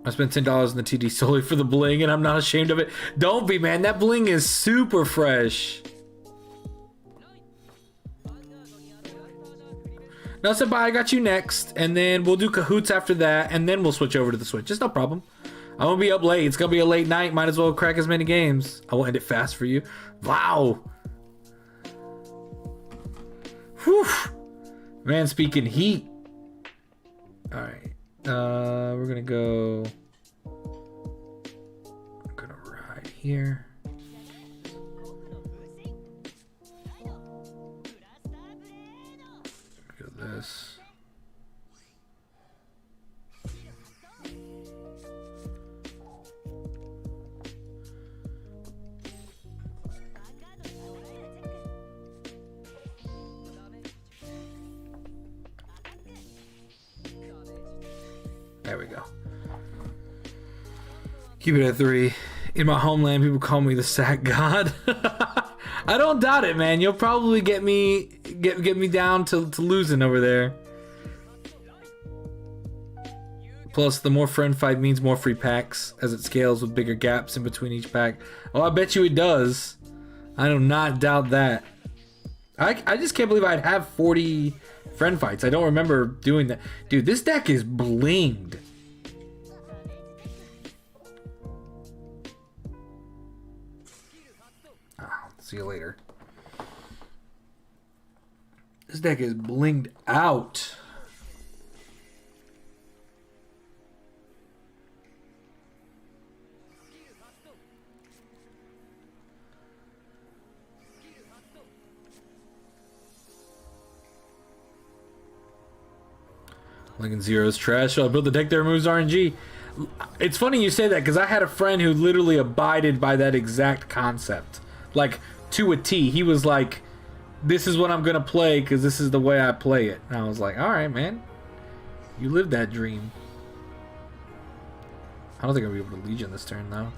I spent $10 in the TD solely for the bling, and I'm not ashamed of it. Don't be, man. That bling is super fresh. Now, Senpai, I got you next, and then we'll do Cahoots after that, and then we'll switch over to the Switch. It's no problem. I'm gonna be up late. It's gonna be a late night. Might as well crack as many games. I will end it fast for you. Wow. Whew. Man, speaking heat. All right. We're gonna go. I'm gonna ride here. Go this. There we go. Keep it at 3. In my homeland, people call me the sack god. I don't doubt it, man. You'll probably get me down to losing over there. Plus, the more friend fight means more free packs as it scales with bigger gaps in between each pack. Oh, I bet you it does. I do not doubt that. I just can't believe I'd have 40 friend fights. I don't remember doing that. Dude, this deck is blinged. See you later. This deck is blinged out. Lincoln Zero's trash. So I built the deck that removes RNG. It's funny you say that because I had a friend who literally abided by that exact concept. Like, to a T. He was like, this is what I'm going to play because this is the way I play it. And I was like, alright, man. You lived that dream. I don't think I'll be able to Legion this turn, though.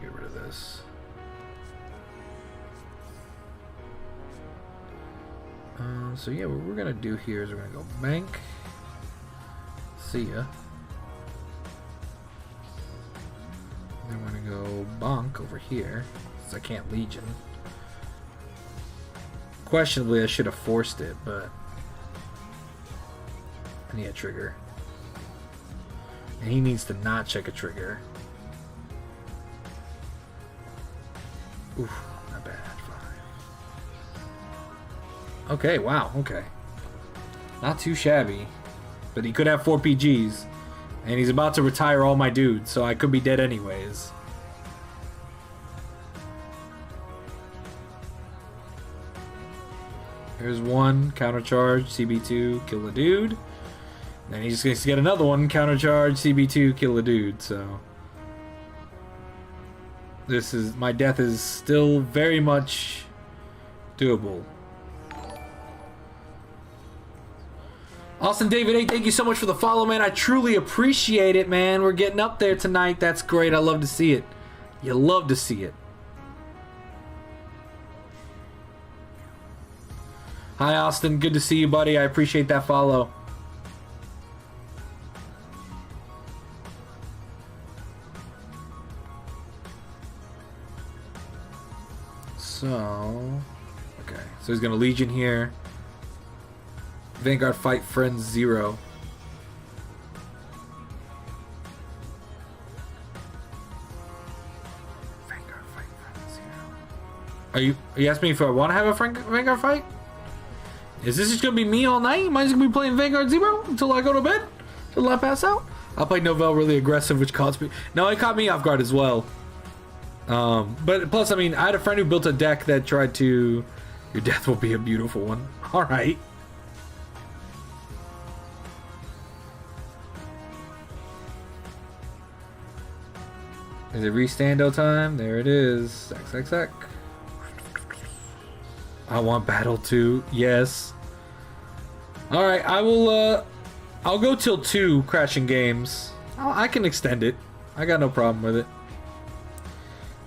Get rid of this. So yeah, what we're going to do here is we're going to go bank. See ya. Then we're gonna go bonk over here, since I can't Legion. Questionably, I should have forced it, but I need a trigger. And he needs to not check a trigger. Oof, not bad. 5. Okay, wow, okay. Not too shabby. But he could have 4 PGs. And he's about to retire all my dudes, so I could be dead anyways. Here's one, countercharge, CB2, kill a dude. Then he's just going to get another one, countercharge, CB2, kill a dude, so... This is... My death is still very much doable. Austin David, hey, thank you so much for the follow, man. I truly appreciate it, man. We're getting up there tonight. That's great. I love to see it. You love to see it. Hi, Austin. Good to see you, buddy. I appreciate that follow. So... Okay. So he's going to Legion here. Vanguard fight friends 0. Vanguard fight friends 0. Are you asking me if I want to have a Vanguard fight? Is this just gonna be me all night? Am I just gonna be playing Vanguard 0 until I go to bed? Until I pass out? I played Novell really aggressive, which caused me. No, it caught me off guard as well. But plus, I mean, I had a friend who built a deck that tried to. Your death will be a beautiful one. All right. Is it restando time? There it is. Sack. I want battle too. Yes. Alright, I will, I'll go till 2 crashing games. I can extend it. I got no problem with it.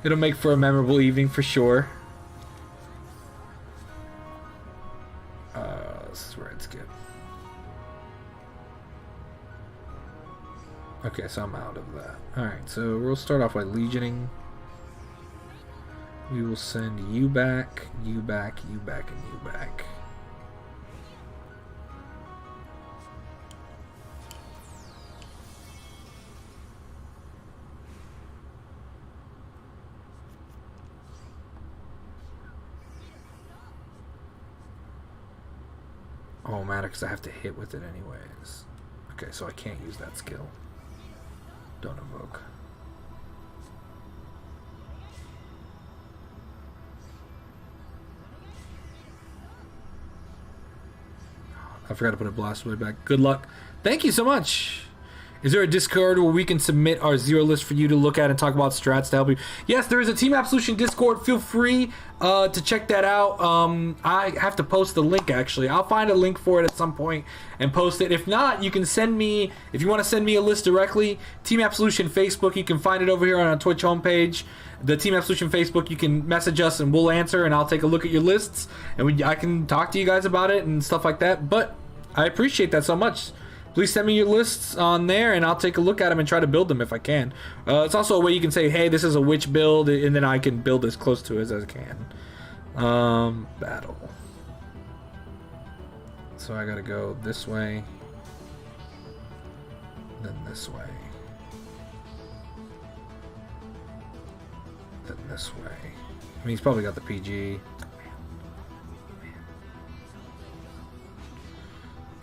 It'll make for a memorable evening for sure. This is where I'd skip. Okay, so I'm out of that. Alright, so we'll start off by Legioning. We will send you back, you back, you back, and you back. Oh, matter because I have to hit with it anyways. Okay, so I can't use that skill. Don't evoke. I forgot to put a blast away back. Good luck. Thank you so much. Is there a Discord where we can submit our zero list for you to look at and talk about strats to help you? Yes, there is a Team Absolution Discord. Feel free to check that out. I have to post the link, actually. I'll find a link for it at some point and post it. If not, you can send me, if you want to send me a list directly, Team Absolution Facebook. You can find it over here on our Twitch homepage. The Team Absolution Facebook, you can message us and we'll answer, and I'll take a look at your lists, and I can talk to you guys about it and stuff like that. But I appreciate that so much. Please send me your lists on there, and I'll take a look at them and try to build them if I can. It's also a way you can say, hey, this is a witch build, and then I can build as close to it as I can. Battle. So I gotta go this way, then this way, then this way. I mean, he's probably got the PG.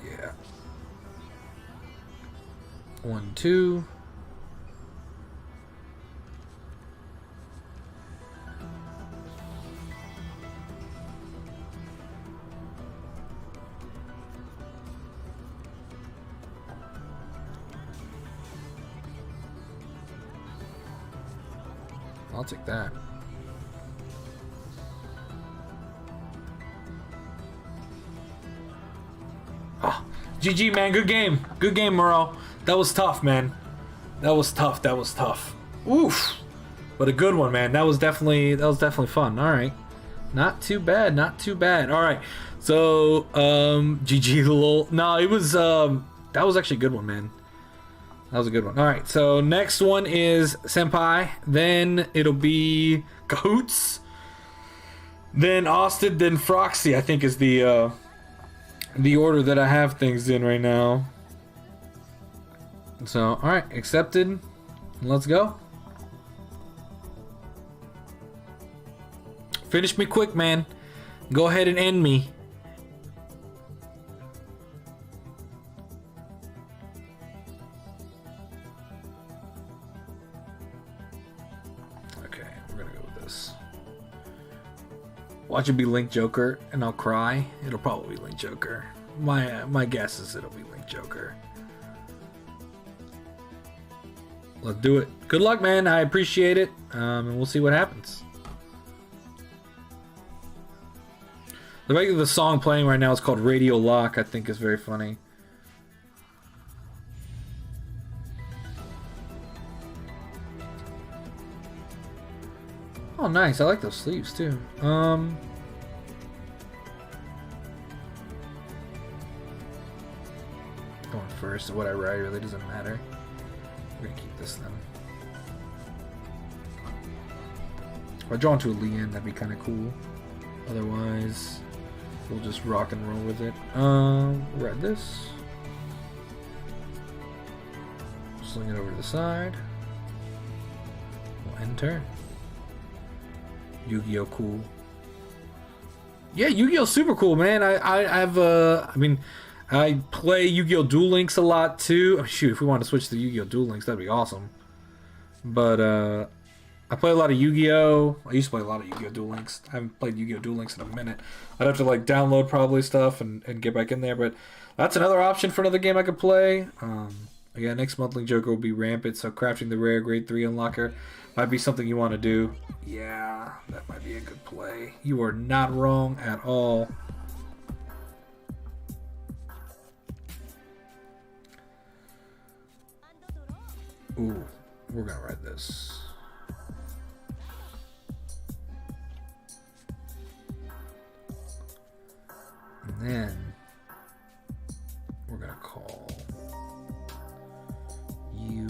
Yeah. 1, 2. I'll take that. Oh, GG, man. Good game. Good game, Muro. That was tough, man. That was tough. That was tough. Oof. But a good one, man. That was definitely fun. All right. Not too bad. Not too bad. All right. So, GG the lol. No, it was that was actually a good one, man. That was a good one. All right. So, next one is Senpai. Then it'll be Cahoots. Then Austin, then Froxy, I think is the order that I have things in right now. So, alright, accepted. Let's go. Finish me quick, man. Go ahead and end me. Okay, we're gonna go with this. Watch it be Link Joker, and I'll cry. It'll probably be Link Joker. My guess is it'll be Link Joker. Let's do it. Good luck, man. I appreciate it. And we'll see what happens. The fact that the song playing right now is called Radio Lock, I think is very funny. Oh, nice. I like those sleeves, too. Going first. What I write really doesn't matter. We're gonna keep this then. If I draw into a Leon, that'd be kind of cool. Otherwise, we'll just rock and roll with it. Read this. Sling it over to the side. We'll enter. Yu-Gi-Oh! Cool. Yeah, Yu-Gi-Oh! Super cool, man. I play Yu-Gi-Oh! Duel Links a lot too. Oh, shoot, if we want to switch to Yu-Gi-Oh! Duel Links, that'd be awesome. But I play a lot of Yu-Gi-Oh! I used to play a lot of Yu-Gi-Oh! Duel Links. I haven't played Yu-Gi-Oh! Duel Links in a minute. I'd have to like download probably stuff and get back in there. But that's another option for another game I could play. Again, next month Link Joker will be rampant, so crafting the rare grade 3 unlocker might be something you want to do. Yeah, that might be a good play. You are not wrong at all. Ooh, we're gonna ride this. And then we're gonna call you.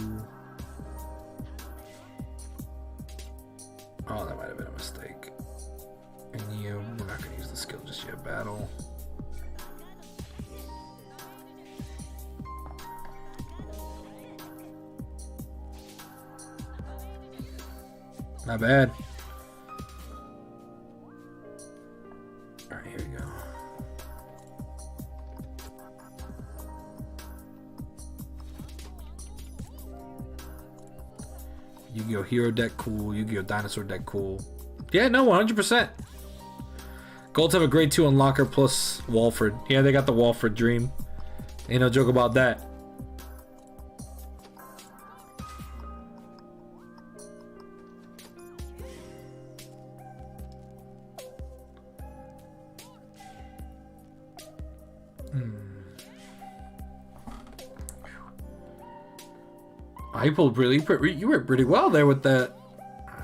Oh, that might have been a mistake. And you, we're not gonna use the skill just yet. Battle. Not bad. Alright, here we go. Yu-Gi-Oh! Hero deck, cool. Yu-Gi-Oh! Dinosaur deck, cool. Yeah, no, 100%. Golds have a grade 2 unlocker plus Walford. Yeah, they got the Walford Dream. Ain't no joke about that. You pulled really, you were pretty well there with that.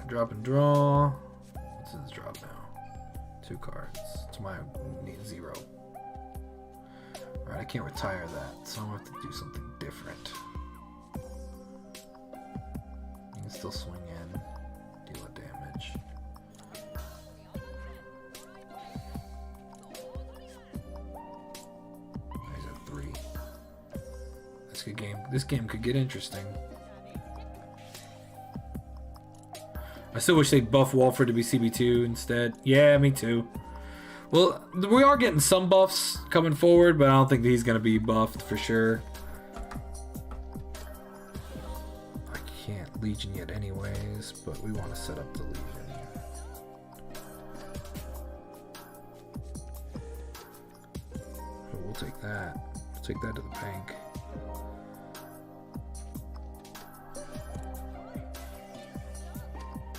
Drop and draw. What's his drop now? 2 cards. To my need 0. Alright, I can't retire that, so I'm gonna have to do something different. You can still swing in, deal a damage. He's at 3. This game could get interesting. I still wish they'd buff Walford to be CB2 instead. Yeah, me too. Well, we are getting some buffs coming forward, but I don't think he's going to be buffed for sure. I can't Legion yet anyways, but we want to set up the Legion. We'll take that. We'll take that to the bank.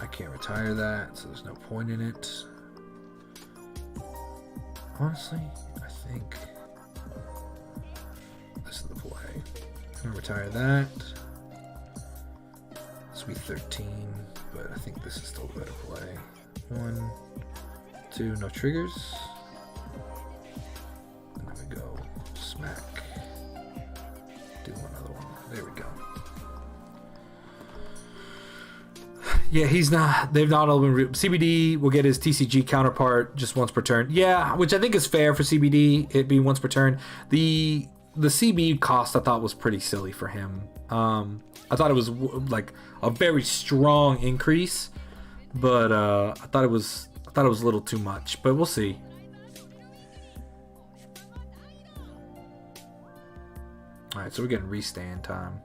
I can't retire that, so there's no point in it. Honestly, I think this is the play. I'm gonna retire that. This will be 13, but I think this is still a better play. 1, 2, no triggers. And then we go smack. Do another one. There we go. Yeah, he's not. They've not all been. CBD will get his TCG counterpart just once per turn. Yeah, which I think is fair for CBD. It being once per turn. The CB cost I thought was pretty silly for him. I thought it was like a very strong increase, but I thought it was a little too much. But we'll see. All right, so we're getting restand time.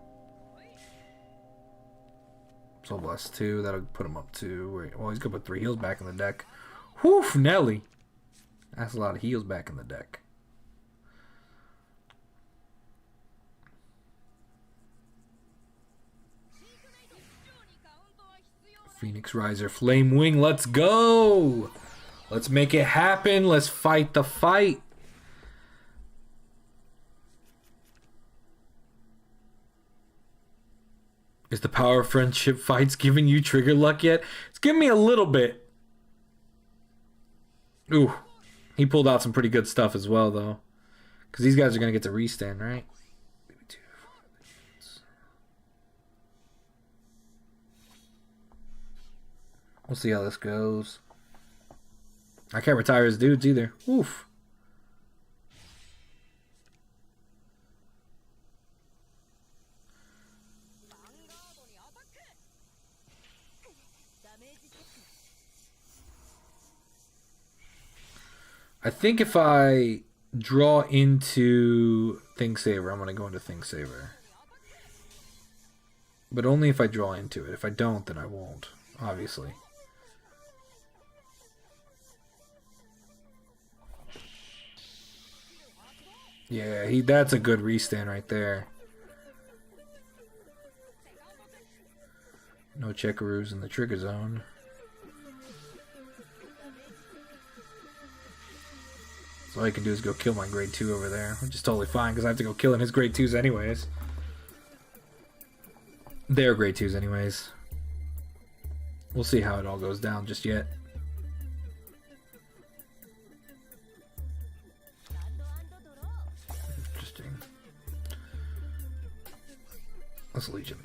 Soul Blast 2, that'll put him up to... Well, he's going to put 3 heals back in the deck. Whew, Nelly. That's a lot of heals back in the deck. Phoenix Riser, Flame Wing, let's go! Let's make it happen. Let's fight the fight. Is the power of friendship fights giving you trigger luck yet? It's giving me a little bit. Ooh. He pulled out some pretty good stuff as well, though. Because these guys are going to get to restand, right? We'll see how this goes. I can't retire his dudes either. Oof. I think if I draw into Thingsaver, I'm going to go into Thingsaver. But only if I draw into it. If I don't, then I won't, obviously. Yeah, that's a good restand right there. No checkaroos in the trigger zone. So all I can do is go kill my grade 2 over there, which is totally fine because I have to go killing his grade 2s anyways. They're grade 2s anyways. We'll see how it all goes down just yet. Interesting. Let's Legion.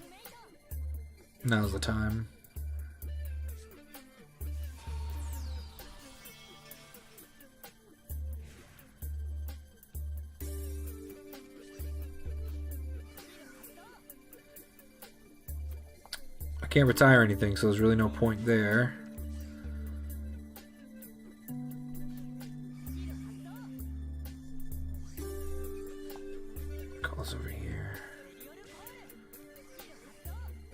Now's the time. I can't retire anything, so there's really no point there. Calls over here.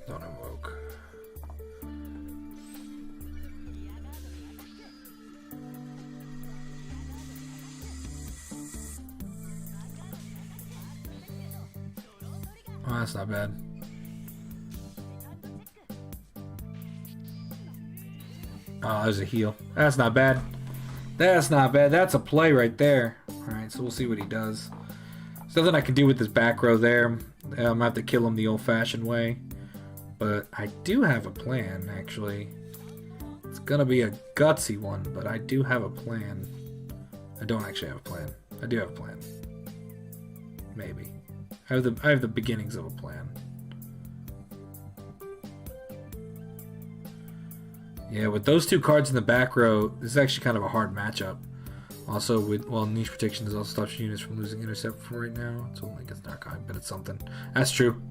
Don't invoke. That's not bad. Oh, there's a heal. That's not bad. That's not bad. That's a play right there. Alright, so we'll see what he does. There's nothing I can do with this back row there. I'm gonna have to kill him the old-fashioned way. But I do have a plan, actually. It's gonna be a gutsy one, but I do have a plan. I don't actually have a plan. I do have a plan. Maybe. I have the beginnings of a plan. Yeah, with those two cards in the back row, this is actually kind of a hard matchup. Also, with niche protection also stops units from losing intercept for right now. It's only against Narcotic, but it's something. That's true.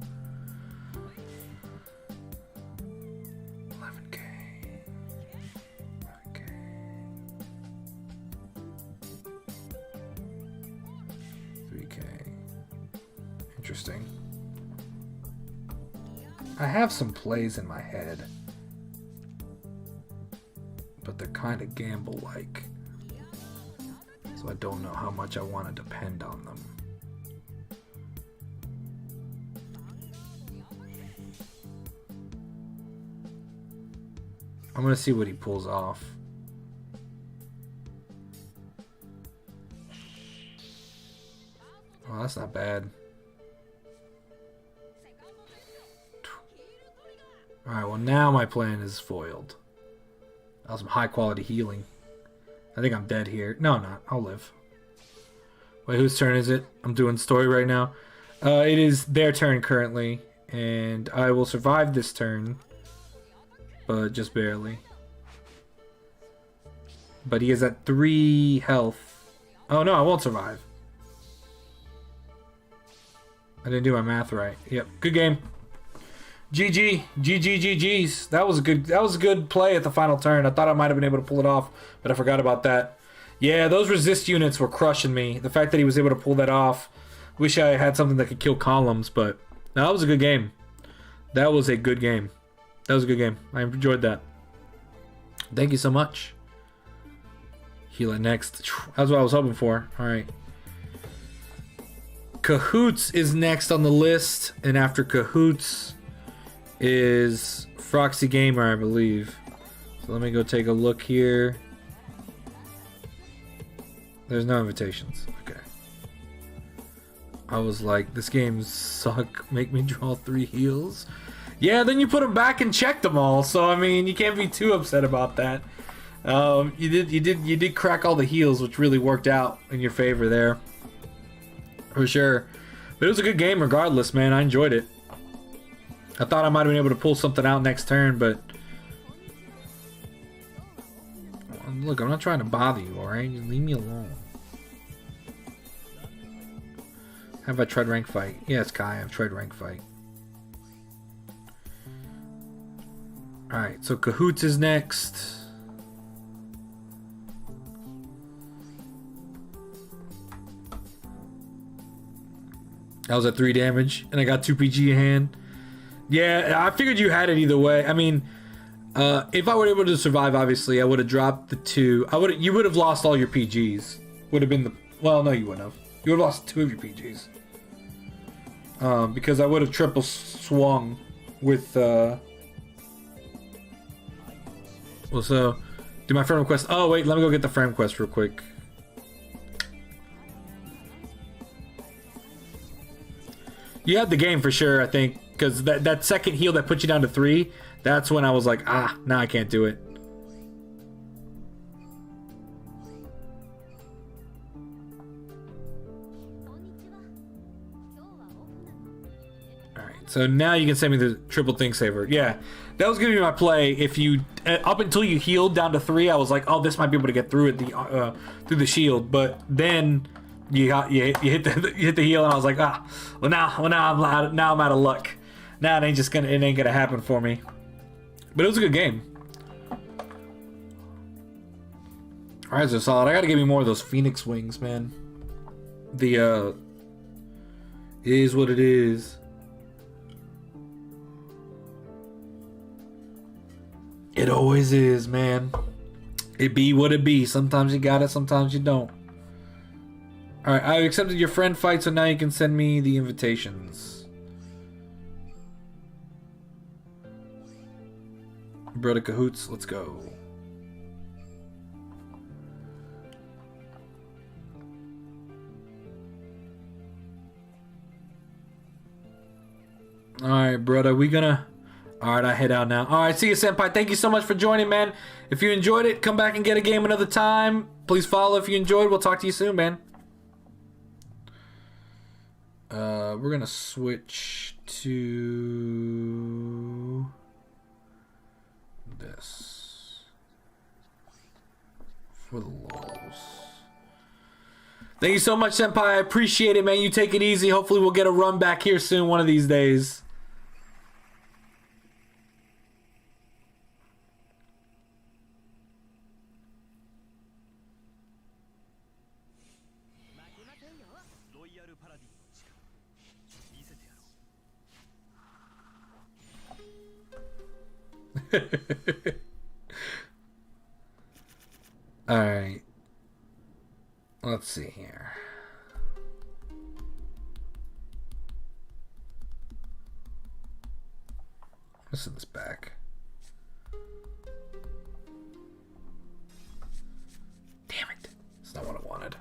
11k. 11k. Interesting. I have some plays in my head, but they're kind of gamble-like, so I don't know how much I want to depend on them. I'm gonna see what he pulls off. Oh, that's not bad. Alright, well now my plan is foiled. That was some high quality healing. I think I'm dead here. No, I'm not. I'll live. Wait, whose turn is it? I'm doing story right now. It is their turn currently, and I will survive this turn, but just barely. But he is at 3 health. Oh no, I won't survive. I didn't do my math right. Yep, good game. GG, GG's. That was a good play at the final turn. I thought I might have been able to pull it off, but I forgot about that. Yeah, those resist units were crushing me. The fact that he was able to pull that off. Wish I had something that could kill columns, but no, that was a good game. That was a good game. That was a good game. I enjoyed that. Thank you so much. Heal it next. That's what I was hoping for. All right. Cahoots is next on the list, and after Cahoots is Froxy Gamer, I believe. So let me go take a look here. There's no invitations. Okay. I was like, this game suck. Make me draw 3 heals. Yeah, then you put them back and checked them all. So I mean, you can't be too upset about that. You did crack all the heals, which really worked out in your favor there, for sure. But it was a good game regardless, man. I enjoyed it. I thought I might have been able to pull something out next turn, but look, I'm not trying to bother you, alright? Just leave me alone. Have I tried rank fight? Yes, Kai, I've tried rank fight. Alright, so Cahoots is next. I was at 3 damage, and I got 2 PG in hand. Yeah, I figured you had it either way. I mean, if I were able to survive, obviously, I would have dropped the 2. You would have lost all your PGs. Would have been the... Well, no, you wouldn't have. You would have lost 2 of your PGs. Because I would have triple swung with... Well, so... Do my friend request... Oh, wait, let me go get the friend request real quick. You had the game for sure, I think. Because that second heal that put you down to 3, that's when I was like, now I can't do it. Alright, so now you can send me the triple thing saver. Yeah, that was going to be my play. If you, up until you healed down to 3, I was like, oh, this might be able to get through it through the shield. But then you hit the heal, and I was like, well now I'm out of luck. Now it ain't gonna happen for me. But it was a good game. Alright, so solid. I gotta give me more of those Phoenix wings, man. It is what it is. It always is, man. It be what it be. Sometimes you got it, sometimes you don't. Alright, I accepted your friend fight, so now you can send me the invitations. Brother Cahoots, let's go. Alright, brother, we gonna... Alright, I head out now. Alright, see you, Senpai. Thank you so much for joining, man. If you enjoyed it, come back and get a game another time. Please follow if you enjoyed. We'll talk to you soon, man. We're gonna switch to... this. For the lulz. Thank you so much, Senpai. I appreciate it, man. You take it easy. Hopefully we'll get a run back here soon one of these days. All right. Let's see here. Let's send this back. Damn it. That's not what I wanted.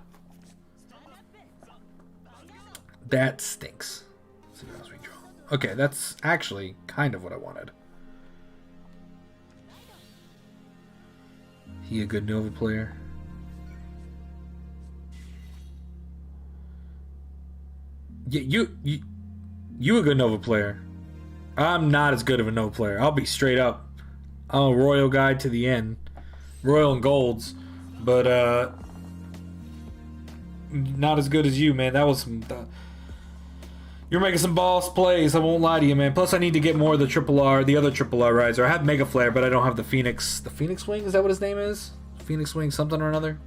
That stinks. Let's see what else we draw. Okay, that's actually kind of what I wanted. He a good Nova player? Yeah, you a good Nova player. I'm not as good of a Nova player. I'll be straight up. I'm a Royal guy to the end. Royal and Golds. But, not as good as you, man. That was some... you're making some boss plays, I won't lie to you, man. Plus, I need to get more of the Triple R, the other Triple R riser. I have Mega Flare, but I don't have the Phoenix. The Phoenix Wing? Is that what his name is? Phoenix Wing something or another?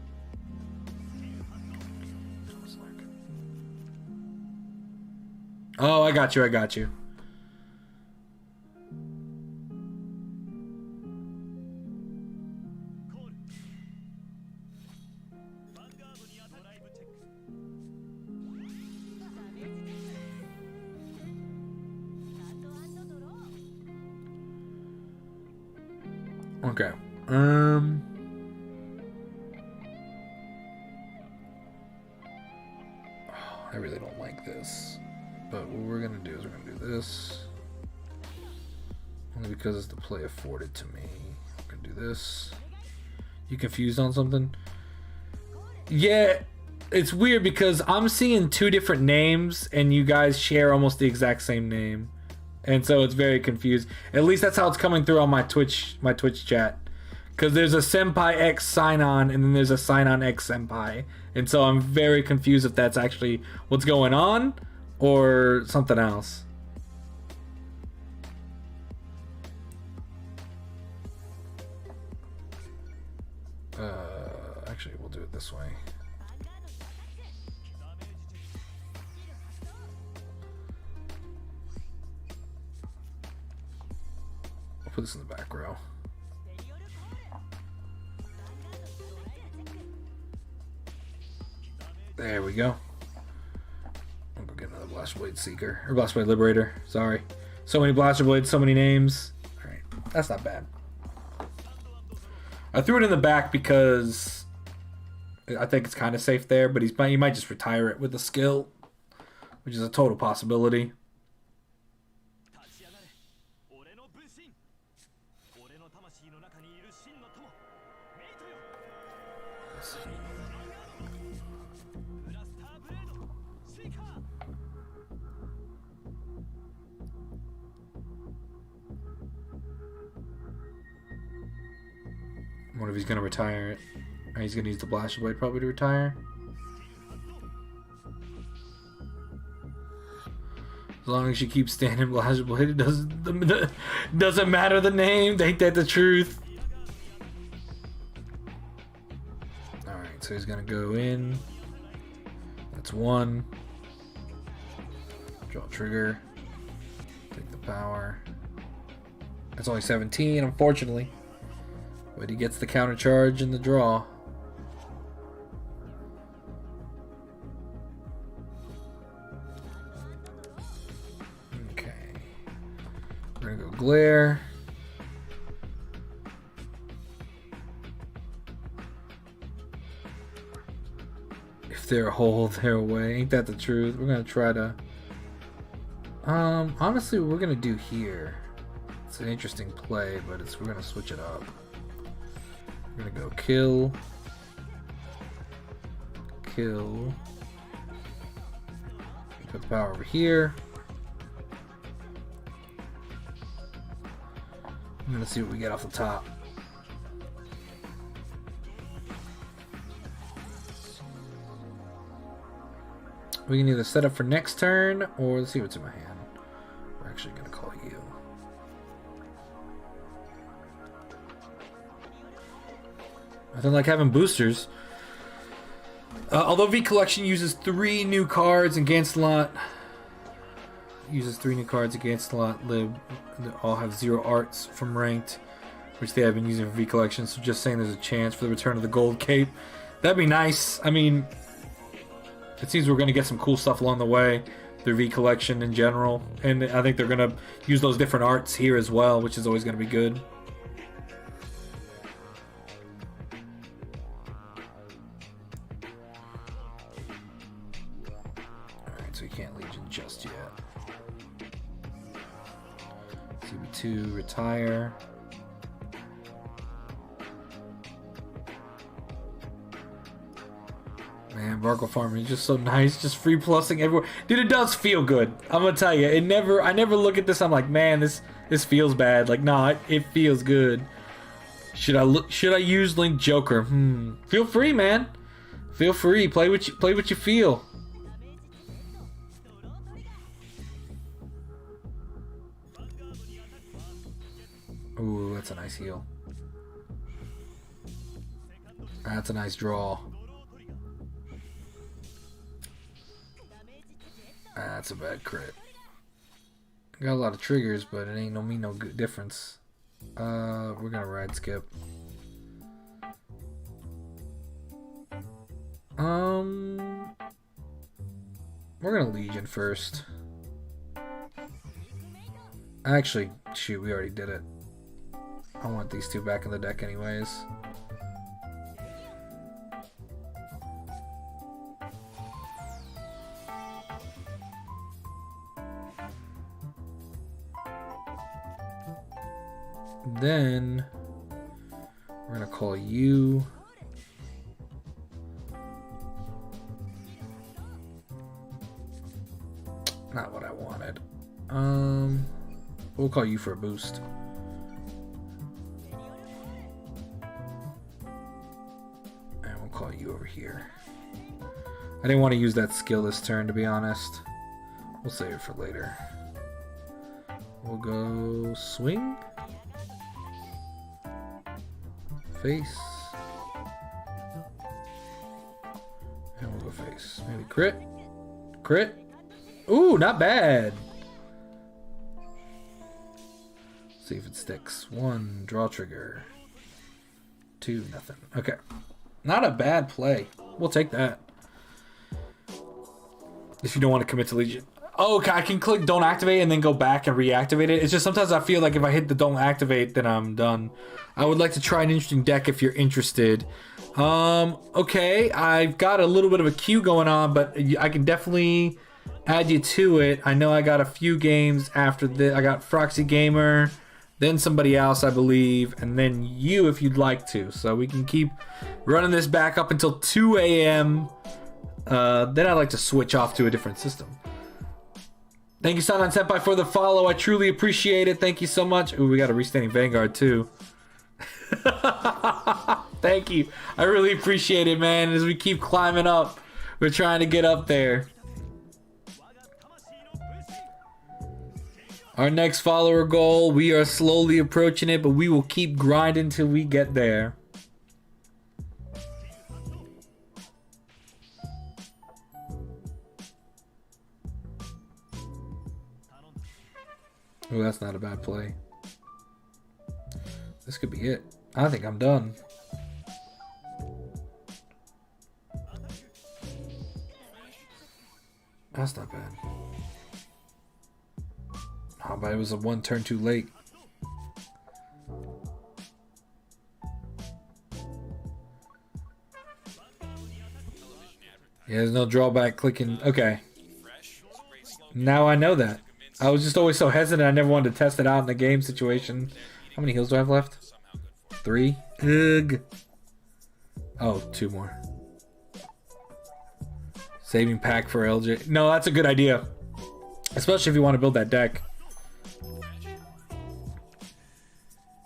Oh, I got you, I got you. Okay. I really don't like this. But what we're gonna do is we're gonna do this. Only because it's the play afforded to me. We're gonna do this. You confused on something? Yeah, it's weird because I'm seeing two different names and you guys share almost the exact same name. And so it's very confused. At least that's how it's coming through on my Twitch chat. Because there's a Senpai X sign on and then there's a sign on X Senpai. And so I'm very confused if that's actually what's going on or something else. Actually, we'll do it this way. I'll put this in the back row. There we go. I'll go get another Blaster Blade Seeker. Or Blaster Blade Liberator. Sorry. So many Blaster Blades, so many names. Alright. That's not bad. I threw it in the back because I think it's kind of safe there, but he might just retire it with a skill, which is a total possibility. What if he's gonna retire it? Or he's gonna use the Blaster Blade probably to retire. As long as you keep standing Blaster Blade, it doesn't matter the name. Ain't that the truth? Alright, so he's gonna go in. That's one. Draw trigger. Take the power. That's only 17, unfortunately. But he gets the counter charge in the draw. Okay. We're gonna go Glare. If they're a hole, they're away. Ain't that the truth? We're gonna try to... honestly, what we're gonna do here... It's an interesting play, but we're gonna switch it up. We're gonna go kill... Kill... Put the power over here. I'm gonna see what we get off the top. We can either set up for next turn, or let's see what's in my hand. We're actually gonna call you. Nothing like having boosters. Although V Collection uses 3 new cards against lot, Lib, they all have 0 arts from ranked, which they have been using for V Collection. So just saying, there's a chance for the return of the gold cape. That'd be nice. I mean, it seems we're going to get some cool stuff along the way through V Collection in general, and I think they're going to use those different arts here as well, which is always going to be good. Alright, so you can't Legion just yet. CB2, retire. Man, Barkle Farming is just so nice, just free plussing everywhere. Dude, it does feel good. I'm gonna tell you, I never look at this, I'm like, man, this feels bad. Like, nah, it feels good. Should I use Link Joker? Feel free, man. Feel free. Play what you feel. Ooh, that's a nice heal. That's a nice draw. That's a bad crit. Got a lot of triggers, but it ain't no good difference. We're gonna ride skip. We're gonna Legion first. Actually, shoot, we already did it. I want these 2 back in the deck anyways. Then we're gonna call you. Not what I wanted. We'll call you for a boost. And we'll call you over here. I didn't want to use that skill this turn, to be honest. We'll save it for later. We'll go swing. Face. And we'll go face. Maybe crit. Crit. Ooh, not bad. See if it sticks. 1, draw trigger. 2, nothing. Okay. Not a bad play. We'll take that. If you don't want to commit to Legion. Oh, okay, I can click don't activate and then go back and reactivate it. It's just sometimes I feel like if I hit the don't activate, then I'm done. I would like to try an interesting deck if you're interested. Okay, I've got a little bit of a queue going on, but I can definitely add you to it. I know I got a few games after this. I got Froxy Gamer, then somebody else, I believe, and then you if you'd like to. So we can keep running this back up until 2 a.m. Then I'd like to switch off to a different system. Thank you, Sanan Senpai, for the follow. I truly appreciate it. Thank you so much. Ooh, we got a Restanding Vanguard, too. Thank you. I really appreciate it, man. As we keep climbing up, we're trying to get up there. Our next follower goal, we are slowly approaching it, but we will keep grinding till we get there. Oh, that's not a bad play. This could be it. I think I'm done. That's not bad. How about it was a 1 turn too late? Yeah, there's no drawback clicking. Okay. Now I know that. I was just always so hesitant. I never wanted to test it out in a game situation. How many heals do I have left? 3. Ugh. Oh, 2 more. Saving pack for LJ. No, that's a good idea. Especially if you want to build that deck.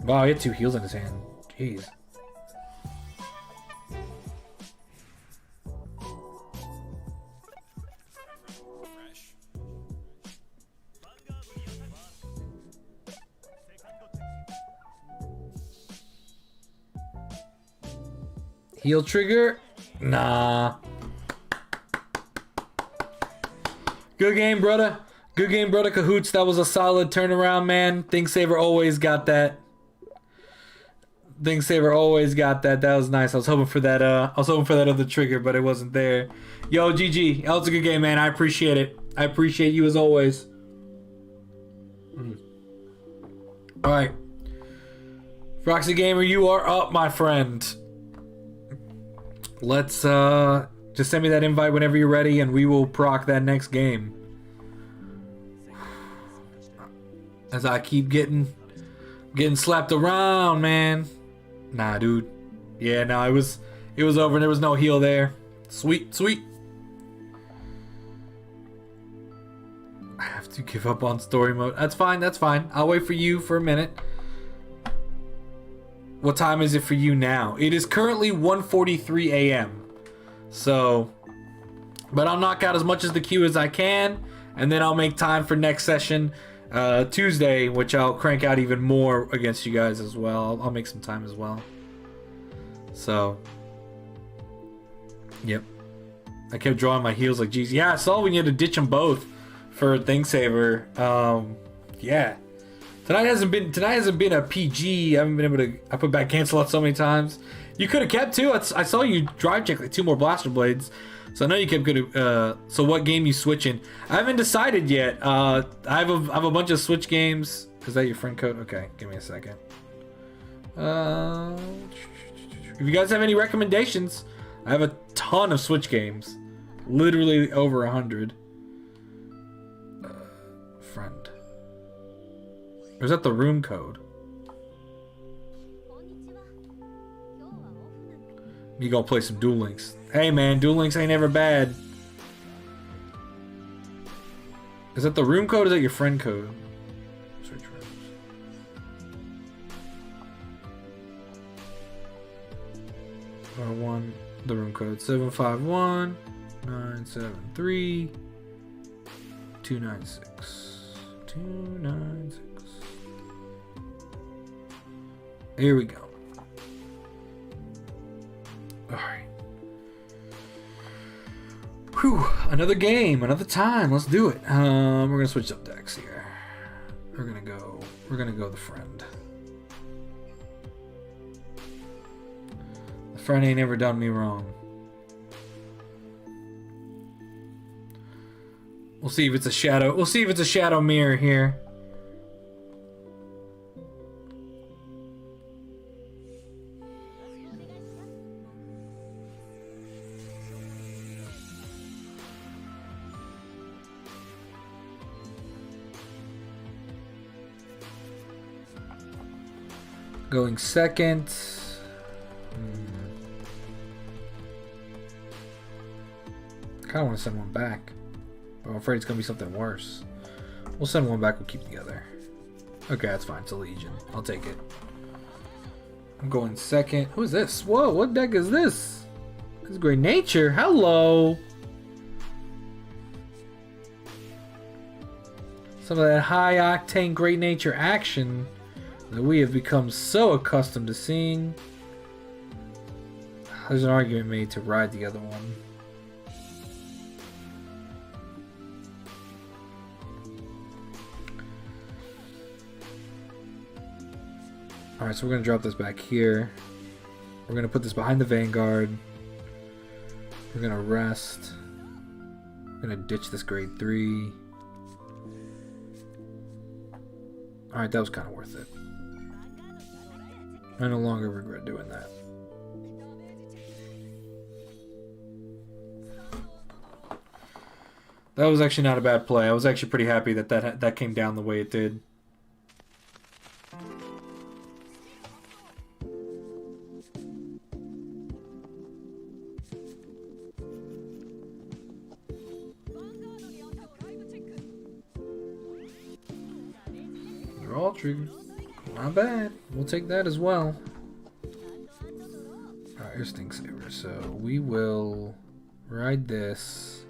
Wow, he had 2 heals in his hand. Jeez. Heal trigger? Nah. Good game, brother. Good game, brother Cahoots. That was a solid turnaround, man. ThinkSaver always got that. ThinkSaver always got that. That was nice. I was hoping for that. I was hoping for that other trigger, but it wasn't there. Yo, GG. That was a good game, man. I appreciate it. I appreciate you as always. All right, Roxy Gamer, you are up, my friend. Let's just send me that invite whenever you're ready, and we will proc that next game. As I keep getting slapped around, man. Nah, dude. Yeah, no, it was over and there was no heal there. Sweet, sweet. I have to give up on story mode. That's fine, that's fine. I'll wait for you for a minute. What time is it for you now? It is currently 1:43 a.m. So, but I'll knock out as much as the queue as I can, and then I'll make time for next session, Tuesday, which I'll crank out even more against you guys as well. I'll make some time as well. So, yep. I kept drawing my heals like, geez. Yeah, I saw we need to ditch them both for ThinkSaver. Yeah. Tonight hasn't been a PG. I haven't been able to. I put back cancel out so many times. You could have kept 2. I saw you drive check like 2 more blaster blades. So I know you kept good. So what game you switching? I haven't decided yet. I have a bunch of Switch games. Is that your friend code? Okay, give me a second. If you guys have any recommendations, I have a ton of Switch games. Literally over 100. Friend. Or is that the room code? You gonna play some Duel Links. Hey man, Duel Links ain't ever bad. Is that the room code or is that your friend code? Search rooms. R1, the room code 751 973 296 296. Here we go. Alright. Whew. Another game, another time. Let's do it. We're gonna switch up decks here. We're gonna go the friend. The friend ain't ever done me wrong. We'll see if it's a shadow. We'll see if it's a shadow mirror here. Going second. I kind of want to send one back, but I'm afraid it's going to be something worse. We'll send one back, we'll keep together. Okay, that's fine. It's a Legion. I'll take it. I'm going second. Who is this? Whoa, what deck is this? This is Great Nature. Hello. Some of that high octane Great Nature action that we have become so accustomed to seeing. There's an argument made to ride the other one. Alright, so we're going to drop this back here. We're going to put this behind the Vanguard. We're going to rest. We're going to ditch this grade 3. Alright, that was kind of worth it. I no longer regret doing that. That was actually not a bad play. I was actually pretty happy that that came down the way it did. Draw trigger. Not bad. We'll take that as well. Alright, here's Sting Saber. So we will ride this.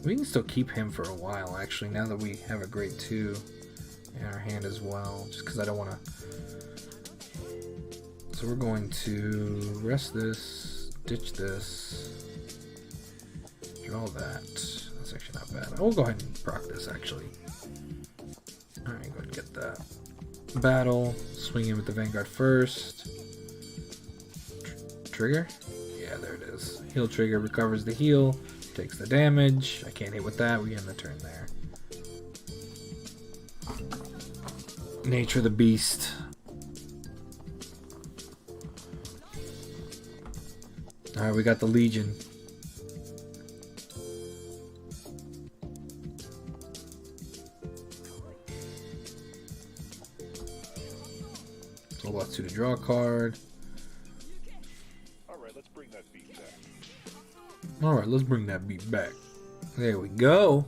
We can still keep him for a while, actually, now that we have a grade 2 in our hand as well, just because I don't want to... So we're going to rest this, ditch this, draw that. That's actually not bad. We'll go ahead and proc this, actually. Alright, go ahead and get that. Battle, swing in with the Vanguard first. Trigger? Yeah, there it is. Heal trigger, recovers the heal. Takes the damage. I can't hit with that. We end the turn there. Nature of the Beast. Alright, we got the Legion. So let's do the draw card. Alright, let's bring that beat back. There we go.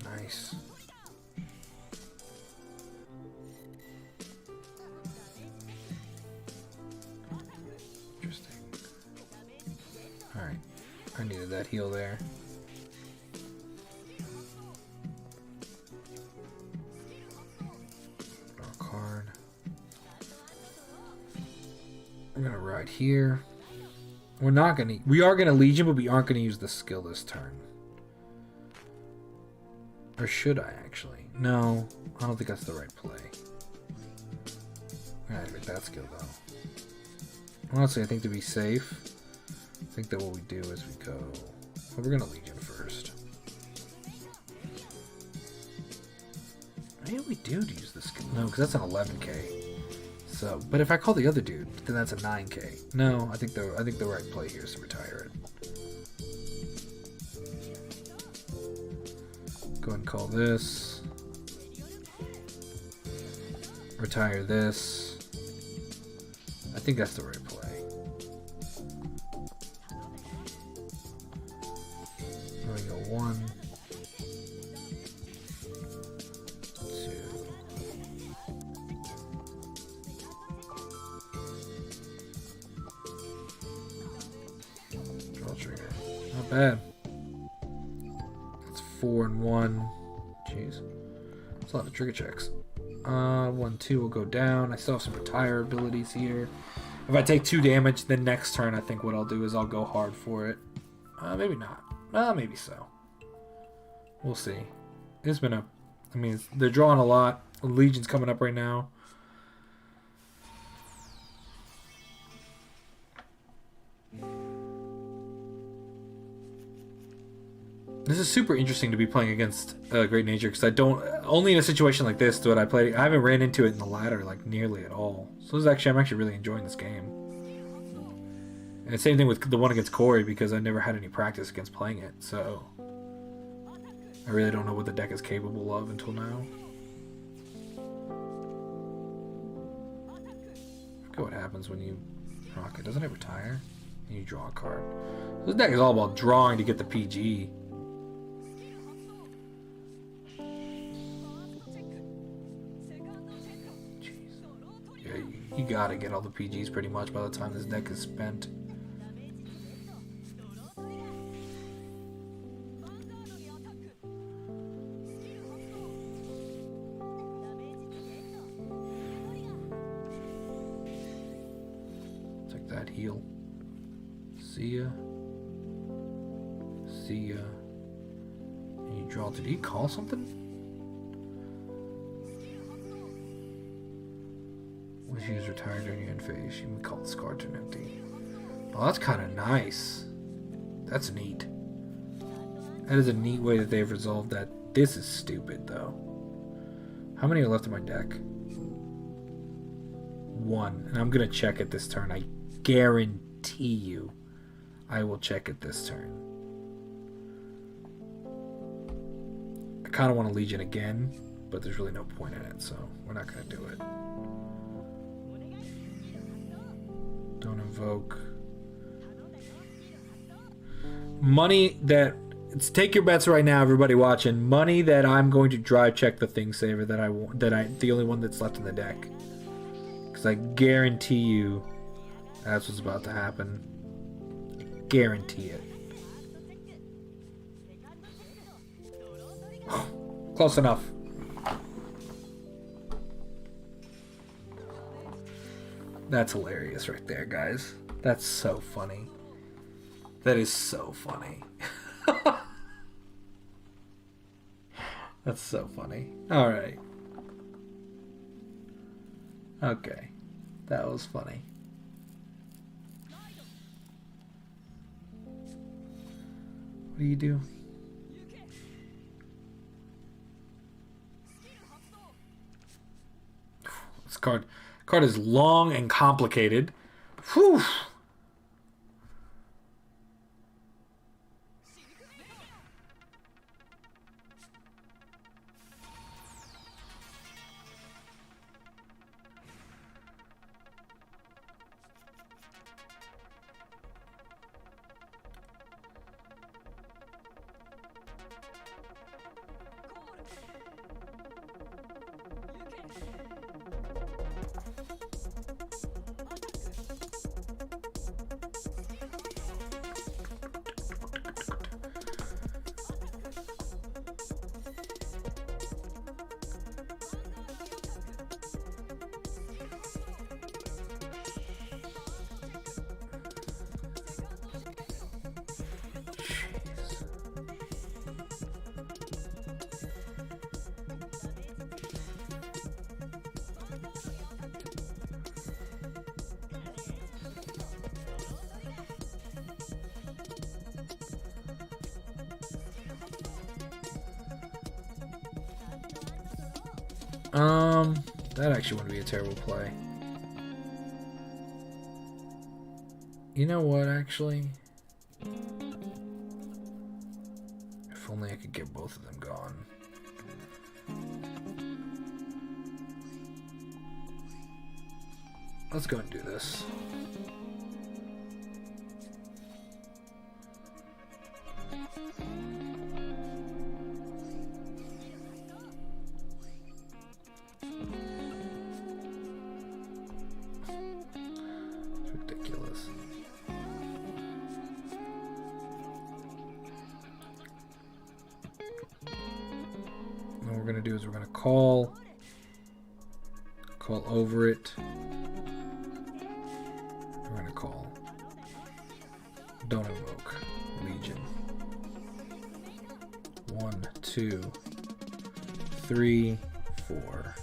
Nice. Interesting. Alright. I needed that heal there. We're gonna ride here. We are gonna Legion, but we aren't gonna use the skill this turn. Or should I actually? No, I don't think that's the right play. I'm gonna activate that skill though. Honestly, I think to be safe, I think that what we do is we go. Well, we're gonna Legion first. Maybe we do to use the skill. No, because that's an 11k. So, but if I call the other dude, then that's a 9k. No, I think the right play here is to retire it. Go ahead and call this. Retire this. I think that's the right play. Let me go 1. Bad. That's 4 and 1. Jeez. That's a lot of trigger checks. 1, 2 will go down. I still have some retire abilities here. If I take 2 damage, then next turn I think what I'll do is I'll go hard for it. Maybe not. Maybe so. We'll see. It's been a... I mean, they're drawing a lot. Legion's coming up right now. This is super interesting to be playing against Great Nature because I don't only in a situation like this do I play. I haven't ran into it in the ladder like nearly at all. So this is actually I'm actually really enjoying this game. And the same thing with the one against Corey because I never had any practice against playing it. So I really don't know what the deck is capable of until now. I forget what happens when you rock it. Doesn't it retire? And you draw a card. This deck is all about drawing to get the PG. You gotta get all the PGs pretty much by the time this deck is spent. Take that heal. See ya. See ya. And you draw. Did he call something? Use retired during your end phase. You can call this card to an empty. Oh, that's kind of nice. That's neat. That is a neat way that they've resolved This is stupid, though. How many are left in my deck? 1. And I'm going to check it this turn. I guarantee you I will check it this turn. I kind of want to Legion again, but there's really no point in it, so we're not going to do it. Don't invoke. Money that... take your bets right now, everybody watching. Money that I'm going to drive check the Thing Saver the only one that's left in the deck. Because I guarantee you that's what's about to happen. Guarantee it. Close enough. That's hilarious right there, guys. That's so funny. That is so funny. That's so funny. Alright. Okay. That was funny. What do you do? This card is long and complicated. Whew. That actually wouldn't be a terrible play. You know what, actually? If only I could get both of them gone. Let's go and do this. Call over it. We're gonna call. Don't invoke. Legion. 1, 2, 3, 4.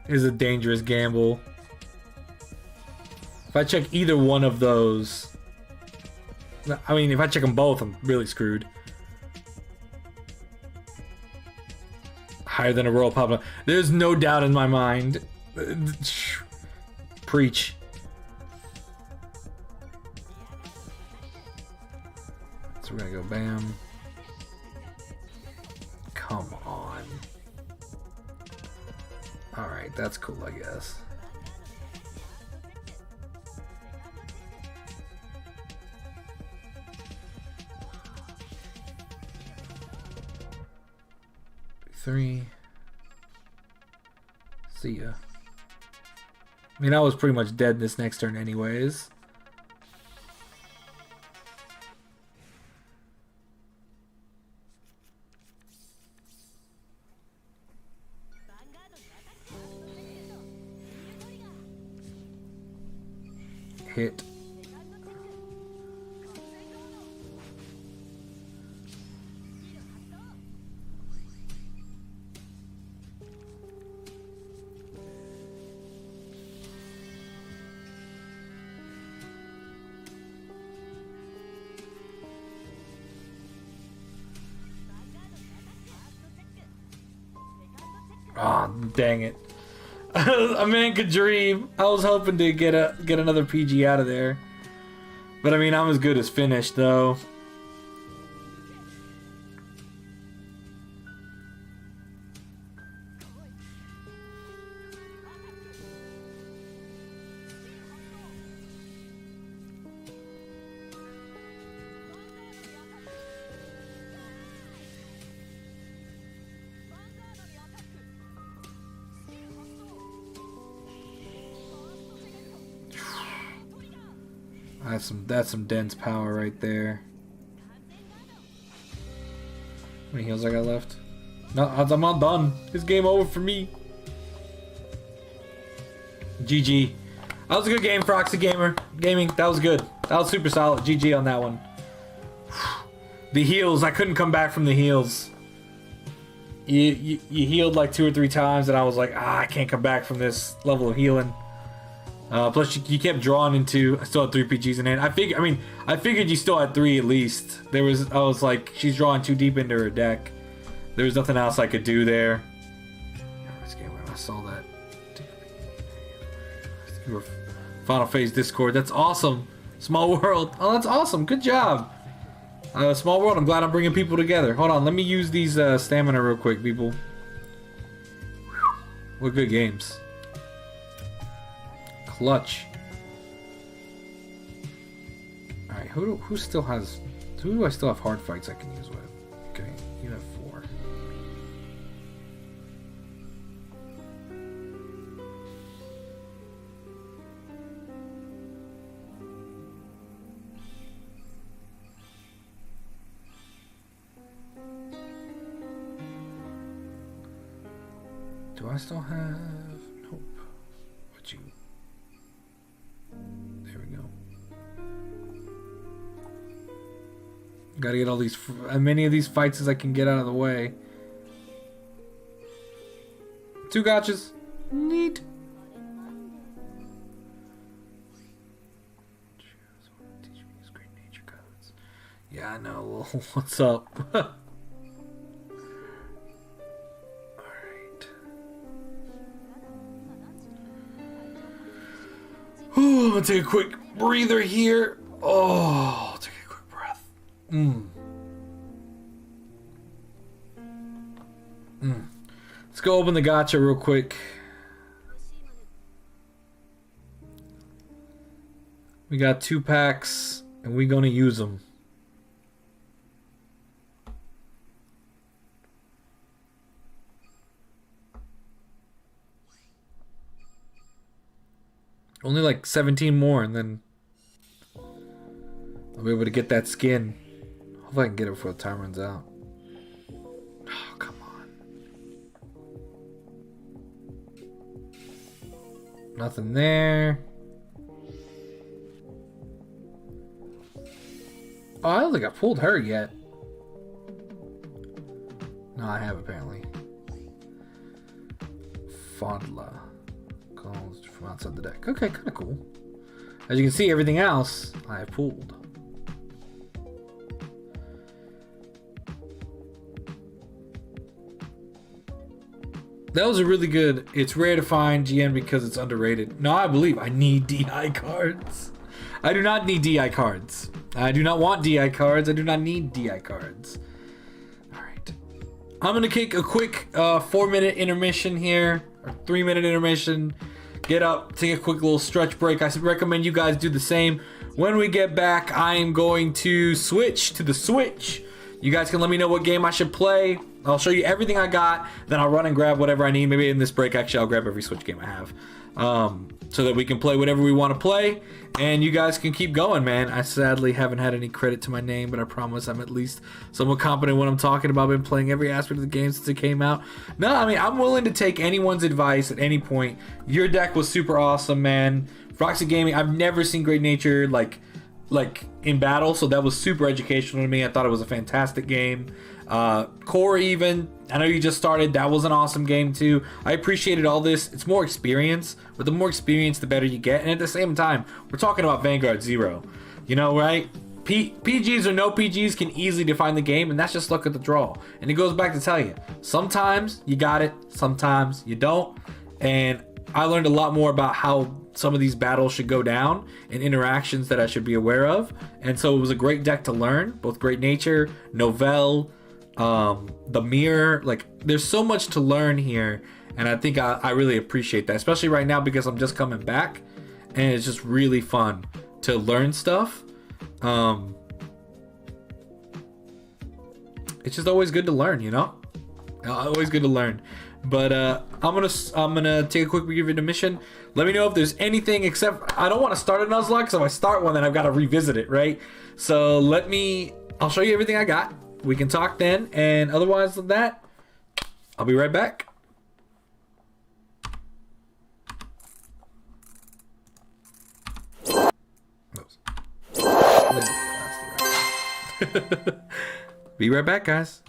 It is a dangerous gamble. If I check either one of those, I mean, if I check them both, I'm really screwed. Higher than a royal pop. There's no doubt in my mind. Preach. So we're gonna go bam. Come on. Alright, that's cool, I guess. Three. See ya. I mean, I was pretty much dead this next turn anyways. Hit. Oh, dang it. A man could dream. I was hoping to get another PG out of there. But I mean, I'm as good as finished, though. That's some dense power right there. How many heals I got left? No, I'm all done. It's game over for me. GG. That was a good game, Froxy Gaming. That was good. That was super solid. GG on that one. The heals. I couldn't come back from the heals. You healed like 2 or 3 times, and I was like, I can't come back from this level of healing. Plus, you kept drawing into. I still had 3 PGs in hand. I figured you still had 3 at least. I was like, she's drawing too deep into her deck. There was nothing else I could do there. I saw that. Final Phase Discord. That's awesome. Small World. Oh, that's awesome. Good job. Small World. I'm glad I'm bringing people together. Hold on. Let me use these stamina real quick, people. What good games. Clutch. Alright, who do I still have hard fights I can use with? Okay, you have 4. Do I still have? Nope. What you? There we go. Gotta get all these, as many of these fights as I can get out of the way. 2 gotchas. Neat. Yeah, I know. What's up? Alright. I'm gonna take a quick breather here. Oh, take a quick breath. Let's go open the gacha real quick. We got 2 packs, and we're gonna use them. Only like 17 more, and then I'll be able to get that skin. Hopefully I can get it before the time runs out. Oh, come on. Nothing there. Oh, I don't think I pulled her yet. No, I have apparently. Fondla. Calls from outside the deck. Okay, kind of cool. As you can see, everything else I have pulled. That was a really good. It's rare to find GN because it's underrated. No, I believe I need DI cards. I do not need DI cards. I do not want DI cards. I do not need DI cards. Alright. I'm going to take a quick 4-minute intermission here. Or 3-minute intermission. Get up, take a quick little stretch break. I recommend you guys do the same. When we get back, I am going to switch to the Switch. You guys can let me know what game I should play. I'll show you everything I got. Then I'll run and grab whatever I need. Maybe in this break, actually, I'll grab every Switch game I have. So that we can play whatever we want to play. And you guys can keep going, man. I sadly haven't had any credit to my name, but I promise I'm at least somewhat competent when I'm talking about. I've been playing every aspect of the game since it came out. No, I mean, I'm willing to take anyone's advice at any point. Your deck was super awesome, man. Froxy Gaming, I've never seen Great Nature like in battle, so that was super educational to me. I thought it was a fantastic game. Core, even, I know you just started. That was an awesome game too. I appreciated all this. It's more experience, but the more experience, the better you get. And at the same time, we're talking about Vanguard Zero. You know, right? PGs or no PGs can easily define the game, and that's just luck of the draw. And it goes back to tell you, sometimes you got it, sometimes you don't. And I learned a lot more about how some of these battles should go down and interactions that I should be aware of. And so it was a great deck to learn, both Great Nature, Novell, the Mirror. Like, there's so much to learn here, and I think I really appreciate that, especially right now because I'm just coming back, and it's just really fun to learn stuff. It's just always good to learn, you know? Always good to learn. But I'm gonna take a quick review of intermission. Let me know if there's anything, except I don't want to start a Nuzlocke, so if I start one, then I've got to revisit it, right? So I'll show you everything I got. We can talk then, and otherwise than that, I'll be right back. Be right back, guys.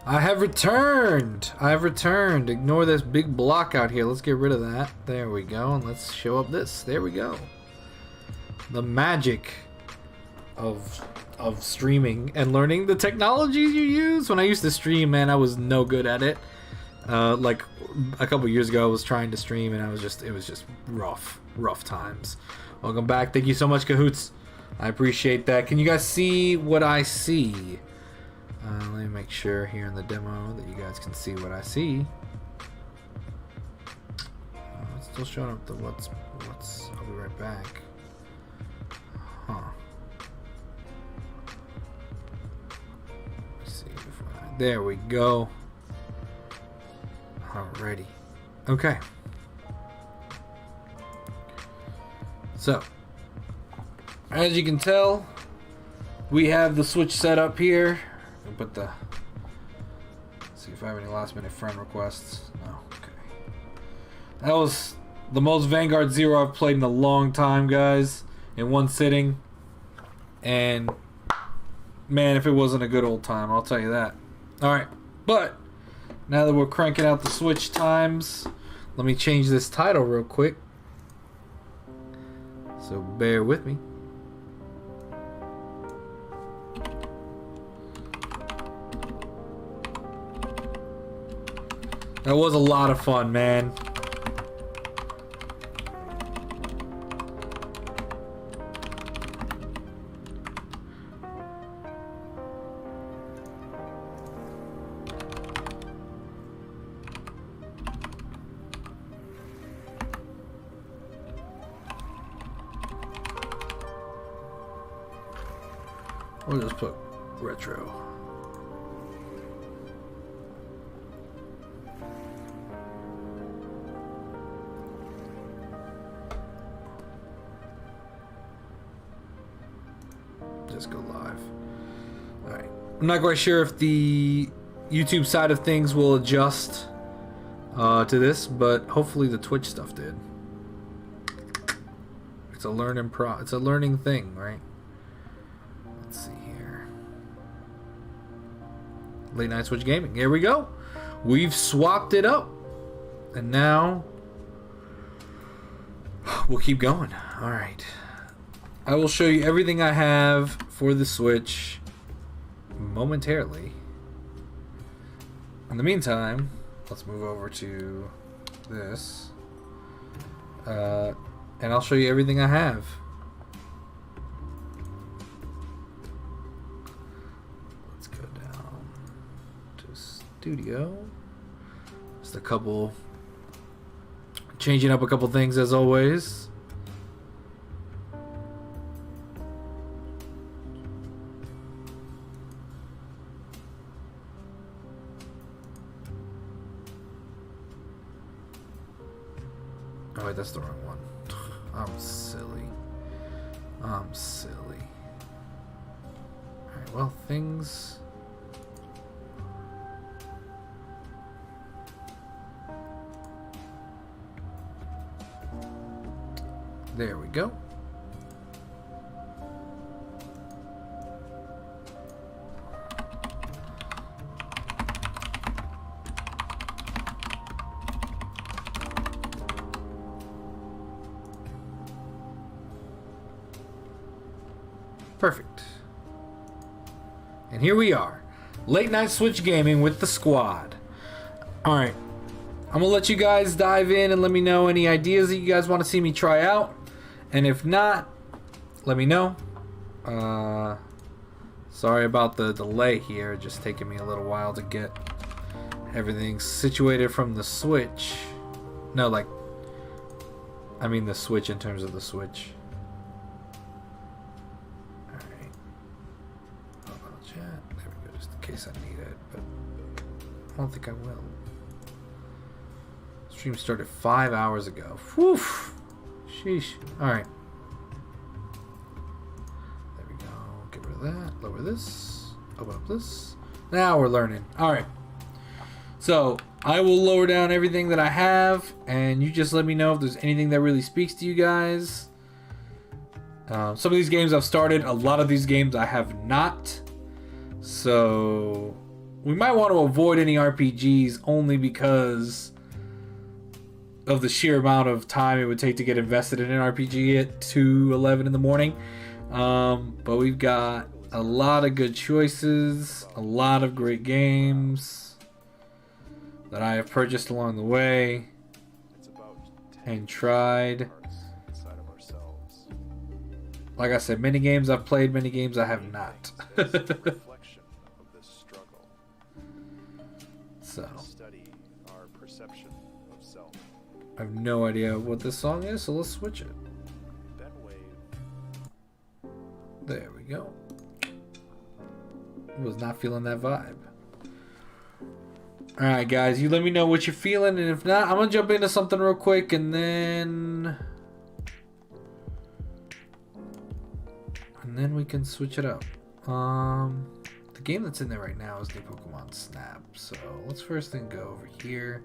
I have returned. I have returned. Ignore this big block out here. Let's get rid of that. There we go. And let's show up this. There we go. The magic of streaming and learning the technologies you use. When I used to stream, man, I was no good at it. Like a couple years ago, I was trying to stream and it was just rough times. Welcome back. Thank you so much, Cahoots. I appreciate that. Can you guys see what I see? Let me make sure here in the demo that you guys can see what I see. It's still showing up the what's. I'll be right back. Huh. Let's see if there we go. Alrighty. Okay. So, as you can tell, we have the Switch set up here. I'll put the. See if I have any last minute friend requests. No. Okay. That was the most Vanguard Zero I've played in a long time, guys. In one sitting. And man, if it wasn't a good old time, I'll tell you that. Alright. But now that we're cranking out the Switch times, let me change this title real quick. So bear with me. That was a lot of fun, man. We'll just put retro. Just go live. Alright. I'm not quite sure if the YouTube side of things will adjust to this, but hopefully the Twitch stuff did. It's a learning thing, right? Let's see here. Late Night Switch Gaming. Here we go. We've swapped it up. And now we'll keep going. Alright. I will show you everything I have for the Switch momentarily. In the meantime, let's move over to this. And I'll show you everything I have. Let's go down to Studio. Just a couple, changing up a couple things as always. Oh wait, that's the wrong one. I'm silly. Alright, well, things... There we go. Perfect. And here we are. Late Night Switch Gaming with the squad. Alright. I'm going to let you guys dive in and let me know any ideas that you guys want to see me try out. And if not, let me know. Sorry about the delay here. Just taking me a little while to get everything situated from the Switch. No, like, I mean the Switch in terms of the Switch. In case I need it, but I don't think I will. Stream started 5 hours ago. Whew. Sheesh. Alright. There we go. Get rid of that. Lower this. Open up this. Now we're learning. Alright. So, I will lower down everything that I have, and you just let me know if there's anything that really speaks to you guys. Some of these games I've started. A lot of these games I have not. So, we might want to avoid any RPGs only because of the sheer amount of time it would take to get invested in an RPG at 2:11 in the morning. But we've got a lot of good choices, a lot of great games that I have purchased along the way and tried. Like I said, many games I've played, many games I have not. So I have no idea what this song is, so let's switch it. There we go. Was not feeling that vibe. Alright guys, you let me know what you're feeling, and if not, I'm gonna jump into something real quick and then we can switch it up. The game that's in there right now is new Pokemon Snap, so let's first then go over here.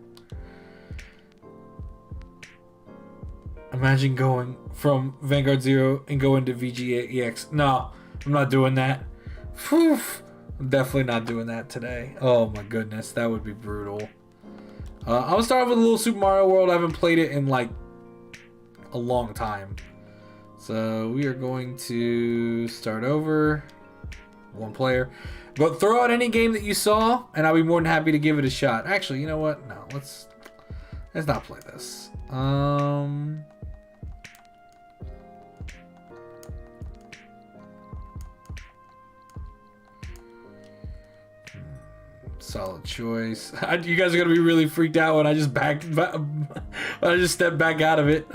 Imagine going from Vanguard Zero and going to VGEX. No, I'm not doing that. Whew. I'm definitely not doing that today. Oh my goodness, that would be brutal. I'm gonna start off with a little Super Mario World. I haven't played it in like a long time. So we are going to start over. One player. But throw out any game that you saw and I'll be more than happy to give it a shot. Actually, you know what? No, let's not play this. Solid choice. You guys are gonna be really freaked out when I just step back out of it.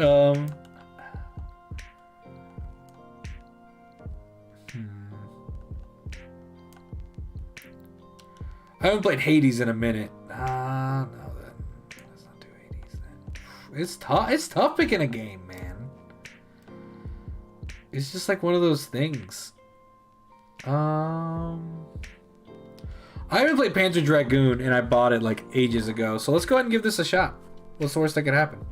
I haven't played Hades in a minute. No, then let's not do Hades then. It's tough. It's tough picking a game, man. It's just like one of those things. I haven't played Panzer Dragoon and I bought it like ages ago. So let's go ahead and give this a shot. What's the worst that could happen?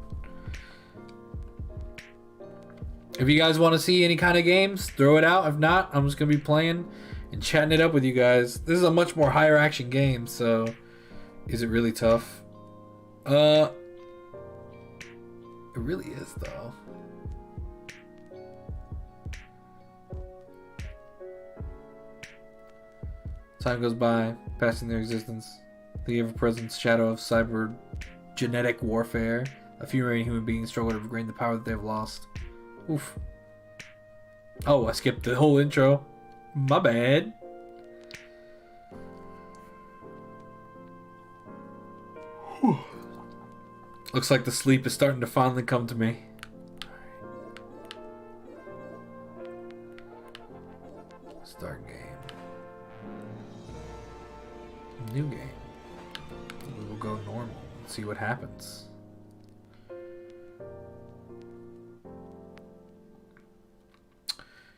If you guys want to see any kind of games, throw it out. If not, I'm just going to be playing and chatting it up with you guys. This is a much more higher action game, so is it really tough? It really is, though. Time goes by, passing their existence. The ever-present shadow of cyber genetic warfare. A few remaining human beings struggle to regain the power that they've lost. Oof. Oh, I skipped the whole intro. My bad. Whew. Looks like the sleep is starting to finally come to me. Start game. New game. We will go normal and see what happens.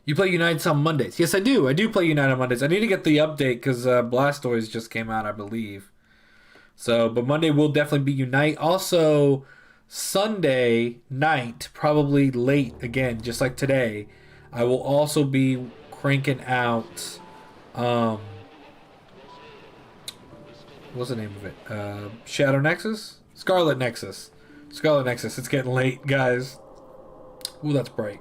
You play Unite on Mondays? Yes, I do. I do play Unite on Mondays. I need to get the update because Blastoise just came out, I believe. So, but Monday will definitely be Unite. Also, Sunday night, probably late again, just like today, I will also be cranking out. What's the name of it? Shadow Nexus? Scarlet Nexus. Scarlet Nexus. It's getting late, guys. Ooh, that's bright.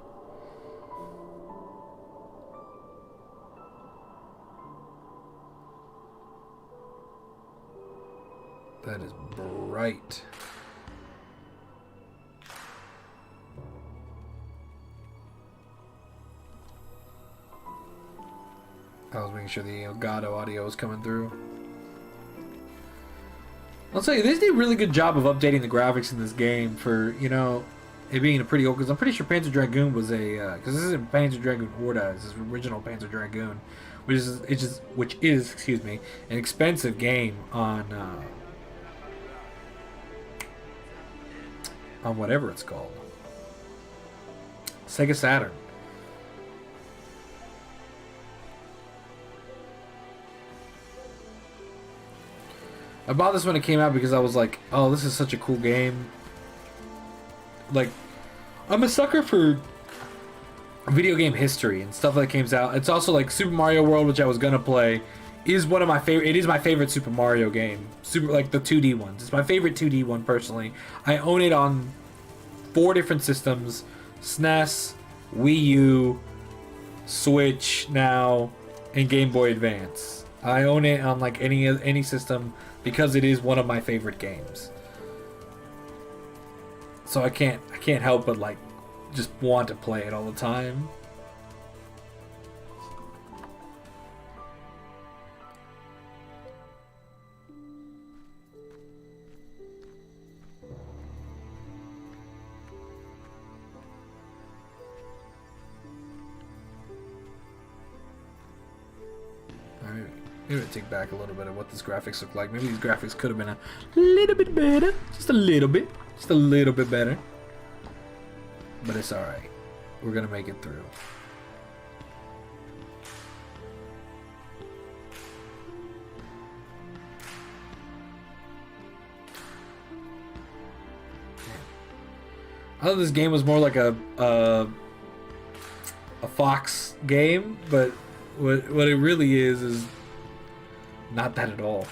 That is bright. I was making sure the Elgato audio was coming through. I'll tell you, they did a really good job of updating the graphics in this game for, you know, it being a pretty old, because I'm pretty sure Panzer Dragoon was a, because this isn't Panzer Dragoon Horda, this is original Panzer Dragoon, which is, excuse me, an expensive game on whatever it's called. Sega Saturn. I bought this when it came out because I was like, oh, this is such a cool game. Like, I'm a sucker for video game history and stuff that comes out. It's also like Super Mario World, which I was gonna play, is one of my favorite. It is my favorite Super Mario game. Like the 2D ones. It's my favorite 2D one personally. I own it on 4 different systems: SNES, Wii U, Switch now, and Game Boy Advance. I own it on like any system because it is one of my favorite games. So I can't help but like just want to play it all the time. Alright, maybe take back a little bit of what these graphics look like. Maybe these graphics could have been a little bit better. Just a little bit. Just a little bit better. But it's alright. We're gonna make it through. I thought this game was more like a Fox game, but what it really is not that at all.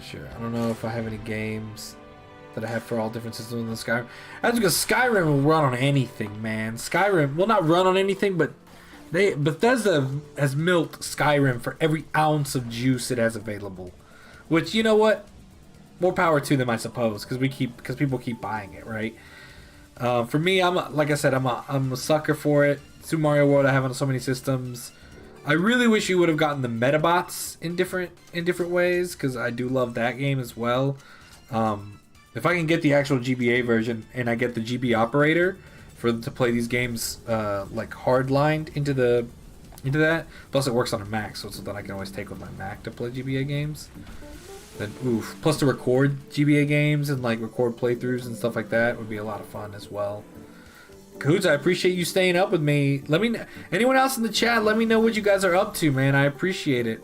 Sure, I don't know if I have any games that I have for all different systems in the Skyrim. That's because Skyrim will run on anything, man. Skyrim will not run on anything, but Bethesda has milked Skyrim for every ounce of juice it has available. Which, you know what? More power to them, I suppose, because people keep buying it, right? For me, like I said, I'm a sucker for it. Super Mario World I have on so many systems. I really wish you would have gotten the Metabots in different ways, because I do love that game as well. If I can get the actual GBA version and I get the GB operator to play these games like hardlined into that, plus it works on a Mac, so it's something I can always take with my Mac to play GBA games. Then oof, plus to record GBA games and like record playthroughs and stuff like that would be a lot of fun as well. Coots, I appreciate you staying up with me. Let me know, anyone else in the chat, let me know what you guys are up to, man. I appreciate it.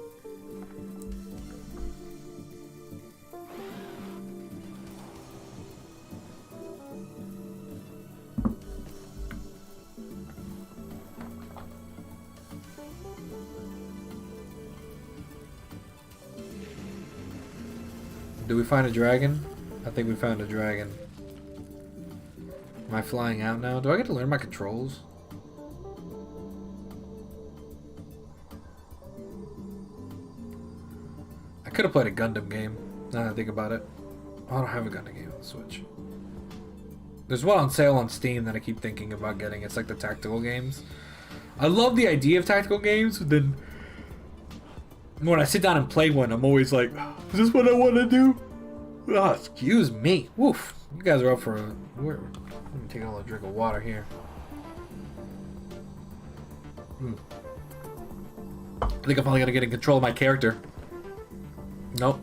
Did we find a dragon? I think we found a dragon. Am I flying out now? Do I get to learn my controls? I could have played a Gundam game, now that I think about it. Oh, I don't have a Gundam game on the Switch. There's one on sale on Steam that I keep thinking about getting. It's like the tactical games. I love the idea of tactical games, but then when I sit down and play one, I'm always like, is this what I want to do? Oh, excuse me. Woof. You guys are up for a... Let me take a little drink of water here. I think I'm finally going to get in control of my character. Nope.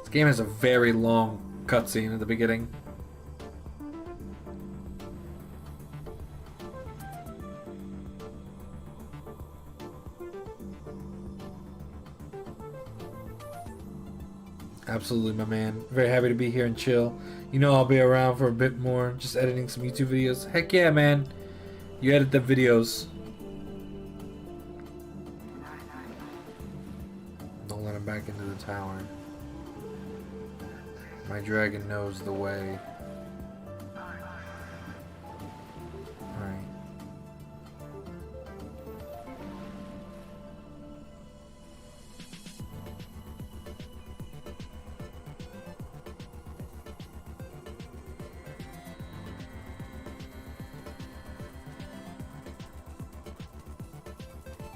This game has a very long cutscene at the beginning. Absolutely, my man. Very happy to be here and chill. You know I'll be around for a bit more, just editing some YouTube videos. Heck yeah, man. You edit the videos. Don't let him back into the tower. My dragon knows the way. Alright.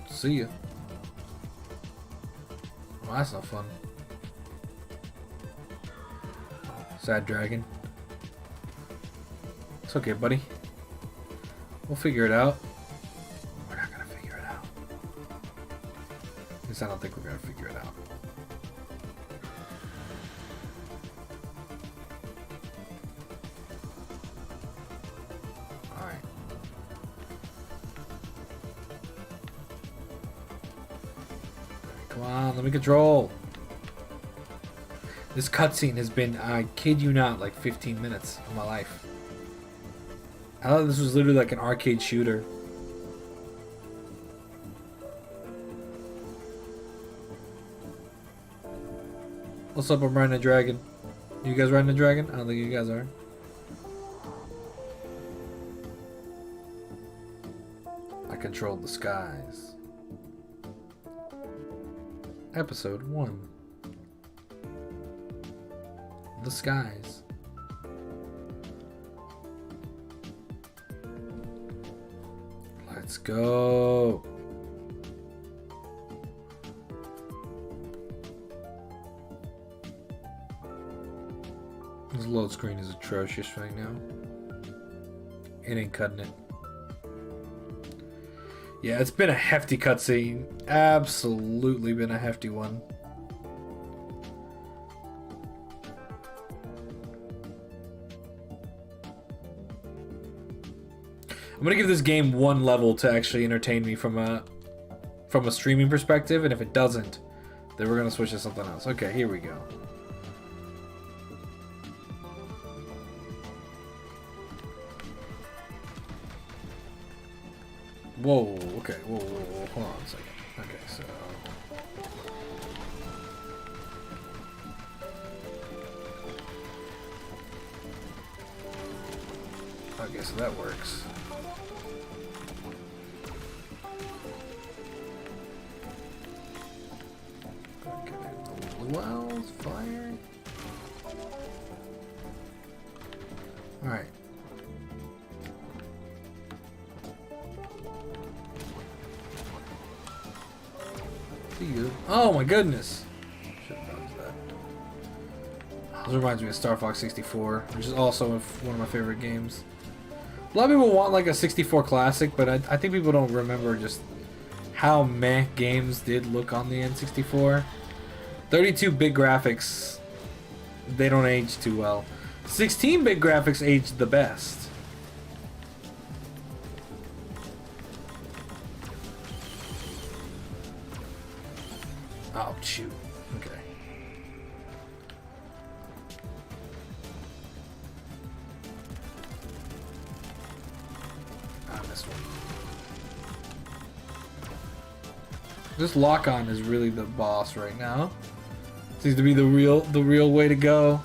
See ya. Well, that's not fun. Sad dragon. It's okay, buddy. We'll figure it out. We're not gonna figure it out. At least I don't think we're gonna figure it out. Alright. Come on, let me control. This cutscene has been, I kid you not, like 15 minutes of my life. I thought this was literally like an arcade shooter. What's up? I'm riding a dragon. You guys riding a dragon? I don't think you guys are. I controlled the skies. Episode 1. The skies. Let's go. This load screen is atrocious right now. It ain't cutting it. Yeah, it's been a hefty cutscene. Absolutely been a hefty one. I'm gonna give this game one level to actually entertain me from a streaming perspective, and if it doesn't, then we're gonna switch to something else. Okay, here we go. Whoa, okay, whoa, hold on a second. Okay, so... okay, so that works. Okay, blue owls, fire. Alright. Oh my goodness! Should've dodged that. This reminds me of Star Fox 64, which is also one of my favorite games. A lot of people want like a 64 classic, but I think people don't remember just how meh games did look on the N64. 32-bit graphics, they don't age too well. 16-bit graphics aged the best. Oh, shoot. Okay. Ah, this one. This lock-on is really the boss right now. Seems to be the real way to go.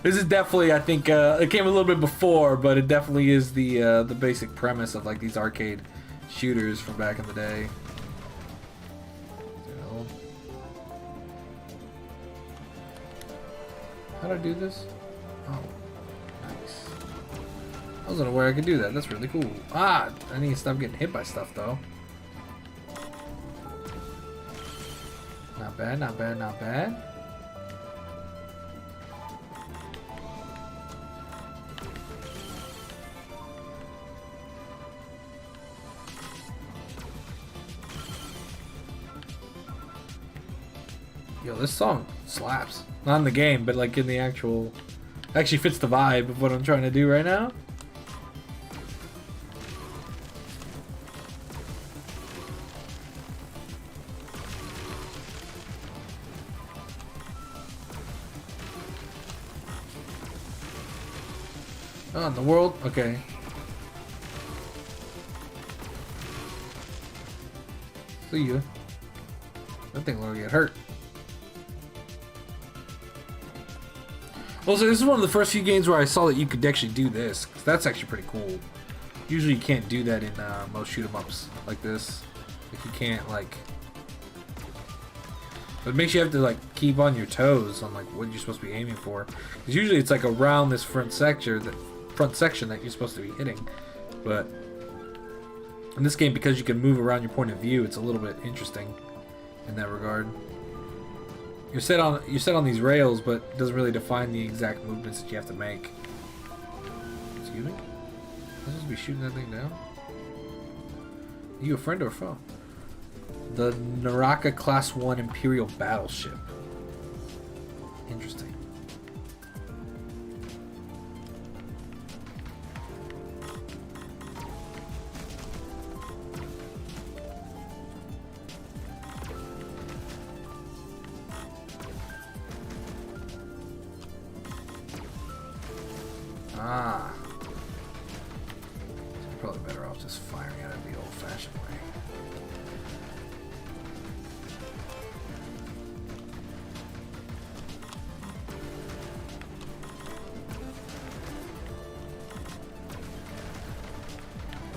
This is definitely, I think, it came a little bit before, but it definitely is the basic premise of like these arcade shooters from back in the day. How do I do this? Oh, nice. I wasn't aware I could do that. That's really cool. Ah, I need to stop getting hit by stuff though. Not bad, not bad, not bad. Yo, this song slaps. Not in the game, but like in the actual... actually fits the vibe of what I'm trying to do right now. Oh, in the world? Okay. See ya. That thing will get hurt. Also, this is one of the first few games where I saw that you could actually do this. 'Cause that's actually pretty cool. Usually you can't do that in most shoot-em-ups like this. Like you can't like... But it makes you have to like keep on your toes on like what you're supposed to be aiming for. Because usually it's like around this front section that you're supposed to be hitting. But in this game, because you can move around your point of view, it's a little bit interesting in that regard. You're set on these rails, but it doesn't really define the exact movements that you have to make. Excuse me? I'm supposed to be shooting that thing down? Are you a friend or a foe? The Naraka Class 1 Imperial Battleship. Interesting. Ah. Probably better off just firing at it the old-fashioned way.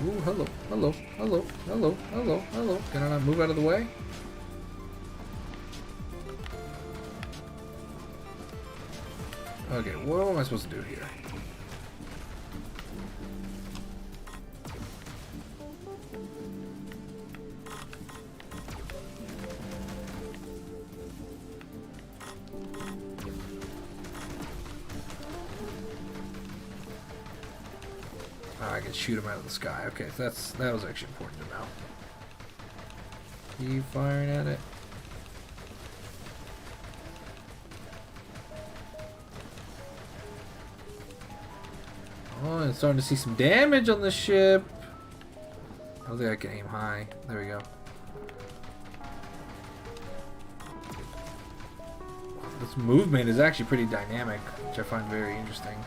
Ooh, hello, hello, hello, hello, hello, hello. Can I not move out of the way? Okay, what am I supposed to do here? I can shoot him out of the sky. Okay, that was actually important to know. Keep firing at it. Oh, I'm starting to see some damage on the ship. I don't think I can aim high. There we go. This movement is actually pretty dynamic, which I find very interesting.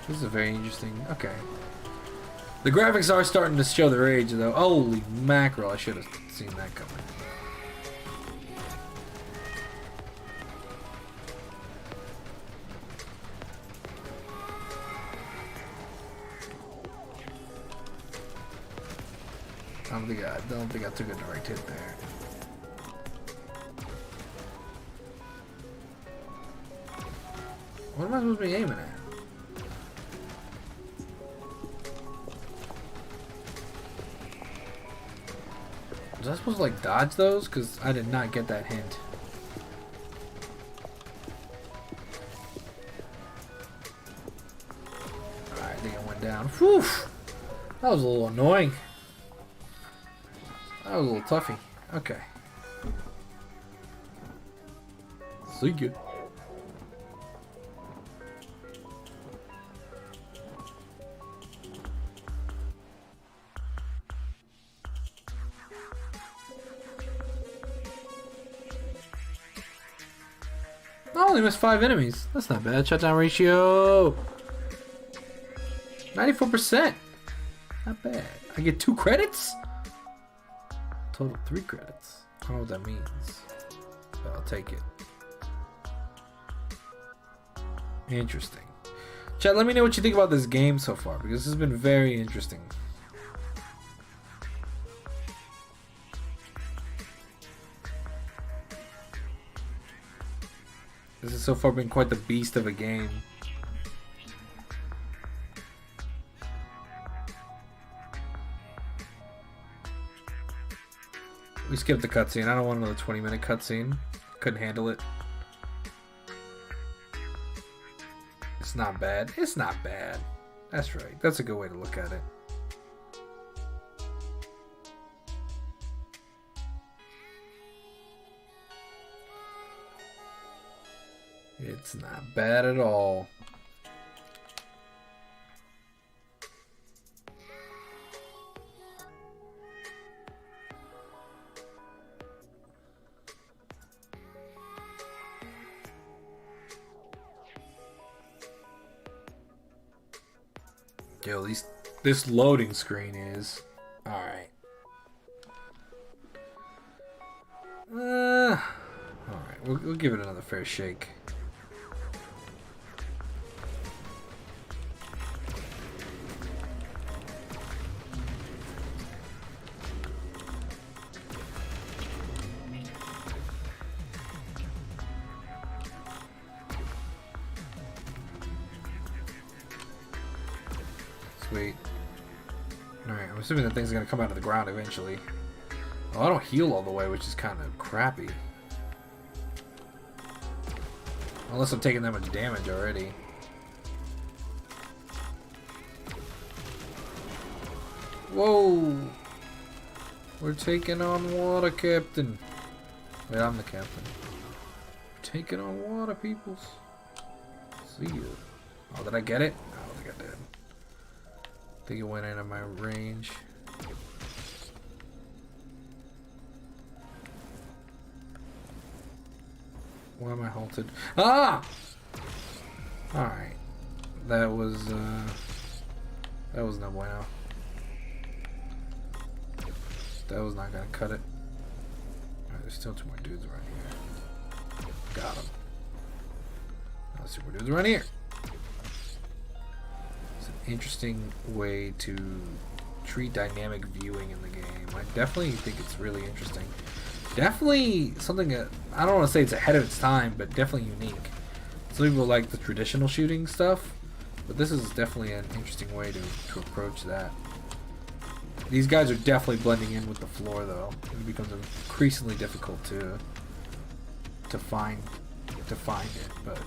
This is a very interesting. Okay. The graphics are starting to show their age, though. Holy mackerel! I should have seen that coming. I don't think I took a direct hit there. What am I supposed to be aiming at? Was I supposed to like dodge those? Because I did not get that hint. Alright, I think I went down. Whew! That was a little annoying. That was a little toughy. Okay. See you. I only missed 5 enemies. That's not bad. Shutdown ratio 94%. Not bad. I get 2 credits? Total 3 credits. I don't know what that means, but I'll take it. Interesting. Chat, let me know what you think about this game so far, because this has been very interesting. This has so far been quite the beast of a game. We skipped the cutscene. I don't want another 20-minute cutscene. Couldn't handle it. It's not bad. It's not bad. That's right. That's a good way to look at it. It's not bad at all. Yo, at least this loading screen is alright. Alright, we'll give it another fair shake. Sweet. Alright, I'm assuming that thing's gonna come out of the ground eventually. Oh, I don't heal all the way, which is kind of crappy. Unless I'm taking that much damage already. Whoa! We're taking on water, Captain. Wait, I'm the captain. Taking on water, peoples. See you. Oh, did I get it? I don't think I did. I think it went into my range. Why am I halted? Ah! Alright. That was no bueno. That was not gonna cut it. Alright, there's still 2 more dudes around here. Got him. Let's see more dudes around here. It's an interesting way to treat dynamic viewing in the game. I definitely think it's really interesting. Definitely something that, I don't want to say it's ahead of its time, but definitely unique. Some people like the traditional shooting stuff, but this is definitely an interesting way to approach that. These guys are definitely blending in with the floor, though. It becomes increasingly difficult to find it. But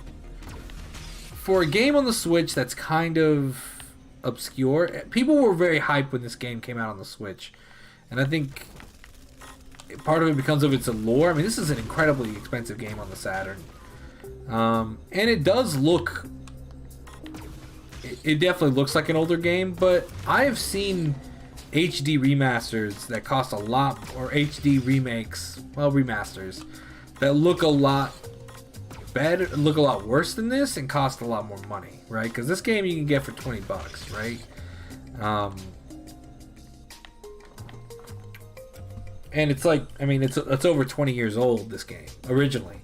for a game on the Switch that's kind of obscure, people were very hyped when this game came out on the Switch, and I think part of it becomes of its allure. I mean, this is an incredibly expensive game on the Saturn, and it does look. It definitely looks like an older game, but I have seen HD remasters that cost a lot, or HD remakes, well, remasters that look a lot better, look a lot worse than this, and cost a lot more money, right? Because this game you can get for $20, right? And it's like, I mean, it's over 20 years old, this game, originally.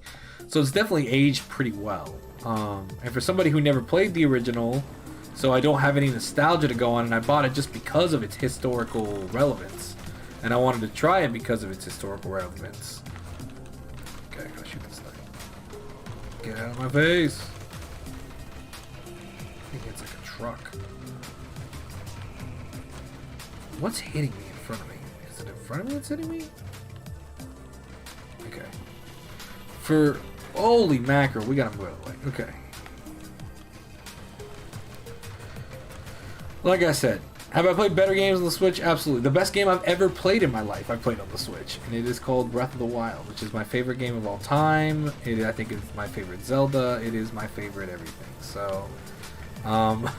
So it's definitely aged pretty well. And for somebody who never played the original, so I don't have any nostalgia to go on, and I bought it just because of its historical relevance. And I wanted to try it because of its historical relevance. Okay, I gotta shoot this thing. Get out of my face! I think it's like a truck. What's hitting me in front of me? Is it in front of me that's hitting me? Okay. For... Holy mackerel, we gotta move out of the way. Okay. Like I said, have I played better games on the Switch? Absolutely. The best game I've ever played in my life, I played on the Switch, and it is called Breath of the Wild, which is my favorite game of all time. I think it's my favorite Zelda. It is my favorite everything. So, for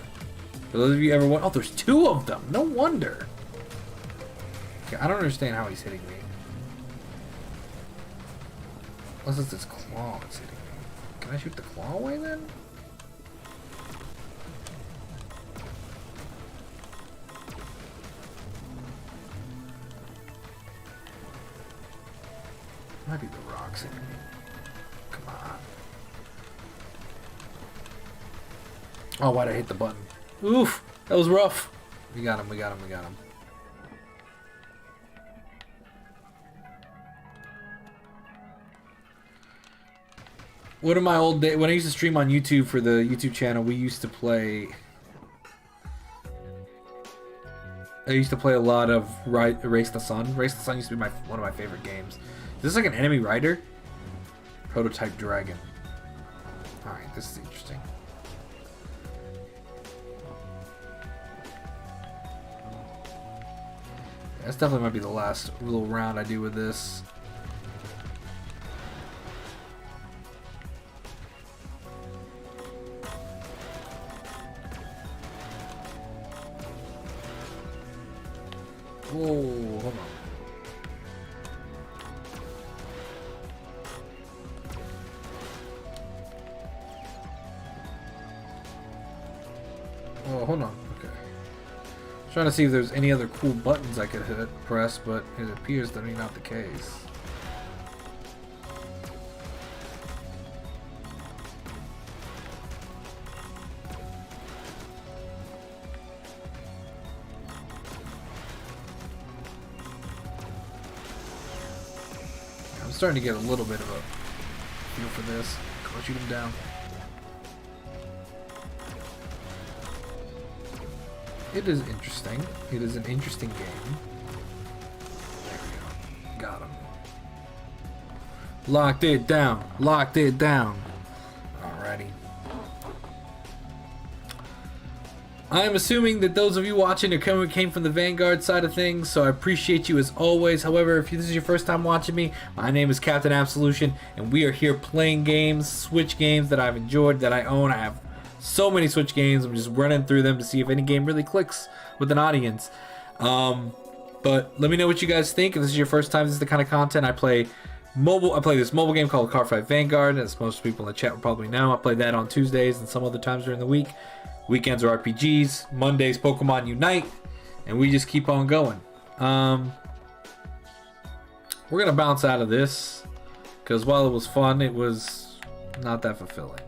those of you ever want, oh, there's 2 of them. No wonder. Okay, I don't understand how he's hitting me. Unless it's his claw that's hitting me. Can I shoot the claw away then? Might be the rocks hitting me. Come on. Oh, why'd I hit the button? Oof! That was rough. We got him, we got him, we got him. One of my old days, when I used to stream on YouTube for the YouTube channel, we used to play... I used to play a lot of Race the Sun. Race the Sun used to be one of my favorite games. Is this like an enemy rider? Prototype dragon. Alright, this is interesting. This definitely might be the last little round I do with this. Whoa, hold on. Oh, hold on. Okay. Trying to see if there's any other cool buttons I could press, but it appears to be not the case. I'm starting to get a little bit of a feel for this. Go shoot him down. It is interesting. It is an interesting game. There we go. Got him. Locked it down. Locked it down. Alrighty. I'm assuming that those of you watching came from the Vanguard side of things, so I appreciate you as always. However, if this is your first time watching me, my name is Captain Absolution, and we are here playing games, Switch games that I've enjoyed, that I own. I have so many Switch games. I'm just running through them to see if any game really clicks with an audience. But let me know what you guys think. If this is your first time, this is the kind of content I play I play this mobile game called Cardfight Vanguard, as most people in the chat will probably know. I play that on Tuesdays and some other times during the week. Weekends are RPGs. Mondays, Pokemon Unite. And we just keep on going. We're going to bounce out of this. Because while it was fun, it was not that fulfilling.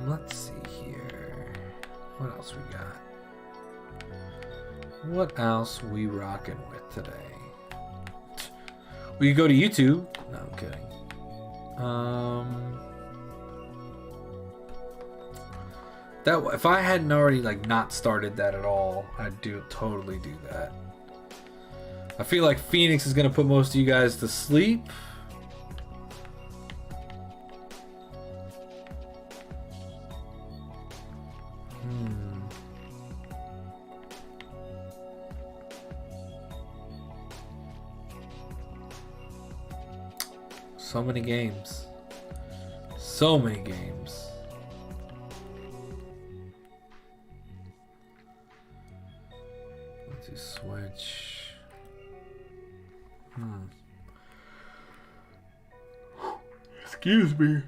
Let's see here. What else we got? What else we rocking with today? We could go to YouTube. No, I'm kidding. That if I hadn't already like not started that at all, I'd totally do that. I feel like Phoenix is gonna put most of you guys to sleep. So many games. So many games. Let's see, Switch. Excuse me.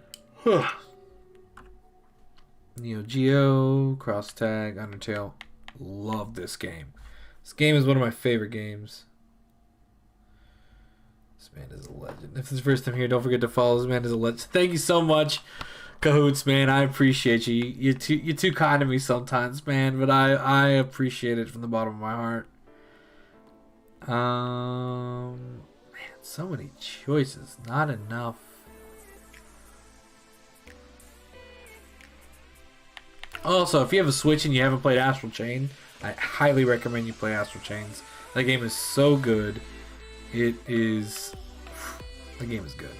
Neo Geo, Cross Tag, Undertale. Love this game. This game is one of my favorite games. This man is a legend. If this is the first time here, don't forget to follow. This man is a legend. Thank you so much, Cahoots, man. I appreciate you. You're too kind to me sometimes, man. But I appreciate it from the bottom of my heart. Man, so many choices. Not enough. Also, if you have a Switch and you haven't played Astral Chain, I highly recommend you play Astral Chains. That game is so good. The game is good.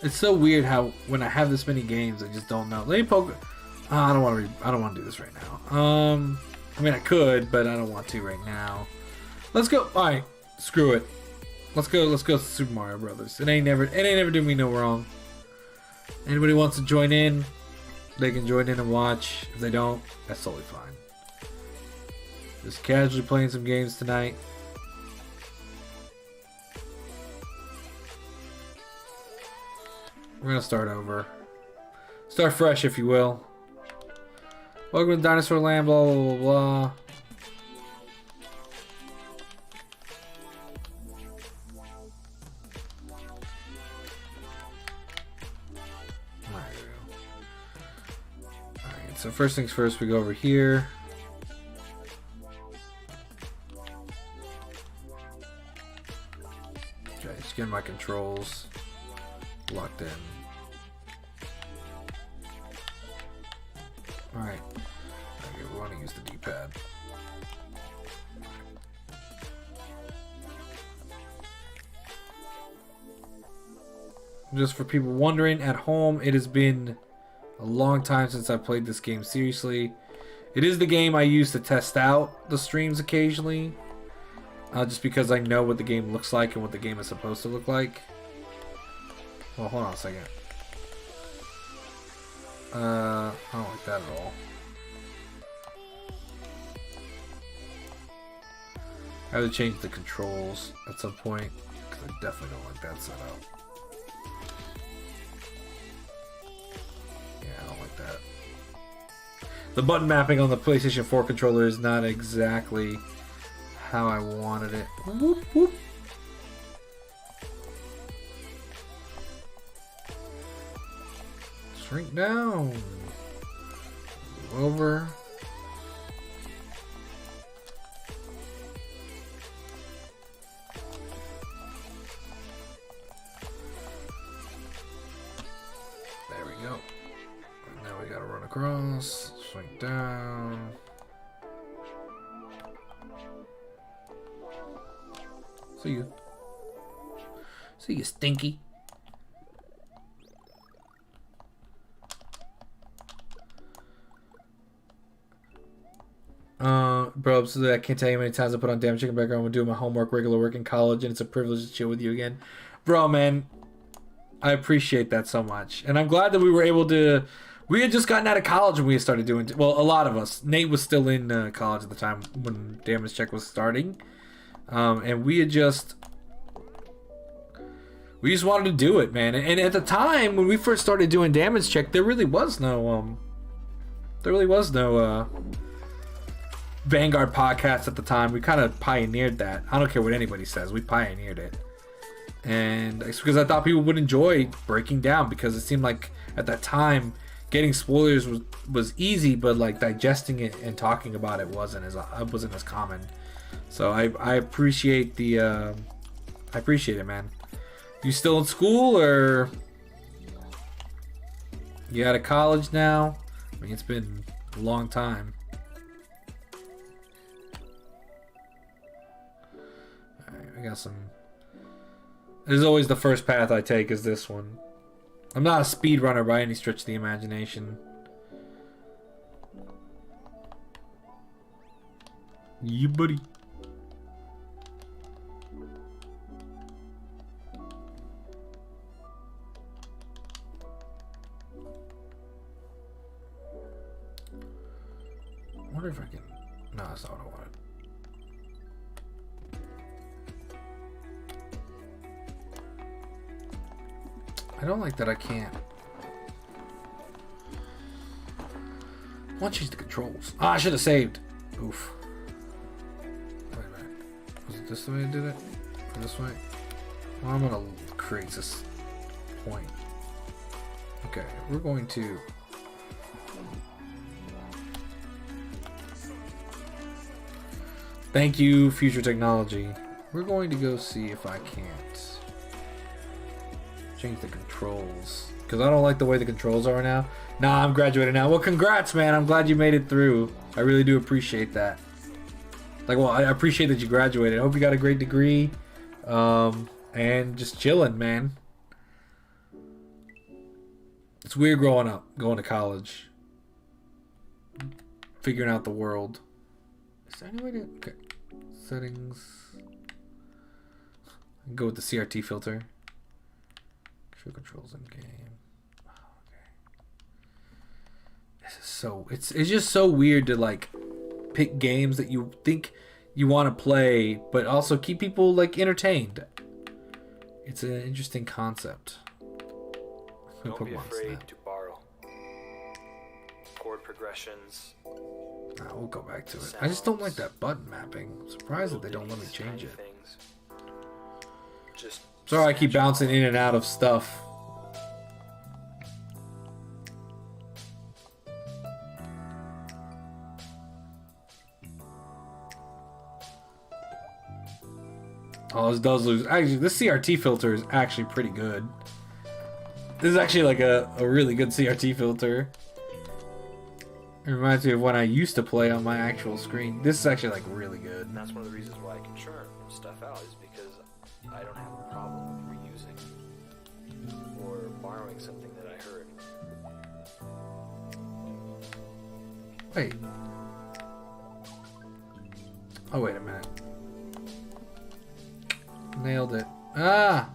It's so weird how when I have this many games, I just don't know. Let me poke. I don't want to do this right now. I mean, I could, but I don't want to right now. Let's go. All right, screw it. Let's go Super Mario Brothers. It ain't never do me no wrong. Anybody wants to join in, they can join in and watch. If they don't, that's totally fine. Just casually playing some games tonight. We're gonna start over. Start fresh, if you will. Welcome to Dinosaur Land, blah, blah, blah, blah. Alright, so first things first, we go over here. Okay, just getting my controls locked in. Alright. Okay, we want to use the D-pad. Just for people wondering at home, it has been a long time since I played this game seriously. It is the game I use to test out the streams occasionally. Just because I know what the game looks like and what the game is supposed to look like. Well, hold on a second. I don't like that at all. I have to change the controls at some point, because I definitely don't like that setup. Yeah, I don't like that. The button mapping on the PlayStation 4 controller is not exactly how I wanted it. Whoop, whoop. Shrink down. Over. There we go. Now we gotta run across. Shrink down. See you. See you, Stinky. Bro, so I can't tell you how many times I put on Damn Chicken background when doing my homework, regular work in college, and it's a privilege to chill with you again. Bro, man, I appreciate that so much. And I'm glad that we were able to We had just gotten out of college when we started doing. Well, a lot of us. Nate was still in college at the time when Damage Check was starting, and we just wanted to do it, man. And at the time when we first started doing Damage Check, there really was no Vanguard podcast at the time. We kind of pioneered that. I don't care what anybody says. We pioneered it. And it's because I thought people would enjoy breaking down, because it seemed like at that time getting spoilers was easy, but like digesting it and talking about it wasn't as common. So I appreciate I appreciate it, man. You still in school, or you out of college now? I mean, it's been a long time. Alright, we got some. This is always the first path I take, is this one. I'm not a speedrunner by any stretch of the imagination. You buddy. I wonder if I can. No, that's not what I wanted. I don't like that I can't. I want to change the controls. Ah, I should have saved. Oof. Wait a minute. Was it this the way I did it? Or this way? Well, I'm going to create this point. Okay, we're going to. Thank you, future technology. We're going to go see if I can't change the controls, because I don't like the way the controls are now. Nah, I'm graduated now. Well, congrats, man. I'm glad you made it through. I really do appreciate that. Like, well, I appreciate that you graduated. I hope you got a great degree. And just chilling, man. It's weird growing up, going to college, figuring out the world. Is there any way to... Okay. Settings. I can go with the CRT filter. Show controls in game. Okay. This is so... It's just so weird to, like, pick games that you think you want to play, but also keep people, like, entertained. It's an interesting concept. Don't be afraid to borrow. Chord progressions. We'll go back to it. I just don't like that button mapping. I'm surprised that they don't let me change it. Sorry, I keep bouncing in and out of stuff. Oh, this does lose. Actually, this CRT filter is actually pretty good. This is actually like a really good CRT filter. It reminds me of when I used to play on my actual screen. This is actually like really good. And that's one of the reasons why I can churn stuff out, is because I don't have a problem with reusing or borrowing something that I heard. Wait. Oh, wait a minute. Nailed it. Ah!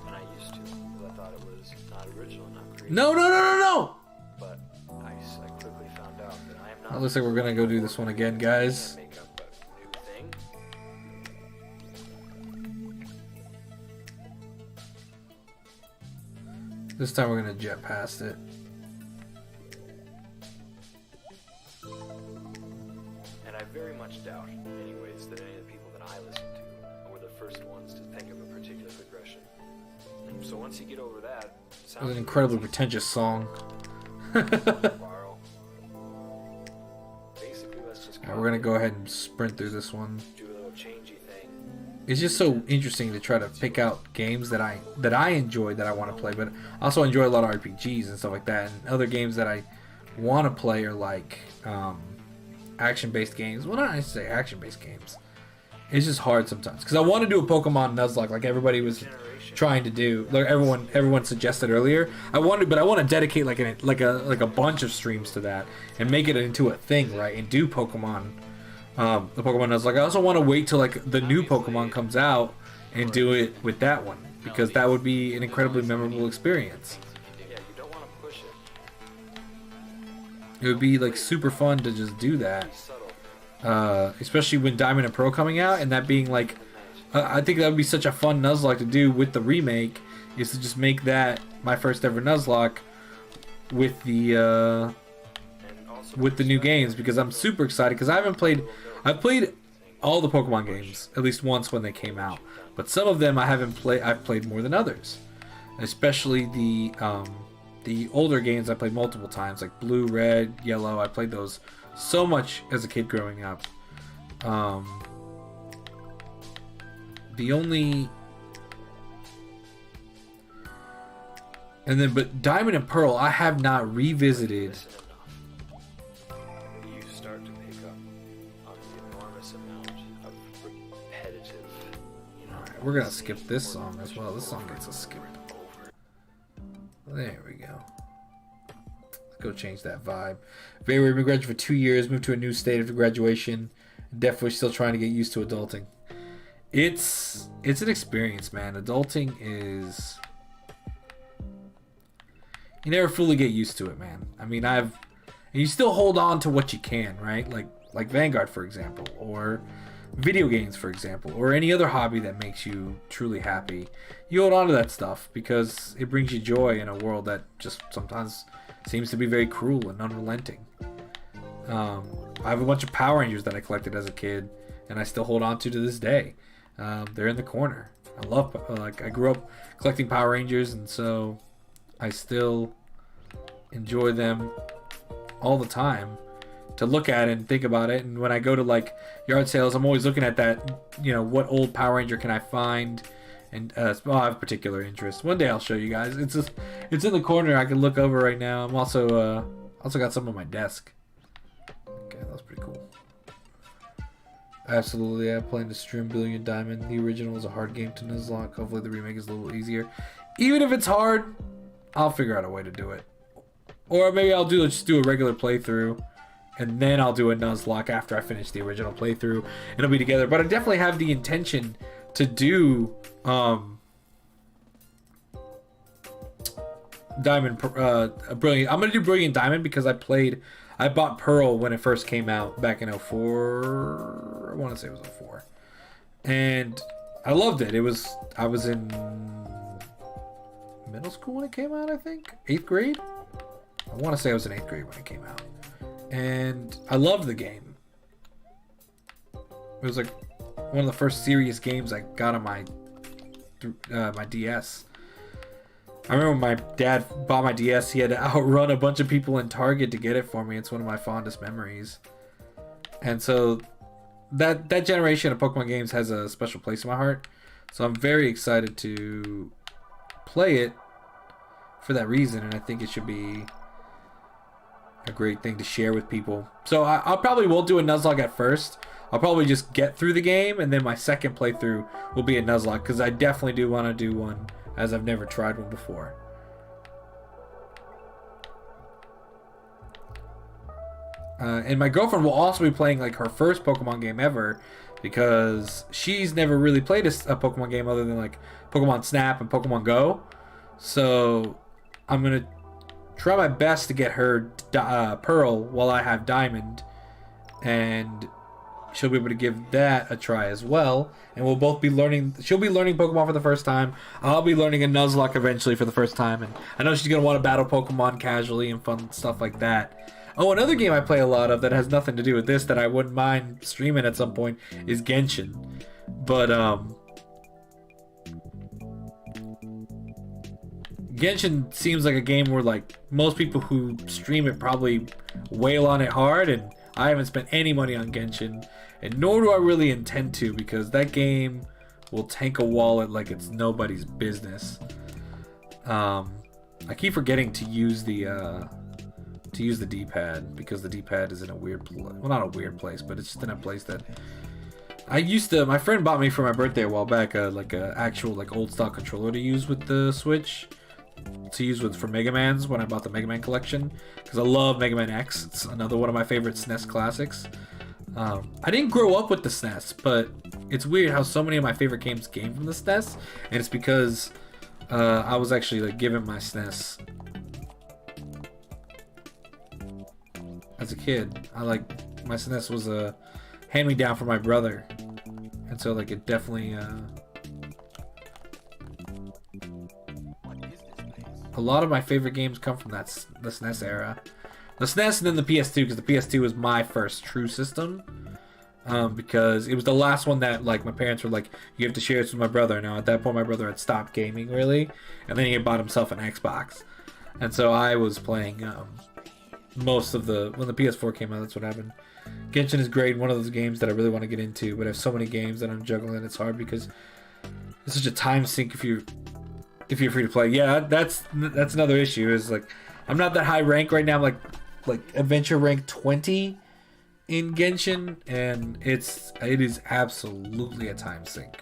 And I used to, because I thought it was not original, not creative. No, no, no, no, no! But I quickly found out that I am not... It looks like we're gonna go do this one again, guys. Make up a new thing. This time we're gonna jet past it. And I very much doubt, anyways, that any of the people that I listen to were the first ones to think of a particular progression. So once you get over that... It was an incredibly pretentious song. Borrow. Basically, let's just... Alright, we're gonna go ahead and sprint through this one. Do a little changey thing. It's just so interesting to try to pick out games that I enjoy, that I want to play, but I also enjoy a lot of RPGs and stuff like that. And other games that I want to play are like action-based games. Well, not necessarily action-based games. It's just hard sometimes because I want to do a Pokemon Nuzlocke like everybody was trying to do. Like everyone suggested earlier. I want to dedicate like a bunch of streams to that and make it into a thing, right? And do Pokemon, the Pokemon Nuzlocke. I also want to wait till like the new Pokemon comes out and do it with that one, because that would be an incredibly memorable experience. Yeah, you don't want to push It would be like super fun to just do that, subtle. especially when Diamond and Pearl coming out, and that being like, I think that would be such a fun Nuzlocke to do with the remake, is to just make that my first ever Nuzlocke with the And also new games, because I'm super excited because I've played all the Pokemon games at least once when they came out, but some of them I've played more than others, especially the older games I played multiple times, like Blue, Red, Yellow. I played those so much as a kid growing up. But Diamond and Pearl, I have not revisited. isn't enough. You start to pick up on the enormous amount of repetitive. Alright, we're gonna skip this song as well. This song gets a skip. There we go. Let's go change that vibe. Very been graduated for 2 years, moved to a new state after graduation. Definitely still trying to get used to adulting. It's an experience, man. Adulting is, you never fully get used to it, man. I mean, and you still hold on to what you can, right? Like Vanguard, for example, or video games, for example, or any other hobby that makes you truly happy. You hold on to that stuff because it brings you joy in a world that just sometimes seems to be very cruel and unrelenting. I have a bunch of Power Rangers that I collected as a kid, and I still hold on to this day. They're in the corner. I grew up collecting Power Rangers, and so I still enjoy them all the time to look at and think about it. And when I go to like yard sales, I'm always looking at that, what old Power Ranger can I find, and I have a particular interest. One day I'll show you guys. It's in the corner. I can look over right now. I'm also got some on my desk. Okay, that was pretty cool. Absolutely, I plan to stream Brilliant Diamond. The original is a hard game to Nuzlocke. Hopefully the remake is a little easier. Even if it's hard, I'll figure out a way to do it. Or maybe I'll just do a regular playthrough, and then I'll do a Nuzlocke after I finish the original playthrough. It'll be together. But I definitely have the intention to do Diamond, Brilliant. I'm gonna do Brilliant Diamond because I bought Pearl when it first came out back in 04. I want to say it was 04, and I loved it. I was in middle school when it came out. I think 8th grade. I want to say I was in 8th grade when it came out, and I loved the game. It was like one of the first serious games I got on my DS. I remember when my dad bought my DS, he had to outrun a bunch of people in Target to get it for me. It's one of my fondest memories. And so that generation of Pokemon games has a special place in my heart. So I'm very excited to play it for that reason, and I think it should be a great thing to share with people. So I probably won't do a Nuzlocke at first. I'll probably just get through the game, and then my second playthrough will be a Nuzlocke, because I definitely do want to do one, as I've never tried one before. And my girlfriend will also be playing like her first Pokemon game ever, because she's never really played a Pokemon game other than like Pokemon Snap and Pokemon Go. So I'm gonna try my best to get her Pearl while I have Diamond, and she'll be able to give that a try as well. And we'll both be learning. She'll be learning Pokemon for the first time. I'll be learning a Nuzlocke eventually for the first time. And I know she's going to want to battle Pokemon casually and fun stuff like that. Oh, another game I play a lot of that has nothing to do with this that I wouldn't mind streaming at some point is Genshin. But, Genshin seems like a game where, like, most people who stream it probably wail on it hard, and I haven't spent any money on Genshin, and nor do I really intend to, because that game will tank a wallet like it's nobody's business. I keep forgetting to use the D-pad, because the D-pad is in a weird place. Well, not a weird place, but it's just in a place that I used to. My friend bought me for my birthday a while back, like a actual like old style controller to use with the Switch, to use for Mega Man's when I bought the Mega Man collection, because I love Mega Man X. It's another one of my favorite SNES classics. I didn't grow up with the SNES, but it's weird how so many of my favorite games came from the SNES, and it's because I was actually like given my SNES as a kid. My SNES was a hand-me-down from my brother, and so like it definitely a lot of my favorite games come from the SNES era. The SNES and then the PS2, because the PS2 was my first true system. Because it was the last one that like my parents were like, you have to share this with my brother. Now at that point my brother had stopped gaming really, and then he had bought himself an Xbox, and so I was playing most of when the PS4 came out. That's what happened. Genshin is great, one of those games that I really want to get into, but I have so many games that I'm juggling. It's hard because it's such a time sink if you're free to play. Yeah, that's another issue. Is like I'm not that high rank right now. I'm like adventure rank 20 in Genshin, and it is absolutely a time sink.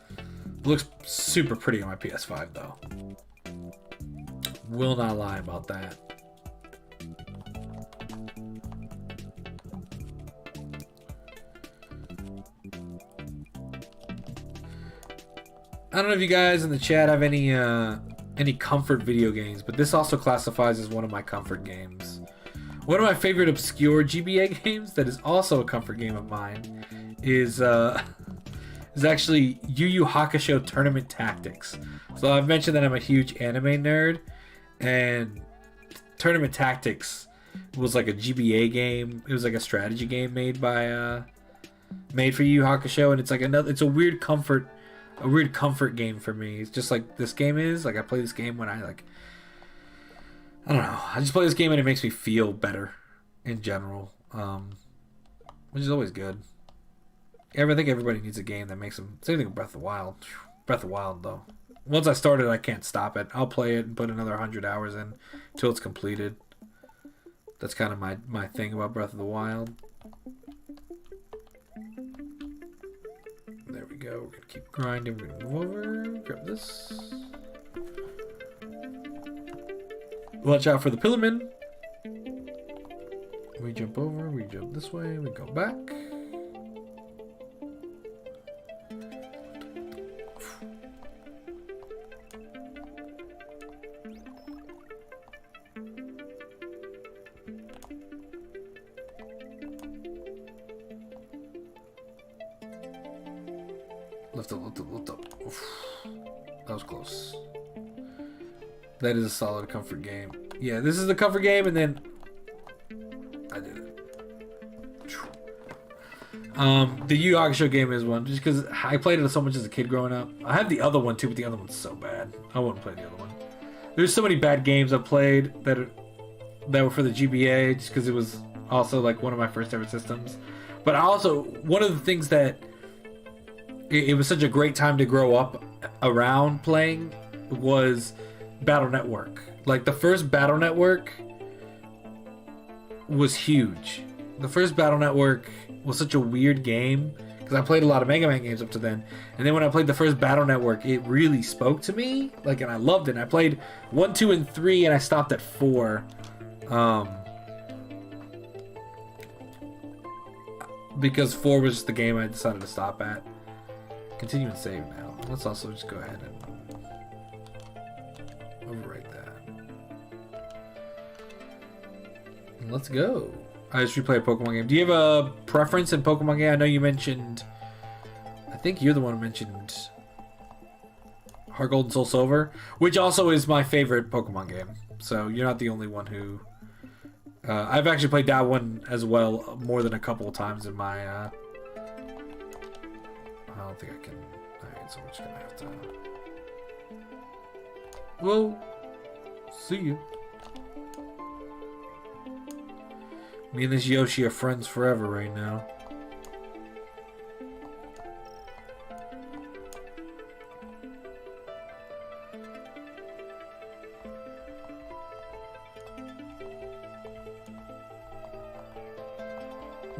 It looks super pretty on my PS5 though. Will not lie about that. I don't know if you guys in the chat have any comfort video games, but this also classifies as one of my comfort games. One of my favorite obscure GBA games that is also a comfort game of mine is actually Yu Yu Hakusho Tournament Tactics. So I've mentioned that I'm a huge anime nerd, and Tournament Tactics was like a GBA game. It was like a strategy game made for Yu Yu Hakusho, and it's a weird comfort game for me. It's just like this game is like I play this game when I don't know. I just play this game and it makes me feel better in general, which is always good. I think everybody needs a game that makes them. Same thing with Breath of the Wild. Breath of the Wild, though. Once I start it, I can't stop it. I'll play it and put another 100 hours in until it's completed. That's kind of my thing about Breath of the Wild. There we go. We're going to keep grinding. We're going to move over. Grab this. Watch out for the Pillarmen. We jump over, we jump this way, we go back. Lift up. Oof. That was close. That is a solid comfort game. Yeah, this is the comfort game, and then I did it. The Yu Yu Hakusho game is one, just because I played it so much as a kid growing up. I had the other one too, but the other one's so bad. I wouldn't play the other one. There's so many bad games I've played that were for the GBA, just because it was also like one of my first ever systems. But one of the things that it was such a great time to grow up around playing was Battle Network. Like the first Battle Network was huge. The first Battle Network was such a weird game because I played a lot of Mega Man games up to then, and then when I played the first Battle Network, it really spoke to me. And I loved it. And I played 1, 2, and 3, and I stopped at 4. Because 4 was just the game I decided to stop at. Continue and save now. Let's also just go ahead and overwrite that. And let's go. I just replay a Pokemon game. Do you have a preference in Pokemon game? I know you mentioned... I think you're the one who mentioned Heart Gold and Soul Silver, which also is my favorite Pokemon game. So you're not the only one who... I've actually played that one as well more than a couple of times in my... I don't think I can... Alright, so we're just gonna have to... Well, see you. Me and this Yoshi are friends forever right now.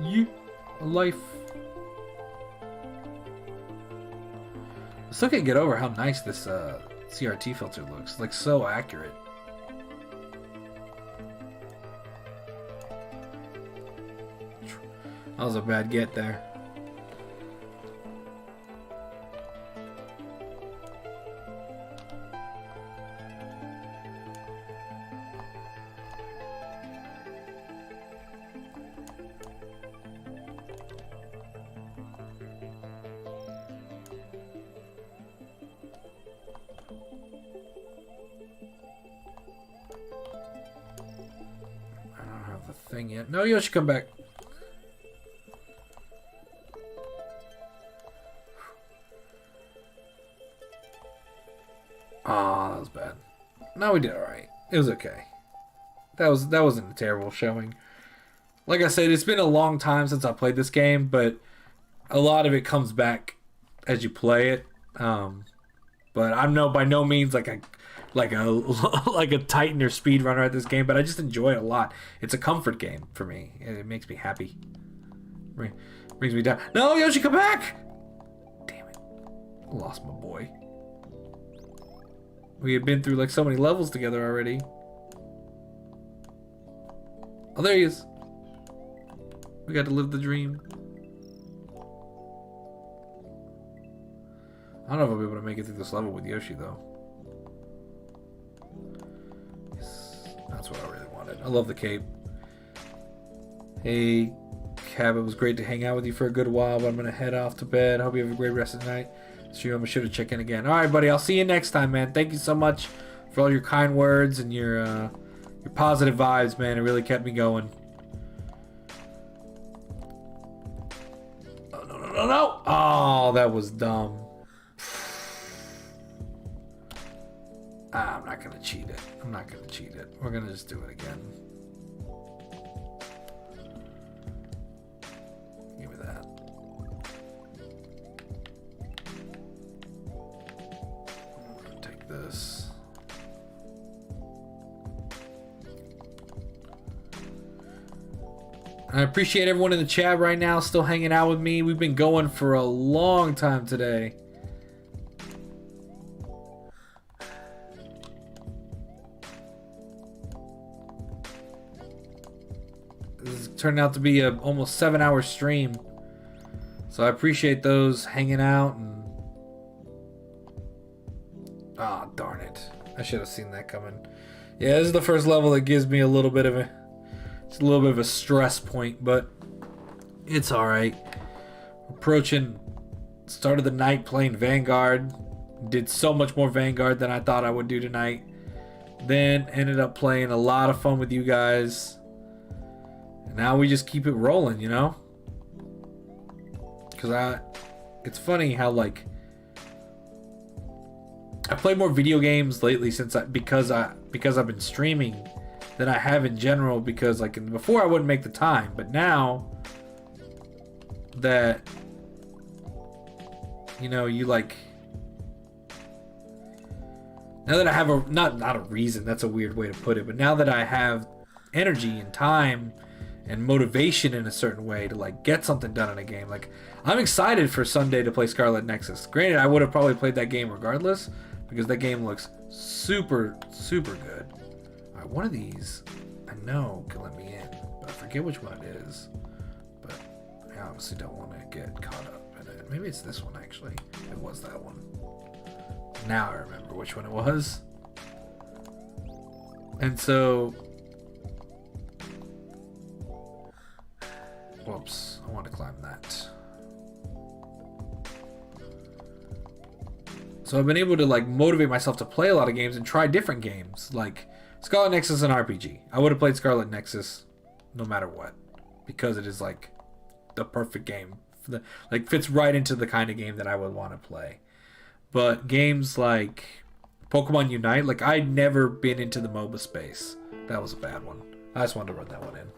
Yeah, a life. I still can't get over how nice this CRT filter looks. It's like so accurate. That was a bad get there. thing yet. No, Yoshi, come back. Ah, that was bad. No, we did alright. It was okay. That wasn't a terrible showing. Like I said, it's been a long time since I played this game, but a lot of it comes back as you play it. But I'm by no means like a like a Titan or speedrunner at this game, but I just enjoy it a lot. It's a comfort game for me. It makes me happy. Brings me down. No, Yoshi, come back! Damn it. Lost my boy. We had been through like so many levels together already. Oh, there he is. We got to live the dream. I don't know if I'll be able to make it through this level with Yoshi, though. Yes, that's what I really wanted. I love the cape. Hey, Cab, it was great to hang out with you for a good while, but I'm going to head off to bed. Hope you have a great rest of the night. So I'm sure to check in again. All right, buddy. I'll see you next time, man. Thank you so much for all your kind words and your positive vibes, man. It really kept me going. Oh, no. Oh, that was dumb. I'm not going to cheat it. We're going to just do it again. Give me that. Take this. I appreciate everyone in the chat right now still hanging out with me. We've been going for a long time today. This turned out to be a almost 7-hour stream. So I appreciate those hanging out and darn it. I should have seen that coming. Yeah, this is the first level that gives me a little bit of a stress point, but it's alright. Approaching start of the night playing Vanguard. Did so much more Vanguard than I thought I would do tonight. Then ended up playing a lot of fun with you guys. And now we just keep it rolling, you know? Because it's funny how like I played more video games lately because I've been streaming than I have in general, because like before I wouldn't make the time, but now that you like, now that I have a not a reason, that's a weird way to put it, but now that I have energy and time and motivation in a certain way to like get something done in a game, like I'm excited for Sunday to play Scarlet Nexus. Granted, I would have probably played that game regardless because that game looks super good. Alright, one of these I know can let me in, but I forget which one it is. But I obviously don't want to get caught up in it. Maybe it's this one actually. It was that one. Now I remember which one it was. And so whoops, I want to climb that. So I've been able to like motivate myself to play a lot of games and try different games. Like Scarlet Nexus is an RPG. I would have played Scarlet Nexus no matter what, because it is like the perfect game. Like fits right into the kind of game that I would want to play. But games like Pokemon Unite, like I'd never been into the MOBA space. That was a bad one. I just wanted to run that one in.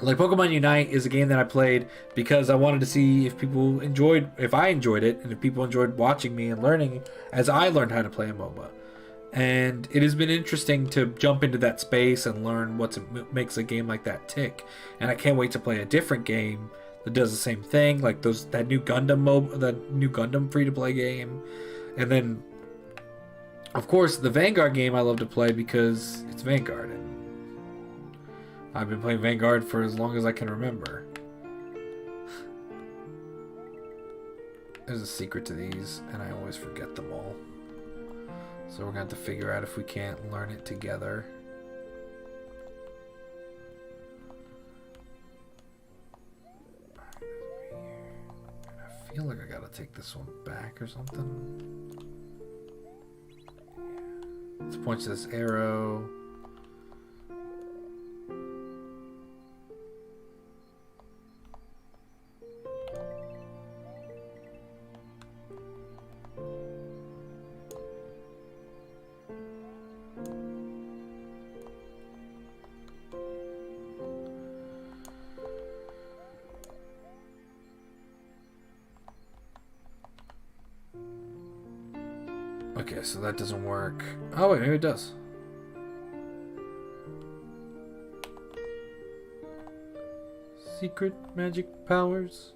Like Pokemon Unite is a game that I played because I wanted to see if I enjoyed it, and if people enjoyed watching me and learning as I learned how to play a MOBA. And it has been interesting to jump into that space and learn what makes a game like that tick. And I can't wait to play a different game that does the same thing, like that new Gundam free-to-play game. And then, of course, the Vanguard game I love to play because it's Vanguard. And I've been playing Vanguard for as long as I can remember. There's a secret to these, and I always forget them all. So we're going to have to figure out if we can't learn it together. I feel like I got to take this one back or something. Let's point to this arrow. Okay, so that doesn't work. Oh wait, maybe it does. Secret magic powers.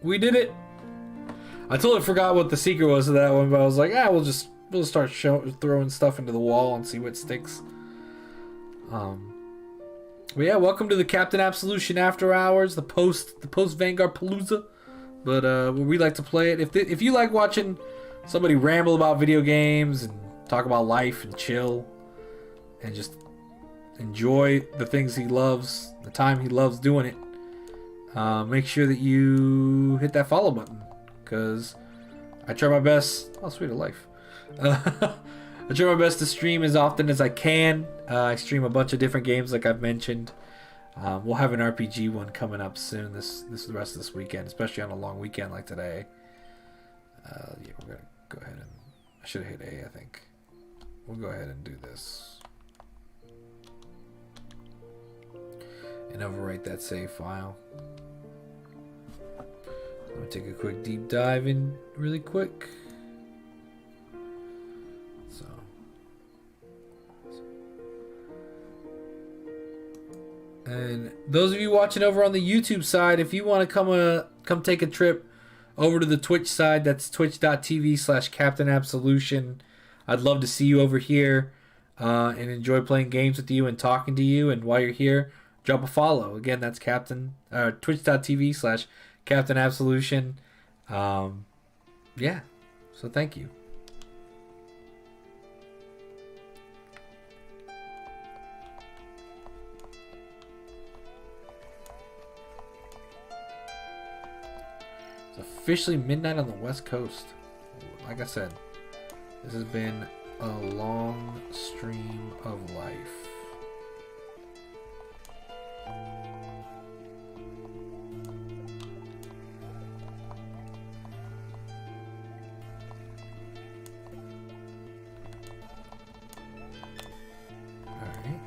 We did it. I totally forgot what the secret was of that one, but I was like, we'll start throwing stuff into the wall and see what sticks. But yeah, welcome to the Captain Absolution After Hours, the post Vanguard Palooza. But we like to play it. If you like watching somebody ramble about video games and talk about life and chill and just enjoy the things he loves, the time he loves doing it, make sure that you hit that follow button, because I try my best. Oh, sweet of life. I try my best to stream as often as I can. I stream a bunch of different games, like I've mentioned. We'll have an RPG one coming up soon. This the rest of this weekend, especially on a long weekend like today. Yeah, we're gonna go ahead and I should have hit A. I think we'll go ahead and do this and overwrite that save file. I'm gonna take a quick deep dive in really quick. And those of you watching over on the YouTube side, if you want to come take a trip over to the Twitch side, that's twitch.tv/CaptainAbsolution. I'd love to see you over here and enjoy playing games with you and talking to you. And while you're here, drop a follow. Again, that's twitch.tv/CaptainAbsolution. Yeah, so thank you. Officially midnight on the West Coast. Like I said, this has been a long stream of life. Alright.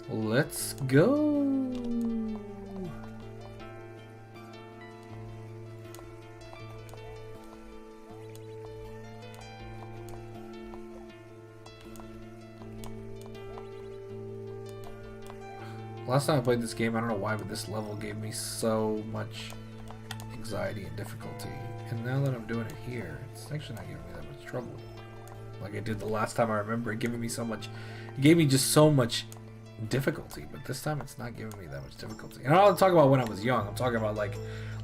Let's go. Last time I played this game, I don't know why, but this level gave me so much anxiety and difficulty. And now that I'm doing it here, it's actually not giving me that much trouble. Like it did the last time. I remember it giving me so much. It gave me just so much difficulty, but this time it's not giving me that much difficulty. And I'm not talking about when I was young. I'm talking about like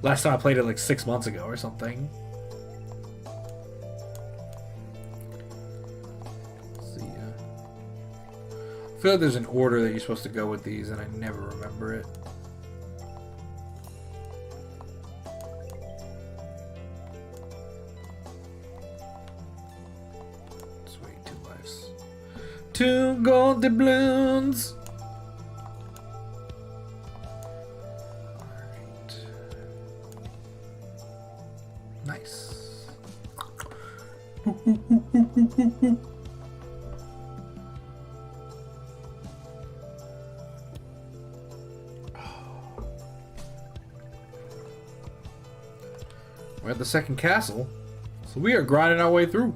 last time I played it like 6 months ago or something. I feel like there's an order that you're supposed to go with these, and I never remember it. Sweet, 2 lives. 2 gold doubloons! Alright. Nice. We're at the second castle, so we are grinding our way through.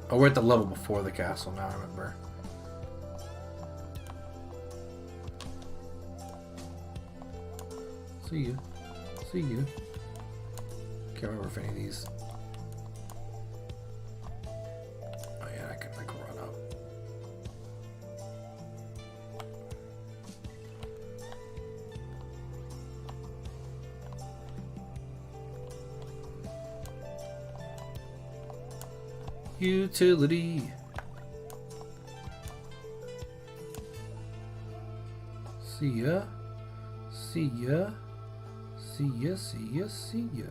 Oh, we're at the level before the castle now, I remember. See you. See you. Can't remember if any of these... Utility. See ya. See ya. See ya. See ya. See ya.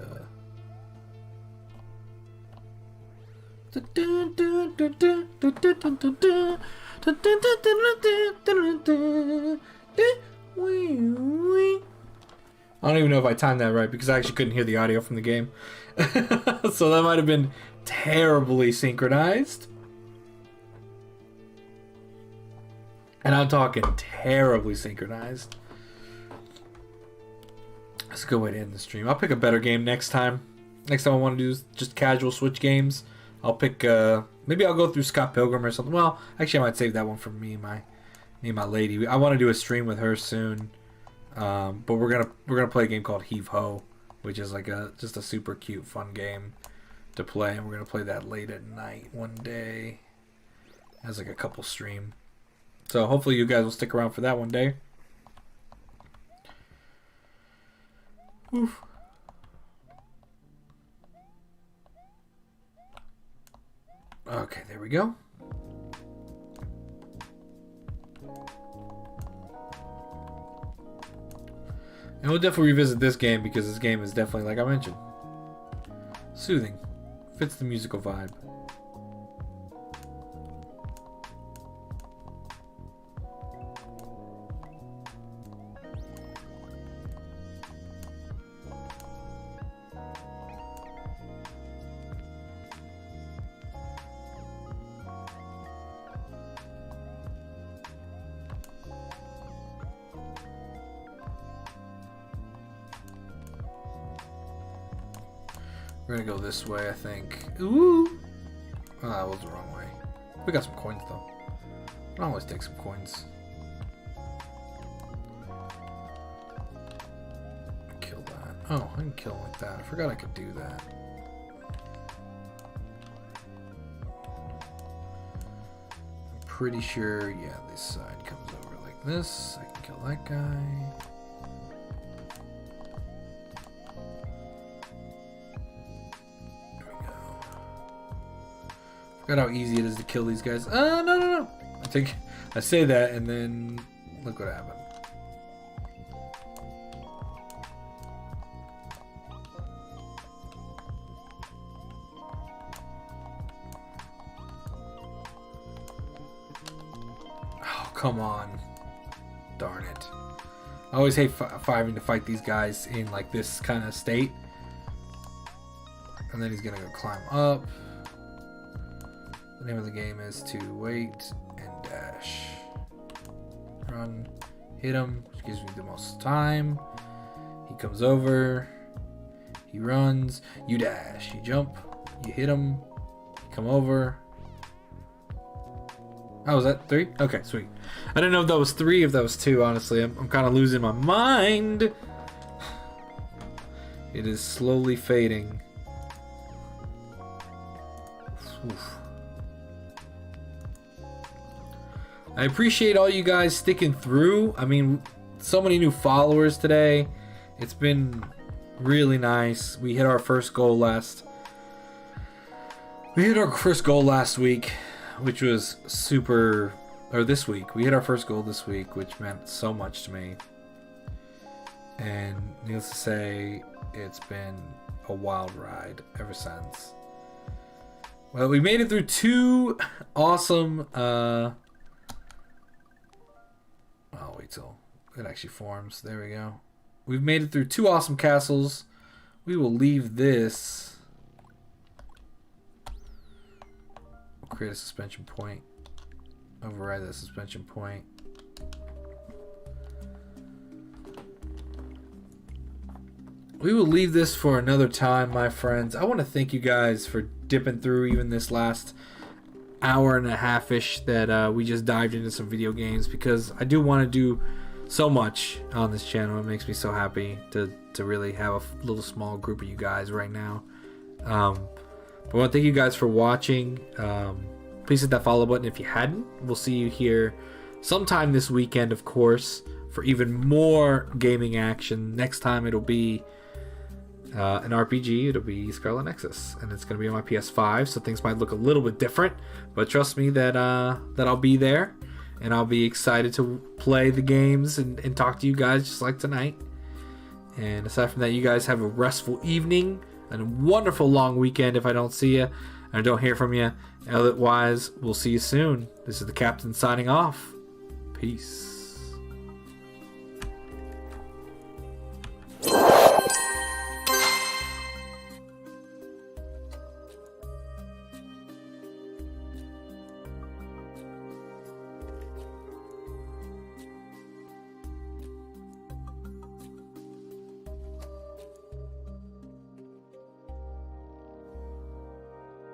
I don't even know if I timed that right because I actually couldn't hear the audio from the game. So that might have been terribly synchronized. And I'm talking terribly synchronized. That's a good way to end the stream. I'll pick a better game next time. Next time I want to do just casual Switch games. I'll pick, maybe I'll go through Scott Pilgrim or something. Well, actually I might save that one for me and my lady. I want to do a stream with her soon. But we're gonna play a game called Heave Ho, which is like just a super cute, fun game to play, and we're gonna play that late at night one day as like a couple stream. So hopefully you guys will stick around for that one day. Oof. Okay, there we go. And we'll definitely revisit this game because this game is definitely, like I mentioned, soothing. Fits the musical vibe. We're gonna go this way, I think. Ooh! Oh, that was the wrong way. We got some coins, though. I'll always take some coins. Kill that. Oh, I can kill him like that. I forgot I could do that. I'm pretty sure, yeah, this side comes over like this. I can kill that guy. Forgot how easy it is to kill these guys. No. I think I say that and then look what happened. Oh, come on. Darn it. I always hate having to fight these guys in like this kind of state. And then he's gonna go climb up. The name of the game is to wait and dash. Run, hit him, which gives me the most time. He comes over, he runs, you dash, you jump, you hit him, you come over. Oh, was that 3? Okay, sweet. I didn't know if that was 3, if that was 2, honestly. I'm kind of losing my mind. It is slowly fading. Oof. I appreciate all you guys sticking through. I mean, so many new followers today. It's been really nice. We hit our first goal last week, which was super, or this week. We hit our first goal this week, which meant so much to me. And needless to say, it's been a wild ride ever since. Well, we made it through 2 awesome, I'll wait till it actually forms. There we go. We've made it through 2 awesome castles. We will leave this. We'll create a suspension point. Override that suspension point. We will leave this for another time, my friends. I want to thank you guys for dipping through even this last hour and a half-ish that we just dived into some video games, because I do want to do so much on this channel. It makes me so happy to really have a little small group of you guys right now. But I want to thank you guys for watching. Please hit that follow button if you hadn't. We'll see you here sometime this weekend, of course, for even more gaming action. Next time it'll be an RPG. It'll be Scarlet Nexus, and it's going to be on my PS5, so things might look a little bit different, but trust me that I'll be there, and I'll be excited to play the games and talk to you guys just like tonight. And aside from that, you guys have a restful evening and a wonderful long weekend if I don't see you and I don't hear from you. Otherwise, we'll see you soon. This is the Captain signing off. Peace.